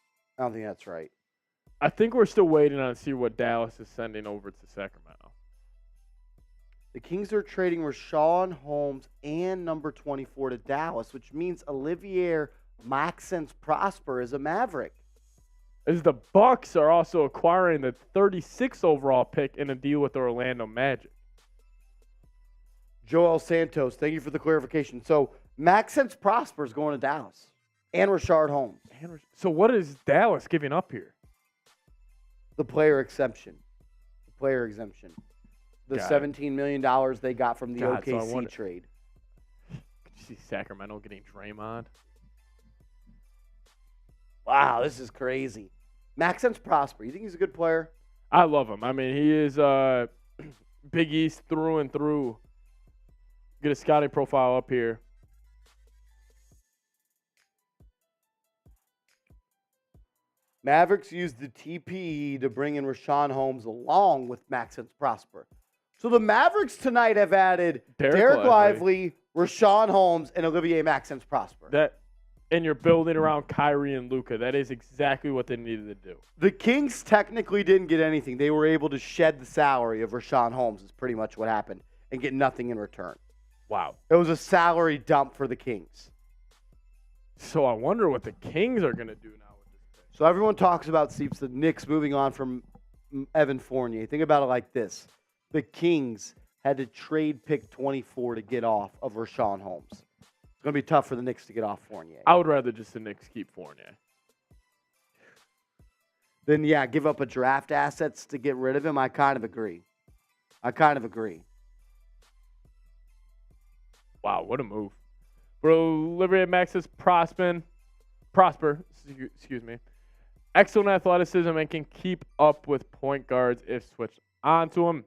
I think we're still waiting on to see what Dallas is sending over to Sacramento. The Kings are trading Rashawn Holmes and number 24 to Dallas, which means Olivier Maxence Prosper is a Maverick. As the Bucks are also acquiring the 36th overall pick in a deal with the Orlando Magic. Joel Santos, thank you for the clarification. So Maxence Prosper is going to Dallas and Rashard Holmes. So what is Dallas giving up here? The player exemption. The player exemption. The Got $17 million they got from the God, so I OKC wonder- trade. Could you see Sacramento getting Draymond? Wow, this is crazy. Maxence Prosper, you think he's a good player? I love him. I mean, he is Big East through and through. Get a scouting profile up here. Mavericks used the TPE to bring in Rashawn Holmes along with Maxence Prosper. So the Mavericks tonight have added Derek Lively, Rashawn Holmes, and Olivier Maxence Prosper. And you're building around Kyrie and Luka. That is exactly what they needed to do. The Kings technically didn't get anything. They were able to shed the salary of Rashawn Holmes is pretty much what happened and get nothing in return. Wow. It was a salary dump for the Kings. So I wonder what the Kings are going to do now with this pick. So everyone talks about Seeps, the Knicks moving on from Evan Fournier. Think about it like this. The Kings had to trade pick 24 to get off of Rashawn Holmes. It's going to be tough for the Knicks to get off Fournier. I would rather just the Knicks keep Fournier. Then, yeah, give up a draft assets to get rid of him. I kind of agree. Wow, what a move. Bro, Olivier Maxence Prosper, excuse me. Excellent athleticism and can keep up with point guards if switched onto him.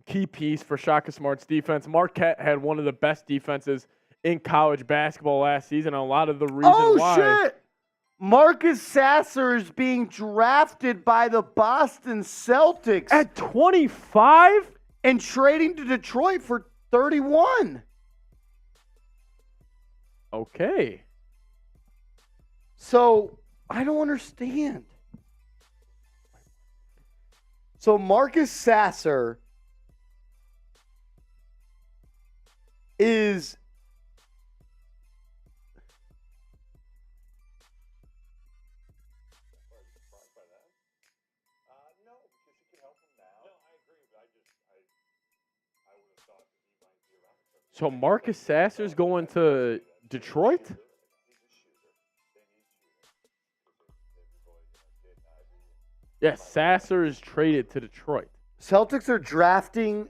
Key piece for Shaka Smart's defense. Marquette had one of the best defenses in college basketball last season. A lot of the reason why. Oh, shit! Marcus Sasser is being drafted by the Boston Celtics. At 25? And trading to Detroit for 31. Okay. So, I don't understand. So, Marcus Sasser is So Marcus Sasser's going to Detroit? Yes, Sasser is traded to Detroit. Celtics are drafting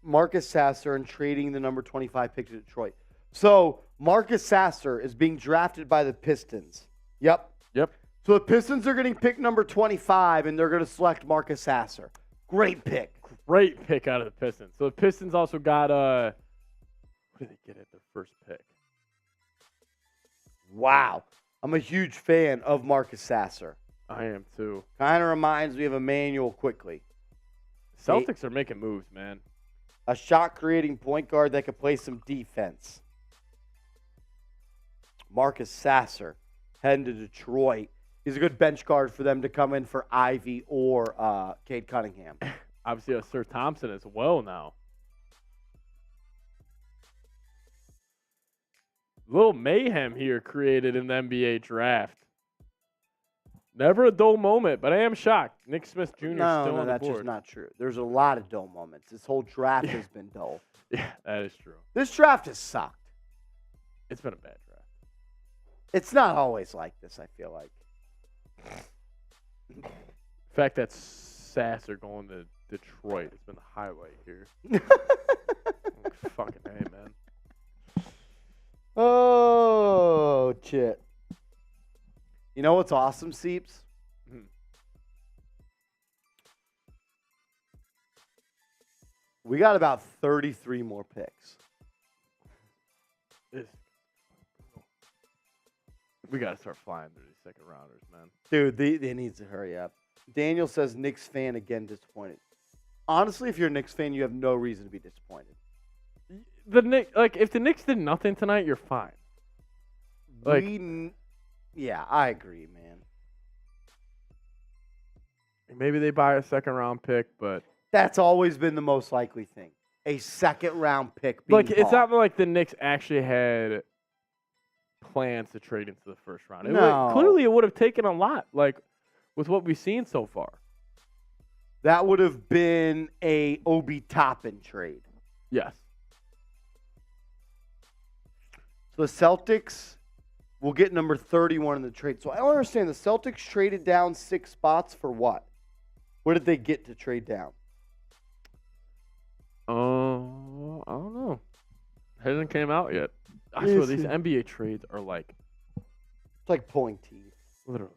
Marcus Sasser and trading the number 25 pick to Detroit. So Marcus Sasser is being drafted by the Pistons. Yep. So the Pistons are getting pick number 25, and they're going to select Marcus Sasser. Great pick. Great pick out of the Pistons. So the Pistons also got what did they get at their first pick? Wow. I'm a huge fan of Marcus Sasser. I am too. Kind of reminds me of Emmanuel Quickly. Celtics are making moves, man. A shot-creating point guard that could play some defense. Marcus Sasser heading to Detroit. He's a good bench guard for them to come in for Ivy or Cade Cunningham. Obviously, Sir Thompson as well now. Little mayhem here created in the NBA draft. Never a dull moment, but I am shocked. Nick Smith Jr. still on the board. That's just not true. There's a lot of dull moments. This whole draft has been dull. Yeah, that is true. This draft has sucked. It's been a bad draft. It's not always like this, I feel like. The fact that Sasser going to Detroit has been the highlight here. Fucking hey, man. Oh, shit. You know what's awesome, Seeps? We got about 33 more picks. We got to start flying through these second rounders, man. Dude, they need to hurry up. Daniel says Knicks fan again disappointed. Honestly, if you're a Knicks fan, you have no reason to be disappointed. If the Knicks did nothing tonight, you're fine. Yeah, I agree, man. Maybe they buy a second-round pick, but That's always been the most likely thing. A second-round pick being like it's bought. not like the Knicks actually had plans to trade into the first round. No. Clearly, it would have taken a lot, like with what we've seen so far. That would have been a Obi Toppin trade. Yes. So the Celtics will get number 31 in the trade. So I don't understand. The Celtics traded down 6 spots for what? What did they get to trade down? I don't know. Hasn't came out yet. I swear these NBA trades are like It's like pulling teeth. literally.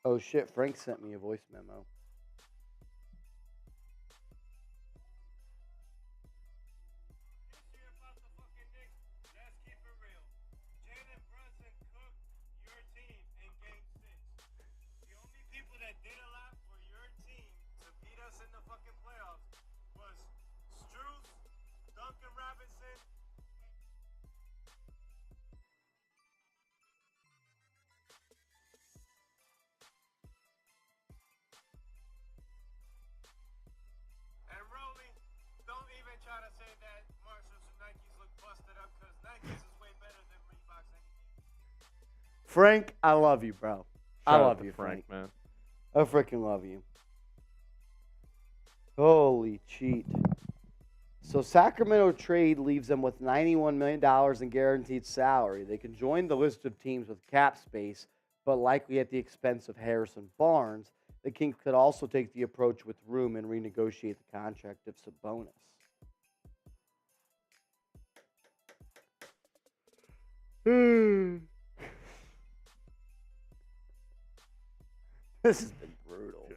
Oh shit, Frank sent me a voice memo. Frank, I love you, bro. I Shout out love to you, Frank. man. I freaking love you. Holy cheat. So Sacramento trade leaves them with $91 million in guaranteed salary. They can join the list of teams with cap space, but likely at the expense of Harrison Barnes. The Kings could also take the approach with room and renegotiate the contract of Sabonis. This has been brutal.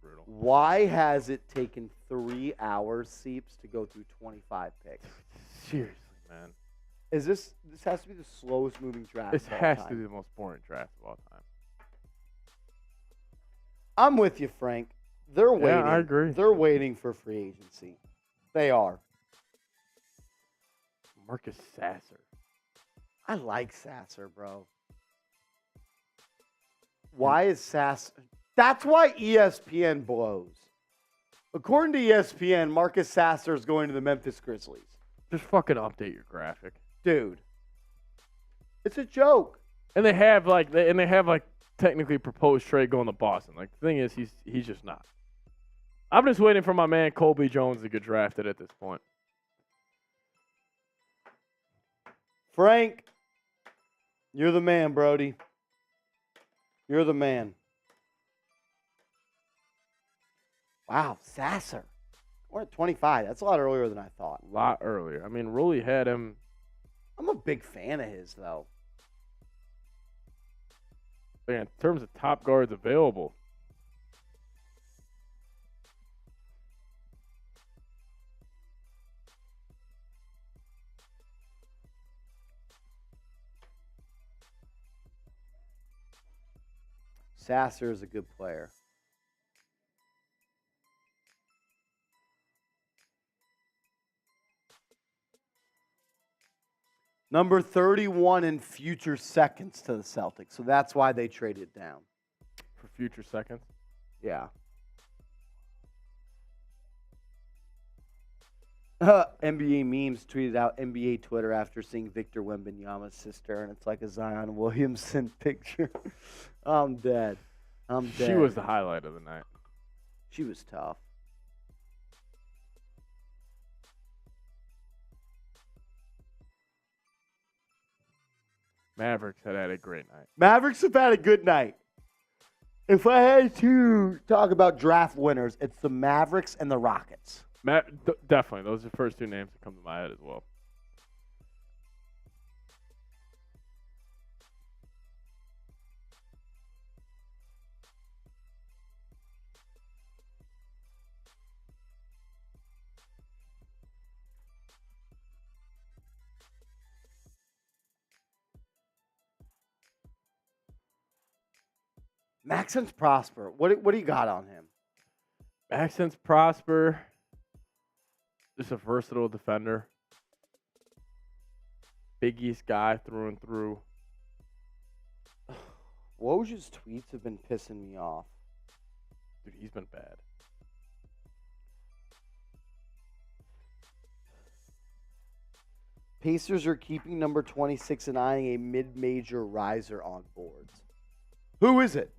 Brutal. Why has it taken 3 hours, Seeps, to go through 25 picks? Seriously, man. Is this has to be the slowest moving draft? This of all has to time. be the most boring draft of all time. I'm with you, Frank. They're waiting. I agree. They're waiting for free agency. They are. Marcus Sasser. I like Sasser, bro. Why is Sasser? That's why ESPN blows. According to ESPN, Marcus Sasser is going to the Memphis Grizzlies. Just fucking update your graphic. Dude, it's a joke. And they have like technically proposed trade going to Boston. Like the thing is, he's just not. I'm just waiting for my man Colby Jones to get drafted at this point. Frank, you're the man, Brody. You're the man. Wow, Sasser. We're at 25. That's a lot earlier than I thought. A lot earlier. I mean, Rulli had him. I'm a big fan of his, though. In terms of top guards available. Sasser is a good player. Number 31 in future seconds to the Celtics. So that's why they traded down. For future seconds. Yeah. NBA memes tweeted out NBA Twitter after seeing Victor Wembanyama's sister, and it's like a Zion Williamson picture. I'm dead. I'm dead. She was the highlight of the night. She was tough. Mavericks had a great night. Mavericks have had a good night. If I had to talk about draft winners, it's the Mavericks and the Rockets. Definitely. Those are the first two names that come to my head as well. Maxence Prosper. What do you got on him? Maxence Prosper. Just a versatile defender. Big East guy through and through. Woj's tweets have been pissing me off. Dude, he's been bad. Pacers are keeping number 26 and eyeing a mid-major riser on boards. Who is it?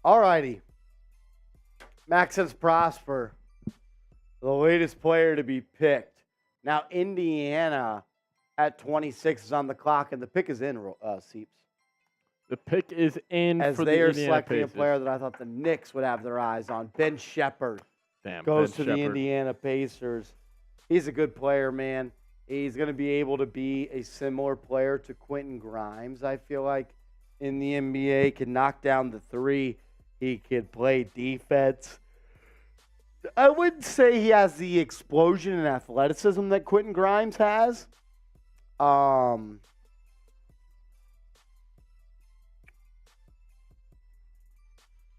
All righty. Maxence Prosper, the latest player to be picked. Now, Indiana at 26 is on the clock, and the pick is in, Seeps. The pick is in As for they the are Indiana selecting Pacers. a player that I thought the Knicks would have their eyes on. Ben Shepherd Damn, goes Ben to the Shepherd. Indiana Pacers. He's a good player, man. He's going to be able to be a similar player to Quentin Grimes, I feel like, in the NBA. Can knock down the three. He could play defense. I wouldn't say he has the explosion and athleticism that Quentin Grimes has.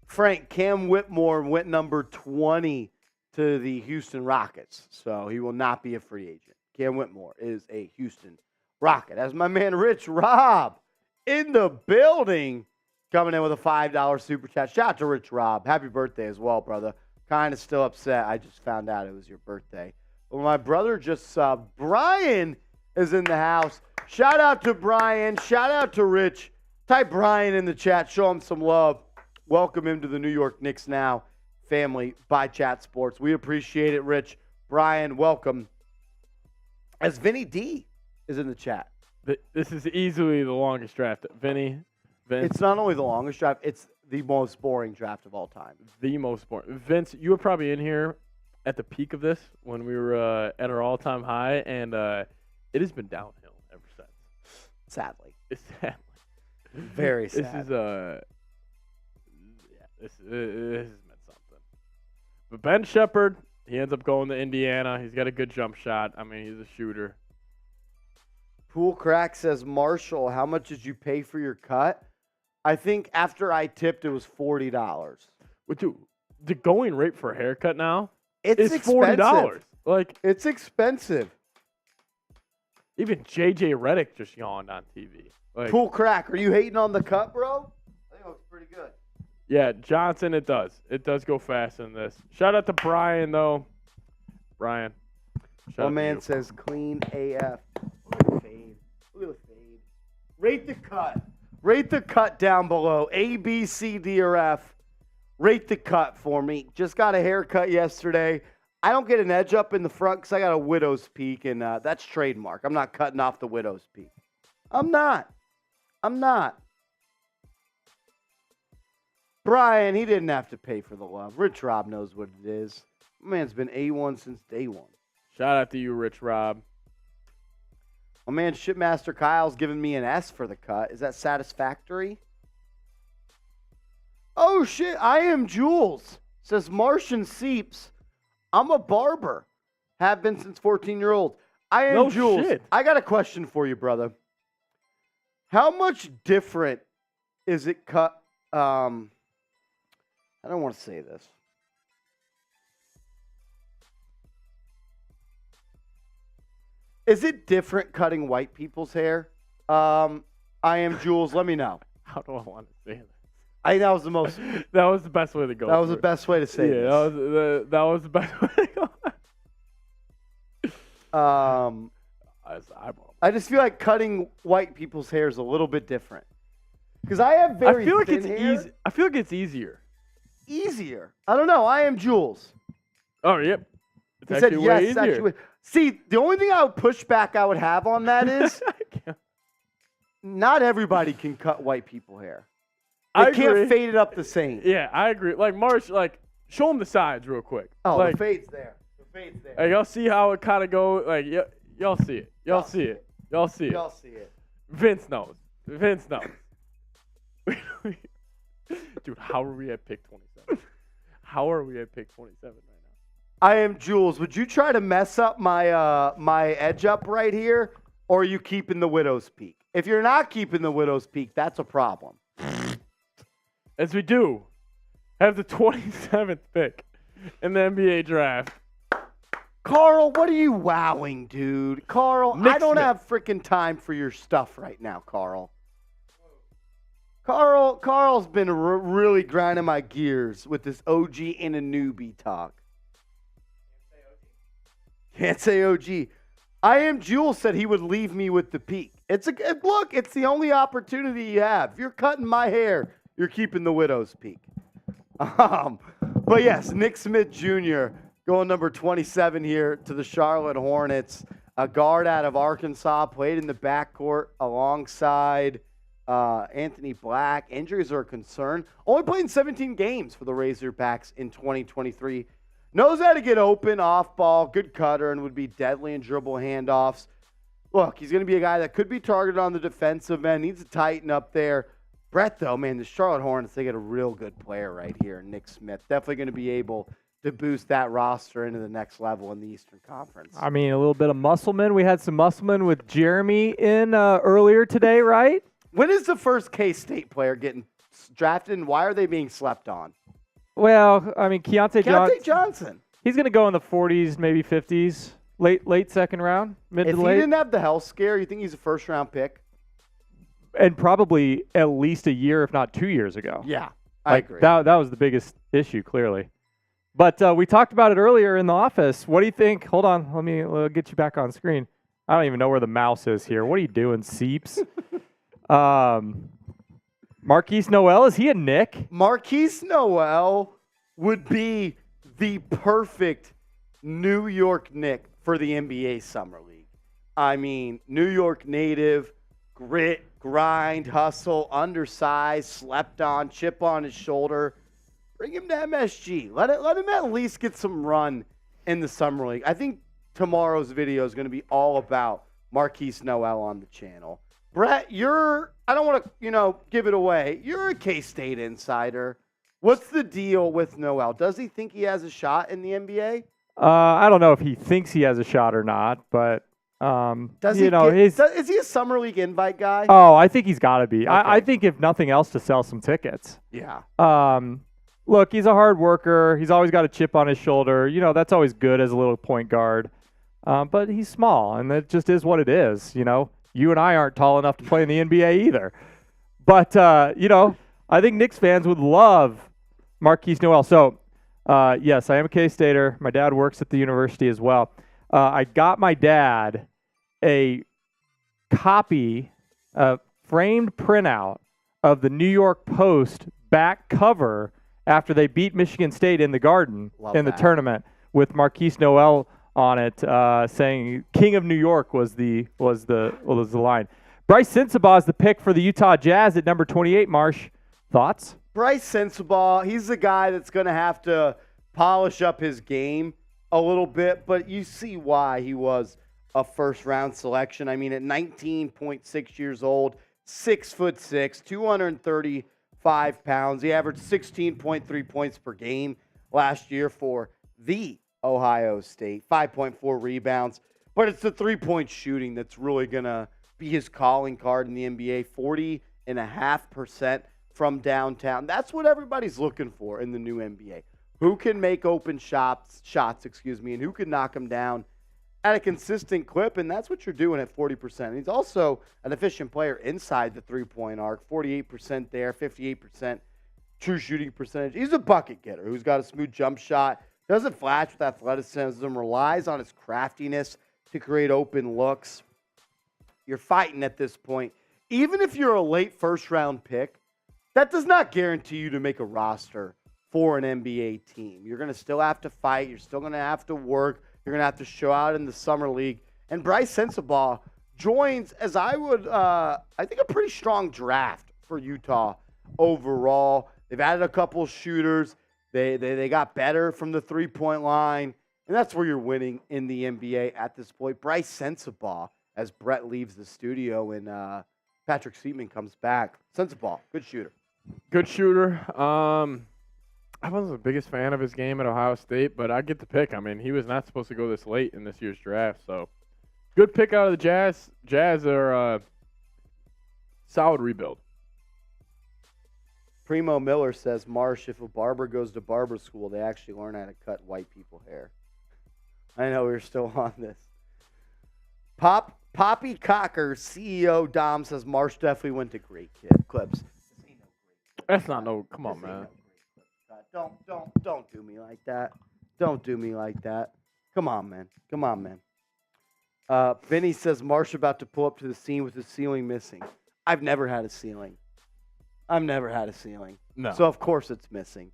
Frank, Cam Whitmore went number 20 to the Houston Rockets, so he will not be a free agent. Cam Whitmore is a Houston Rocket. As my man Rich Rob in the building, coming in with a $5 super chat. Shout out to Rich Rob. Happy birthday as well, brother. Kind of still upset. I just found out it was your birthday. But my brother just saw Brian is in the house. Shout out to Brian. Shout out to Rich. Type Brian in the chat. Show him some love. Welcome him to the New York Knicks Now family by Chat Sports. We appreciate it, Rich. Brian, welcome. As Vinny D is in the chat. This is easily the longest draft. Vince. It's not only the longest draft, it's the most boring draft of all time. The most boring. Vince, you were probably in here at the peak of this when we were at our all-time high, and it has been downhill ever since. Sadly. It's sad. Very sad. This has meant something. But Ben Shepherd, he ends up going to Indiana. He's got a good jump shot. I mean, he's a shooter. Pool Crack says, Marshall, how much did you pay for your cut? I think after I tipped, it was $40. Which the going rate for a haircut now It's is $40. Like, it's expensive. even JJ Redick just yawned on TV. Like, Pool Crack, are you hating on the cut, bro? I think it looks pretty good. yeah, Johnson, it does. It does go fast in this. Shout out to Brian, though. Brian. Shout My out to man you. says clean AF. Look at the fade. Look at the fade. Rate the cut. Rate the cut down below. A, B, C, D, or F. Rate the cut for me. Just got a haircut yesterday. I don't get an edge up in the front because I got a widow's peak, and that's trademark. I'm not cutting off the widow's peak. I'm not. Brian, he didn't have to pay for the love. Rich Rob knows what it is. My man's been A1 since day one. Shout out to you, Rich Rob. My man Shipmaster Kyle's giving me an S for the cut. Is that satisfactory? Oh, shit. I am Jules. Says Martian Seeps. I'm a barber. Have been since 14-year-old. I am No Jules. shit. I got a question for you, brother. How much different is it cut? I don't want to say this. Is it different cutting white people's hair? I am Jules. Let me know. How do I want to say that? I think that was the most. That was the best way to go. That was for the it. best way to say Yeah, this. that was the best way to go. I just feel like cutting white people's hair is a little bit different. Because I have very I feel like thin it's hair. easy. I feel like it's easier. Easier. I don't know. I am Jules. Oh, yep. It's He actually said way yes. easier. Actually, see, the only thing I would push back I would have on that is not everybody can cut white people hair. They I can't agree. fade it up the same. Yeah, I agree. Like Marsh, like show them the sides real quick. Oh, like, the fade's there. The fade's there. Like, y'all see how it kind of go. Like y'all see it. Y'all see it. Y'all see it. Y'all see it. Vince knows. Vince knows. Dude, how are we at pick 27? How are we at pick 27 right now? I am Jules. Would you try to mess up my my edge up right here, or are you keeping the widow's peak? If you're not keeping the widow's peak, that's a problem. As we do have the 27th pick in the NBA draft. Carl, what are you wowing, dude? Carl, I Knicks don't Smith. have freaking time for your stuff right now, Carl. Carl's been really grinding my gears with this OG and a newbie talk. Can't say OG. I am Jules said he would leave me with the peak. It's a good look. It's the only opportunity you have. If you're cutting my hair, you're keeping the widow's peak. But yes, Nick Smith Jr. going number 27 here to the Charlotte Hornets. A guard out of Arkansas, played in the backcourt alongside Anthony Black. Injuries are a concern. Only played in 17 games for the Razorbacks in 2023. Knows how to get open, off ball, good cutter, and would be deadly in dribble handoffs. Look, he's going to be a guy that could be targeted on the defensive end. Needs to tighten up there. Brett, though, man, the Charlotte Hornets, they get a real good player right here, Nick Smith. Definitely going to be able to boost that roster into the next level in the Eastern Conference. I mean, a little bit of Musselman. We had some Musselman with Jeremy in earlier today, right? When is the first K-State player getting drafted, and why are they being slept on? Well, I mean, Keontae Johnson. He's going to go in the 40s, maybe 50s, late second round, mid If to he late. didn't have the health scare, you think he's a first-round pick? And probably at least a year, if not 2 years ago. Yeah, I agree. That was the biggest issue, clearly. But we talked about it earlier in the office. What do you think? Hold on. Let me get you back on screen. I don't even know where the mouse is here. What are you doing, Seeps? Marquise Noel, is he a Knick? Marquise Noel would be the perfect New York Knick for the NBA Summer League. I mean, New York native, grit, grind, hustle, undersized, slept on, chip on his shoulder. Bring him to MSG. Let him at least get some run in the Summer League. I think tomorrow's video is going to be all about Marquise Noel on the channel. Brett, I don't want to, give it away. You're a K-State insider. What's the deal with Noel? Does he think he has a shot in the NBA? I don't know if he thinks he has a shot or not, but Is he a Summer League invite guy? Oh, I think he's got to be. Okay. I think if nothing else, to sell some tickets. Yeah. Look, he's a hard worker. He's always got a chip on his shoulder. That's always good as a little point guard. But he's small, and that just is what it is. You and I aren't tall enough to play in the NBA either. But, I think Knicks fans would love Marquise Noel. So, yes, I am a K-Stater. My dad works at the university as well. I got my dad a copy, a framed printout of the New York Post back cover after they beat Michigan State in the Garden the tournament with Marquise Noel on it, saying "King of New York" was the line. Bryce Sensabaugh is the pick for the Utah Jazz at number 28. Marsh, thoughts? Bryce Sensabaugh, he's the guy that's going to have to polish up his game a little bit, but you see why he was a first-round selection. I mean, at 19.6 years old, 6'6", 235 pounds. He averaged 16.3 points per game last year for the Ohio State, 5.4 rebounds. But it's the three-point shooting that's really going to be his calling card in the NBA, 40.5% from downtown. That's what everybody's looking for in the new NBA. Who can make open shots, and who can knock them down at a consistent clip, and that's what you're doing at 40%. He's also an efficient player inside the three-point arc, 48% there, 58% true shooting percentage. He's a bucket getter who's got a smooth jump shot, doesn't flash with athleticism, relies on his craftiness to create open looks. You're fighting at this point. Even if you're a late first-round pick, that does not guarantee you to make a roster for an NBA team. You're going to still have to fight. You're still going to have to work. You're going to have to show out in the summer league. And Bryce Sensabaugh joins, as I think, a pretty strong draft for Utah overall. They've added a couple shooters. They got better from the three-point line. And that's where you're winning in the NBA at this point. Bryce Sensabaugh as Brett leaves the studio and Patrick Seaman comes back. Sends the ball. Good shooter. Good shooter. I wasn't the biggest fan of his game at Ohio State, but I get the pick. I mean, he was not supposed to go this late in this year's draft, so good pick out of the Jazz. Jazz are solid rebuild. Primo Miller says, Marsh, if a barber goes to barber school, they actually learn how to cut white people hair. I know we're still on this. Poppy Cocker, CEO Dom says, Marsh definitely went to great clips. That's not no. Come on, man. Don't do me like that. Don't do me like that. Come on, man. Vinny says Marsh about to pull up to the scene with the ceiling missing. I've never had a ceiling. No. So of course it's missing.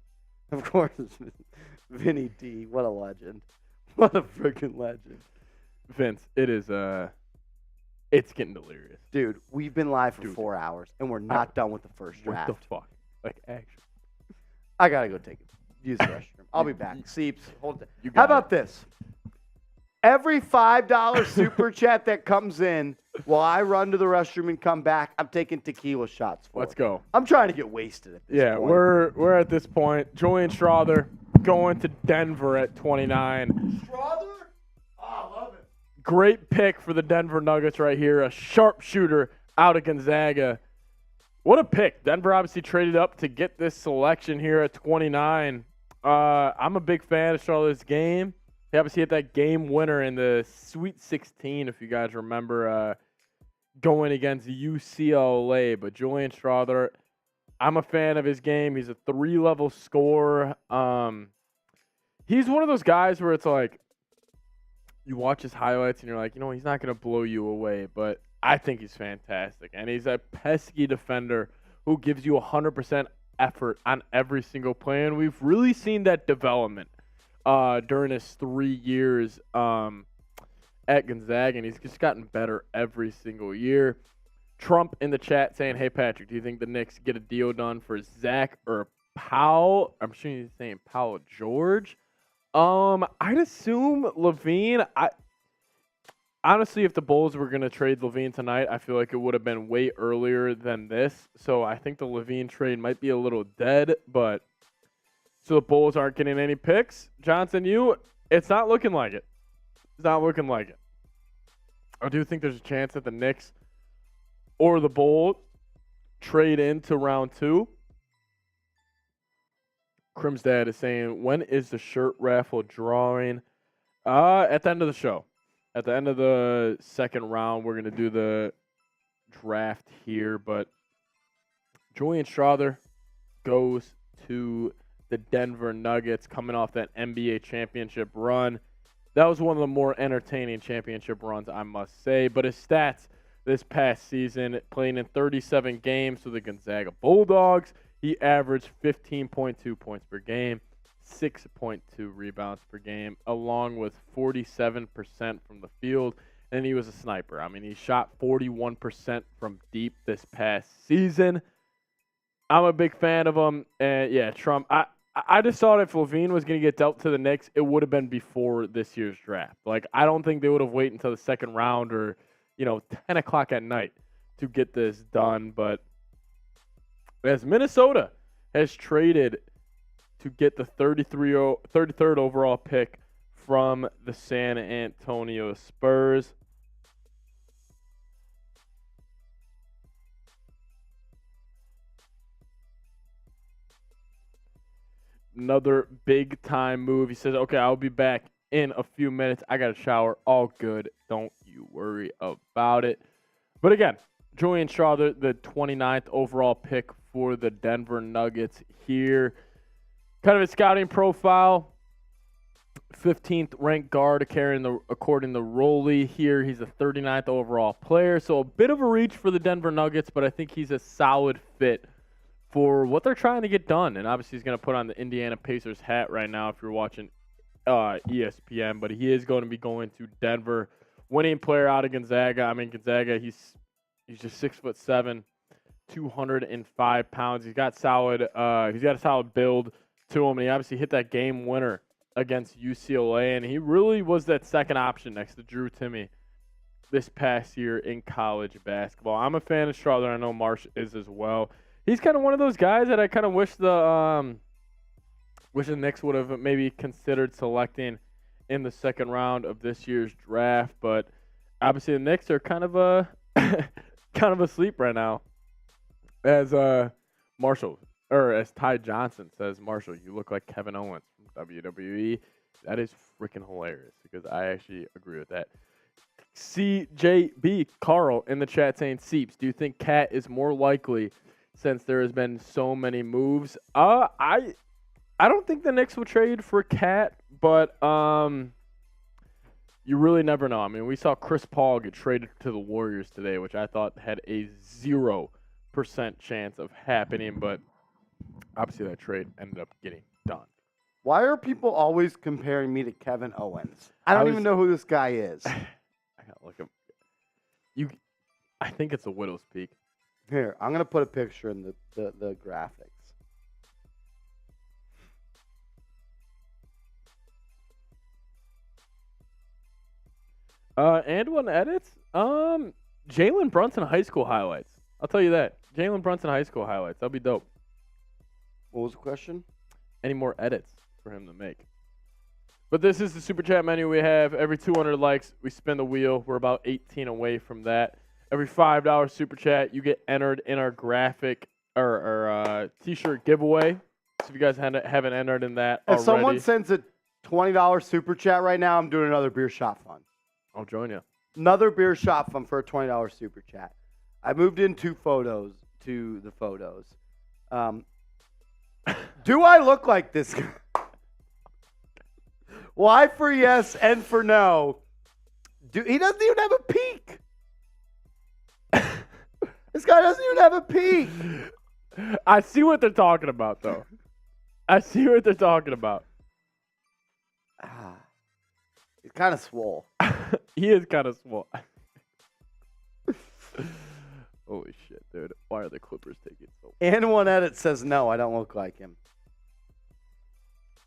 Of course it's missing. Vinny D, what a legend. What a freaking legend. Vince, it is it's getting delirious. Dude, we've been live for 4 hours and we're not done with the first draft. What the fuck? Like, actually. I gotta go use the restroom. I'll be back. Seeps, hold it. You How got about this? Every $5 super chat that comes in while I run to the restroom and come back, I'm taking tequila shots for Let's it. go. I'm trying to get wasted at this Yeah, point. we're at this point. Julian Strother going to Denver at 29. Strother? Oh, I love it. Great pick for the Denver Nuggets right here. A sharpshooter out of Gonzaga. What a pick. Denver obviously traded up to get this selection here at 29. I'm a big fan of Charlotte's game. He obviously hit that game winner in the Sweet 16, if you guys remember, going against UCLA. But Julian Strother, I'm a fan of his game. He's a 3-level scorer. He's one of those guys where it's like, you watch his highlights and you're like, he's not going to blow you away. But I think he's fantastic. And he's a pesky defender who gives you 100% effort on every single play. And we've really seen that development during his 3 years at Gonzaga, and he's just gotten better every single year. Trump in the chat saying, hey, Patrick, do you think the Knicks get a deal done for Zach or Powell? I'm sure he's saying Powell George. I'd assume Levine. Honestly, if the Bulls were going to trade Levine tonight, I feel like it would have been way earlier than this. So I think the Levine trade might be a little dead, but so the Bulls aren't getting any picks. Johnson, it's not looking like it. It's not looking like it. I do think there's a chance that the Knicks or the Bulls trade into round 2. Crim's dad is saying, when is the shirt raffle drawing? At the end of the show. At the end of the second round, we're going to do the draft here. But Julian Strother goes to the Denver Nuggets coming off that NBA championship run. That was one of the more entertaining championship runs, I must say. But his stats this past season, playing in 37 games for the Gonzaga Bulldogs, he averaged 15.2 points per game, 6.2 rebounds per game, along with 47% from the field. And he was a sniper. I mean, he shot 41% from deep this past season. I'm a big fan of him. And, yeah, Trump, I just thought if Levine was going to get dealt to the Knicks, it would have been before this year's draft. Like, I don't think they would have waited until the second round or, 10 o'clock at night to get this done. But as Minnesota has traded to get the 33rd overall pick from the San Antonio Spurs. Another big-time move. He says, okay, I'll be back in a few minutes. I got a shower. All good. Don't you worry about it. But again, Julian Strother, the 29th overall pick for the Denver Nuggets here. Kind of a scouting profile. 15th ranked guard according to Rolly here. He's a 39th overall player. So a bit of a reach for the Denver Nuggets, but I think he's a solid fit for what they're trying to get done. And obviously he's going to put on the Indiana Pacers hat right now if you're watching ESPN. But he is going to be going to Denver. Winning player out of Gonzaga. I mean, Gonzaga, he's just 6'7", 205 pounds. He's got a solid build to him. And he obviously hit that game winner against UCLA. And he really was that second option next to Drew Timme this past year in college basketball. I'm a fan of Charlotte. I know Marsh is as well. He's kind of one of those guys that I kind of wish the Knicks would have maybe considered selecting in the second round of this year's draft. But obviously the Knicks are kind of asleep right now. As as Ty Johnson says, Marshall, you look like Kevin Owens from WWE. That is freaking hilarious because I actually agree with that. CJB Carl in the chat saying, Seeps, do you think Cat is more likely since there has been so many moves? I don't think the Knicks will trade for Cat, but you really never know. I mean, we saw Chris Paul get traded to the Warriors today, which I thought had a 0% chance of happening, but obviously that trade ended up getting done. Why are people always comparing me to Kevin Owens? I don't even know who this guy is. I gotta look him. I think it's a widow's peak. Here, I'm gonna put a picture in the graphics. And one edits. Jalen Brunson high school highlights. I'll tell you that. Jalen Brunson high school highlights. That'll be dope. What was the question? Any more edits for him to make? But this is the super chat menu we have. Every 200 likes, we spin the wheel. We're about 18 away from that. Every $5 super chat, you get entered in our graphic or t-shirt giveaway. So if you guys haven't entered in that If already, someone sends a $20 super chat right now, I'm doing another beer shot fund. I'll join you. Another beer shot fund for a $20 super chat. I moved in 2 photos to the photos. Do I look like this guy? Y for yes, N for no. He doesn't even have a peak. This guy doesn't even have a peak. I see what they're talking about, though. I see what they're talking about. He's kind of swole. He is kind of small. Holy shit, dude. Why are the Clippers taking so long? And one edit says no, I don't look like him.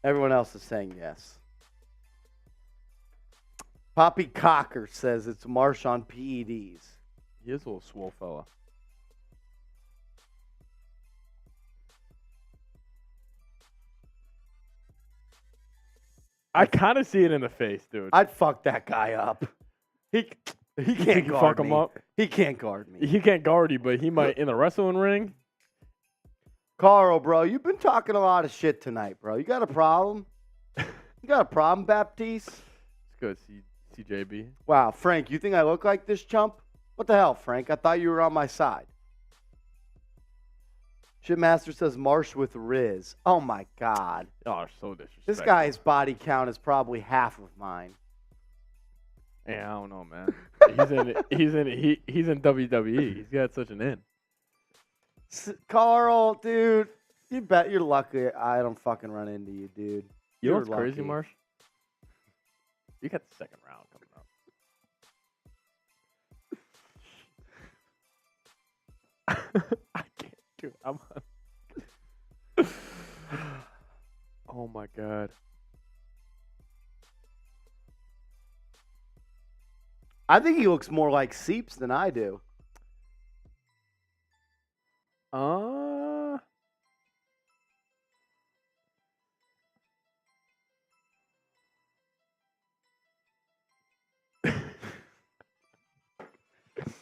Everyone else is saying yes. Poppy Cocker says it's Marsh on PEDs. He is a little swole fella. I kind of see it in the face, dude. I'd fuck that guy up. He can't you guard fuck him me. up? He can't guard me. He can't guard you, but he might in the wrestling ring. Carl, bro, you've been talking a lot of shit tonight, bro. You got a problem? You got a problem, Baptiste? It's good, CJB. Wow, Frank, you think I look like this chump? What the hell, Frank? I thought you were on my side. Shitmaster says Marsh with Riz. Oh, my God. Oh, so disrespectful. This guy's body count is probably half of mine. Yeah, I don't know, man. He's in WWE. He's got such an in. Carl, dude, you bet you're lucky I don't fucking run into you, dude. You know You're what's crazy, lucky. Marsh? You got the second round coming up. I can't do it. I'm on. Oh, my God. I think he looks more like Seeps than I do.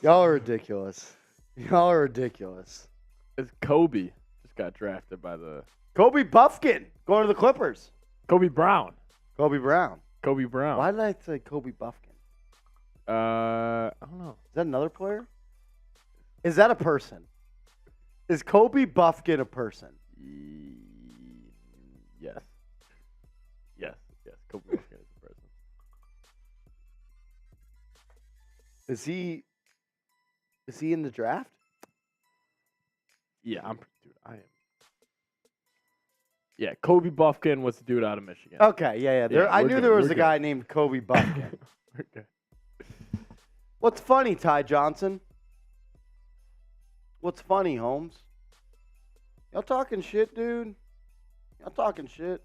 Y'all are ridiculous. Y'all are ridiculous. It's Kobe. Just got drafted by the Kobe Buffkin going to the Clippers. Kobe Brown. Kobe Brown. Kobe Brown. Why did I say Kobe Buffkin? I don't know. Is that another player? Is that a person? Is Kobe Buffkin a person? Yes. Yes. Kobe Buffkin is a person. Is he in the draft? Yeah, I am. Yeah, Kobe Buffkin was the dude out of Michigan. Okay, yeah. I we're knew good, there was we're a guy named Kobe Buffkin. Okay. What's funny, Ty Johnson? What's funny, Holmes? Y'all talking shit, dude? Y'all talking shit?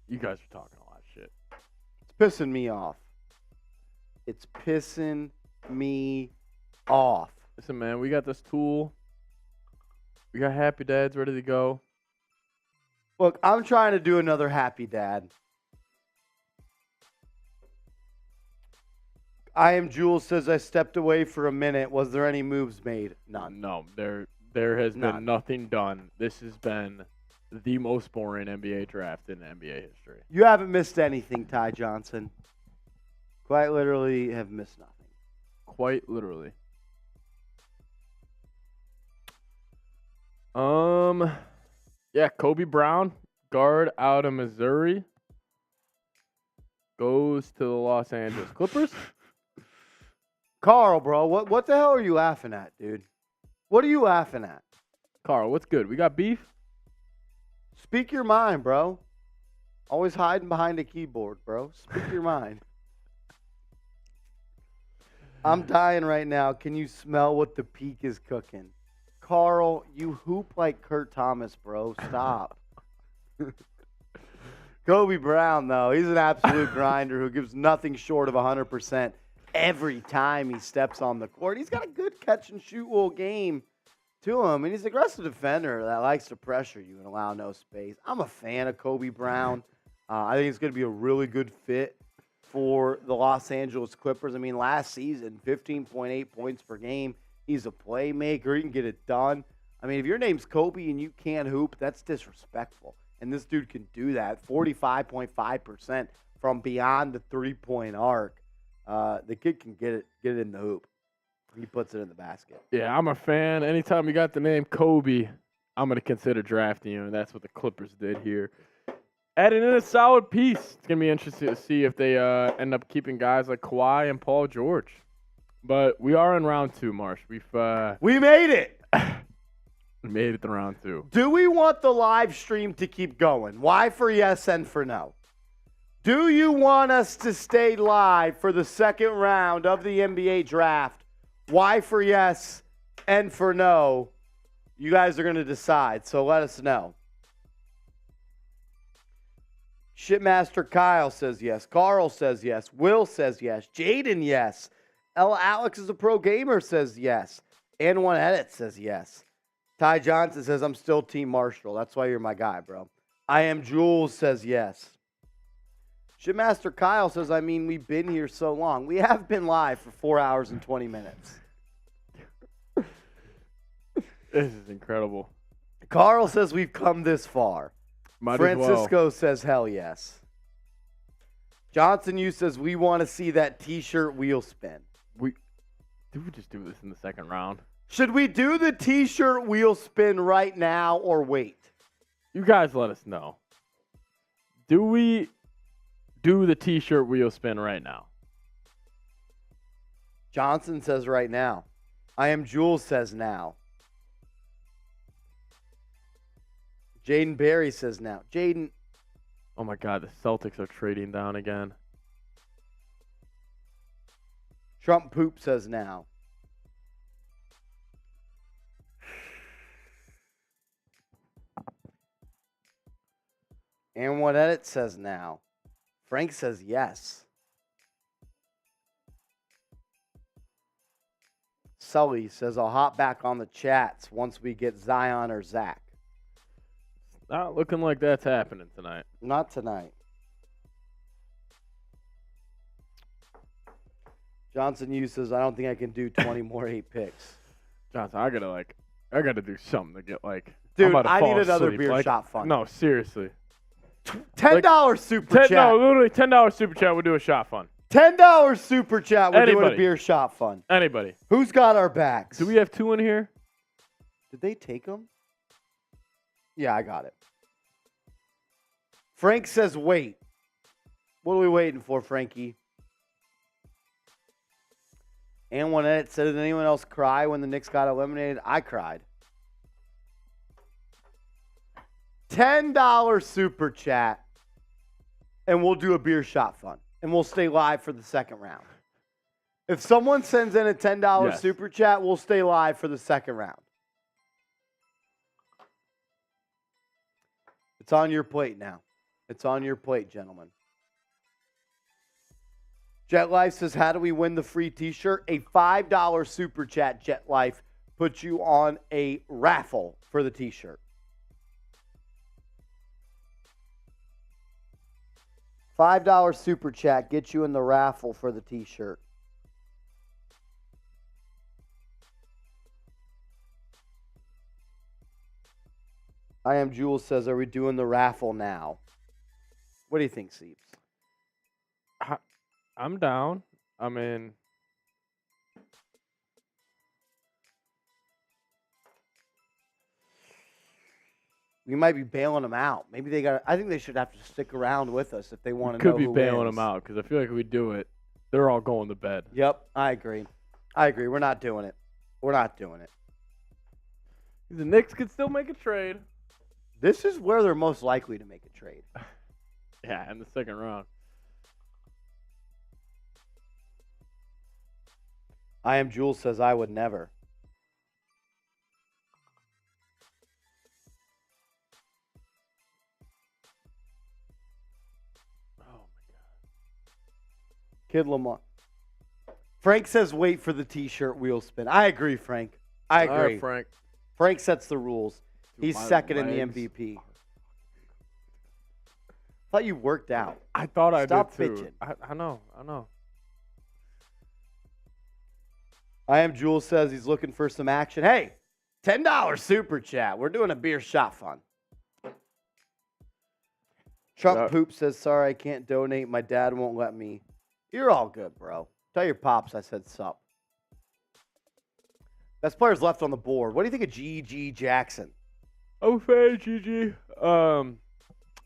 You guys are talking a lot of shit. It's pissing me off. It's pissing me off. Listen, man, we got this tool. We got Happy Dads ready to go. Look, I'm trying to do another Happy Dad. I am Jules says I stepped away for a minute. Was there any moves made? None. No, there has None. been nothing done. This has been the most boring NBA draft in NBA history. You haven't missed anything, Ty Johnson. Quite literally have missed nothing. Quite literally. Yeah, Kobe Brown, guard out of Missouri, goes to the Los Angeles Clippers. Carl, bro, what the hell are you laughing at, dude? What are you laughing at? Carl, what's good? We got beef? Speak your mind, bro. Always hiding behind a keyboard, bro. Speak your mind. I'm dying right now. Can you smell what the peak is cooking? Carl, you hoop like Kurt Thomas, bro. Stop. Kobe Brown, though, he's an absolute grinder who gives nothing short of 100% every time he steps on the court. He's got a good catch-and-shoot little game to him, and he's an aggressive defender that likes to pressure you and allow no space. I'm a fan of Kobe Brown. I think it's going to be a really good fit for the Los Angeles Clippers. I mean, last season, 15.8 points per game. He's a playmaker. He can get it done. I mean, if your name's Kobe and you can't hoop, that's disrespectful. And this dude can do that. 45.5% from beyond the three-point arc. The kid can get it in the hoop. He puts it in the basket. Yeah, I'm a fan. Anytime you got the name Kobe, I'm going to consider drafting you, and that's what the Clippers did here. Adding in a solid piece. It's going to be interesting to see if they end up keeping guys like Kawhi and Paul George. But we are in round 2, Marsh. We made it. made it to round 2. Do we want the live stream to keep going? Why for yes and for no? Do you want us to stay live for the second round of the NBA draft? Why for yes and for no? You guys are going to decide, so let us know. Shitmaster Kyle says yes. Carl says yes. Will says yes. Jaden, yes. Alex is a pro gamer says yes. And One Edit says yes. Ty Johnson says, I'm still Team Marshall. That's why you're my guy, bro. I Am Jules says yes. Shitmaster Kyle says, I mean, we've been here so long. We have been live for 4 hours and 20 minutes. This is incredible. Carl says we've come this far. Might as well. Francisco says, hell yes. Johnson, you says, we want to see that T-shirt wheel spin. Did we just do this in the second round? Should we do the T-shirt wheel spin right now or wait? You guys let us know. Do we do the T-shirt wheel spin right now? Johnson says right now. I Am Jules says now. Jaden Berry says now. Jaden. Oh, my God. The Celtics are trading down again. Trump Poop says now. And What Edit says now. Frank says yes. Sully says, I'll hop back on the chats once we get Zion or Zach. Not looking like that's happening tonight. Not tonight. Johnson Hughes says, I don't think I can do 20 more 8 picks. Johnson, I gotta do something to get Dude, I'm about to I fall need another asleep. beer shot fund. No, seriously. $10 super chat. No, literally $10 super chat. We'll do a shot fund. $10 super chat. We're doing a Anybody. beer shot fund. Anybody. Who's got our backs? Do we have 2 in here? Did they take them? Yeah, I got it. Frank says wait. What are we waiting for, Frankie? And One Edit said, did anyone else cry when the Knicks got eliminated? I cried. $10 super chat, and we'll do a beer shot fund, and we'll stay live for the second round. If someone sends in a $10 Yes. super chat, we'll stay live for the second round. It's on your plate now. It's on your plate, gentlemen. Jet Life says, how do we win the free t-shirt? A $5 super chat, Jet Life, puts you on a raffle for the t-shirt. $5 super chat gets you in the raffle for the t-shirt. I am Jules says, are we doing the raffle now? What do you think, Seeps? I'm down. I mean, we might be bailing them out. Maybe they got. I think they should have to stick around with us if they want to know could be who bailing wins. them out because I feel like if we do it, they're all going to bed. Yep, I agree. We're not doing it. We're not doing it. The Knicks could still make a trade. This is where they're most likely to make a trade. Yeah, in the second round. I am Jules says I would never. Oh my God. Kid Lamar. Frank says wait for the t-shirt wheel spin. I agree, Frank. I agree. All right, Frank. Frank sets the rules. Dude, He's my second in the legs MVP. Thought you worked out. I thought Stop I did too. bitching. I know. I am Jules says he's looking for some action. Hey, $10 super chat. We're doing a beer shot fun. Trump Poop says, sorry, I can't donate. My dad won't let me. You're all good, bro. Tell your pops I said sup. Best players left on the board. What do you think of G.G. Jackson? Oh, fan, GG. I'm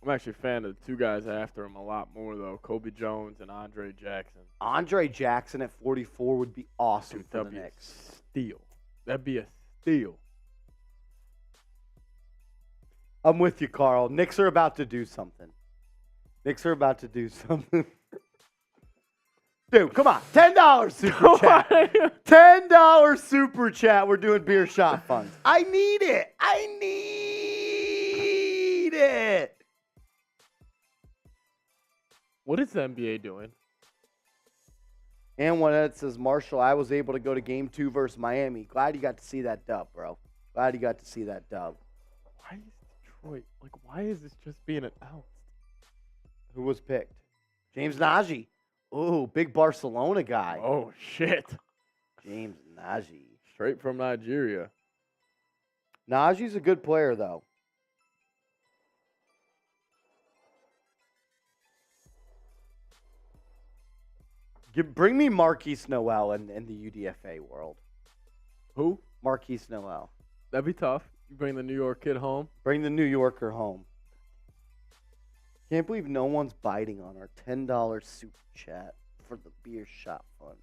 actually a fan of the two guys after him a lot more, though. Kobe Jones and Andre Jackson. Andre Jackson at 44 would be awesome Dude, for the that'd be a Knicks. steal. That'd be a steal. I'm with you, Carl. Knicks are about to do something. Dude, come on. $10 super chat. $10 super chat. We're doing beer shot funds. I need it. What is the NBA doing? And one edit says, Marshall, I was able to go to game 2 versus Miami. Glad you got to see that dub, bro. Why is Detroit, why is this just being announced? Who was picked? James Najee. Ooh, big Barcelona guy. Oh, shit. James Najee. Straight from Nigeria. Najee's a good player, though. Bring me Marquise Noel in the UDFA world. Who? Marquise Noel. That'd be tough. You bring the New York kid home. Bring the New Yorker home. Can't believe no one's biting on our $10 super chat for the beer shot fund.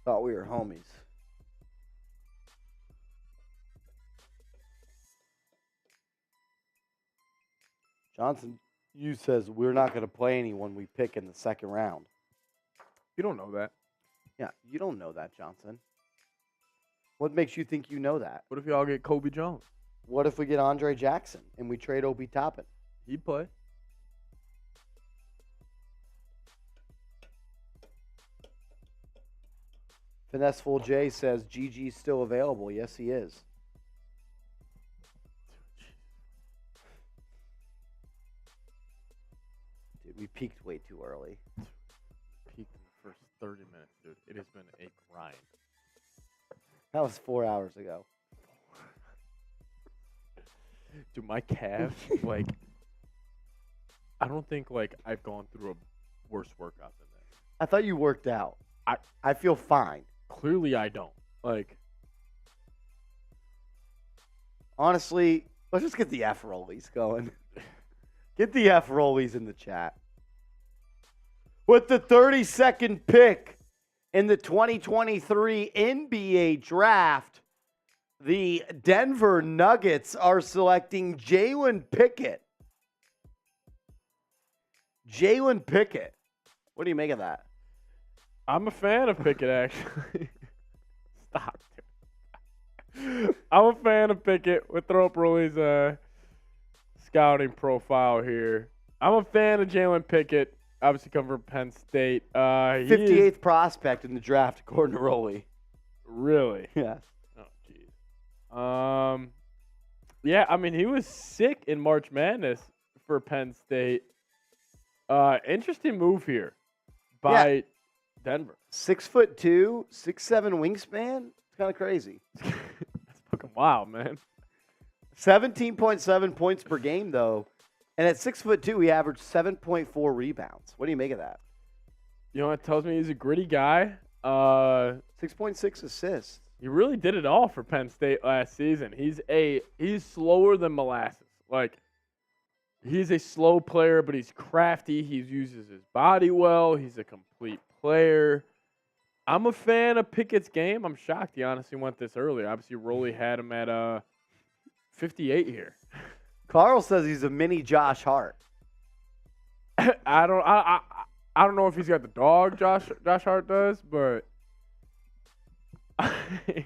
Thought we were homies. Johnson, you says we're not going to play anyone we pick in the second round. You don't know that. Yeah, you don't know that, Johnson. What makes you think you know that? What if y'all get Kobe Jones? What if we get Andre Jackson and we trade Obi Toppin? He'd play. Finesseful J says GG's still available. Yes, he is. Dude, we peaked way too early. Peaked in the first 30 minutes, dude. It has been a grind. That was 4 hours ago. Dude, my calves, I don't think, I've gone through a worse workout than that. I thought you worked out. I feel fine. Clearly, I don't. Honestly, let's just get the F rollies going. Get the F rollies in the chat. With the 32nd pick in the 2023 NBA draft, the Denver Nuggets are selecting Jalen Pickett. Jalen Pickett. What do you make of that? I'm a fan of Pickett, actually. Stop, dude. I'm a fan of Pickett. We'll throw up Rolly's scouting profile here. I'm a fan of Jalen Pickett. Obviously, come from Penn State. He 58th prospect in the draft, according to Rolly. Really? Yes. Oh, jeez. Yeah, I mean, he was sick in March Madness for Penn State. Interesting move here by Denver. 6'2", 6'7" wingspan. It's kind of crazy. That's fucking wild, man. 17.7 points per game, though. And at 6'2", he averaged 7.4 rebounds. What do you make of that? You know, it tells me he's a gritty guy. 6.6 assists. He really did it all for Penn State last season. He's slower than molasses. Like, he's a slow player, but he's crafty. He uses his body well. He's a complete player. I'm a fan of Pickett's game. I'm shocked he honestly went this early. Obviously, Rolly had him at 58 here. Carl says he's a mini Josh Hart. I don't know if he's got the dog Josh Hart does, but you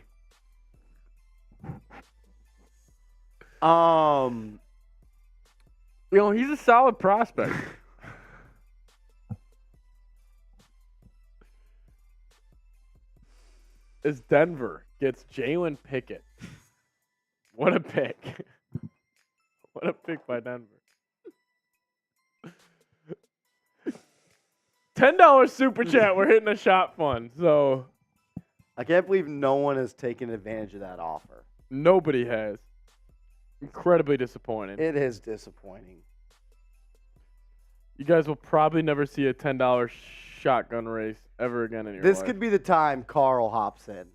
know, he's a solid prospect. As Denver gets Jalen Pickett. What a pick. What a pick by Denver. $10 super chat. We're hitting a shot fund. So I can't believe no one has taken advantage of that offer. nobody has. Incredibly disappointing. It is disappointing. You guys will probably never see a $10 shotgun race ever again in your This life. could be the time Carl hops in.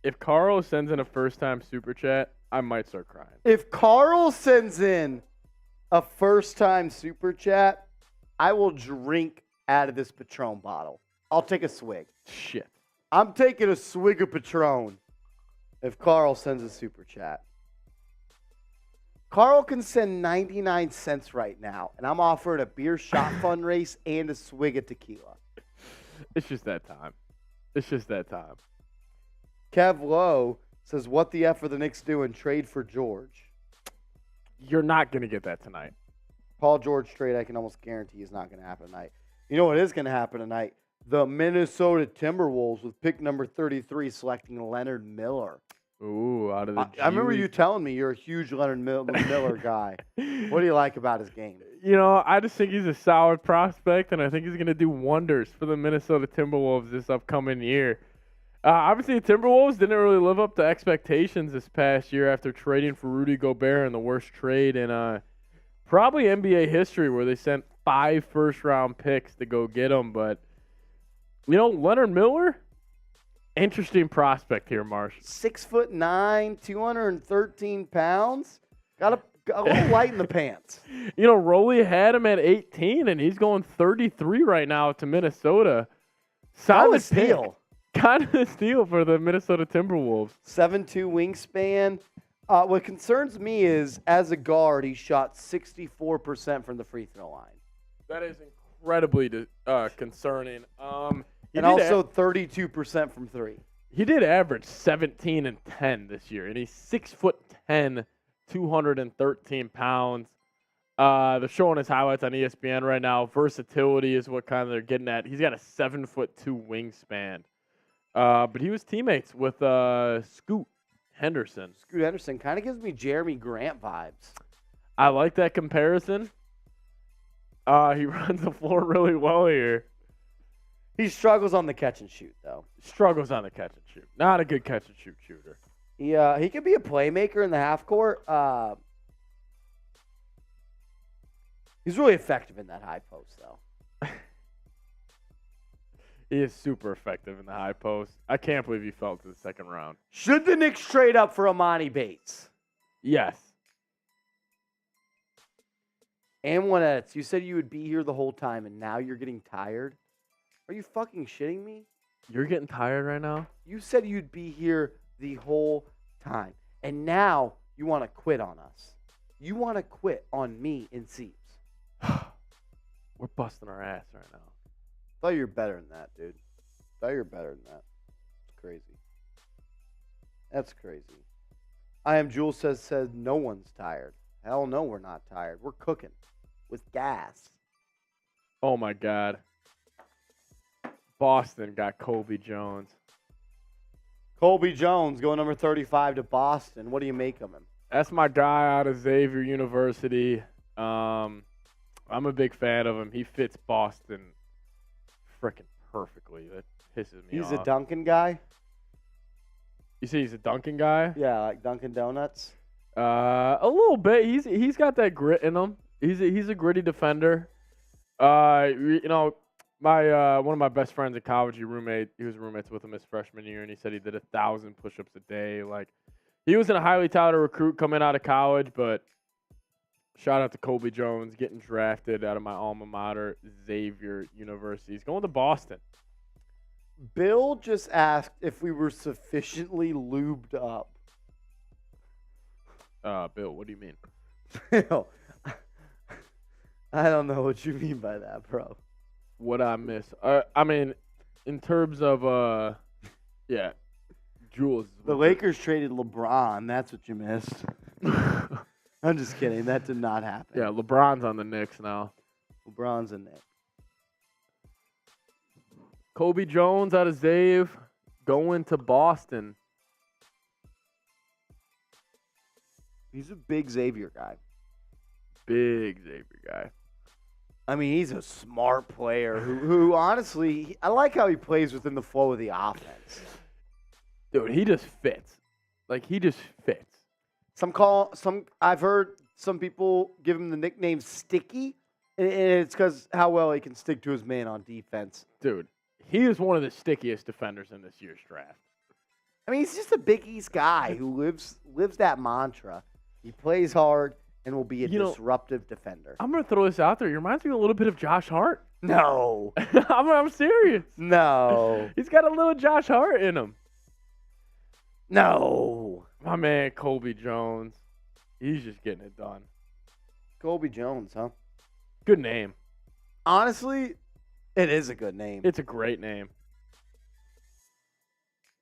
If Carl sends in a first-time super chat, I might start crying. If Carl sends in a first-time super chat, I will drink out of this Patron bottle. I'll take a swig. Shit. I'm taking a swig of Patron if Carl sends a super chat. Carl can send 99 cents right now, and I'm offering a beer shot fund race and a swig of tequila. It's just that time. It's just that time. Kev Lowe says, what the F are the Knicks doing? Trade for George. You're not going to get that tonight. Paul George trade, I can almost guarantee is not going to happen tonight. You know what is going to happen tonight? The Minnesota Timberwolves with pick number 33 selecting Leonard Miller. Ooh, out of the I remember G you League. telling me you're a huge Leonard Miller guy. What do you like about his game? You know, I just think he's a solid prospect, and I think he's going to do wonders for the Minnesota Timberwolves this upcoming year. Obviously, the Timberwolves didn't really live up to expectations this past year after trading for Rudy Gobert in the worst trade in probably NBA history, where they sent 5 first-round picks to go get him. But, you know, Leonard Miller, interesting prospect here, Marsh. 6'9", 213 pounds. Got a little light in the pants. You know, Rolly had him at 18, and he's going 33 right now to Minnesota. Solid steal. pick. Kind of a steal for the Minnesota Timberwolves. 7'2" wingspan. What concerns me is, as a guard, he shot 64% from the free throw line. That is incredibly concerning. And also 32% from three. He did average 17 and 10 this year, and he's 6'10", 213 pounds. They're showing his highlights on ESPN right now. Versatility is what kind of they're getting at. He's got a 7'2" wingspan. But he was teammates with Scoot Henderson. Scoot Henderson kind of gives me Jeremy Grant vibes. I like that comparison. He runs the floor really well here. He struggles on the catch and shoot, though. Struggles on the catch and shoot. Not a good catch and shoot shooter. He could be a playmaker in the half court. He's really effective in that high post, though. He is super effective in the high post. I can't believe he fell to the second round. Should the Knicks trade up for Amani Bates? Yes. And what else? You said you would be here the whole time, and now you're getting tired? Are you fucking shitting me? You're getting tired right now? You said you'd be here the whole time, and now you want to quit on us. You want to quit on me and Seeps. We're busting our ass right now. Thought you were better than that, dude. Thought you were better than that. It's crazy. That's crazy. I am Jules says no one's tired. Hell no, we're not tired. We're cooking. was gas. Oh, my God. Boston got Colby Jones. Colby Jones going number 35 to Boston. What do you make of him? That's my guy out of Xavier University. I'm a big fan of him. He fits Boston freaking perfectly. That pisses me off. He's a Dunkin' guy? You say he's a Dunkin' guy? Yeah, like Dunkin' Donuts. A little bit. He's got that grit in him. He's a gritty defender. My one of my best friends in college, he was roommates with him his freshman year, and he said he did 1,000 push-ups a day. Like, he wasn't a highly touted recruit coming out of college, but shout out to Colby Jones getting drafted out of my alma mater, Xavier University. He's going to Boston. Bill just asked if we were sufficiently lubed up. Bill, what do you mean? Bill, I don't know what you mean by that, bro. What I miss? I mean, in terms of yeah, Jules. The Lakers traded LeBron. That's what you missed. I'm just kidding. That did not happen. Yeah, LeBron's on the Knicks now. LeBron's in there. Colby Jones out of Xavier going to Boston. He's a big Xavier guy. Big Xavier guy. I mean, he's a smart player who honestly, I like how he plays within the flow of the offense. Dude, he just fits. Like, he just fits. I've heard some people give him the nickname Sticky, and it's because how well he can stick to his man on defense. Dude, he is one of the stickiest defenders in this year's draft. I mean, he's just a Big East guy who lives that mantra. He plays hard and will be a disruptive defender. I'm going to throw this out there. He reminds me a little bit of Josh Hart. No. I'm serious. No. He's got a little Josh Hart in him. No. My man, Colby Jones. He's just getting it done. Colby Jones, huh? Good name. Honestly, it is a good name. It's a great name.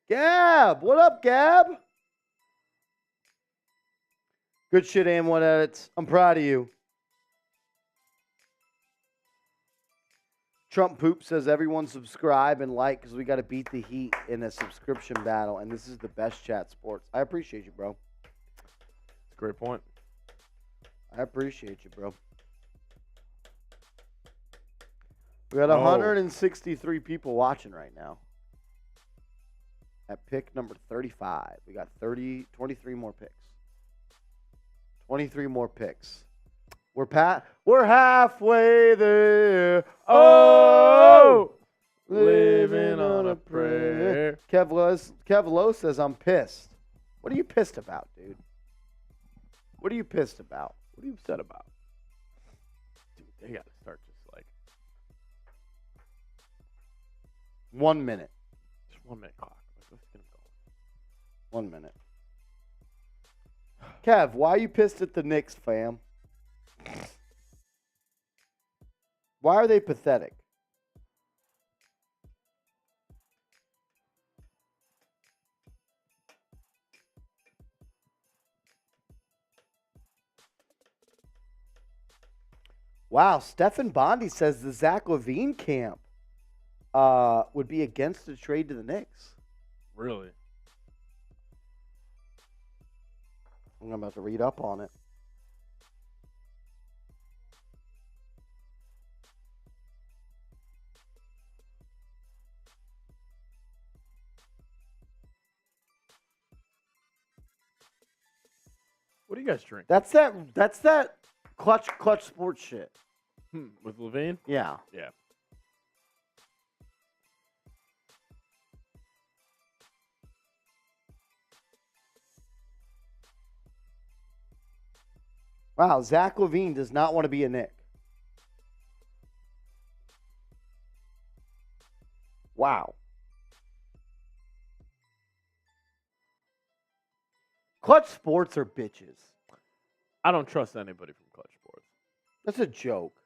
Gab. What up, Gab? Good shit, AM1 Edits. I'm proud of you. Trump Poop says everyone subscribe and like because we got to beat the Heat in a subscription battle, and this is the best chat sports. I appreciate you, bro. That's a great point. I appreciate you, bro. We got 163 people watching right now. At pick number 35. We got 23 more picks. 23 more picks. We're halfway there. Oh! Living on a prayer. Kev Lowe says, I'm pissed. What are you pissed about, dude? What are you pissed about? What are you upset about? Dude, they got to start just like 1 minute. just 1 minute clock. Let's get them going. 1 minute. Kev, why are you pissed at the Knicks, fam? Why are they pathetic? Wow, Stephen Bondi says the Zach LaVine camp would be against a trade to the Knicks. Really? I'm about to read up on it. What do you guys drink? That's that clutch sports shit. With Levine? Yeah. Yeah. Wow, Zach LaVine does not want to be a Knick. Wow. Clutch Sports are bitches. I don't trust anybody from Clutch Sports. That's a joke.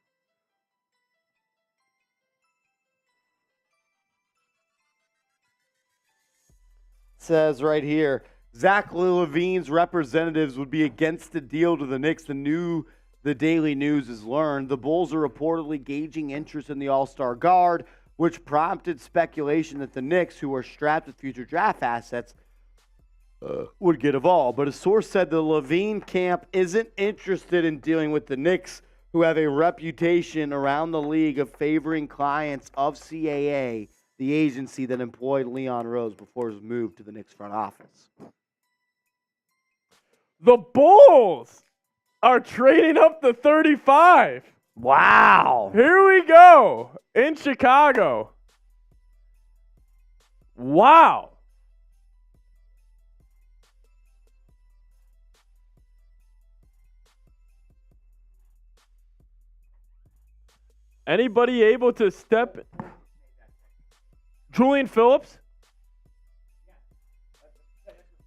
Says right here, Zach LaVine's representatives would be against the deal to the Knicks. The the Daily News has learned, the Bulls are reportedly gauging interest in the All-Star guard, which prompted speculation that the Knicks, who are strapped with future draft assets, would get involved. But a source said the Levine camp isn't interested in dealing with the Knicks, who have a reputation around the league of favoring clients of CAA, the agency that employed Leon Rose before his move to the Knicks front office. The Bulls are trading up to 35. Wow. Here we go in Chicago. Wow. Anybody able to step? Julian Phillips?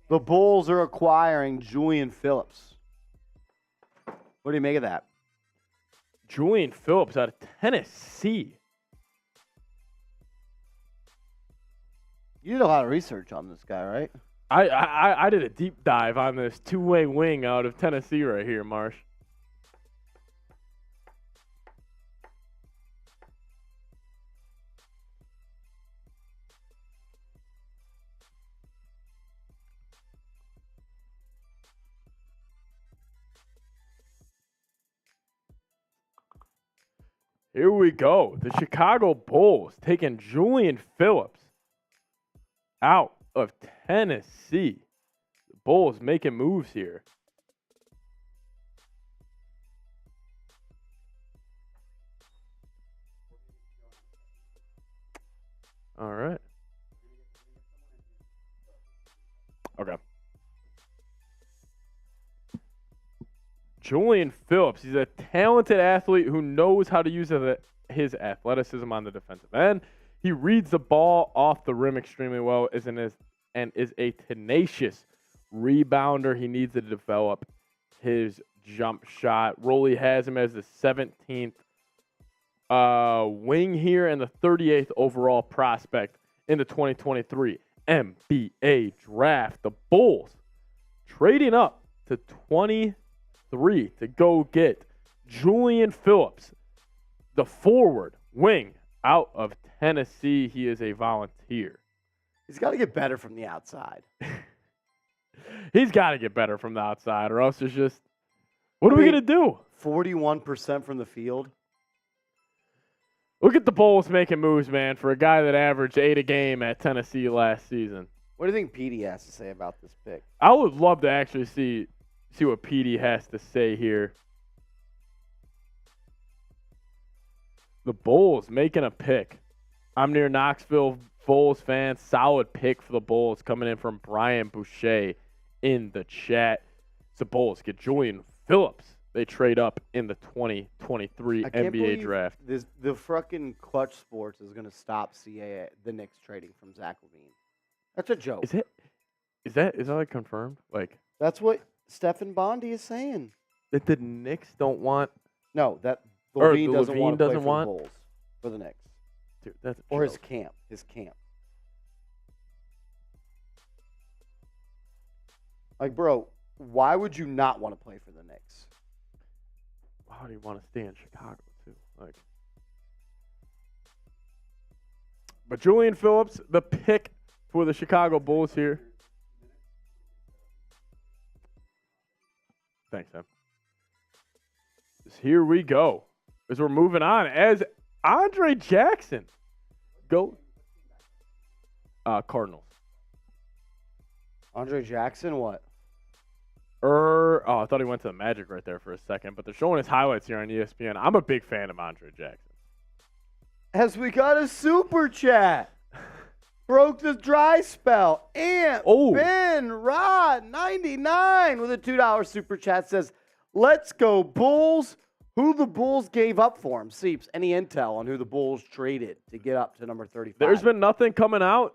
The Bulls are acquiring Julian Phillips. What do you make of that? Julian Phillips out of Tennessee. You did a lot of research on this guy, right? I did a deep dive on this two-way wing out of Tennessee right here, Marsh. Here we go. The Chicago Bulls taking Julian Phillips out of Tennessee. The Bulls making moves here. All right. Okay. Julian Phillips, he's a talented athlete who knows how to use his athleticism on the defensive end. He reads the ball off the rim extremely well and is a tenacious rebounder. He needs to develop his jump shot. Rolly has him as the 17th wing here and the 38th overall prospect in the 2023 NBA draft. The Bulls trading up to 23 to go get Julian Phillips, the forward wing out of Tennessee. He is a volunteer. He's got to get better from the outside. He's got to get better from the outside, or else it's just, what are we going to do? 41% from the field. Look at the Bulls making moves, man, for a guy that averaged 8 a game at Tennessee last season. What do you think Petey has to say about this pick? I would love to actually see what Petey has to say here. The Bulls making a pick. I'm near Knoxville Bulls fan. Solid pick for the Bulls coming in from Brian Boucher in the chat. The Bulls get Julian Phillips. They trade up in the 2023 NBA draft. The fucking Clutch Sports is going to stop CAA, the Knicks trading from Zach LaVine. That's a joke. Is that like confirmed? Like, that's what Stephen Bondi is saying. That the Knicks don't want. No, that LaVine doesn't want to play doesn't for want? The Bulls for the Knicks. Dude, that's a Or joke. his camp. Like, bro, why would you not want to play for the Knicks? How do you want to stay in Chicago too? Like, but Julian Phillips, the pick for the Chicago Bulls here. Thanks, Sam. Here we go. As we're moving on, as Andre Jackson go. Cardinals. Andre Jackson, what? I thought he went to the Magic right there for a second, but they're showing his highlights here on ESPN. I'm a big fan of Andre Jackson. As we got a super chat. Broke the dry spell. And Ben Rod 99 with a $2 super chat says, "Let's go Bulls." Who the Bulls gave up for him? Seeps, any intel on who the Bulls traded to get up to number 35? There's been nothing coming out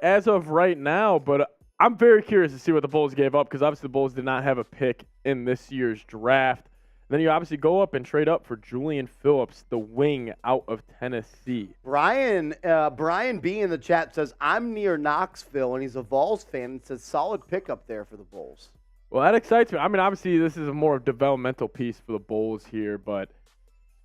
as of right now, but I'm very curious to see what the Bulls gave up because obviously the Bulls did not have a pick in this year's draft. Then you obviously go up and trade up for Julian Phillips, the wing out of Tennessee. Brian B in the chat says, "I'm near Knoxville," and he's a Vols fan and says, "Solid pickup there for the Bulls." Well, that excites me. I mean, obviously, this is a more developmental piece for the Bulls here, but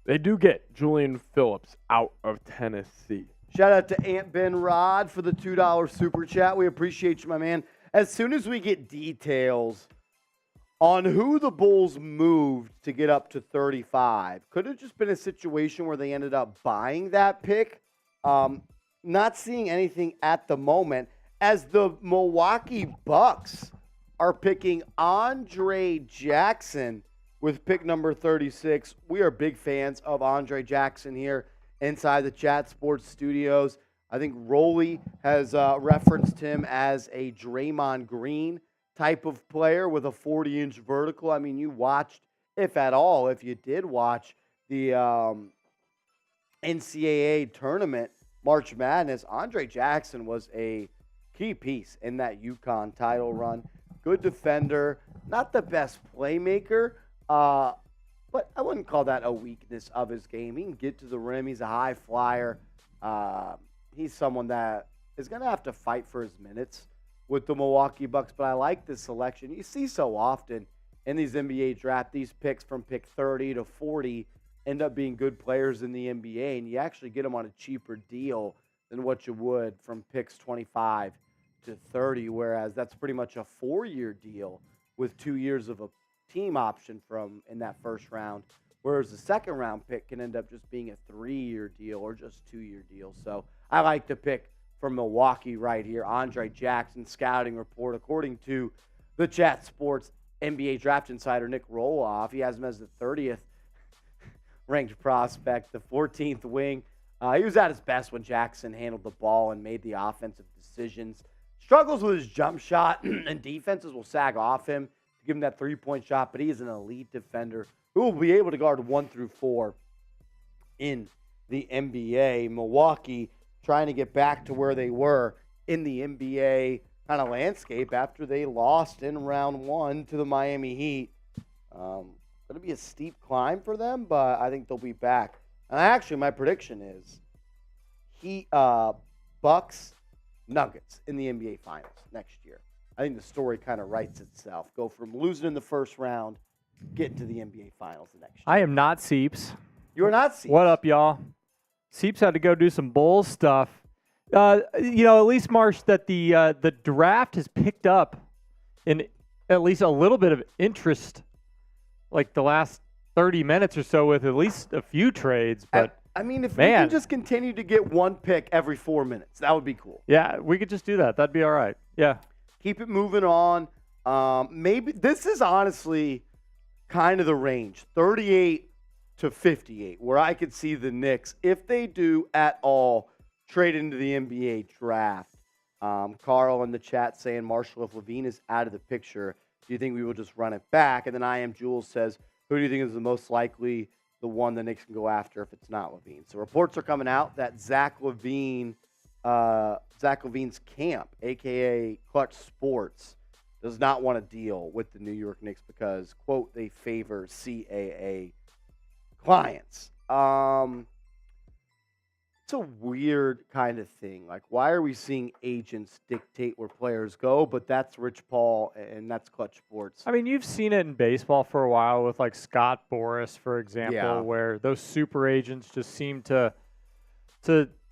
they do get Julian Phillips out of Tennessee. Shout out to Aunt Ben Rod for the $2 super chat. We appreciate you, my man. As soon as we get details on who the Bulls moved to get up to 35, could have just been a situation where they ended up buying that pick. Not seeing anything at the moment, as the Milwaukee Bucks are picking Andre Jackson with pick number 36. We are big fans of Andre Jackson here inside the Chat Sports Studios. I think Roley has referenced him as a Draymond Green type of player with a 40-inch vertical. I mean, you watched, if at all, if you did watch the NCAA tournament, March Madness, Andre Jackson was a key piece in that UConn title run. Good defender, not the best playmaker, but I wouldn't call that a weakness of his game. He can get to the rim. He's a high flyer. He's someone that is going to have to fight for his minutes with the Milwaukee Bucks, but I like this selection. You see so often in these NBA draft, these picks from pick 30 to 40 end up being good players in the NBA, and you actually get them on a cheaper deal than what you would from picks 25 to 30, whereas that's pretty much a 4-year deal with 2 years of a team option from in that first round, whereas the second round pick can end up just being a 3-year deal or just 2-year deal. So I like the pick from Milwaukee right here. Andre Jackson scouting report, according to the Chat Sports NBA Draft Insider Nick Roloff, he has him as the 30th ranked prospect, the 14th wing. He was at his best when Jackson handled the ball and made the offensive decisions. Struggles with his jump shot, and defenses will sag off him to give him that three-point shot, but he is an elite defender who will be able to guard 1 through 4 in the NBA. Milwaukee trying to get back to where they were in the NBA kind of landscape after they lost in round 1 to the Miami Heat. Going to be a steep climb for them, but I think they'll be back. And actually, my prediction is Bucks, Nuggets in the NBA Finals next year. I think the story kind of writes itself. Go from losing in the first round, getting to the NBA Finals the next year. I am not Seeps. You are not Seeps. What up, y'all? Seeps had to go do some Bulls stuff. At least, Marsh, that the draft has picked up in at least a little bit of interest, like the last 30 minutes or so, with at least a few trades. But I mean, if we can just continue to get one pick every 4 minutes, that would be cool. Yeah, we could just do that. That'd be all right. Yeah. Keep it moving on. Maybe this is honestly kind of the range, 38 to 58, where I could see the Knicks, if they do at all, trade into the NBA draft. Carl in the chat saying, Marshall, if Levine is out of the picture, do you think we will just run it back? And then I Am Jules says, who do you think is the most likely the one the Knicks can go after if it's not Levine? So reports are coming out that Zach Levine's camp, a.k.a. Clutch Sports, does not want to deal with the New York Knicks because, quote, they favor CAA clients. It's a weird kind of thing. Like, why are we seeing agents dictate where players go? But that's Rich Paul and that's Clutch Sports. I mean, you've seen it in baseball for a while with, like, Scott Boras, for example, where those super agents just seem to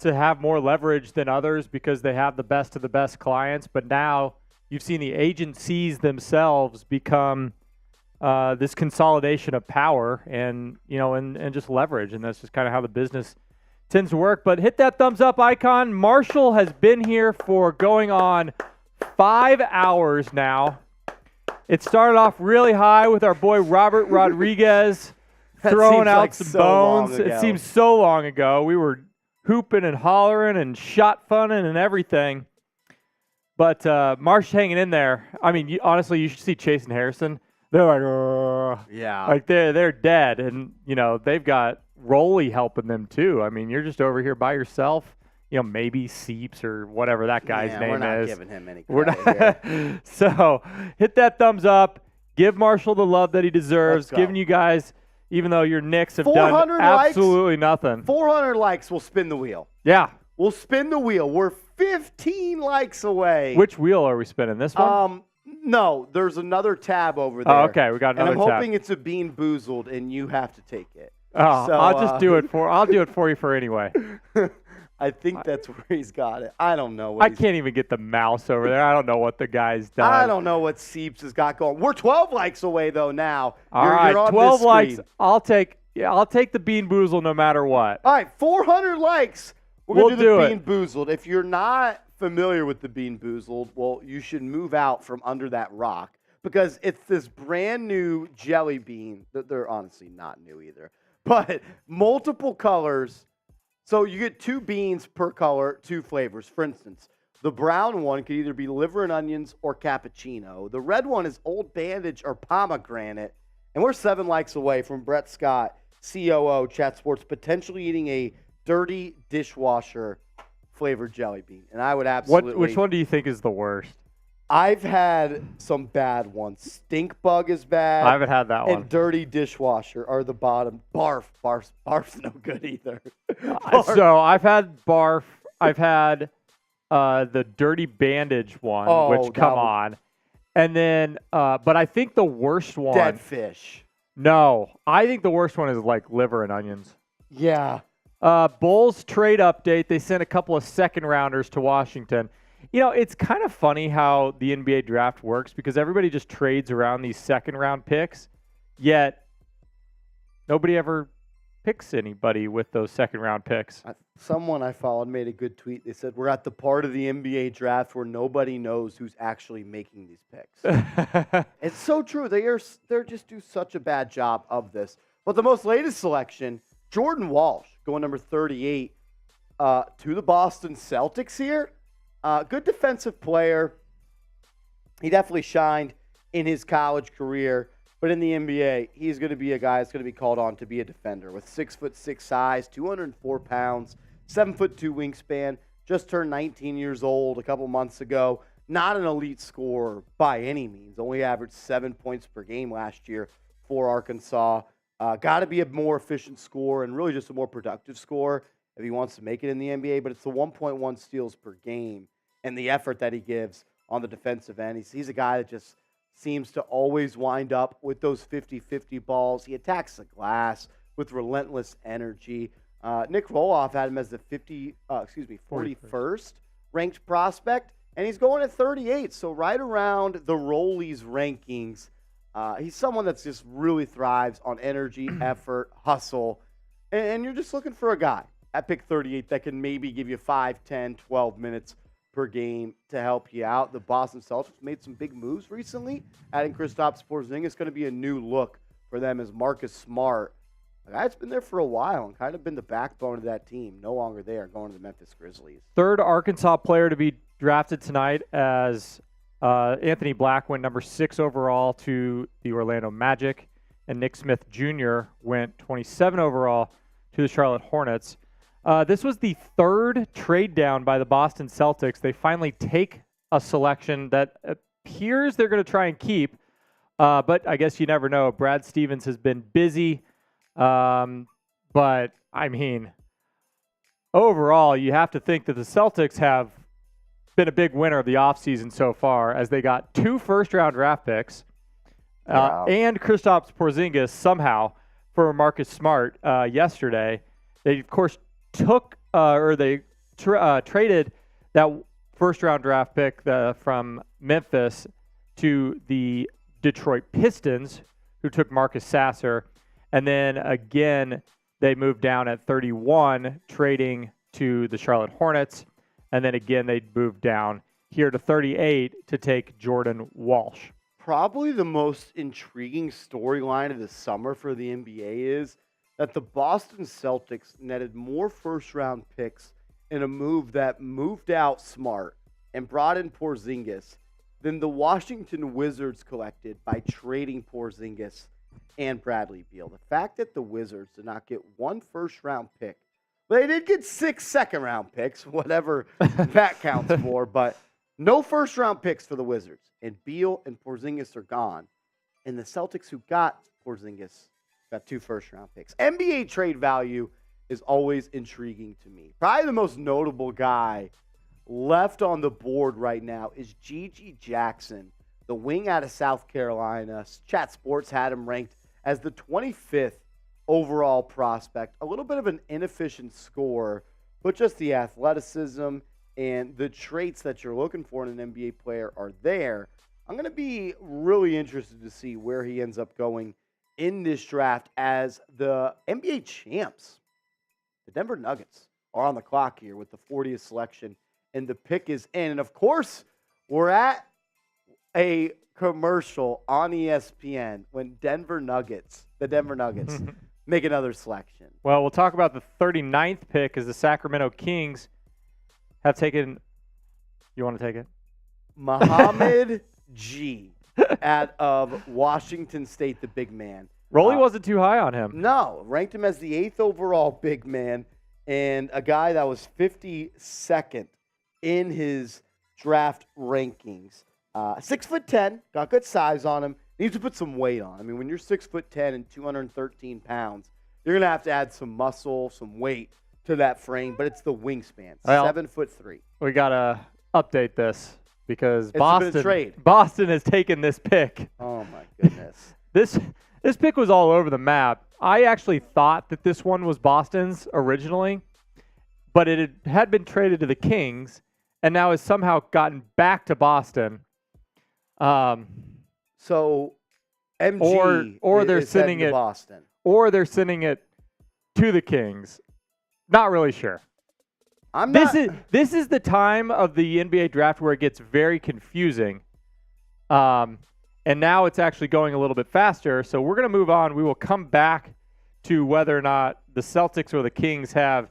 have more leverage than others because they have the best of the best clients. But now you've seen the agencies themselves become this consolidation of power and just leverage, and that's just kind of how the business tends to work. But hit that thumbs up icon. Marshall has been here for going on 5 hours now. It started off really high with our boy Robert Rodriguez throwing out some bones. It seems so long ago. We were hooping and hollering and shot funning and everything. But Marsh hanging in there. I mean, honestly, you should see Chase and Harrison. They're like, like they're dead, and they've got Roley helping them too. I mean, you're just over here by yourself. Maybe Seeps or whatever that guy's name is. We're not giving him any credit. So hit that thumbs up. Give Marshall the love that he deserves. Giving you guys, even though your Knicks have done absolutely nothing. 400 likes will spin the wheel. Yeah. We'll spin the wheel. We're 15 likes away. Which wheel are we spinning? This one? No, there's another tab over there. Oh, okay, we got And another I'm tab. hoping it's a Bean Boozled, and you have to take it. Oh, So, I'll just do it for. I'll do it for you for anyway. I think that's where he's got it. I don't know. What I he's- can't even get the mouse over there. I don't know what the guy's done. I don't know what Seeps has got going. We're 12 likes away though now. All right, you're on 12 this likes. screen. I'll take the Bean Boozle no matter what. All right, 400 likes. We're We'll gonna do do the it. Bean Boozled. If you're not familiar with the Bean Boozled, well, you should move out from under that rock because it's this brand new jelly bean. They're honestly not new either, but multiple colors. So you get 2 beans per color, 2 flavors. For instance, the brown one could either be liver and onions or cappuccino. The red one is Old Bandage or pomegranate. And we're 7 likes away from Brett Scott, COO, Chat Sports, potentially eating a dirty dishwasher flavored jelly bean. And I would absolutely. Which one do you think is the worst? I've had some bad ones. Stink bug is bad. I haven't had that one. And dirty dishwasher are the bottom. Barf's no good either. Barf. So I've had barf. I've had the dirty bandage one, Oh, which that come one. on, and then but I think the worst one. Dead fish. No, I think the worst one is like liver and onions. Yeah. Bulls trade update. They sent a couple of second rounders to Washington. You know, it's kind of funny how the NBA draft works because everybody just trades around these second round picks, yet nobody ever picks anybody with those second round picks. Someone I followed made a good tweet. They said, we're at the part of the NBA draft where nobody knows who's actually making these picks. It's so true. They're just do such a bad job of this. But the most latest selection, Jordan Walsh, going number 38 to the Boston Celtics here. Good defensive player. He definitely shined in his college career. But in the NBA, he's going to be a guy that's going to be called on to be a defender with 6'6" size, 204 pounds, 7'2" wingspan. Just turned 19 years old a couple months ago. Not an elite scorer by any means. Only averaged 7 points per game last year for Arkansas. Got to be a more efficient scorer and really just a more productive scorer if he wants to make it in the NBA. But it's the 1.1 steals per game and the effort that he gives on the defensive end. He's a guy that just seems to always wind up with those 50-50 balls. He attacks the glass with relentless energy. Nick Roloff had him as the 41st ranked prospect, and he's going at 38, so right around the Rollies rankings. He's someone that's just really thrives on energy, effort, hustle, and you're just looking for a guy at pick 38 that can maybe give you 5, 10, 12 minutes per game to help you out. The Boston Celtics made some big moves recently, adding Kristaps Porzingis. It's going to be a new look for them as Marcus Smart, a guy that's been there for a while and kind of been the backbone of that team, no longer there, going to the Memphis Grizzlies. Third Arkansas player to be drafted tonight as Anthony Black went number 6 overall to the Orlando Magic, and Nick Smith Jr. went 27 overall to the Charlotte Hornets. This was the third trade down by the Boston Celtics. They finally take a selection that appears they're going to try and keep, but I guess you never know. Brad Stevens has been busy, but I mean, overall, you have to think that the Celtics have been a big winner of the offseason so far as they got 2 first-round draft picks and Kristaps Porzingis somehow for Marcus Smart yesterday. They, of course, traded that first-round draft pick from Memphis to the Detroit Pistons, who took Marcus Sasser. And then, again, they moved down at 31, trading to the Charlotte Hornets. And then, again, they moved down here to 38 to take Jordan Walsh. Probably the most intriguing storyline of the summer for the NBA is that the Boston Celtics netted more first-round picks in a move that moved out Smart and brought in Porzingis than the Washington Wizards collected by trading Porzingis and Bradley Beal. The fact that the Wizards did not get 1 first-round pick, but they did get 6 second-round picks, whatever that counts for, but no first-round picks for the Wizards. And Beal and Porzingis are gone. And the Celtics who got Porzingis got 2 first-round picks. NBA trade value is always intriguing to me. Probably the most notable guy left on the board right now is Gigi Jackson the wing out of South Carolina. Chat Sports had him ranked as the 25th overall prospect. A little bit of an inefficient score, but just the athleticism and the traits that you're looking for in an NBA player are there. I'm going to be really interested to see where he ends up going in this draft as the NBA champs. The Denver Nuggets are on the clock here with the 40th selection, and the pick is in. And, of course, we're at a commercial on ESPN when the Denver Nuggets, make another selection. Well, we'll talk about the 39th pick as the Sacramento Kings have taken – you want to take it? Muhammad G. out of Washington State, the big man. Rolly wasn't too high on him. No, ranked him as the 8th overall big man and a guy that was 52nd in his draft rankings. 6'10", got good size on him. Needs to put some weight on. I mean, when you're 6'10" and 213 pounds, you're gonna have to add some muscle, some weight to that frame. But it's the wingspan, well, 7'3". We gotta update this because It's been a trade. Boston has taken this pick. Oh my goodness. This pick was all over the map. I actually thought that this one was Boston's originally, but it had been traded to the Kings and now has somehow gotten back to Boston. So MG or they're is sending heading to it Boston. or they're sending it to the Kings. Not really sure. This is the time of the NBA draft where it gets very confusing. And now it's actually going a little bit faster. So we're going to move on. We will come back to whether or not the Celtics or the Kings have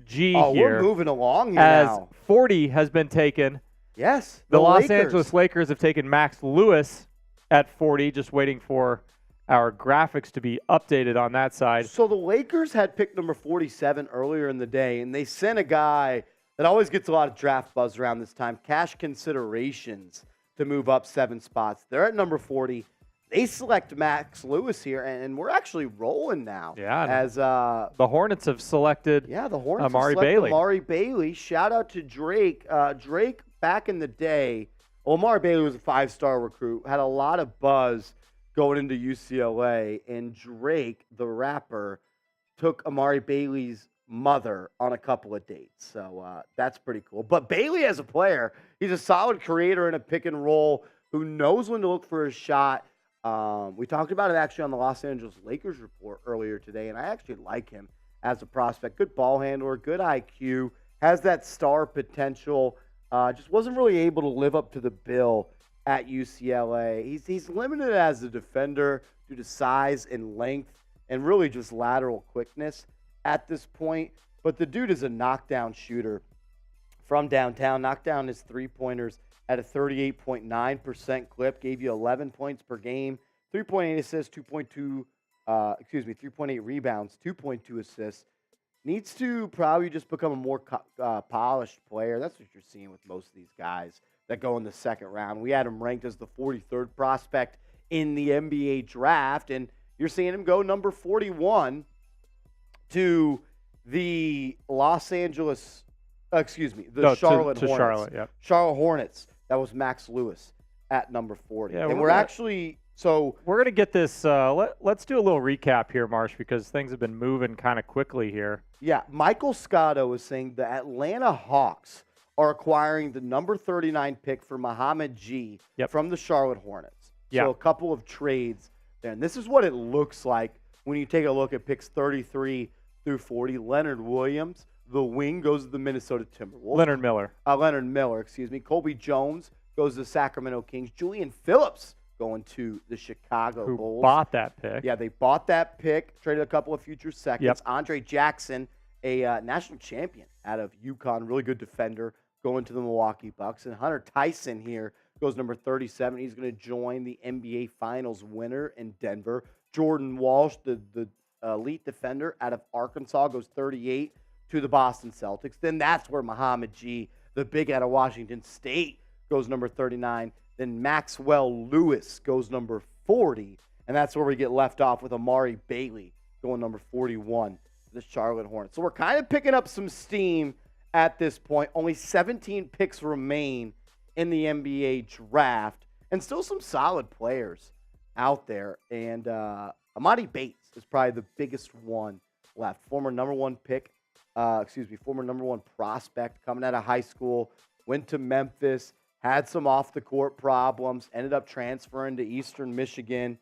G here. We're moving along here as now. 40 has been taken. Yes. The Los Lakers. Angeles Lakers have taken Max Lewis at 40, just waiting for our graphics to be updated on that side. So the Lakers had pick number 47 earlier in the day, and they sent a guy that always gets a lot of draft buzz around this time, cash considerations, to move up 7 spots. They're at number 40. They select Max Lewis here, and we're actually rolling now. Yeah. As the Hornets have selected the Hornets Amari have selected Bailey. Amari Bailey. Shout out to Drake. Drake, back in the day, Amari Bailey was a 5-star recruit, had a lot of buzz going into UCLA, and Drake, the rapper, took Amari Bailey's mother on a couple of dates. So that's pretty cool. But Bailey as a player, he's a solid creator in a pick and roll who knows when to look for a shot. We talked about it actually on the Los Angeles Lakers report earlier today, and I actually like him as a prospect. Good ball handler, good IQ, has that star potential. Just wasn't really able to live up to the bill at UCLA. He's limited as a defender due to size and length and really just lateral quickness at this point. But the dude is a knockdown shooter from downtown. Knocked down his three-pointers at a 38.9% clip. Gave you 11 points per game, 3.8 assists, 3.8 rebounds, 2.2 assists. Needs to probably just become a more polished player. That's what you're seeing with most of these guys that go in the second round. We had him ranked as the 43rd prospect in the NBA draft, and you're seeing him go number 41 to the Charlotte Hornets. Charlotte, yep. Charlotte Hornets. That was Max Lewis at number 40. Yeah, and we're actually we're going to get this let's do a little recap here, Marsh, because things have been moving kind of quickly here. Yeah, Michael Scotto is saying the Atlanta Hawks are acquiring the number 39 pick for Muhammad G from the Charlotte Hornets. So a couple of trades there. And this is what it looks like when you take a look at picks 33 through 40. Leonard Williams, the wing, goes to the Minnesota Timberwolves. Leonard Miller, Colby Jones goes to the Sacramento Kings. Julian Phillips going to the Chicago Bulls. Bought that pick. Yeah, they bought that pick, traded a couple of future seconds. Yep. Andre Jackson, a national champion out of UConn, really good defender, going to the Milwaukee Bucks. And Hunter Tyson here goes number 37. He's going to join the NBA Finals winner in Denver. Jordan Walsh, the elite defender out of Arkansas, goes 38 to the Boston Celtics. Then that's where Muhammad G., the big out of Washington State, goes number 39. Then Maxwell Lewis goes number 40. And that's where we get left off with Amari Bailey going number 41 to the Charlotte Hornets. So we're kind of picking up some steam at this point. Only 17 picks remain in the NBA draft. and still some solid players out there. And Amadi Bates is probably the biggest one left. Former number one prospect coming out of high school, went to Memphis, had some off-the-court problems, ended up transferring to Eastern Michigan.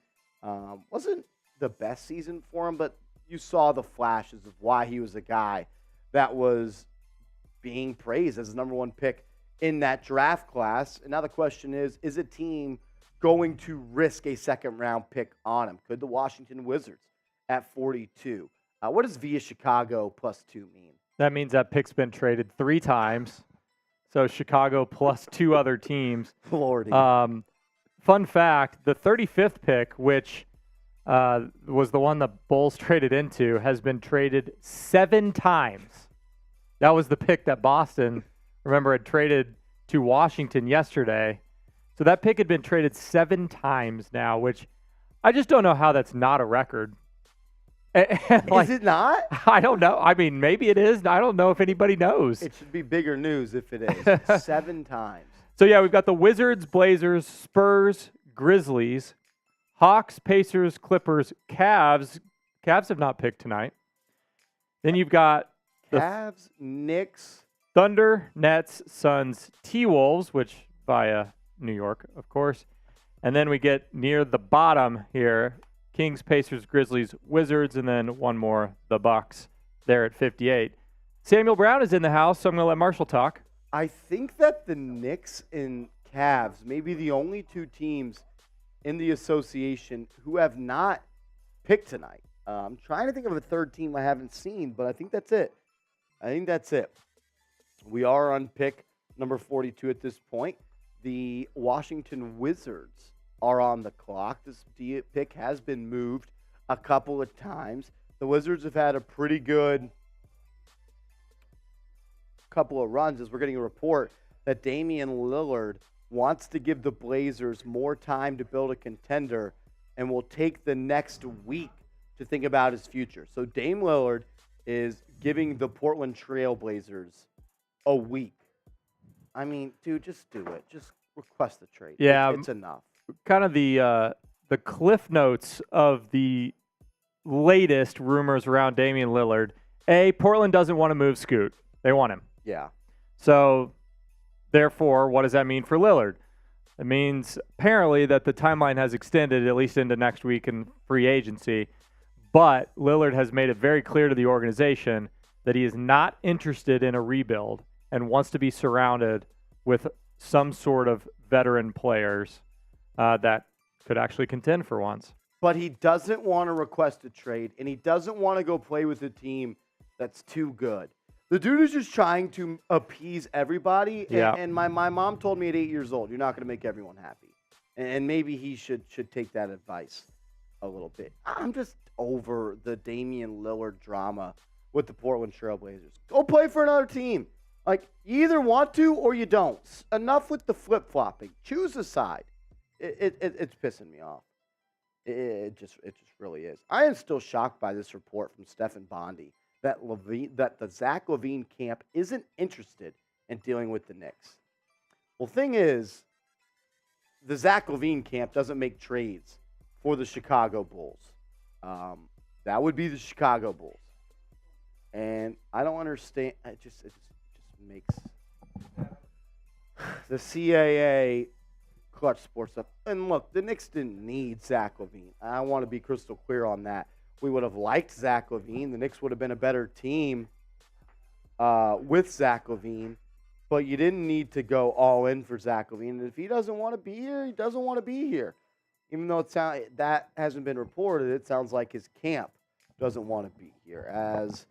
Wasn't the best season for him, but you saw the flashes of why he was a guy that was being praised as the number one pick in that draft class. And now the question is a team going to risk a second-round pick on him? Could the Washington Wizards at 42? What does via Chicago +2 mean? That means that pick's been traded 3 times. So Chicago plus 2 other teams. Lordy. Fun fact, the 35th pick, which was the one the Bulls traded into, has been traded 7 times. That was the pick that Boston, remember, had traded to Washington yesterday. So that pick had been traded 7 times now, which I just don't know how that's not a record. Is it not? I don't know. I mean, maybe it is. I don't know if anybody knows. It should be bigger news if it is. 7 times. So, yeah, we've got the Wizards, Blazers, Spurs, Grizzlies, Hawks, Pacers, Clippers, Cavs. Cavs have not picked tonight. Then you've got the Cavs, Knicks. Thunder, Nets, Suns, T-Wolves, which via New York, of course. And then we get near the bottom here, Kings, Pacers, Grizzlies, Wizards, and then one more, the Bucks, there at 58. Samuel Brown is in the house, so I'm going to let Marshall talk. I think that the Knicks and Cavs may be the only 2 teams in the association who have not picked tonight. I'm trying to think of a third team I haven't seen, but I think that's it. We are on pick number 42 at this point. The Washington Wizards are on the clock. This pick has been moved a couple of times. The Wizards have had a pretty good couple of runs as we're getting a report that Damian Lillard wants to give the Blazers more time to build a contender and will take the next week to think about his future. So Dame Lillard is giving the Portland Trail Blazers a week. I mean, dude, just do it. Just request the trade. Yeah, It's enough. Kind of the cliff notes of the latest rumors around Damian Lillard. Portland doesn't want to move Scoot. They want him. Yeah. So, therefore, what does that mean for Lillard? It means apparently that the timeline has extended at least into next week in free agency. But Lillard has made it very clear to the organization that he is not interested in a rebuild and wants to be surrounded with some sort of veteran players that could actually contend for once. But he doesn't want to request a trade, and he doesn't want to go play with a team that's too good. The dude is just trying to appease everybody. Yeah. And my mom told me at 8 years old, you're not going to make everyone happy. And maybe he should take that advice a little bit. I'm just over the Damian Lillard drama with the Portland Trail Blazers. Go play for another team. Like, you either want to or you don't. Enough with the flip-flopping. Choose a side. It's pissing me off. It just really is. I am still shocked by this report from Stephen Bondi that the Zach LaVine camp isn't interested in dealing with the Knicks. Well, thing is, the Zach LaVine camp doesn't make trades for the Chicago Bulls. That would be the Chicago Bulls. And I don't understand. It just makes the CAA clutch sports up. And look, the Knicks didn't need Zach LaVine. I want to be crystal clear on that. We would have liked Zach LaVine. The Knicks would have been a better team with Zach LaVine. But you didn't need to go all in for Zach LaVine. And if he doesn't want to be here, he doesn't want to be here. Even though that hasn't been reported, it sounds like his camp doesn't want to be here. As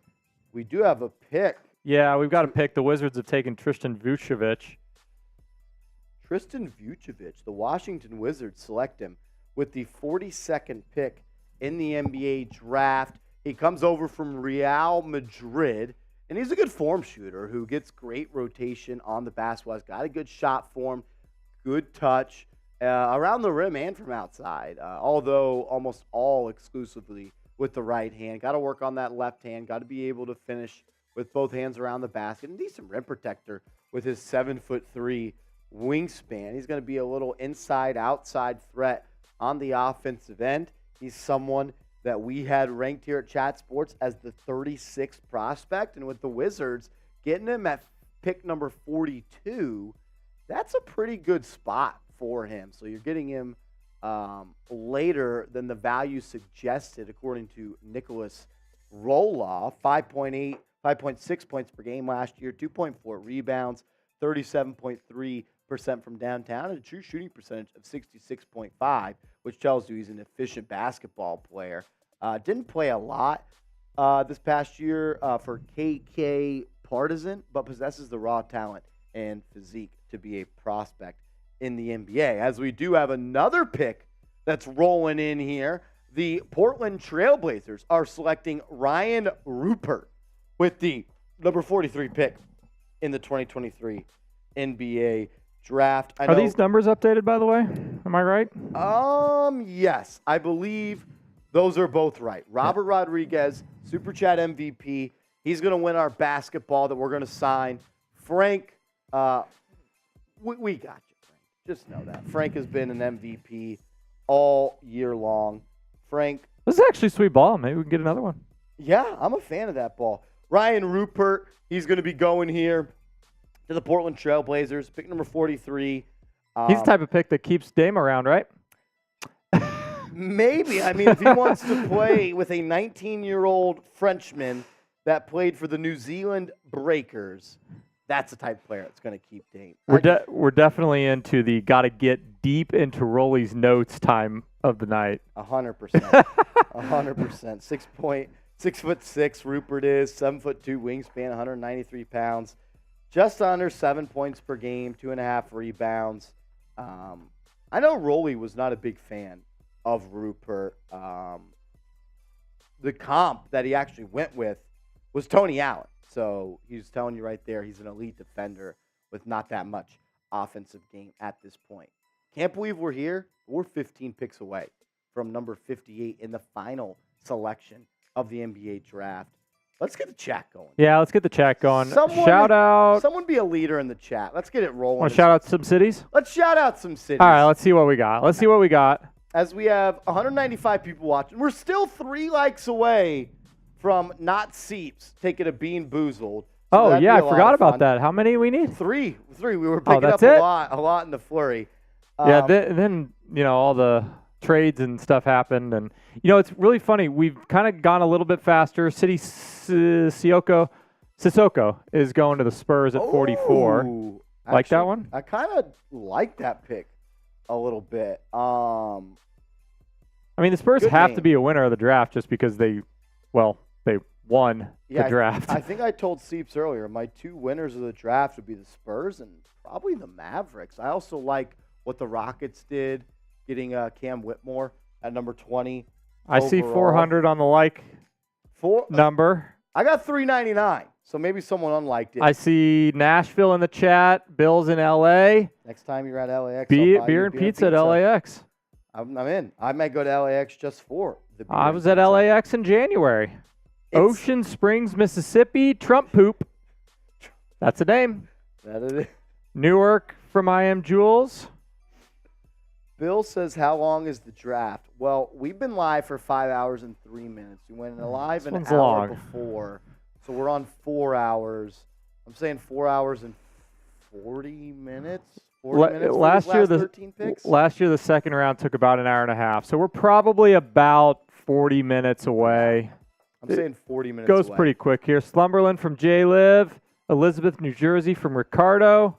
we do have a pick. Yeah, we've got a pick. The Wizards have taken Tristan Vucevic. Tristan Vucevic, the Washington Wizards select him with the 42nd pick in the NBA draft. He comes over from Real Madrid, and he's a good form shooter who gets great rotation on the basketball. He's got a good shot form, good touch around the rim and from outside, although almost all exclusively with the right hand. Got to work on that left hand. Got to be able to finish with both hands around the basket. And decent rim protector with his 7'3" wingspan. He's going to be a little inside-outside threat on the offensive end. He's someone that we had ranked here at Chat Sports as the 36th prospect. And with the Wizards getting him at pick number 42, that's a pretty good spot for him. So you're getting him later than the value suggested, according to Nicholas Roloff. 5.6 points per game last year, 2.4 rebounds, 37.3% from downtown, and a true shooting percentage of 66.5, which tells you he's an efficient basketball player. Didn't play a lot this past year for KK Partizan, but possesses the raw talent and physique to be a prospect in the NBA. As we do have another pick that's rolling in here, the Portland Trailblazers are selecting Ryan Rupert with the number 43 pick in the 2023 NBA draft. Are these numbers updated, by the way? Am I right? Yes, I believe those are both right. Robert Rodriguez, Super Chat MVP. He's going to win our basketball that we're going to sign. Frank, we got you, Frank. Just know that. Frank has been an MVP all year long. Frank. This is actually sweet ball. Maybe we can get another one. Yeah, I'm a fan of that ball. Ryan Rupert, he's going to be going here to the Portland Trailblazers, pick number 43. He's the type of pick that keeps Dame around, right? Maybe. I mean, if he wants to play with a 19-year-old Frenchman that played for the New Zealand Breakers, that's the type of player that's going to keep Dame. We're definitely into the got to get deep into Rolly's notes time of the night. 100%. 100%. 6'6" Rupert is, 7'2" wingspan, 193 pounds, just under 7 points per game, 2.5 rebounds. I know Rolly was not a big fan of Rupert. The comp that he actually went with was Tony Allen. So he's telling you right there he's an elite defender with not that much offensive game at this point. Can't believe we're here. We're 15 picks away from number 58 in the final selection of the NBA draft. Let's get the chat going. Yeah, let's get the chat going. Someone be a leader in the chat. Let's get it rolling. Want to shout out some cities? Let's shout out some cities. All right, let's see what we got. As we have 195 people watching. We're still 3 likes away from not Seeps taking a Bean Boozled. So yeah, I forgot about that. How many we need? 3. We were picking up a lot in the flurry. Then all the trades and stuff happened, and it's really funny. We've kind of gone a little bit faster. City Sissoko is going to the Spurs at 44. Like that one? I kind of like that pick a little bit. I mean, the Spurs have to be a winner of the draft just because they won the draft. I think I told Seeps earlier, my 2 winners of the draft would be the Spurs and probably the Mavericks. I also like what the Rockets did, getting Cam Whitmore at number 20. I see 400 on the number. I got 399, so maybe someone unliked it. I see Nashville in the chat. Bill's in L.A. Next time you're at LAX, beer and pizza at LAX. I'm in. I might go to LAX just for the beer. I was at LAX in January. Ocean Springs, Mississippi, Trump poop. That's a name. That is it. Newark from I Am Jules. Bill says, how long is the draft? Well, we've been live for 5 hours and 3 minutes. We went live an hour before, so we're on 4 hours. I'm saying 4 hours and 40 minutes. 40 minutes last year, 13 picks? Last year, the second round took about an hour and a half, so we're probably about 40 minutes away. I'm saying 40 minutes goes away. Pretty quick here. Slumberland from J-Liv. Elizabeth, New Jersey from Ricardo.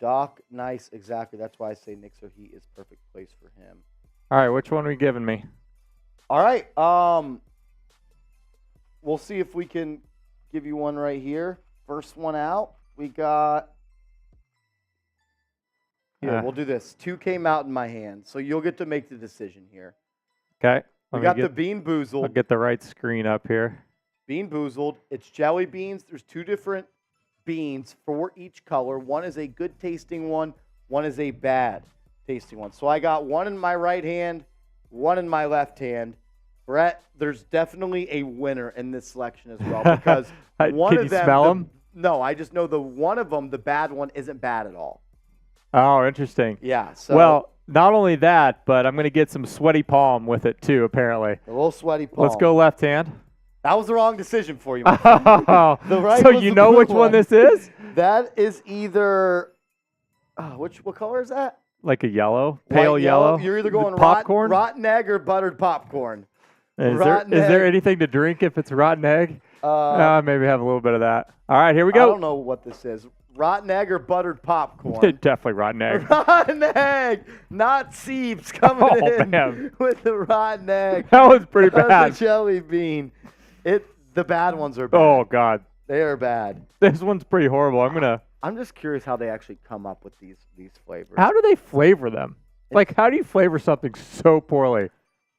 Doc, nice. Exactly. That's why I say Knicks or Heat is perfect place for him. All right, which one are you giving me? All right. We'll see if we can give you one right here. First one out. We got... Here, we'll do this. 2 came out in my hand, so you'll get to make the decision here. Okay. We got the Bean Boozled. I'll get the right screen up here. Bean Boozled. It's jelly beans. There's 2 different beans for each color. One is a good tasting one. One is a bad tasting one. So I got one in my right hand, one in my left hand. Brett, there's definitely a winner in this selection as well because one Can of you them. smell them? No, I just know the one of them, the bad one, isn't bad at all. Oh, interesting. Yeah. So Well, not only that, but I'm going to get some sweaty palm with it too, apparently. a little sweaty palm. Let's go left hand. That was the wrong decision for you. My friend. Oh, The right so was you the know blue which one this is? That is either. What color is that? Like a yellow, pale White yellow. You're either The going popcorn. rotten egg or buttered popcorn. Is rotten there egg. anything to drink if it's rotten egg? Uh, Maybe have a little bit of that. All right, here we I go. don't know what this is. Rotten egg or buttered popcorn? Definitely rotten egg. Rotten egg, not Seeps coming Oh, in man. with the rotten egg. That was pretty That's bad. a jelly bean. The bad ones are bad. Oh God, They are bad. this one's pretty horrible. I'm just curious how they actually come up with these flavors. How do they flavor them? Like, how do you flavor something so poorly?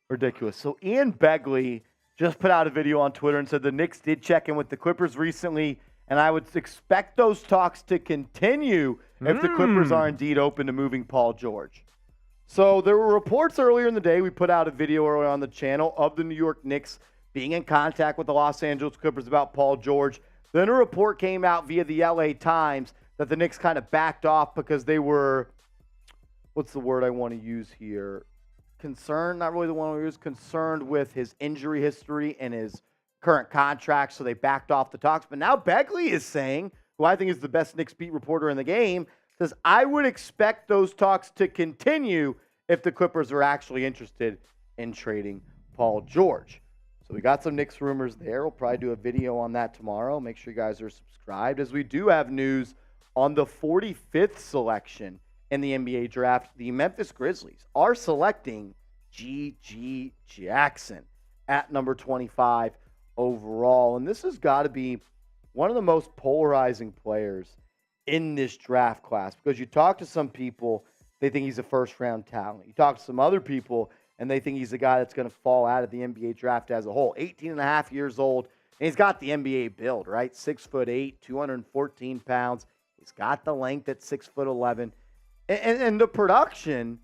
Ridiculous. So Ian Begley just put out a video on Twitter and said the Knicks did check in with the Clippers recently, and I would expect those talks to continue if the Clippers are indeed open to moving Paul George. So there were reports earlier in the day. We put out a video earlier on the channel of the New York Knicks being in contact with the Los Angeles Clippers about Paul George. Then a report came out via the LA Times that the Knicks kind of backed off because they were, what's the word I want to use here? Concerned, not really the one we use, concerned with his injury history and his current contract, so they backed off the talks. But now Begley is saying, who I think is the best Knicks beat reporter in the game, says, I would expect those talks to continue if the Clippers are actually interested in trading Paul George. So we got some Knicks rumors there. We'll probably do a video on that tomorrow. Make sure you guys are subscribed, as we do have news on the 45th selection in the NBA draft. The Memphis Grizzlies are selecting G.G. Jackson at number 25 overall. And this has got to be one of the most polarizing players in this draft class, because you talk to some people, they think he's a first-round talent. You talk to some other people, and they think he's a guy that's going to fall out of the NBA draft as a whole. 18 and a half years old, and he's got the NBA build, right? 6'8", 214 pounds. He's got the length at 6'11". And the production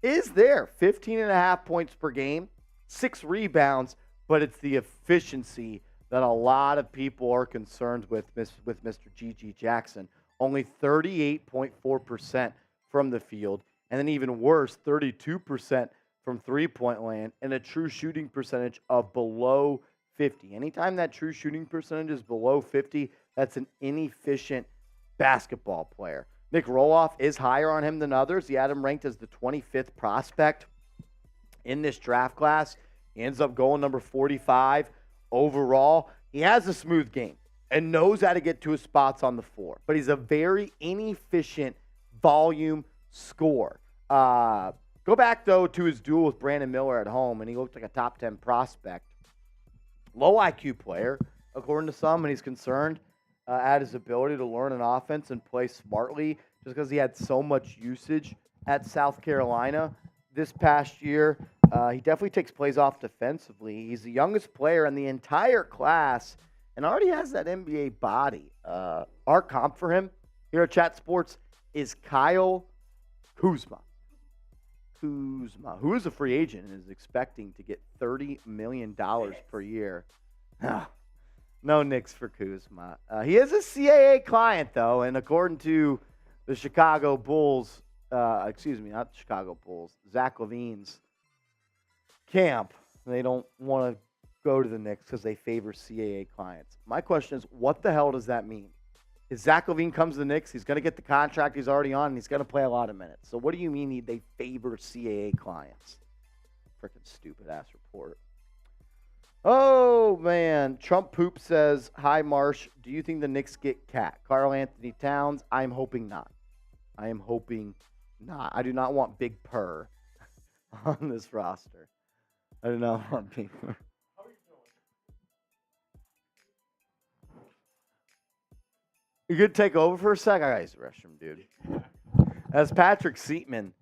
is there. 15 and a half points per game, 6 rebounds, but it's the efficiency that a lot of people are concerned with Mr. G.G. Jackson. Only 38.4% from the field, and then even worse, 32% from three-point land, and a true shooting percentage of below 50. Anytime that true shooting percentage is below 50, that's an inefficient basketball player. Nick Roloff is higher on him than others. He had him ranked as the 25th prospect in this draft class. He ends up going number 45 overall. He has a smooth game and knows how to get to his spots on the floor, but he's a very inefficient volume scorer. Go back, though, to his duel with Brandon Miller at home, and he looked like a top 10 prospect. Low IQ player, according to some, and he's concerned at his ability to learn an offense and play smartly just because he had so much usage at South Carolina this past year. He definitely takes plays off defensively. He's the youngest player in the entire class and already has that NBA body. Our comp for him here at Chat Sports is Kyle Kuzma, who is a free agent and is expecting to get $30 million per year. No Knicks for Kuzma. He is a CAA client, though, and according to the Chicago Bulls, not Chicago Bulls, Zach LaVine's camp, they don't want to go to the Knicks because they favor CAA clients. My question is, what the hell does that mean? If Zach LaVine comes to the Knicks, he's going to get the contract he's already on, and he's going to play a lot of minutes. So what do you mean they favor CAA clients? Freaking stupid-ass report. Oh, man. Trump Poop says, hi, Marsh. Do you think the Knicks get Cat? Karl Anthony Towns? I'm hoping not. I am hoping not. I do not want Big Purr on this roster. I do not want Big Purr. You could take over for a sec? I got to use the restroom, dude. As Patrick Seatman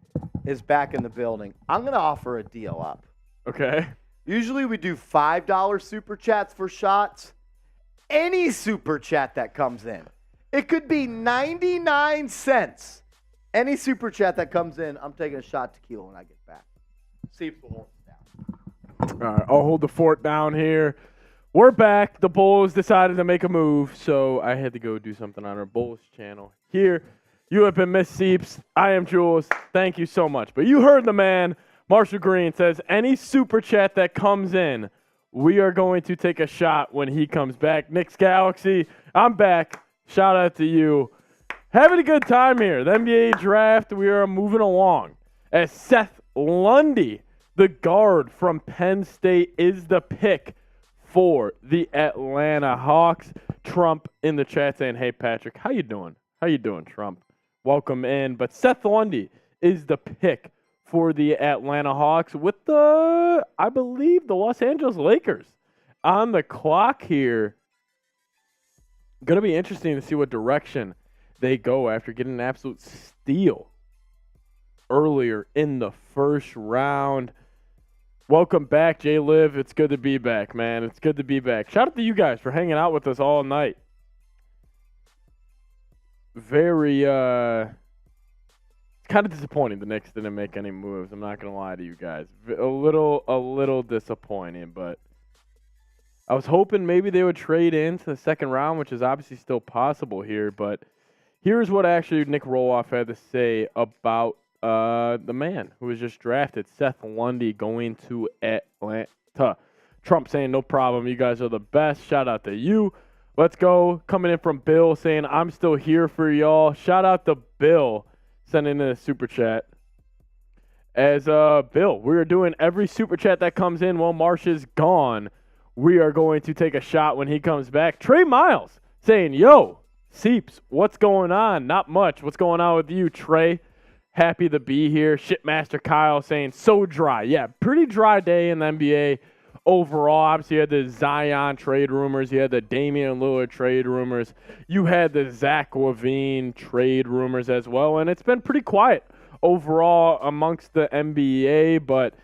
is back in the building, I'm going to offer a deal up. Okay. Usually we do $5 super chats for shots. Any super chat that comes in. It could be 99 cents. Any super chat that comes in, I'm taking a shot tequila when I get back. See if we'll hold it down. All right, I'll hold the fort down here. We're back. The Bulls decided to make a move, so I had to go do something on our Bulls channel here. You have been Miss Seeps. I am Jules. Thank you so much. But you heard the man. Marshall Green says, any super chat that comes in, we are going to take a shot when he comes back. Knicks Galaxy, I'm back. Shout out to you. Having a good time here. The NBA draft, we are moving along. As Seth Lundy, the guard from Penn State, is the pick for the Atlanta Hawks. Trump in the chat saying, hey, Patrick, how you doing? How you doing, Trump? Welcome in. But Seth Lundy is the pick for the Atlanta Hawks with the, I believe, the Los Angeles Lakers on the clock here. Going to be interesting to see what direction they go after getting an absolute steal earlier in the first round. Welcome back, Jay Liv. It's good to be back, man. It's good to be back. Shout out to you guys for hanging out with us all night. Very, it's kind of disappointing the Knicks didn't make any moves. I'm not going to lie to you guys. A little disappointing, but I was hoping maybe they would trade into the second round, which is obviously still possible here. But here's what actually Nick Roloff had to say about the man who was just drafted, Seth Lundy, going to Atlanta. Trump saying, no problem. You guys are the best. Shout out to you. Let's go. Coming in from Bill saying, I'm still here for y'all. Shout out to Bill sending in a super chat. As Bill, we are doing every super chat that comes in while Marsh is gone. We are going to take a shot when he comes back. Trey Miles saying, yo, Seeps, what's going on? Not much. What's going on with you, Trey? Happy to be here. Shitmaster Kyle saying, so dry. Yeah, pretty dry day in the NBA overall. Obviously, you had the Zion trade rumors. You had the Damian Lillard trade rumors. You had the Zach LaVine trade rumors as well. And it's been pretty quiet overall amongst the NBA, but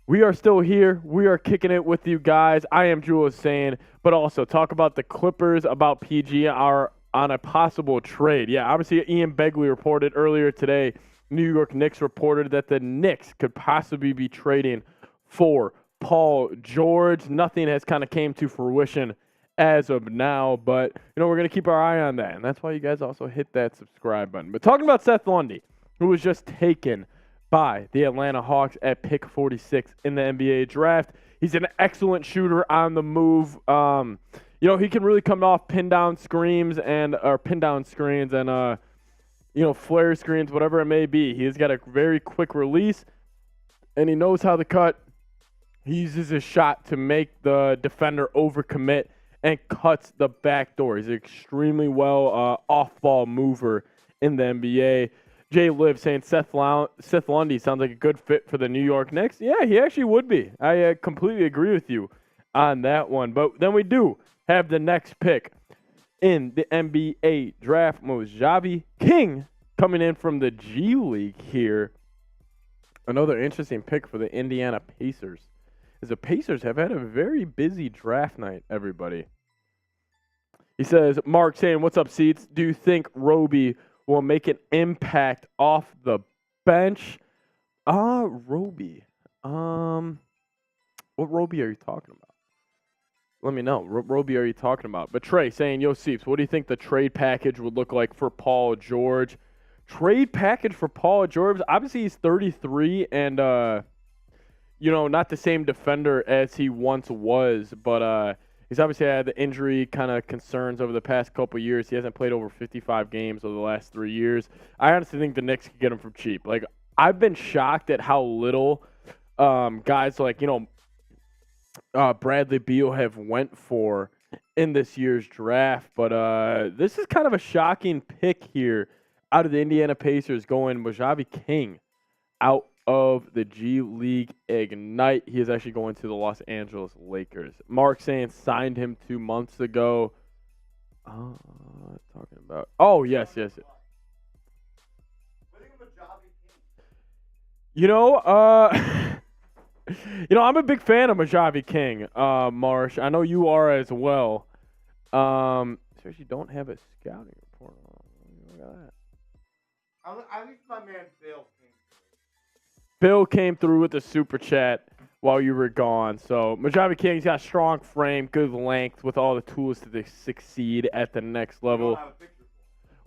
we are still here. We are kicking it with you guys. I am Jules saying, but also talk about the Clippers, about PG are on a possible trade. Yeah, obviously Ian Begley reported earlier today, New York Knicks reported that the Knicks could possibly be trading for Paul George. Nothing has kind of came to fruition as of now, but we're going to keep our eye on that, and that's why you guys also hit that subscribe button. But talking about Seth Lundy, who was just taken by the Atlanta Hawks at pick 46 in the NBA draft. He's an excellent shooter on the move. He can really come off pin down screens and flare screens, whatever it may be. He's got a very quick release, and he knows how to cut. He uses his shot to make the defender overcommit and cuts the back door. He's an extremely well off-ball mover in the NBA. Jay Liv saying Seth Lundy sounds like a good fit for the New York Knicks. Yeah, he actually would be. I completely agree with you on that one. But then we do have the next pick in the NBA draft. Mojave King coming in from the G League here. Another interesting pick for the Indiana Pacers. As the Pacers have had a very busy draft night, everybody. He says, Mark saying, what's up, Seats? Do you think Roby will make an impact off the bench? Roby. What Roby are you talking about? Let me know. What Roby are you talking about? But Trey saying, yo, Seeps, what do you think the trade package would look like for Paul George? Trade package for Paul George? Obviously, he's 33 and, not the same defender as he once was, but he's obviously had the injury kind of concerns over the past couple years. He hasn't played over 55 games over the last 3 years. I honestly think the Knicks could get him for cheap. Like, I've been shocked at how little guys like, Bradley Beal have went for in this year's draft. But this is kind of a shocking pick here out of the Indiana Pacers going Mojave King out of the G League Ignite. He is actually going to the Los Angeles Lakers. Mark saying signed him 2 months ago. Talking about. Oh, yes. I'm a big fan of Mojave King, Marsh. I know you are as well. Says you don't have a scouting report. Look at that. At least my man Bill came through. Bill came through with the super chat while you were gone. So Mojave King's got a strong frame, good length, with all the tools to succeed at the next level.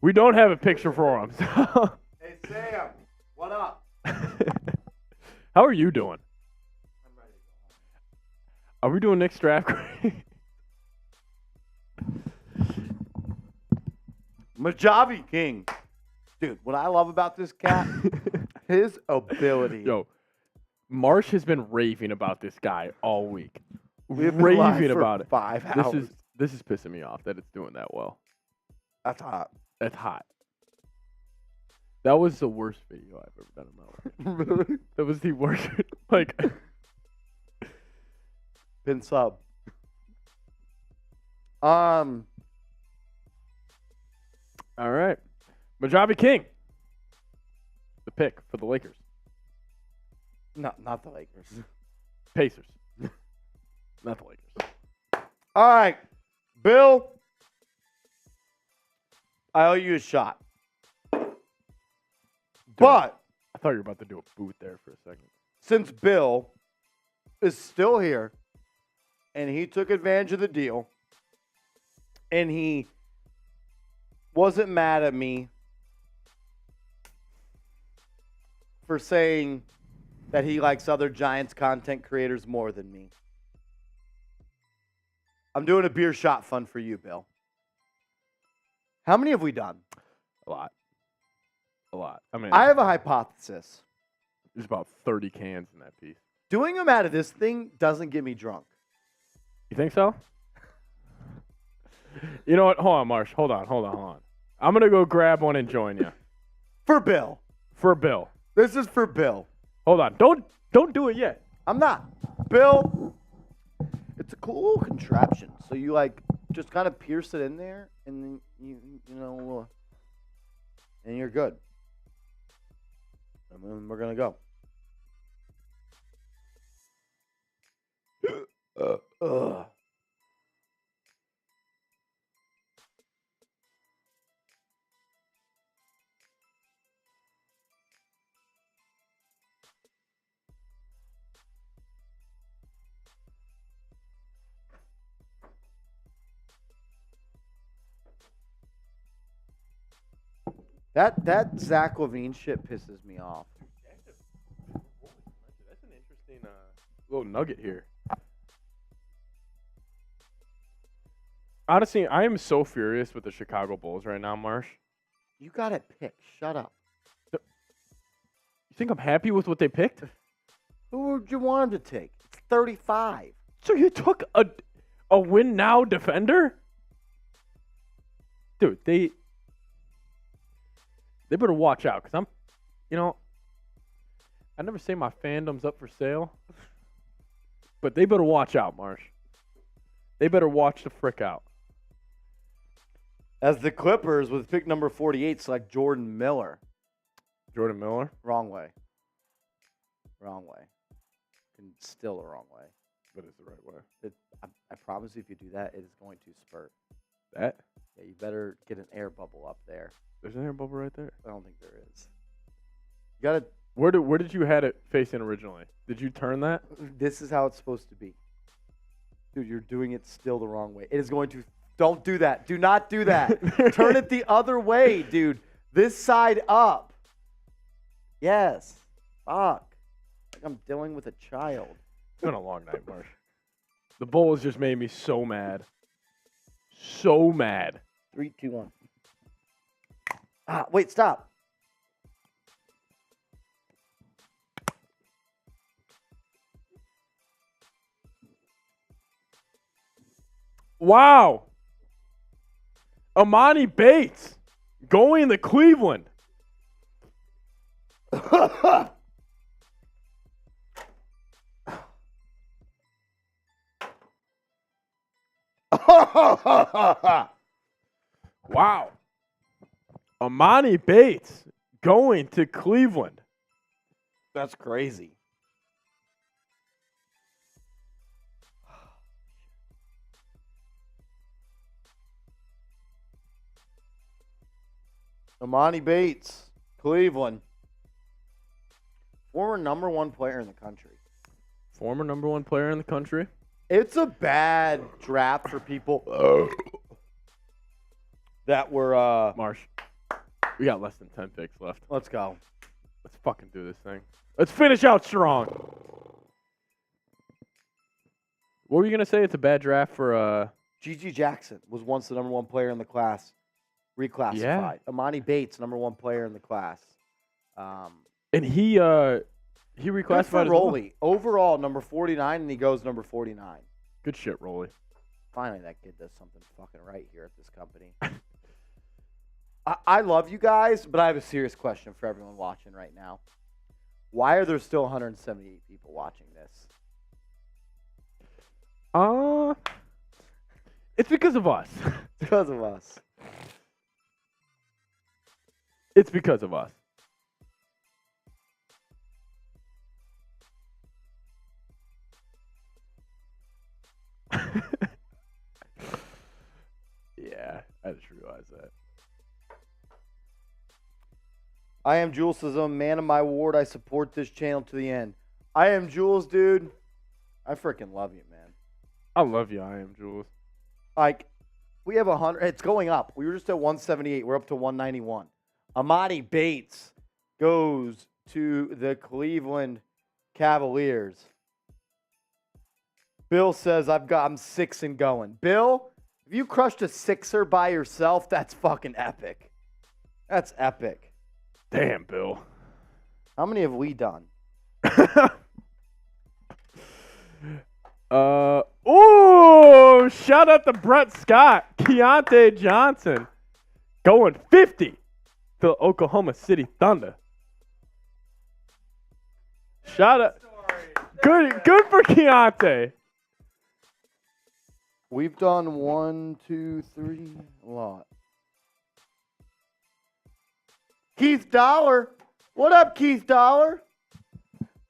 We don't have a picture for him. So. Hey, Sam, what up? How are you doing? Are we doing Knicks draft? Majavi King. Dude, what I love about this cat, his ability. Yo, Marsh has been raving about this guy all week. We've been live Raving for about it. 5 hours. This is pissing me off that it's doing that well. That's hot. That's hot. That was the worst video I've ever done in my life. That was the worst. Like, Pin sub. All right. Majavi King. The pick for the Lakers. No, not the Lakers. Pacers. Not the Lakers. All right, Bill. I owe you a shot. But I thought you were about to do a boot there for a second. since Bill is still here and he took advantage of the deal and he wasn't mad at me for saying that he likes other Giants content creators more than me, I'm doing a beer shot fund for you, Bill. How many have we done? A lot. A lot. I mean, I have a hypothesis. there's about 30 cans in that piece. Doing them out of this thing doesn't get me drunk. You think so? You know what? Hold on, Marsh. Hold on. I'm going to go grab one and join you. For Bill. For Bill. This is for Bill. Hold on. Don't do it yet. I'm not. Bill, it's a cool little contraption. So you like just kind of pierce it in there and then you know, and you're good. And then we're going to go. That Zach LaVine shit pisses me off. That's an interesting little nugget here. Honestly, I am so furious with the Chicago Bulls right now, Marsh. You got it picked. Shut up. You think I'm happy with what they picked? Who would you want him to take? It's 35. So you took a win now defender? Dude, they better watch out because I never say my fandom's up for sale, but they better watch out, Marsh. They better watch the frick out. As the Clippers with pick number 48 select Jordan Miller. Jordan Miller? Wrong way. Still the wrong way. But it's the right way. I promise you if you do that, it is going to spurt. That? Yeah, you better get an air bubble up there. There's an air bubble right there. I don't think there is. You gotta. Where did you had it facing originally? Did you turn that? This is how it's supposed to be. Dude, you're doing it still the wrong way. It is going to. Don't do that. Do not do that. Turn it the other way, dude. This side up. Yes. Fuck. Like I'm dealing with a child. It's been a long night, Marsh. The Bulls just made me so mad. So mad. 3, 2, 1. Wait, stop. Wow. Amani Bates going to Cleveland. Wow. Amani Bates going to Cleveland. That's crazy. Amani Bates, Cleveland. Former number 1 player in the country. Former number 1 player in the country. It's a bad draft for people that were Marsh. We got less than 10 picks left. Let's go. Let's fucking do this thing. Let's finish out strong. What were you going to say? It's a bad draft for G.G. Jackson was once the number one player in the class, reclassified. Yeah. Amani Bates, number one player in the class. and he Good reclassified for as well. Rolly. Overall, number 49, and he goes number 49. Good shit, Rolly. Finally, that kid does something fucking right here at this company. I love you guys, but I have a serious question for everyone watching right now. Why are there still 178 people watching this? It's because of us. Because of us. It's because of us. Yeah, I just realized that. I am Jules says, I'm a man of my word. I support this channel to the end. I am Jules, dude. I freaking love you, man. I love you, I am Jules. Like, we have 100. It's going up. We were just at 178. We're up to 191. Amani Bates goes to the Cleveland Cavaliers. Bill says, I'm 6 and going. Bill, if you crushed a sixer by yourself, that's fucking epic. That's epic. Damn, Bill. How many have we done? Ooh, shout out to Brett Scott, Keontae Johnson, going 50 to Oklahoma City Thunder. Shout out, good for Keontae. We've done 1, 2, 3, a lot. Keith Dollar. What up, Keith Dollar?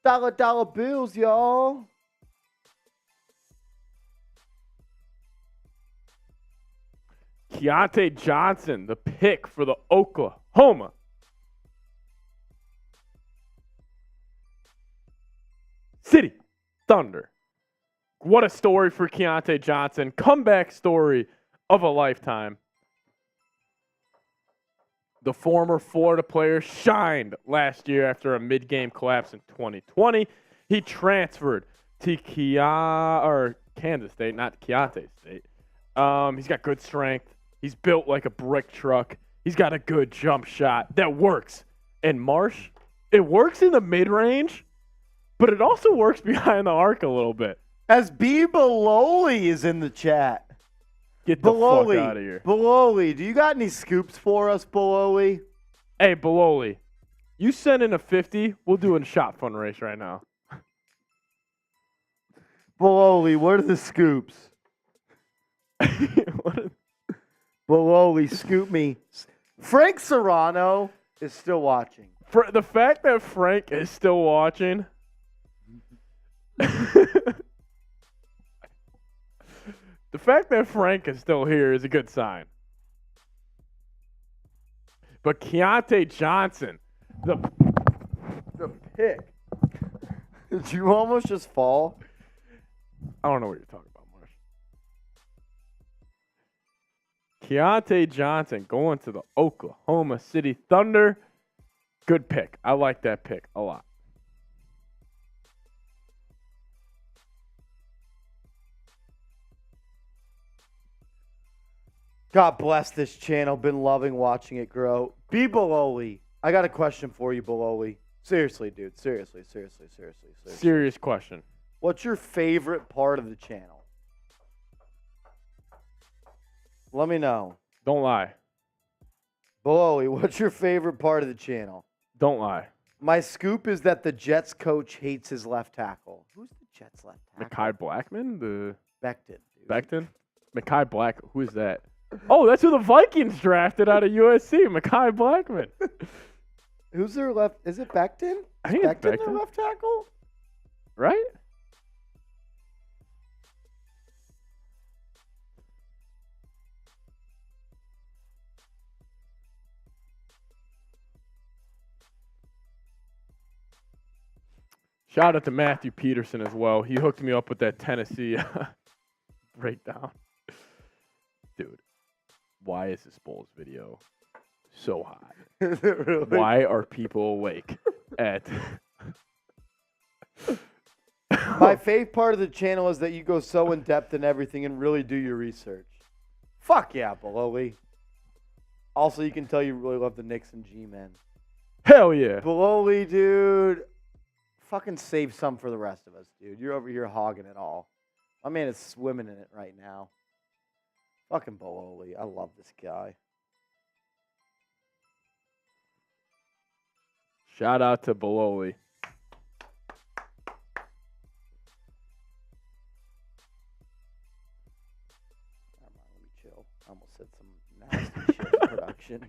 Dollar bills, y'all. Keontae Johnson, the pick for the Oklahoma City Thunder. What a story for Keontae Johnson. Comeback story of a lifetime. The former Florida player shined last year after a mid-game collapse in 2020. He transferred to Kansas State, not Keontae State. He's got good strength. He's built like a brick truck. He's got a good jump shot that works. And Marsh, it works in the mid-range, but it also works behind the arc a little bit. As B. Baloli is in the chat. Get the fuck out of here. Baloli, do you got any scoops for us, Baloli? Hey, Baloli, you send in a 50, we'll do a shot fun race right now. Baloli, what are the scoops? Baloli, scoop me. Frank Serrano is still watching. The fact that Frank is still watching. The fact that Frank is still here is a good sign. But Keontae Johnson, the pick. Did you almost just fall? I don't know what you're talking about, Marsh. Keontae Johnson going to the Oklahoma City Thunder. Good pick. I like that pick a lot. God bless this channel. Been loving watching it grow. B. Baloli, I got a question for you, Baloli. Seriously, dude. Seriously. Serious question. What's your favorite part of the channel? Let me know. Don't lie. Baloli, what's your favorite part of the channel? Don't lie. My scoop is that the Jets coach hates his left tackle. Who's the Jets left tackle? Mekhi Blackman? Becton. Dude. Becton? Mekhi Black. Who is that? Oh, that's who the Vikings drafted out of USC. Mekhi Blackman. Who's their left? Is it Becton? I think Is it's Becton Becton. their left tackle? Right? Shout out to Matthew Peterson as well. He hooked me up with that Tennessee breakdown. Dude, why is this Bulls video so hot? Is it really? Why are people awake at? My favorite part of the channel is that you go so in depth in everything and really do your research. Fuck yeah, Bololi. Also, you can tell you really love the Knicks and G-men. Hell yeah. Bololi, dude. Fucking save some for the rest of us, dude. You're over here hogging it all. My man is swimming in it right now. Fucking Bololi. I love this guy. Shout out to Bololi. Let me chill. I almost said some nasty shit in production.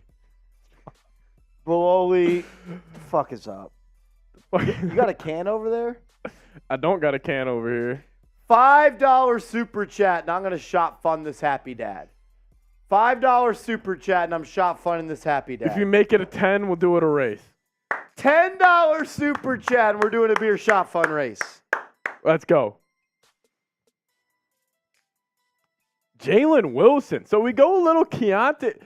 Bololi, the fuck is up? You got a can over there? I don't got a can over here. $5 super chat, and I'm going to shop fund this happy dad. $5 super chat, and I'm shop funding this happy dad. If you make it a 10, we'll do it a race. $10 super chat, and we're doing a beer shop fund race. Let's go. Jalen Wilson. So we go a little Keontae.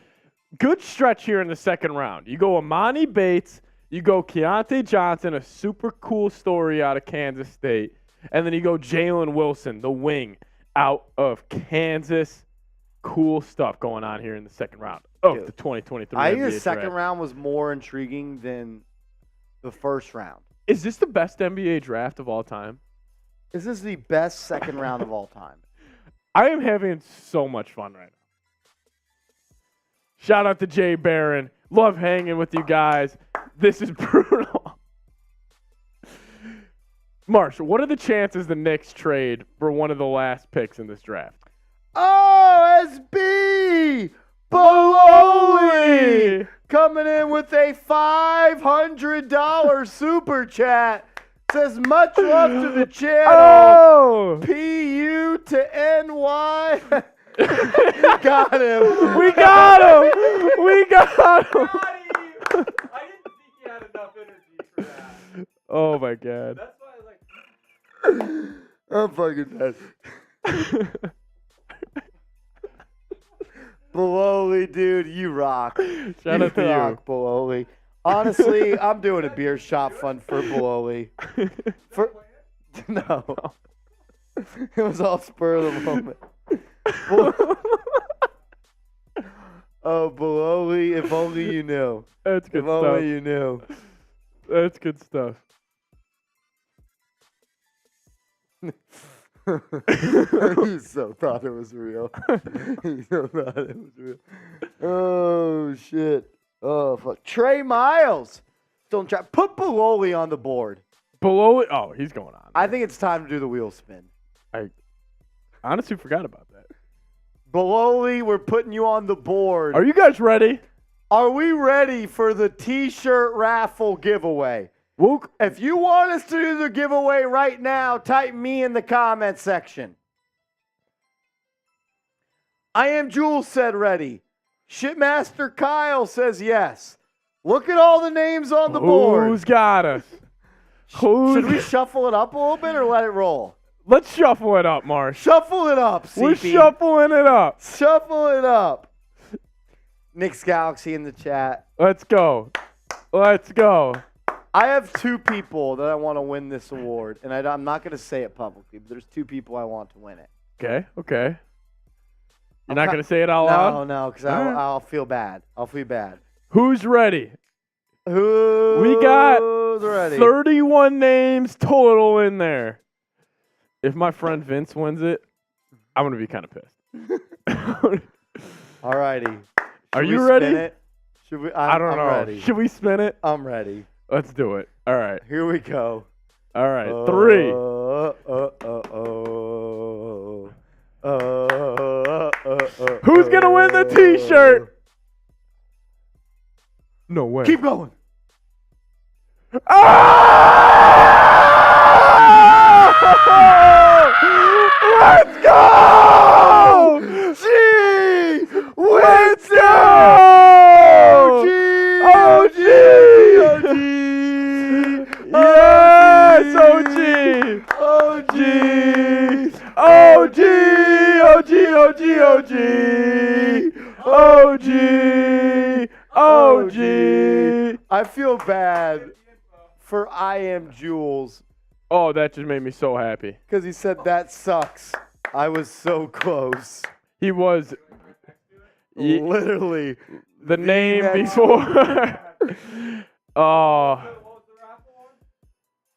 Good stretch here in the second round. You go Amani Bates. You go Keontae Johnson, a super cool story out of Kansas State. And then you go Jalen Wilson, the wing, out of Kansas. Cool stuff going on here in the second round of the 2023 I think NBA the second draft. round was more intriguing than the first round. Is this the best NBA draft of all time? This is the best second round of all time. I am having so much fun right now. Shout out to Jay Barron. Love hanging with you guys. This is brutal. Marshall, what are the chances the Knicks trade for one of the last picks in this draft? OSB Bololi coming in with a $500 super chat. Says much love to the channel. Oh! PU to NY. Got him. We got him. We got him. I didn't think he had enough energy for that. Oh my God. That's why I was like, I'm fucking dead. Bololi, dude, you rock. Shout out to you. rock, Bololi. Honestly, I'm doing a beer shop fund for Bololi. No. It was all spur of the moment. Oh, Bololi, if only you knew. That's good If only stuff. you knew. That's good stuff. He so thought it was real. He so thought it was real. Oh, shit. Oh, fuck. Trey Miles. Don't try. Put Bololi on the board. Below it. Oh, he's going on. I think it's time to do the wheel spin. I honestly forgot about that. Bololi, we're putting you on the board. Are you guys ready? Are we ready for the T-shirt raffle giveaway? Woke. If you want us to do the giveaway right now, type me in the comment section. I am Jules said ready. Shitmaster Kyle says yes. Look at all the names on the board. Who's got us? Should we shuffle it up a little bit or let it roll? Let's shuffle it up, Marsh. Shuffle it up, CP. We're shuffling it up. Shuffle it up. Knicks Galaxy in the chat. Let's go. Let's go. I have two people that I want to win this award, and I'm not going to say it publicly, but there's two people I want to win it. Okay. Okay. You're not going to say it out loud? No, because All right. I'll feel bad. I'll feel bad. Who's ready? Who's We got ready? 31 names total in there. If my friend Vince wins it, I'm going to be kind of pissed. All righty. Are Should you we ready? spin it? Should we? I don't know. Ready. Should we spin it? I'm ready. Let's do it. All right. Here we go. All right. 3. Who's going to win the T-shirt? No way. Keep going. Let's go! G! Let's go! OG! Yes! OG! OG! OG! OG! OG! OG! OG! OG. I feel bad for I Am Jules Oh, that just made me so happy. because he said that sucks. I was so close. He was Literally. the name next- before. Oh,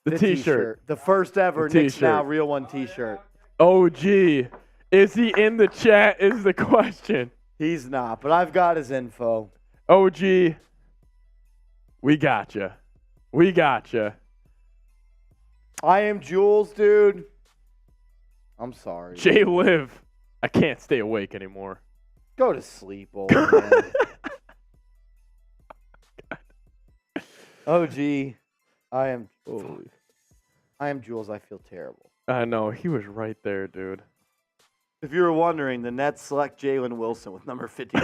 the T-shirt. The first ever The Knicks Now t-shirt. Real One T-shirt. OG. Is he in the chat is the question. He's not, but I've got his info. OG, we gotcha. We gotcha. I Am Jules, dude. I'm sorry. Jay Liv, I can't stay awake anymore. Go to sleep, old man. OG, I am Jules. I feel terrible. I know, he was right there, dude. If you were wondering, the Nets select Jalen Wilson with number 50.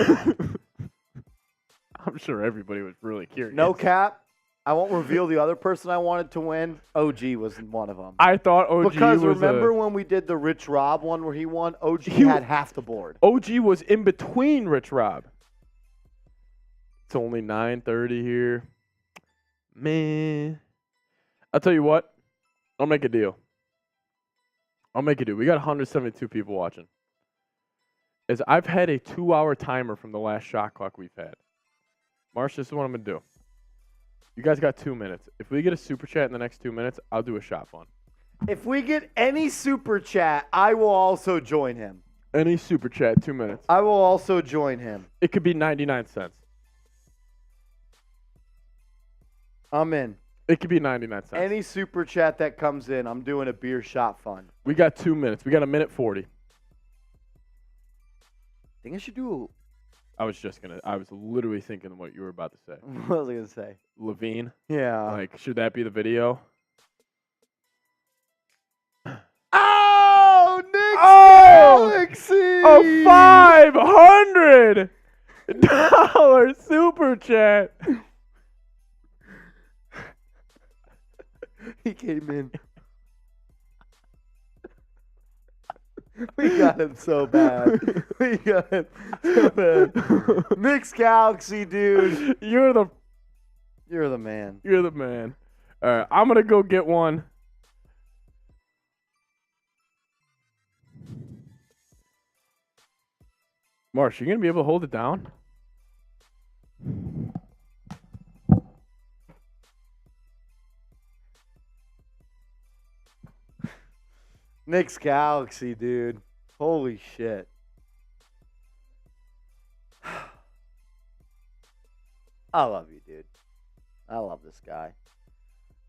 I'm sure everybody was really curious. No cap. I won't reveal the other person I wanted to win. OG was one of them. I thought OG Because was remember when we did the Rich Rob one where he won? OG He had half the board. OG was in between Rich Rob. It's only 9:30 here. Man. I'll tell you what. I'll make a deal. We got 172 people watching. As I've had a 2-hour timer from the last shot clock we've had. Marsh, this is what I'm going to do. You guys got 2 minutes. If we get a super chat in the next 2 minutes, I'll do a shot fun. If we get any super chat, I will also join him. Any super chat, 2 minutes. I will also join him. It could be 99 cents. I'm in. It could be 99 cents. Any super chat that comes in, I'm doing a beer shot fun. We got 2 minutes. We got 1:40. think I should do. I was literally thinking what you were about to say. What was I gonna say? Levine. Yeah. Like, should that be the video? Oh, Knicks Oh! Galaxy! A $500 super chat. He came in. We got him so bad. We got him so bad. Knicks Galaxy, dude. You're the man. You're the man. All right, I'm gonna go get one. Marsh, you gonna be able to hold it down? Knicks Galaxy, dude. Holy shit. I love you, dude. I love this guy.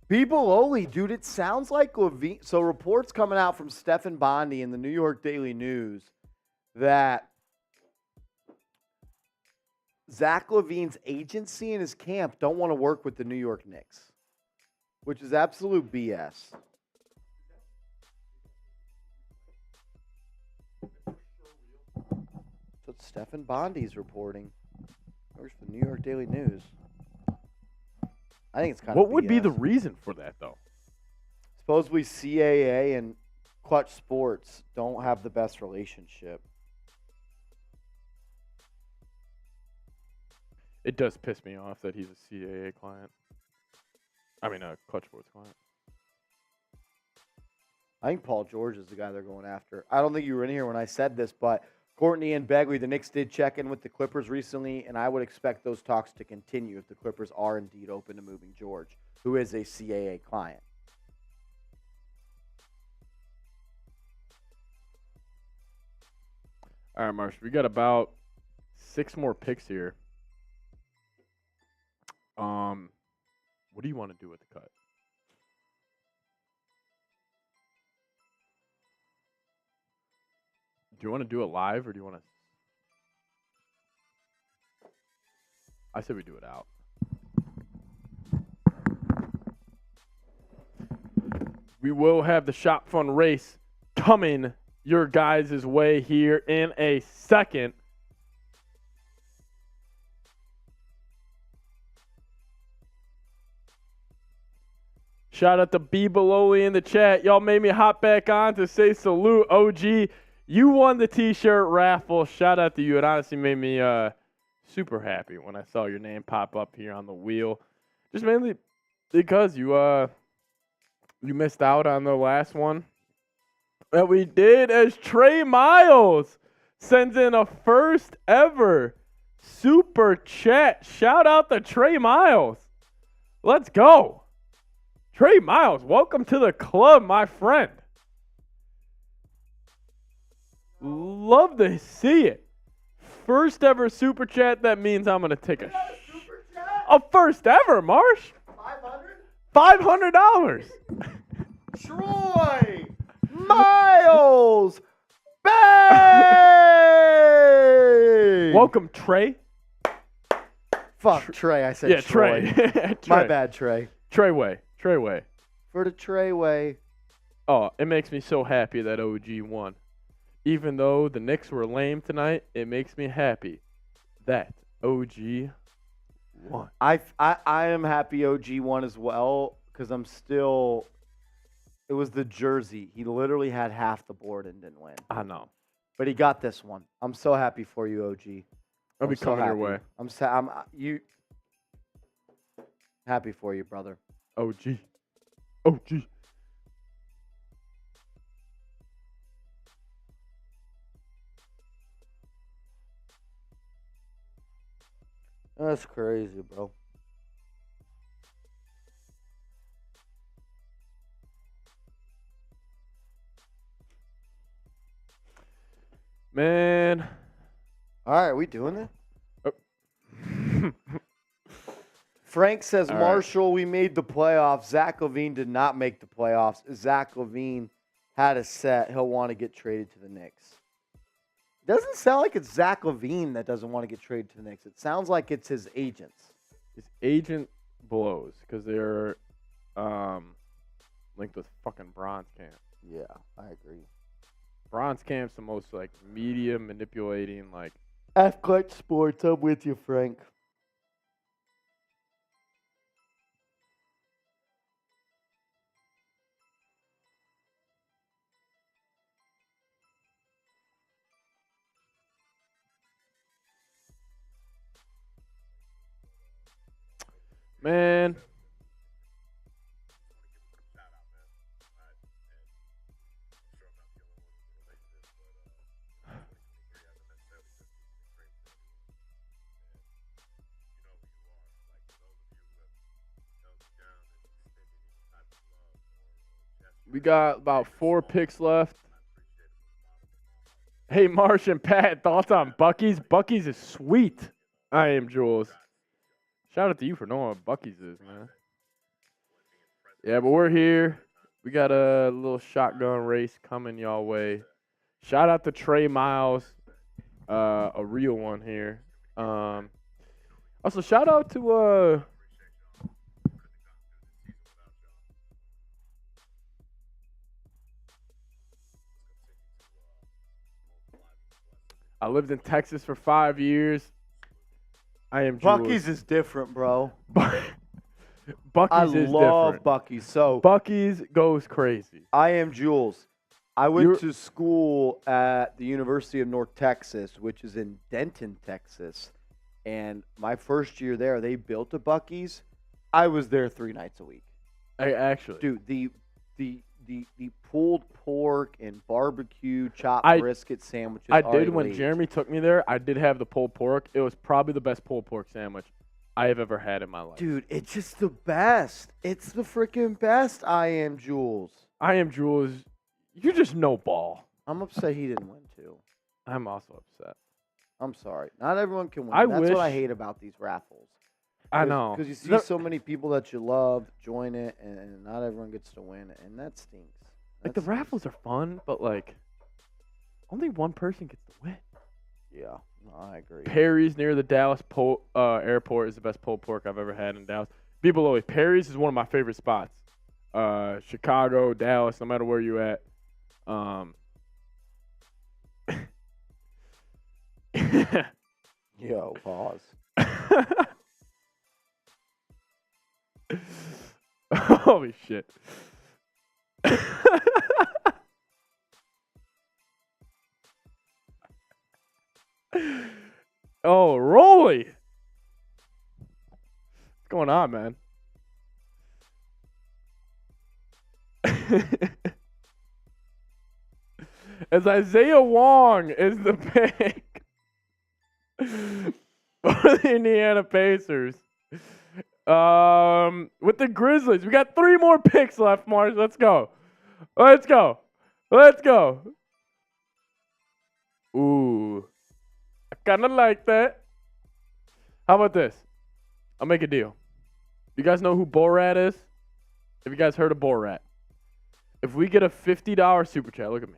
Bibololi, dude, it sounds like Levine. So reports coming out from Stephen Bondi in the New York Daily News that Zach LaVine's agency and his camp don't want to work with the New York Knicks, which is absolute BS. That's what Stephen Bondi's reporting. Works for the New York Daily News. I think it's kind of What would be the BS. reason for that, though? Supposedly CAA and Clutch Sports don't have the best relationship. It does piss me off that he's a CAA client. I mean, a Clutch Sports client. I think Paul George is the guy they're going after. I don't think you were in here when I said this, but Courtney and Begley, the Knicks did check in with the Clippers recently, and I would expect those talks to continue if the Clippers are indeed open to moving George, who is a CAA client. All right, Marsh, we got about 6 more picks here. What do you want to do with the cut? Do you want to do it live, or do you want to? I said we do it out. We will have the Shop Fun race coming your guys' way here in a second. Shout out to B Beloli in the chat. Y'all made me hop back on to say salute. OG, you won the t-shirt raffle. Shout out to you. It honestly made me super happy when I saw your name pop up here on the wheel. Just mainly because you missed out on the last one that we did, as Trey Miles sends in a first ever super chat. Shout out to Trey Miles. Let's go. Trey Miles, welcome to the club, my friend. Love to see it. First ever super chat. That means I'm going to take a first ever, Marsh. $500. Troy Miles Bay! Welcome, Trey. Fuck, Trey. I said Yeah, Troy. Trey. My bad, Trey. Treyway. For the Treyway. Oh, it makes me so happy that OG won. Even though the Knicks were lame tonight, it makes me happy that OG won. I am happy OG won as well because I'm still. It was the jersey. He literally had half the board and didn't win. I know. But he got this one. I'm so happy for you, OG. I'll be I'm so coming your happy. way. I'm happy for you, brother. OG. That's crazy, bro. Man. All right, are we doing it? Oh. Frank says, All right. Marshall, we made the playoffs. Zach LaVine did not make the playoffs. Zach LaVine had a set. He'll want to get traded to the Knicks. Doesn't sound like it's Zach LaVine that doesn't want to get traded to the Knicks. It sounds like it's his agents. His agent blows because they're linked with fucking Bronze Camp. Yeah, I agree. Bronze Camp's the most like media manipulating, like F-Clutch Sports, I'm with you, Frank. man. We got about 4 picks left. Hey, Marsh and Pat, thoughts on Buc-ee's? Buc-ee's is sweet. I am Jules. Shout out to you for knowing what Buc-ee's is, man. Yeah, but we're here. We got a little shotgun race coming y'all way. Shout out to Trey Miles, a real one here. Also, shout out to I lived in Texas for 5 years. I am Jules. Buc-ee's is different, bro. Buc-ee's I is love different. Buc-ee's. So Buc-ee's goes crazy. I am Jules. I went to school at the University of North Texas, which is in Denton, Texas. And my first year there, they built a Buc-ee's. I was there 3 nights a week. Actually, Dude, the pulled pork and barbecue chopped brisket sandwiches. I did when elite. Jeremy took me there. I did have the pulled pork. It was probably the best pulled pork sandwich I have ever had in my life. Dude, it's just the best. It's the freaking best. I am Jules. I am Jules. You're just no ball. I'm upset he didn't win too. I'm also upset. I'm sorry. Not everyone can win. I That's wish- what I hate about these raffles. I know. Because you see No- so many people that you love join it, and not everyone gets to win, and that stinks. Like, the raffles are fun, but, like, only one person gets to win. Yeah, no, I agree. Perry's near the Dallas airport is the best pulled pork I've ever had in Dallas. Be below it. Perry's is one of my favorite spots. Chicago, Dallas, no matter where you at. Yo, pause. Holy shit. Oh, Rolly. What's going on, man? As Isaiah Wong is the pick for the Indiana Pacers. With the Grizzlies. We got 3 more picks left, Mars. Let's go. Let's go. Let's go. Ooh. I kind of like that. How about this? I'll make a deal. You guys know who Borat is? Have you guys heard of Borat? If we get a $50 super chat, look at me.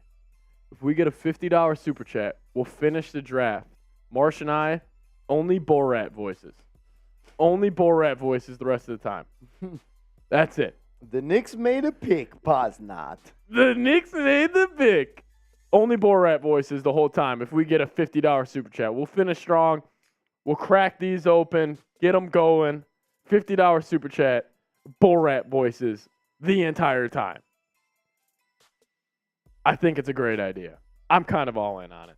If we get a $50 super chat, we'll finish the draft. Marsh and I, only Borat voices. Only Borat voices the rest of the time. That's it. The Knicks made a pick, pause not. The Knicks made the pick. Only Borat voices the whole time. If we get a $50 super chat, we'll finish strong. We'll crack these open, get them going. $50 super chat, Borat voices the entire time. I think it's a great idea. I'm kind of all in on it.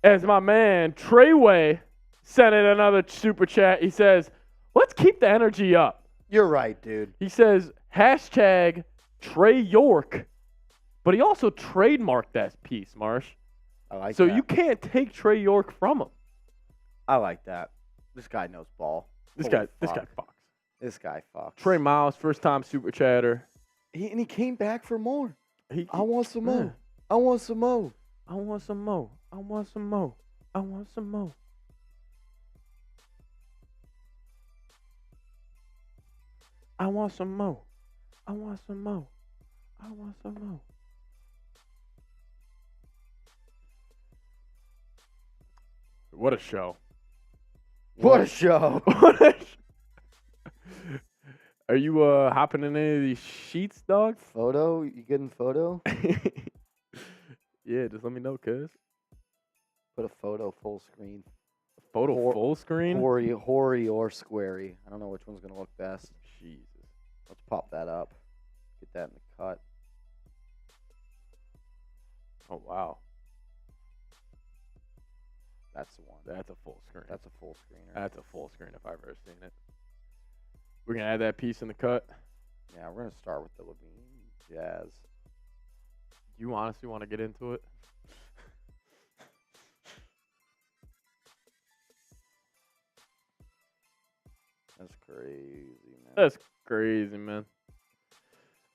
As my man Treyway sent in another super chat, he says, let's keep the energy up. You're right, dude. He says, hashtag Trey York. But he also trademarked that piece, Marsh. I like so that. you can't take Trey York from him. I like that. This guy knows ball. This Holy guy fuck. fucks. This guy fucks. Trey Miles, first time super chatter. And he came back for more. He, I want some yeah. more. I want some more. I want some more. I want some more. I want some more. I want some more. I want some more. I want some more. What a show. What a show. What a Are you hopping in any of these sheets, dog? Photo? You getting photo? Yeah, just let me know, cuz. Put a photo full screen. Photo Hor- full screen? Hoary or squarey. I don't know which one's going to look best. Jesus. Let's pop that up. Get that in the cut. Oh, wow. That's the one. That's a full screen. That's a full screener. That's a full screen if I've ever seen it. We're going to add that piece in the cut. Yeah, we're going to start with the Levine Jazz. You honestly want to get into it? That's crazy, man. That's crazy, man.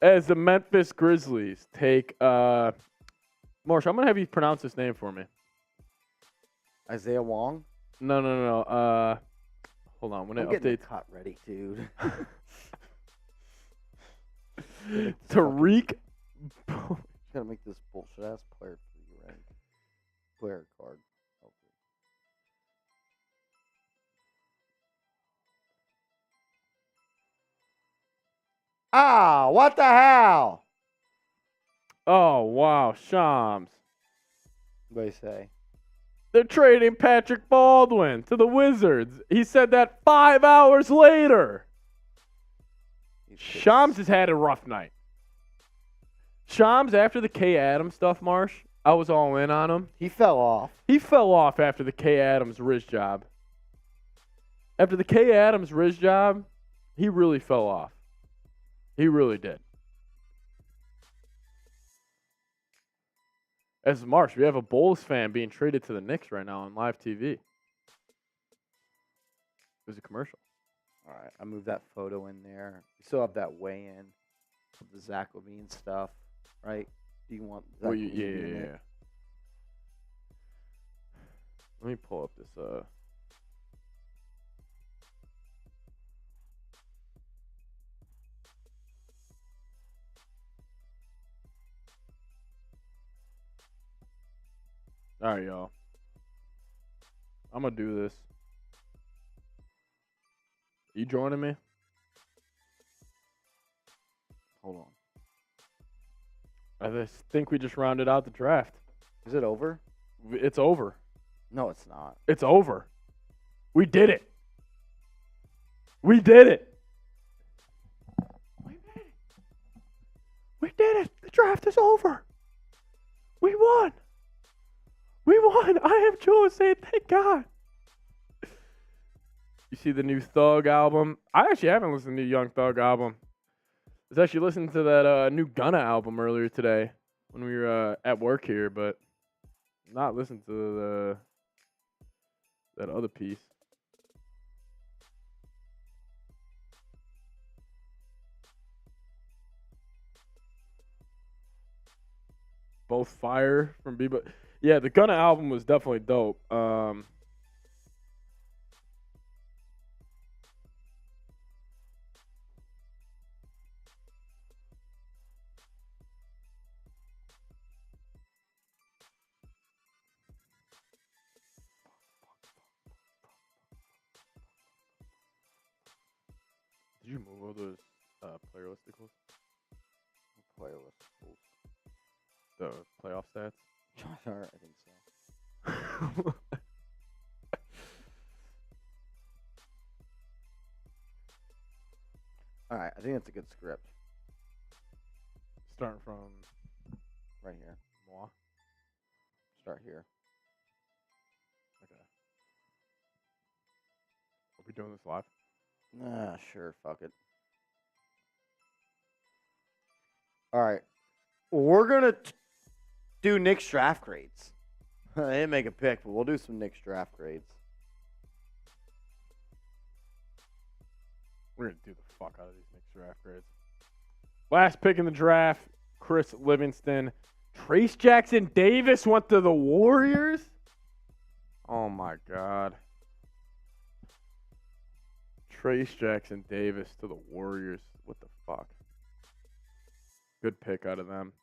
As the Memphis Grizzlies take, Marsh, I'm going to have you pronounce this name for me. Isaiah Wong? No. Hold on. When I'm it getting the updates. cut ready, dude. Tariq. Gotta make this bullshit ass player for you, right? Player card. Okay. Ah, what the hell? Oh, wow. Shams. What do you say? They're trading Patrick Baldwin to the Wizards. He said that 5 hours later. Shams has had a rough night. Shams, after the K. Adams stuff, Marsh, I was all in on him. He fell off. He fell off after the K. Adams Riz job. After the K. Adams Riz job, he really fell off. He really did. As Marsh, we have a Bulls fan being traded to the Knicks right now on live TV. It was a commercial. All right, I moved that photo in there. We still have that weigh-in of the Zach LaVine stuff, right? Do you want Zach LaVine to be in Yeah. there? Let me pull up this. All right, y'all. I'm gonna do this. You joining me? Hold on. I just think we just rounded out the draft. Is it over? It's over. No, it's not. It's over. We did it. We did it. We made it. We did it. The draft is over. We won. We won. I am Joe saying thank God. You see the new Thug album? I actually haven't listened to the Young Thug album. I was actually listening to that new Gunna album earlier today when we were at work here, but not listened to that other piece. Both fire from B, but yeah, the Gunna album was definitely dope. Did you move all those player listicles? Playlist. The playoff stats? Josh Hart, I think so. All right, I think that's a good script Starting from right here. moi. Start here. Okay. Are we doing this live? Sure, fuck it. All right, we're gonna do Knicks draft grades. I didn't make a pick, but we'll do some Knicks draft grades. We're going to do the fuck out of these Knicks draft grades. Last pick in the draft, Chris Livingston. Trace Jackson Davis went to the Warriors? Oh, my God. Trace Jackson Davis to the Warriors. What the fuck? Good pick out of them.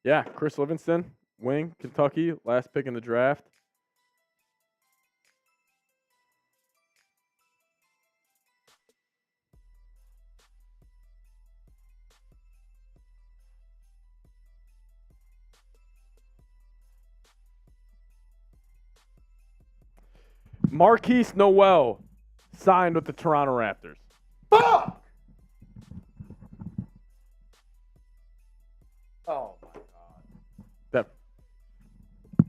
Yeah, Chris Livingston, wing, Kentucky, last pick in the draft. Marquise Noel signed with the Toronto Raptors. Fuck! Oh my God. That. What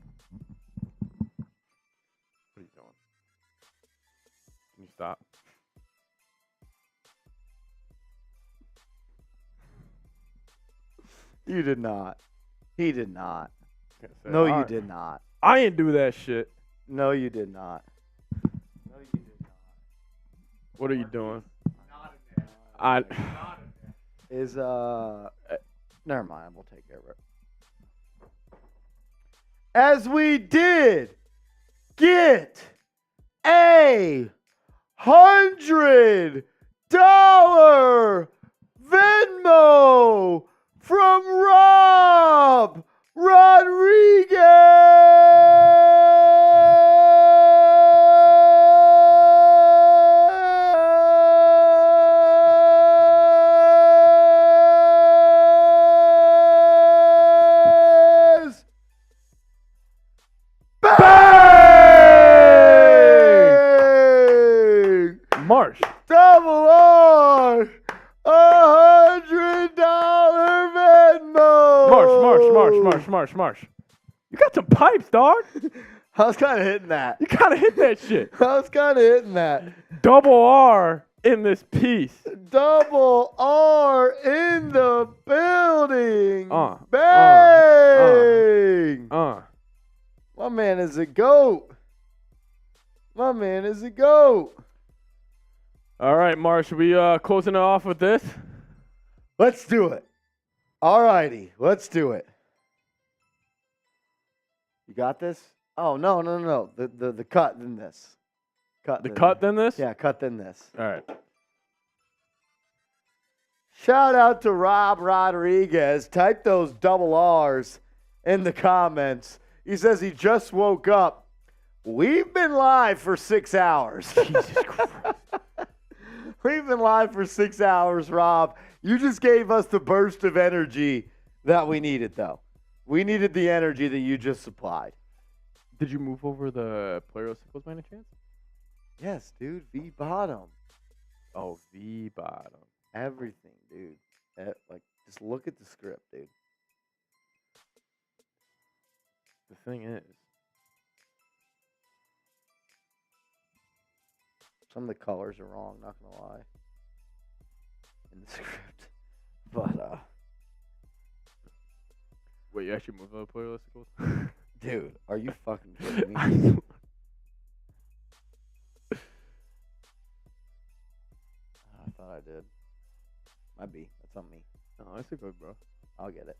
are you doing? Can you stop? You did not. He did not. Can't say No, it. you did not. I ain't do that shit. No, you did not. No, you did not. What are you doing? Not in there. I. Not in there. Is never mind. We'll take care of it. As we did get a $100 Venmo from Rob Rodriguez. Bang! Marsh. Double R! $100 Venmo! Marsh. You got some pipes, dog. I was kind of hitting that. You gotta hit that shit. I was kind of hitting that. Double R in this piece. Double R in the building. Bang! My man is a goat. My man is a goat. All right, Marsh, we closing it off with this? Let's do it. All righty, let's do it. You got this? Oh, no. The cut then this. The cut then this? Yeah, cut then this. All right. Shout out to Rob Rodriguez. Type those double R's in the comments. He says he just woke up. We've been live for 6 hours. Jesus Christ. We've been live for 6 hours, Rob. You just gave us the burst of energy that we needed, though. We needed the energy that you just supplied. Did you move over the player listicles by any chance? Yes, dude. V bottom. Oh, the bottom. Everything, dude. Just look at the script, dude. The thing is, Some of the colors are wrong, not going to lie. In the script. But, Wait, you actually moved the player listicles? dude, are you fucking kidding me? I thought I did. Might be. That's on me. No, that's a good, bro. I'll get it.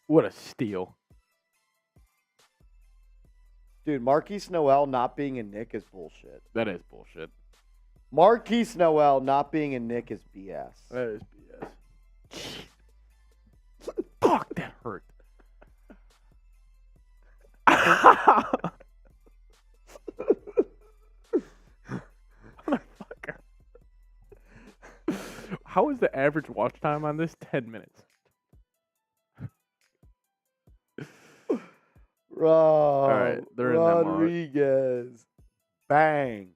What a steal. Dude, Marquise Noel not being a Knick is bullshit. That is bullshit. Marquise Noel not being a Knick is BS. That is BS. Fuck, that hurt. Motherfucker. How is the average watch time on this? 10 minutes. Rob, right, they're in that mode. Rodriguez. Bang.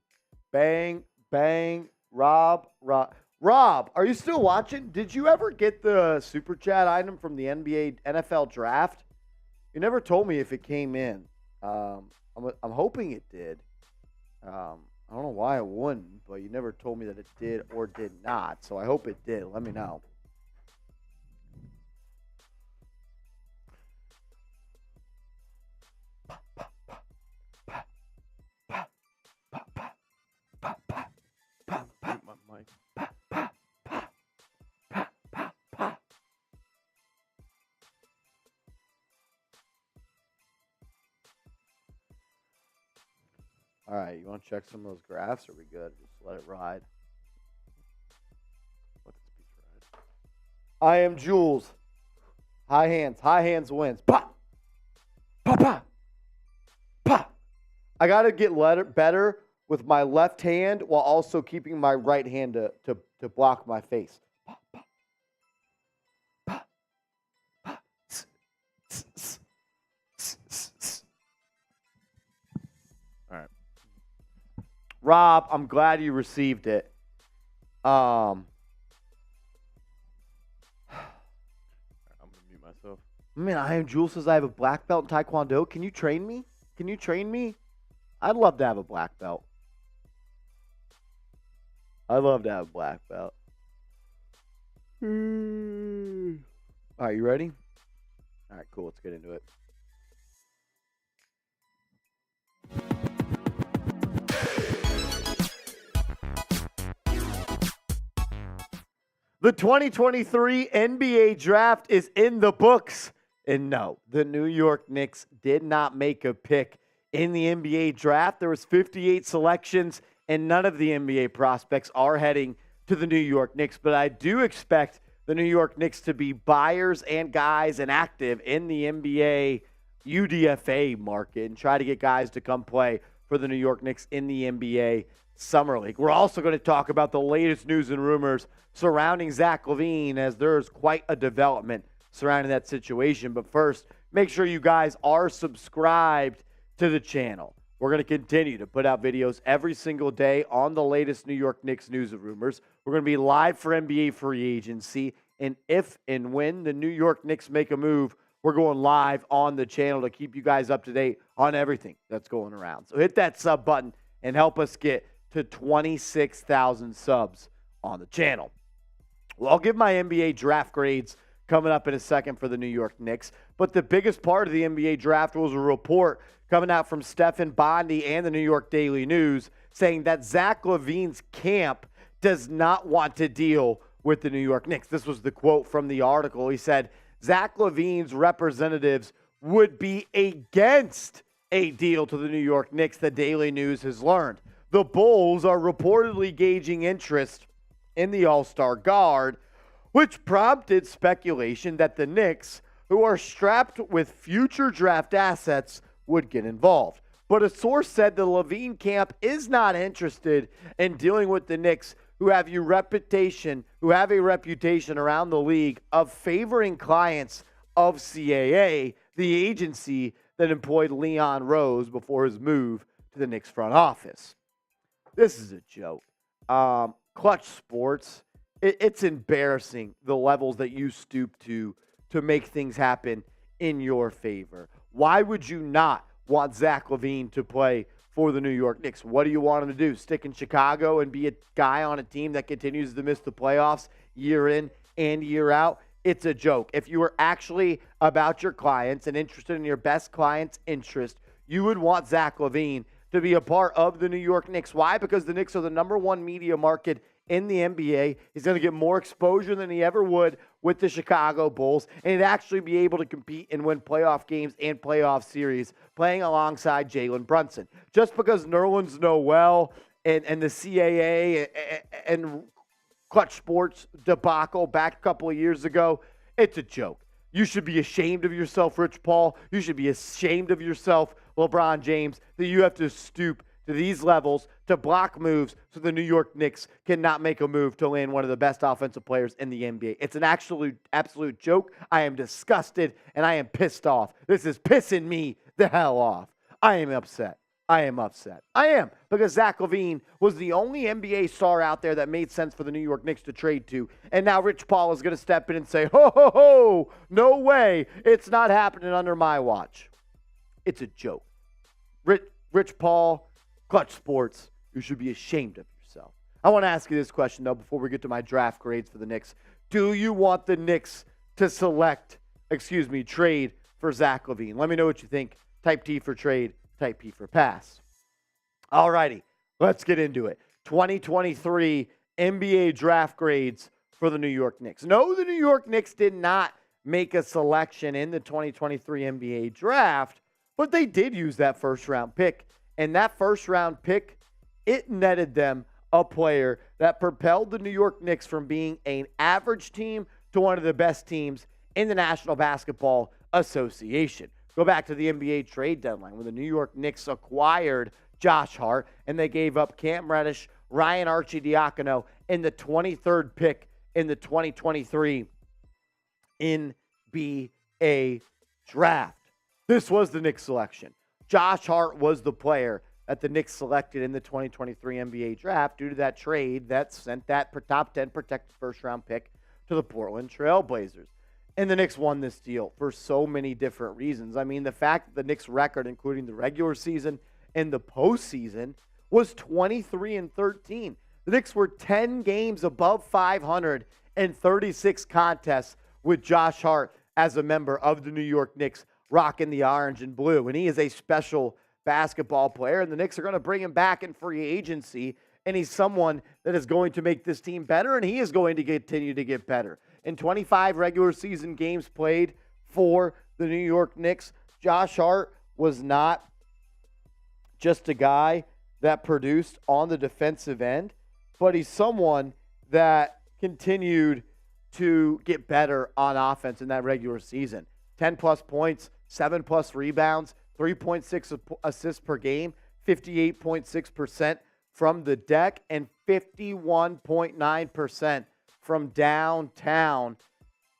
Bang. Bang. Rob, are you still watching? Did you ever get the super chat item from the NFL draft? You never told me if it came in. I'm hoping it did. I don't know why it wouldn't, but you never told me that it did or did not. So I hope it did. Let me know. My mic. All right, you want to check some of those graphs? Or are we good? Just let it ride. Let the speech ride. I am Jules. High hands. High hands wins. Pa! Pa! Pa! Pa! I got to get better with my left hand while also keeping my right hand to block my face. Pa! Pa! Pa! Pa! S, s, s, s, s, s. All right. Rob, I'm glad you received it. I'm going to mute myself. Man, I am Jules says I have a black belt in Taekwondo. Can you train me? Can you train me? I'd love to have a black belt. I'd love to have a black belt. All right, you ready? All right, cool. Let's get into it. The 2023 NBA draft is in the books. And no, the New York Knicks did not make a pick in the NBA draft. There was 58 selections, and none of the NBA prospects are heading to the New York Knicks. But I do expect the New York Knicks to be buyers and guys and active in the NBA UDFA market and try to get guys to come play for the New York Knicks in the NBA Summer League. We're also going to talk about the latest news and rumors surrounding Zach LaVine, as there's quite a development surrounding that situation. But first, make sure you guys are subscribed to the channel. We're going to continue to put out videos every single day on the latest New York Knicks news and rumors. We're going to be live for NBA free agency. And if and when the New York Knicks make a move, we're going live on the channel to keep you guys up to date on everything that's going around. So hit that sub button and help us get to 26,000 subs on the channel. Well, I'll give my NBA draft grades coming up in a second for the New York Knicks. But the biggest part of the NBA draft was a report coming out from Stephen Bondy and the New York Daily News saying that Zach LaVine's camp does not want to deal with the New York Knicks. This was the quote from the article. He said, Zach LaVine's representatives would be against a deal to the New York Knicks, the Daily News has learned. The Bulls are reportedly gauging interest in the All-Star guard, which prompted speculation that the Knicks, who are strapped with future draft assets, would get involved. But a source said the LaVine camp is not interested in dealing with the Knicks, who have a reputation around the league of favoring clients of CAA, the agency that employed Leon Rose before his move to the Knicks front office. This is a joke. Clutch Sports, it's embarrassing the levels that you stoop to make things happen in your favor. Why would you not want Zach LaVine to play for the New York Knicks? What do you want him to do? Stick in Chicago and be a guy on a team that continues to miss the playoffs year in and year out? It's a joke. If you were actually about your clients and interested in your best client's interest, you would want Zach LaVine to be a part of the New York Knicks. Why? Because the Knicks are the number one media market in the NBA. He's going to get more exposure than he ever would with the Chicago Bulls, and he'd actually be able to compete and win playoff games and playoff series playing alongside Jalen Brunson. Just because Nerlens Noel and the CAA and Clutch Sports debacle back a couple of years ago, it's a joke. You should be ashamed of yourself, Rich Paul. You should be ashamed of yourself, LeBron James, that you have to stoop to these levels to block moves so the New York Knicks cannot make a move to land one of the best offensive players in the NBA. It's an absolute joke. I am disgusted, and I am pissed off. This is pissing me the hell off. I am upset. I am, because Zach LaVine was the only NBA star out there that made sense for the New York Knicks to trade to. And now Rich Paul is going to step in and say, ho, ho, ho, no way. It's not happening under my watch. It's a joke. Rich Paul, Clutch Sports, you should be ashamed of yourself. I want to ask you this question, though, before we get to my draft grades for the Knicks. Do you want the Knicks to trade for Zach LaVine? Let me know what you think. Type T for trade. Type P for pass. All righty, let's get into it. 2023 NBA draft grades for the New York Knicks. No, the New York Knicks did not make a selection in the 2023 NBA draft, but they did use that first-round pick. And that first-round pick, it netted them a player that propelled the New York Knicks from being an average team to one of the best teams in the National Basketball Association. Go back to the NBA trade deadline when the New York Knicks acquired Josh Hart and they gave up Cam Reddish, Ryan Arcidiacono, in the 23rd pick in the 2023 NBA draft. This was the Knicks selection. Josh Hart was the player that the Knicks selected in the 2023 NBA draft due to that trade that sent that top 10 protected first-round pick to the Portland Trail Blazers. And the Knicks won this deal for so many different reasons. I mean, the fact that the Knicks' record, including the regular season and the postseason, was 23-13. The Knicks were 10 games above 500 and 36 contests with Josh Hart as a member of the New York Knicks, rocking the orange and blue. And he is a special basketball player, and the Knicks are going to bring him back in free agency, and he's someone that is going to make this team better, and he is going to continue to get better. In 25 regular season games played for the New York Knicks, Josh Hart was not just a guy that produced on the defensive end, but he's someone that continued to get better on offense in that regular season. 10-plus points, 7-plus rebounds, 3.6 assists per game, 58.6% from the deck, and 51.9% from downtown.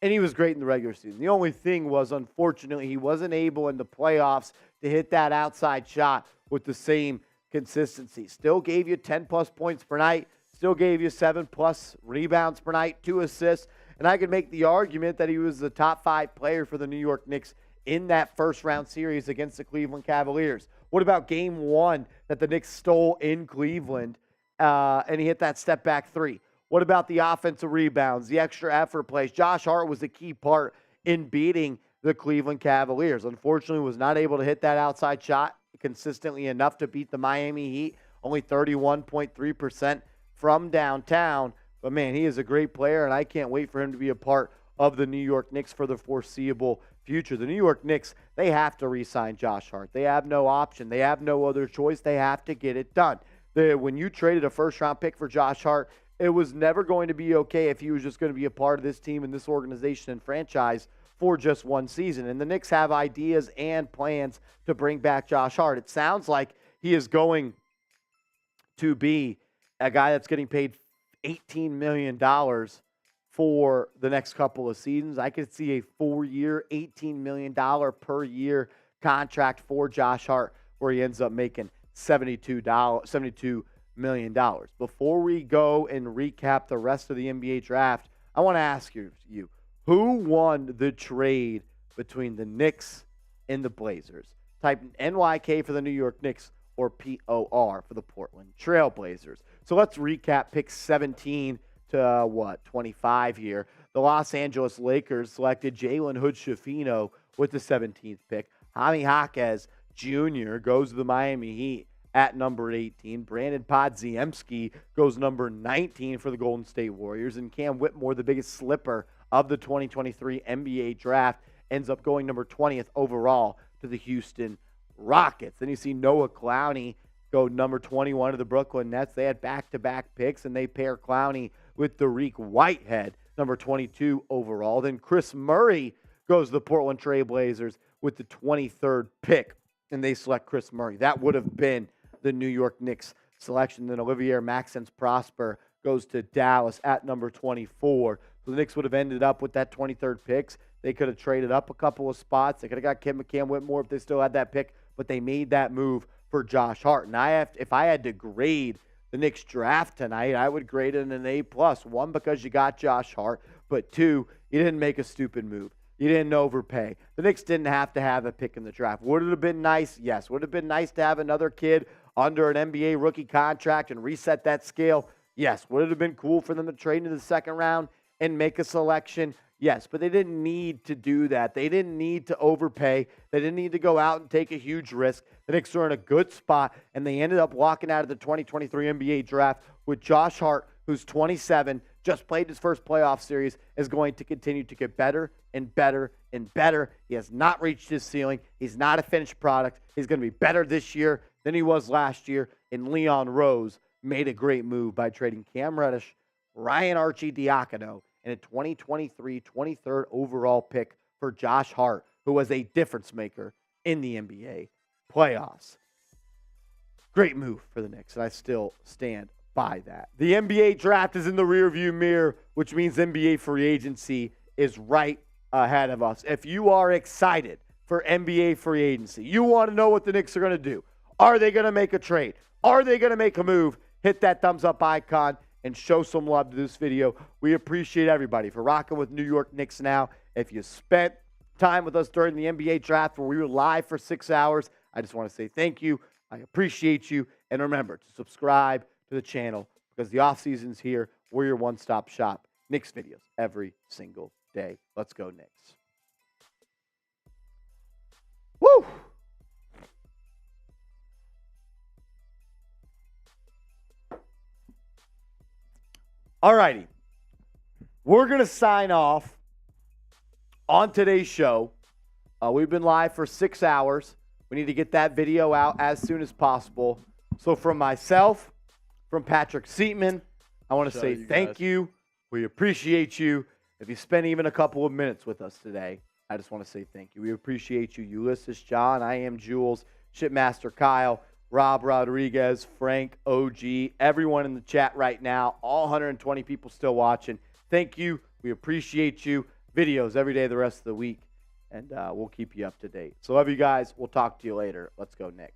And he was great in the regular season. The only thing was, unfortunately, he wasn't able in the playoffs to hit that outside shot with the same consistency. Still gave you 10-plus points per night, still gave you 7-plus rebounds per night, 2 assists. And I could make the argument that he was the top 5 player for the New York Knicks in that first-round series against the Cleveland Cavaliers. What about game 1 that the Knicks stole in Cleveland and he hit that step-back 3? What about the offensive rebounds, the extra effort plays? Josh Hart was a key part in beating the Cleveland Cavaliers. Unfortunately, was not able to hit that outside shot consistently enough to beat the Miami Heat, only 31.3% from downtown. But, man, he is a great player, and I can't wait for him to be a part of the New York Knicks for the foreseeable future. The New York Knicks, they have to re-sign Josh Hart. They have no option. They have no other choice. They have to get it done. When you traded a first-round pick for Josh Hart, it was never going to be okay if he was just going to be a part of this team and this organization and franchise for just one season. And the Knicks have ideas and plans to bring back Josh Hart. It sounds like he is going to be a guy that's getting paid $18 million for the next couple of seasons. I could see a 4-year, $18 million per year contract for Josh Hart where he ends up making $72 million. Before we go and recap the rest of the NBA draft, I want to ask you, who won the trade between the Knicks in the Blazers. Type NYK for the New York Knicks or POR for the Portland Trail Blazers. So let's recap picks 17 to 25 here. The Los Angeles Lakers selected Jalen Hood-Schifino with the 17th pick. Jaime Jaquez Jr. goes to the Miami Heat at number 18. Brandon Podziemski goes number 19 for the Golden State Warriors. And Cam Whitmore, the biggest slipper of the 2023 NBA draft, ends up going number 20th overall to the Houston Rockets. Then you see Noah Clowney go number 21 to the Brooklyn Nets. They had back-to-back picks, and they pair Clowney with Dariq Whitehead, number 22 overall. Then Chris Murray goes to the Portland Trail Blazers with the 23rd pick, and they select Chris Murray. That would have been the New York Knicks selection. Then Olivier Maxence Prosper goes to Dallas at number 24. So the Knicks would have ended up with that 23rd picks. They could have traded up a couple of spots. They could have got Cam Whitmore if they still had that pick, but they made that move for Josh Hart. And if I had to grade the Knicks draft tonight, I would grade it an A+. One, because you got Josh Hart, but two, you didn't make a stupid move. You didn't overpay. The Knicks didn't have to have a pick in the draft. Would it have been nice? Yes. Would it have been nice to have another kid under an NBA rookie contract and reset that scale? Yes. Would it have been cool for them to trade into the second round and make a selection? Yes, but they didn't need to do that. They didn't need to overpay. They didn't need to go out and take a huge risk. The Knicks are in a good spot, and they ended up walking out of the 2023 NBA draft with Josh Hart, who's 27, just played his first playoff series, is going to continue to get better and better and better. He has not reached his ceiling. He's not a finished product. He's going to be better this year than he was last year. And Leon Rose made a great move by trading Cam Reddish, Ryan Arcidiacono, and a 2023 23rd overall pick for Josh Hart, who was a difference maker in the NBA playoffs. Great move for the Knicks, and I still stand by that. The NBA draft is in the rearview mirror, which means NBA free agency is right ahead of us. If you are excited for NBA free agency, you want to know what the Knicks are going to do. Are they going to make a trade? Are they going to make a move? Hit that thumbs up icon and show some love to this video. We appreciate everybody for rocking with New York Knicks Now. If you spent time with us during the NBA draft where we were live for 6 hours, I just want to say thank you. I appreciate you. And remember to subscribe to the channel because the offseason's here. We're your one-stop shop. Knicks videos every single day. Let's go, Knicks. Woo! All righty. We're going to sign off on today's show. We've been live for 6 hours. We need to get that video out as soon as possible. So from myself, from Patrick Seatman, I want to say thank you. We appreciate you. If you spent even a couple of minutes with us today, I just want to say thank you. We appreciate you. Ulysses, John, I am Jules, Shipmaster Kyle, Rob Rodriguez, Frank, OG, everyone in the chat right now, all 120 people still watching. Thank you. We appreciate you. Videos every day the rest of the week, and we'll keep you up to date. So love you guys. We'll talk to you later. Let's go Knicks.